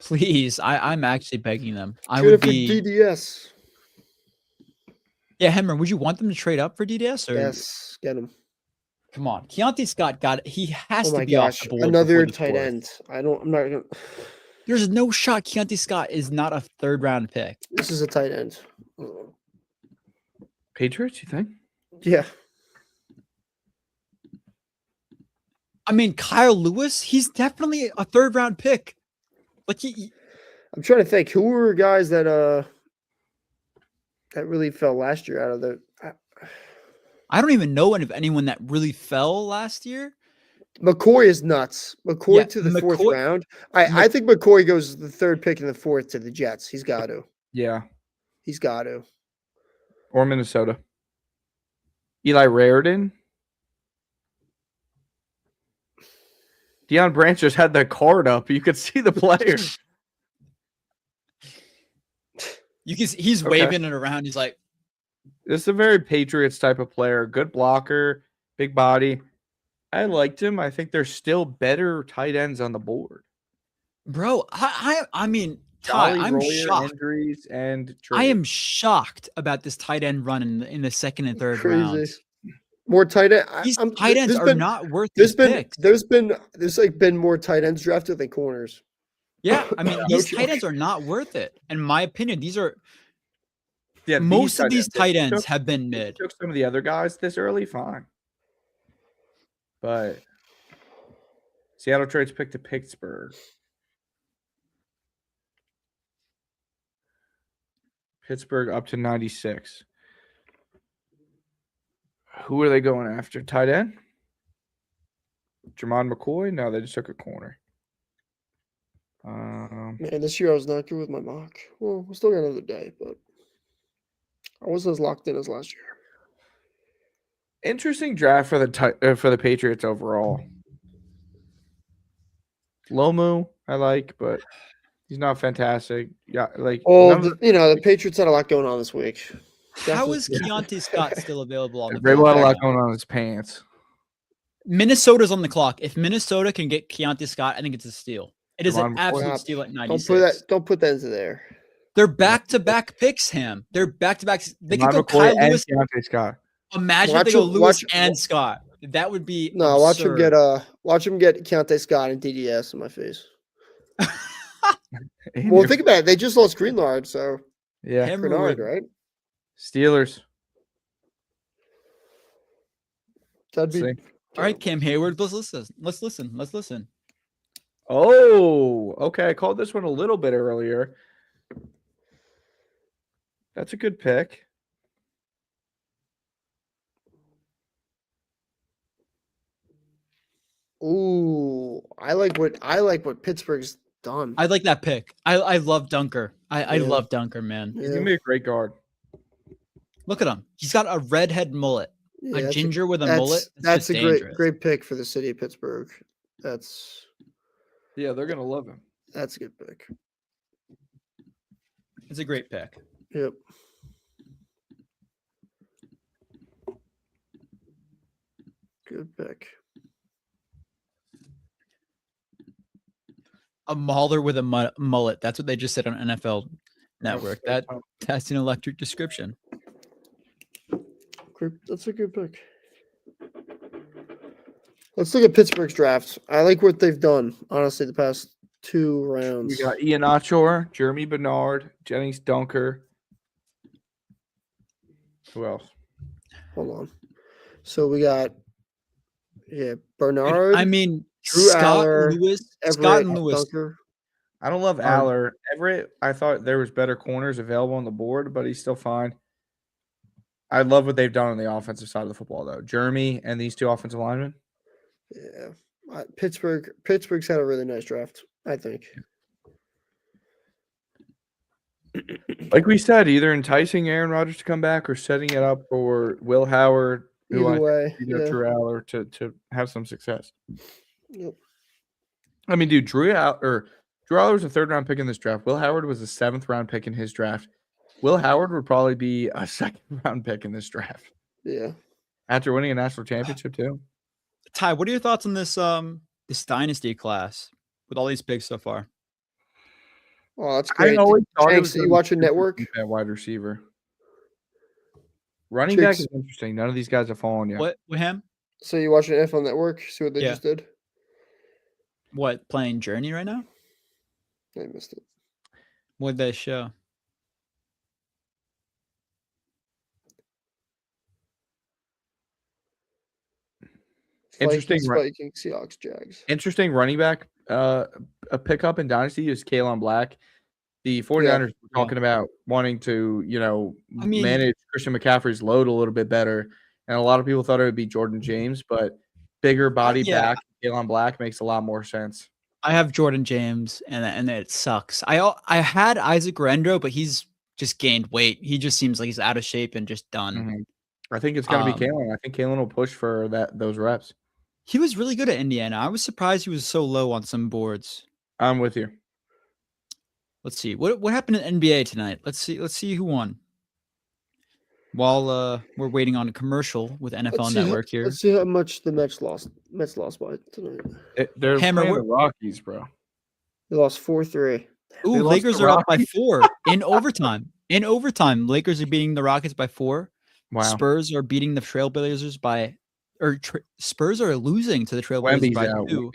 Please, I'm actually begging them. I Trade would it for be. DDS. Yeah, Hemmer, would you want them to trade up for DDS or? Yes, get him. Come on, Keontae Scott got it. He has Oh to my be off gosh, the board. another before the tight 4th. end. I'm not gonna. There's no shot Keontae Scott is not a third round pick. This is a tight end. Oh. Patriots, you think? Yeah. I mean, Kyle Lewis, he's definitely a third round pick. Like I'm trying to think who were guys that that really fell last year out of the. I don't even know if anyone that really fell last year. McCoy is nuts. McCoy Yeah, to the fourth McCoy- round. I think McCoy goes the third pick in the fourth to the Jets. He's got to. Yeah. He's got to. Or Minnesota. Eli Raridan. Deion Branch just had the card up. You could see the player. You can see he's Okay. waving it around. He's like, This is a very Patriots type of player. Good blocker, big body. I liked him. I think there's still better tight ends on the board. bro, I mean, Ty, Jolly I'm Royer, shocked. injuries, and I trade. am shocked about this tight end run in the second and third Crazy. rounds. More tight end. These tight ends are not worth There's these been picks. there's been more tight ends drafted than corners. Yeah, I mean, No these joke. tight ends are not worth it. In my opinion, these are Yeah, most of these If tight you ends took- have been if you mid. took some of the other guys this early, fine. But Seattle trades pick to Pittsburgh. Pittsburgh up to 96. Who are they going after? Tight end? Jermon McCoy? No, they just took a corner. Man, this year I was not good with my mock. Well, we still got another day, but I wasn't as locked in as last year. Interesting draft for the Patriots overall. Lomu, I like, but he's not fantastic. Yeah, like The Patriots had a lot going on this week. How is Keontae Scott still available on the Vrabel had a board? lot going on in his pants. Minnesota's on the clock. If Minnesota can get Keontae Scott, I think it's a steal. It is an Javon absolute McCoy. steal at Don't 96. put that into there. They're back-to-back picks, Ham. They're back-to-back. They could Javon go McCoy Kyle and Lewis. Keontae Scott. Imagine if Watch they go him- Lewis watch- and Scott. That would be No, watch him absurd. get Keontae Scott and DDS in my face. In Well, your- think about it. They just lost Greenlaw, so yeah, Him Bernard, would- right? Steelers. That'd be See. All right, Cam Hayward. Let's listen. Oh, okay. I called this one a little bit earlier. That's a good pick. Ooh, I like what Pittsburgh's done. I like that pick. I love Dunker. I Yeah. love Dunker, man. He's Yeah. gonna be a great guard. Look at him. He's got a redhead mullet. Yeah, A that's ginger with a that's, mullet. That's just a dangerous. great pick for the city of Pittsburgh. That's Yeah, they're gonna love him. a good pick. It's a great pick. Yep. Good pick. A mauler with a mullet. That's what they just said on NFL Network. That's an electric description. That's a good pick. Let's look at Pittsburgh's draft. I like what they've done, honestly, the past 2 rounds. We got Ian Achor, Jeremy Bernard, Jennings Dunker. Who else? Hold on. So we got Bernard. I mean, Drew Scott Aller, Lewis. Everett, Scott and Lewis. Dunker. I don't love Aller. Everett, I thought there was better corners available on the board, but he's still fine. I love what they've done on the offensive side of the football, though. Jeremy and these 2 offensive linemen. Yeah. Pittsburgh's had a really nice draft, I think. Like we said, either enticing Aaron Rodgers to come back or setting it up for Will Howard, who Either way. either Yeah. Drew Aller to have some success. Yep. I mean, dude, Drew Aller was a 3rd-round pick in this draft. Will Howard was a 7th-round pick in his draft. Will Howard would probably be a 2nd-round pick in this draft Yeah. after winning a national championship too. Ty, what are your thoughts on this dynasty class with all these picks so far? Oh, that's great. always thought it Jenks, was you gonna be watching super Network? deep at wide receiver. Running back Jenks. is interesting. None of these guys have fallen yet. What Ham? So you watching NFL Network? See what they Yeah. just did? What, playing Journey right now? I missed it. What'd they show? Interesting Vikings, Seahawks, Jags. Interesting running back a pickup in Dynasty is Kalen Black. The 49ers were talking about wanting to, manage Christian McCaffrey's load a little bit better. And a lot of people thought it would be Jordan James, but bigger body back, Kalen Black makes a lot more sense. I have Jordan James, and it sucks. I had Isaac Rendro, but he's just gained weight. He just seems like he's out of shape and just done. Mm-hmm. I think it's going to be Kalen. I think Kalen will push for those reps. He was really good at Indiana. I was surprised he was so low on some boards. I'm with you. Let's see. What happened in NBA tonight? Let's see who won. While we're waiting on a commercial with NFL Network here. Let's see how much the Mets lost by tonight. They're playing the Rockies, bro. They lost 4-3. Ooh, Lakers are up by 4 in overtime. In overtime, Lakers are beating the Rockets by 4. Wow. Spurs are beating the Trailblazers by Spurs are losing to the Trailblazers by 2.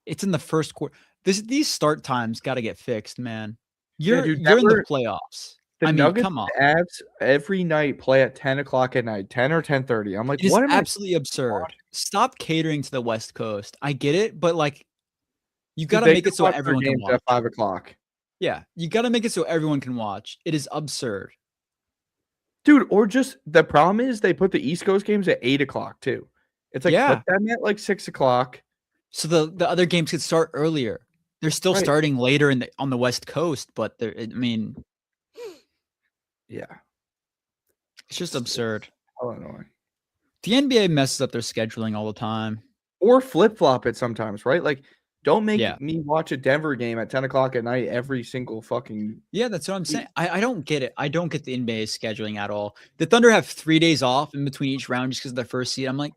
It's in the first quarter. These start times got to get fixed, man. You're in the playoffs. The Nuggets come on. Avs every night play at 10 o'clock at night, 10 or 10:30. I'm like, what? It's absolutely absurd. Stop catering to the West Coast. I get it, but like, you got to make it so everyone can watch at 5 o'clock. Yeah, you got to make it so everyone can watch. It is absurd, dude. Or just the problem is they put the East Coast games at 8 o'clock too. It's like put them at like 6 o'clock, so the other games could start earlier. They're still starting later on the West Coast, but yeah, it's just absurd. How annoying. The NBA messes up their scheduling all the time, or flip flop it sometimes, right? Like, don't make me watch a Denver game at 10 o'clock at night every single fucking. Yeah, that's what I'm saying. I don't get it. I don't get the NBA scheduling at all. The Thunder have 3 days off in between each round just because of their first seed. I'm like,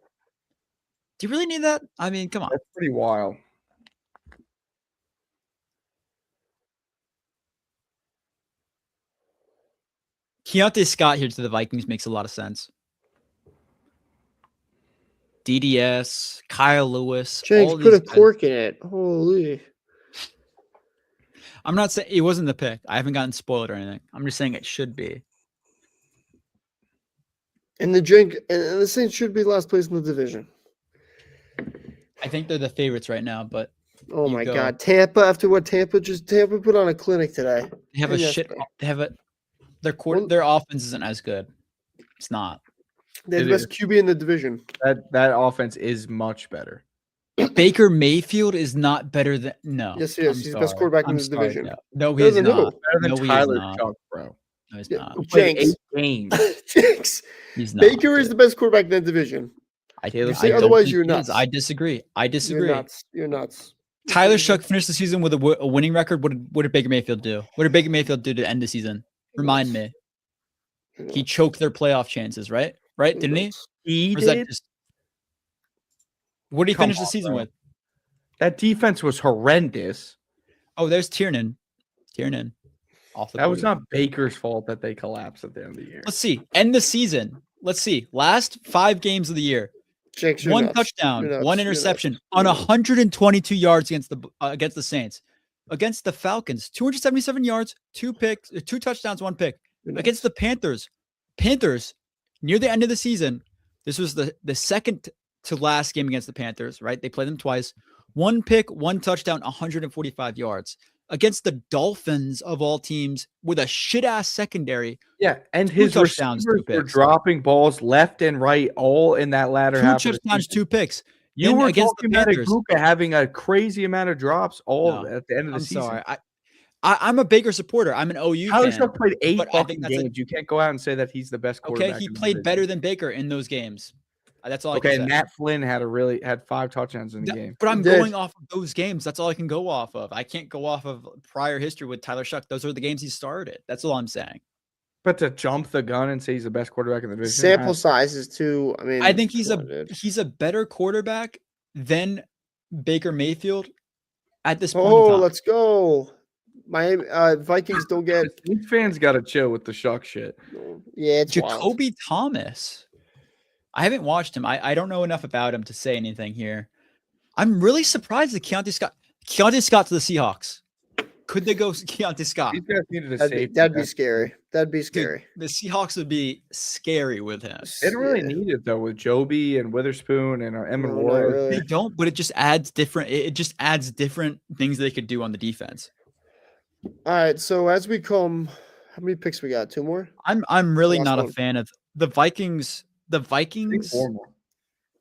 do you really need that? I mean, come on. That's pretty wild. Keontae Scott here to the Vikings makes a lot of sense. DDS, Kyle Lewis. Jenks put a cork in it. Holy. I'm not saying it wasn't the pick. I haven't gotten spoiled or anything. I'm just saying it should be. And the Saints should be last place in the division. I think they're the favorites right now, but oh my God, Tampa! After what Tampa put on a clinic today. They have their offense isn't as good. It's not. They have the best QB in the division. That offense is much better. Baker Mayfield is not better than Yes, he is. He's the best quarterback in the division. No, he's not. Better than Tyler Shuck, bro. No, he's not. Jenks. Jenks. He's not. Baker is the best quarterback in that division. Otherwise, you're nuts. I disagree. You're nuts. Tyler Shuck finished the season with a winning record. What did Baker Mayfield do? What did Baker Mayfield do to end the season? Remind me. He choked their playoff chances, right? Right? Didn't he? He did. What did he finish the season with? That defense was horrendous. Oh, there's Tiernan. That was not Baker's fault that they collapsed at the end of the year. Let's see. End the season. Let's see. Last 5 games of the year. Jenks, 1 touchdown, 1 interception on 122 yards against the Saints. Against the Falcons, 277 yards, 2 picks, 2 touchdowns, 1 pick. Against the Panthers. Near the end of the season, this was the second to last game against the Panthers, right? They played them twice. 1 pick, 1 touchdown, 145 yards. Against the Dolphins of all teams with a shit-ass secondary. Yeah, and his receivers were dropping balls left and right all in that latter half. 2 touchdowns, 2 picks. You were against talking about Aguka having a crazy amount of drops at the end of the season. Sorry. I'm a Baker supporter. I'm an OU Tyler fan. Shuck played 8 fucking games. You can't go out and say that he's the best quarterback. Okay, he played better than Baker in those games. That's all I can say. Okay, Matt Flynn had 5 touchdowns in the game. But I'm going off of those games. That's all I can go off of. I can't go off of prior history with Tyler Shuck. Those are the games he started. That's all I'm saying. But to jump the gun and say he's the best quarterback in the division. Sample size is too. I mean, I think he's a better quarterback than Baker Mayfield at this point. Oh, let's go. Miami Vikings don't get. These fans got to chill with the Shuck shit. Yeah, it's Jacoby wild. Thomas. I haven't watched him. I don't know enough about him to say anything here. I'm really surprised that Keontae Scott to the Seahawks. Could they go Keontae Scott? These guys needed a safety. That'd be scary. That'd be scary. Dude, the Seahawks would be scary with him. They don't really need it though with Joby and Witherspoon and Emmett Ward. Really. They don't, but it just adds different. It just adds different things they could do on the defense. All right. So as we come, how many picks we got? 2 more. I'm really Last not a one. fan of the Vikings. The I think Vikings, 4 more.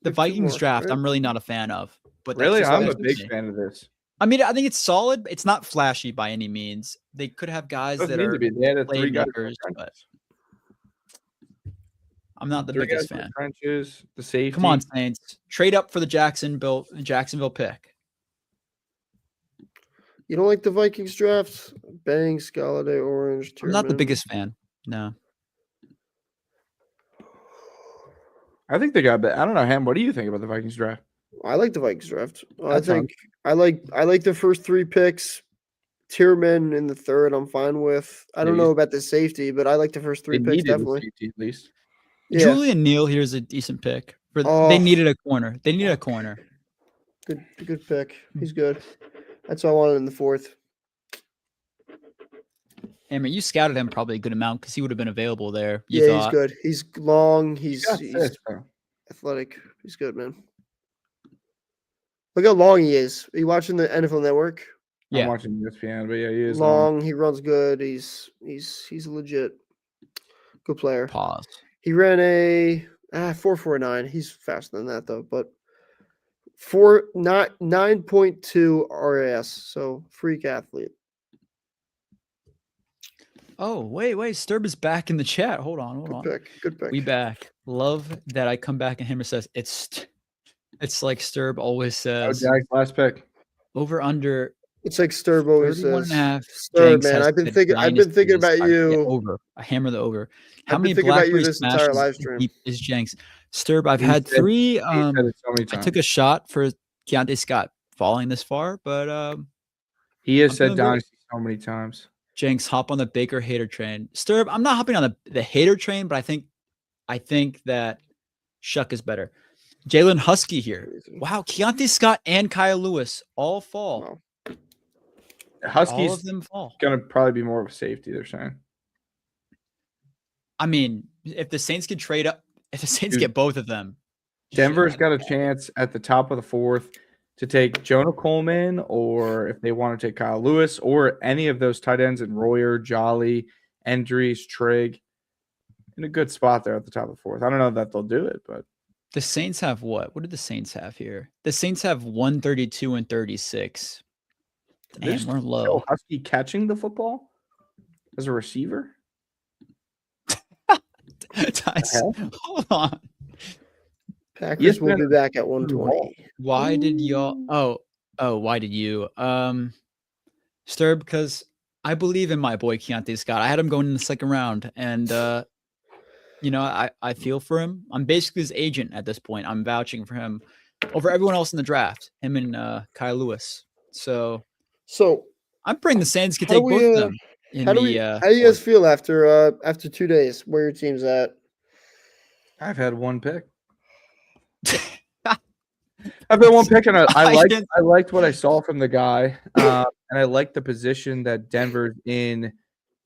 the Pick 2 Vikings more, draft. right? I'm really not a fan of. But that's Really, just I'm that's a big me. fan of this. I mean, I think it's solid. It's not flashy by any means. They could have guys Doesn't that need are to be. They had 3 guys in the playmakers, but trenches. I'm not the 3 guys biggest in the fan. trenches. The safety. Come on, Saints. Trade up for the Jacksonville pick. You don't like the Vikings draft? Banks, Galladay, Orange, I'm not the Tierman. biggest fan. No. I think they got. I don't know, Ham. What do you think about the Vikings draft? I like the Vikings draft. I That's fine. think I like the first 3 picks. Tierman in the 3rd, I'm fine with. I don't Yeah, know about the safety, but I like the first 3 They picks needed a definitely. safety at least. Yeah, Julian Neal here's a decent pick. They Oh. needed a corner. They needed a corner. good pick. He's good. That's what I wanted in the 4th. I mean, you scouted him probably a good amount because he would have been available there. You Yeah, he's thought. good. He's long. He's He's got 6, though. athletic. He's good, man. Look how long he is. Are you watching the NFL Network? Yeah. I'm watching ESPN, but yeah, he is long. Long. He runs good. He's a legit good player. Pause. He ran a 4.49. He's faster than that though, but 9.2 RAS. So freak athlete. Oh, wait. Sterb is back in the chat. Hold on. Good pick. We back. Love that I come back and Hammer says it's like Sterb always Oh, says. Jack's last pick. Over under It's like Sterb always 31 says. and a half. Sterb, Jenks man. has I've been said thinking dynasty about is time. Yeah, you. over. I hammer the over. How I've many been thinking about you Blackberry this entire smashes live stream. deep is Jenks? Sterb, I've He had said- 3. He said it so many I times. took a shot for Keontae Scott falling this far, but He has I'm said feeling good. dynasty so many times. Jenks, hop on the Baker hater train. Sterb, I'm not hopping on the hater train, but I think that Shuck is better. Jalen Husky here. Wow, Keontae Scott and Kyle Lewis all fall. Wow. All Husky's of them fall. gonna probably be more of a safety. They're saying. I mean, if the Saints could trade up, if the Saints Dude, get both of them, Denver's got a chance at the top of the 4th to take Jonah Coleman, or if they want to take Kyle Lewis, or any of those tight ends in Royer, Jolly, Endries, Trigg. In a good spot there at the top of the 4th. I don't know that they'll do it, but the Saints have what? What did the Saints have here? The Saints have 132 and 36. Damn, we're low. Husky catching the football as a receiver. Hold on. Packers will be back at 120. Why did y'all? Oh, why did you? Stir, because I believe in my boy Keontae Scott. I had him going in the 2nd round, and I feel for him. I'm basically his agent at this point. I'm vouching for him over everyone else in the draft. Him and Kyle Lewis. So I'm praying the Saints can take both of them. How do you guys feel after 2 days? Where your team's at? I've had 1 pick. I've had 1 pick, and I liked what I saw from the guy, and I like the position that Denver's in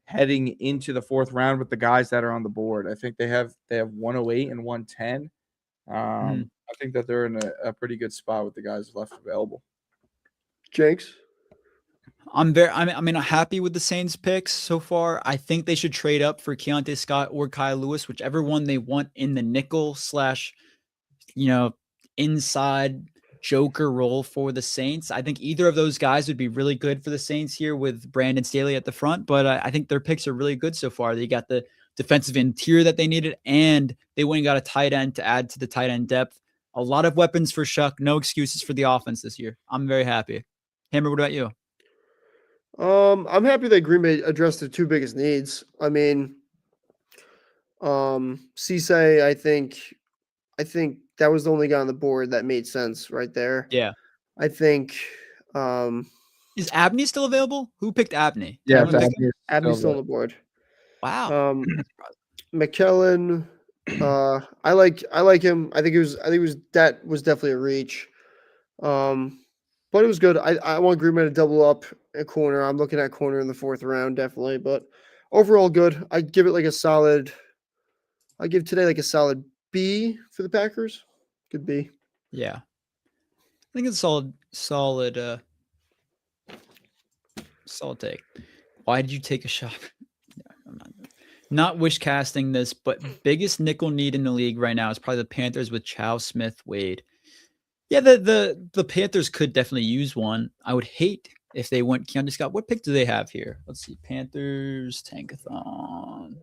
heading into the 4th round with the guys that are on the board. I think they have 108 and 110. I think that they're in a pretty good spot with the guys left available. Jenks? I'm happy with the Saints picks so far. I think they should trade up for Keontae Scott or Kyle Lewis, whichever one they want in the nickel / inside joker role for the Saints. I think either of those guys would be really good for the Saints here with Brandon Staley at the front, but I think their picks are really good so far. They got the defensive interior that they needed, and they went and got a tight end to add to the tight end depth. A lot of weapons for Shuck. No excuses for the offense this year. I'm very happy. Hammer, what about you? I'm happy that Green Bay addressed their 2 biggest needs. I mean, Cisse, I think that was the only guy on the board that made sense right there. Yeah. I think is Abney still available? Who picked Abney? Yeah, Abney's still on the board. Wow. McKellen, I like him. I think that was definitely a reach. But it was good. I want Green Bay to double up a corner. I'm looking at corner in the 4th round, definitely. But overall, good. I'd give today like a solid B for the Packers. Good B. Yeah. I think it's solid take. Why did you take a shot? I'm not wish casting this, but biggest nickel need in the league right now is probably the Panthers with Chow, Smith, Wade. Yeah, the Panthers could definitely use one. I would hate if they went Keandre Scott. What pick do they have here? Let's see. Panthers, Tankathon.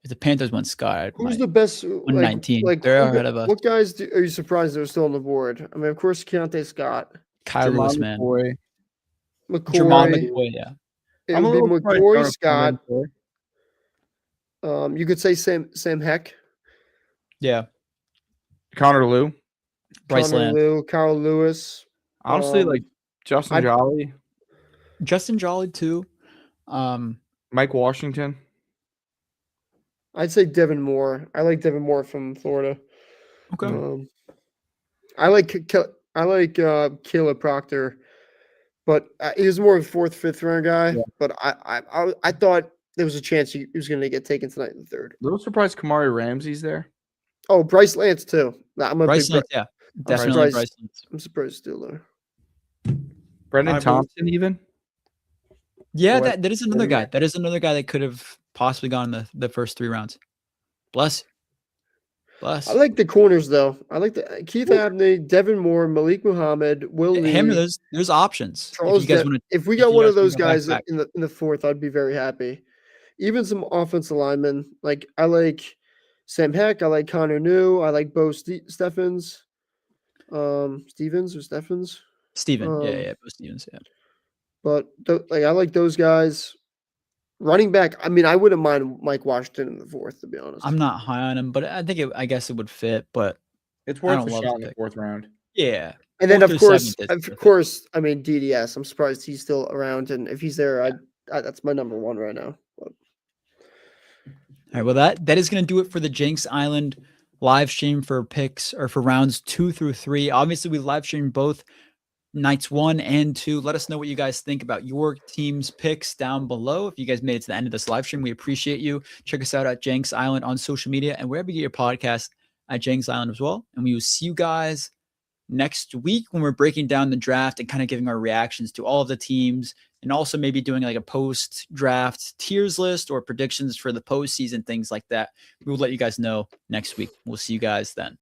If the Panthers went Scott, Who's the best? 119. Like They're ahead of us. what guys are you surprised they're still on the board? I mean, of course, Keontae Scott, Kyle Lewis, Jermon man. McCoy. Jermon McCoy. McCoy, yeah. It I'm a would be little surprised McCoy, Jonathan Scott. McCoy. You could say Sam Heck, Yeah. Connor Liu. Bryce Connor Land. Liu, Carl Lewis. Honestly, like Justin Jolly, Justin Jolly, too. Mike Washington. I'd say Devin Moore. I like Devin Moore from Florida. Okay. I like Kayla Proctor, but he was more of a 4th, 5th round guy. Yeah. But I thought there was a chance he was going to get taken tonight in the 3rd. A little surprised Kamari Ramsey's there. Oh, Bryce Lance too. I'm a Bryce big Lance, yeah. Definitely Bryce Lance. I'm surprised still there. Brendan Thompson, even. Yeah, Boy, that is another guy. That is another guy that could have possibly gone the first 3 rounds. Bless. I like the corners though. I like the Keith Abney, Devin Moore, Malik Muhammad, Will Lee. Him, there's options. Charles if we got one of those guys back. in the 4th, I'd be very happy. Even some offensive linemen. Like I like Sam Heck, I like Connor New, I like Bo Stevens. Stevens or Steffens? Steven. Yeah, Bo Stevens, yeah. But I like those guys. Running back, I mean, I wouldn't mind Mike Washington in the 4th, to be honest. I'm not high on him, but I guess it would fit. But it's worth a shot in the 4th round. Yeah, and then of course, I mean DDS. I'm surprised he's still around, and if he's there, that's my number 1 right now. But. All right, well that is going to do it for the Jenks Island live stream for picks or for rounds 2 through 3. Obviously, we live streamed both nights 1 and 2. Let us know what you guys think about your team's picks down below. If you guys made it to the end of this live stream, we appreciate you. Check us out at Jenks Island on social media and wherever you get your podcast at Jenks Island as well. And we will see you guys next week when we're breaking down the draft and kind of giving our reactions to all of the teams and also maybe doing like a post-draft tiers list or predictions for the postseason, things like that. We will let you guys know next week. We'll see you guys then.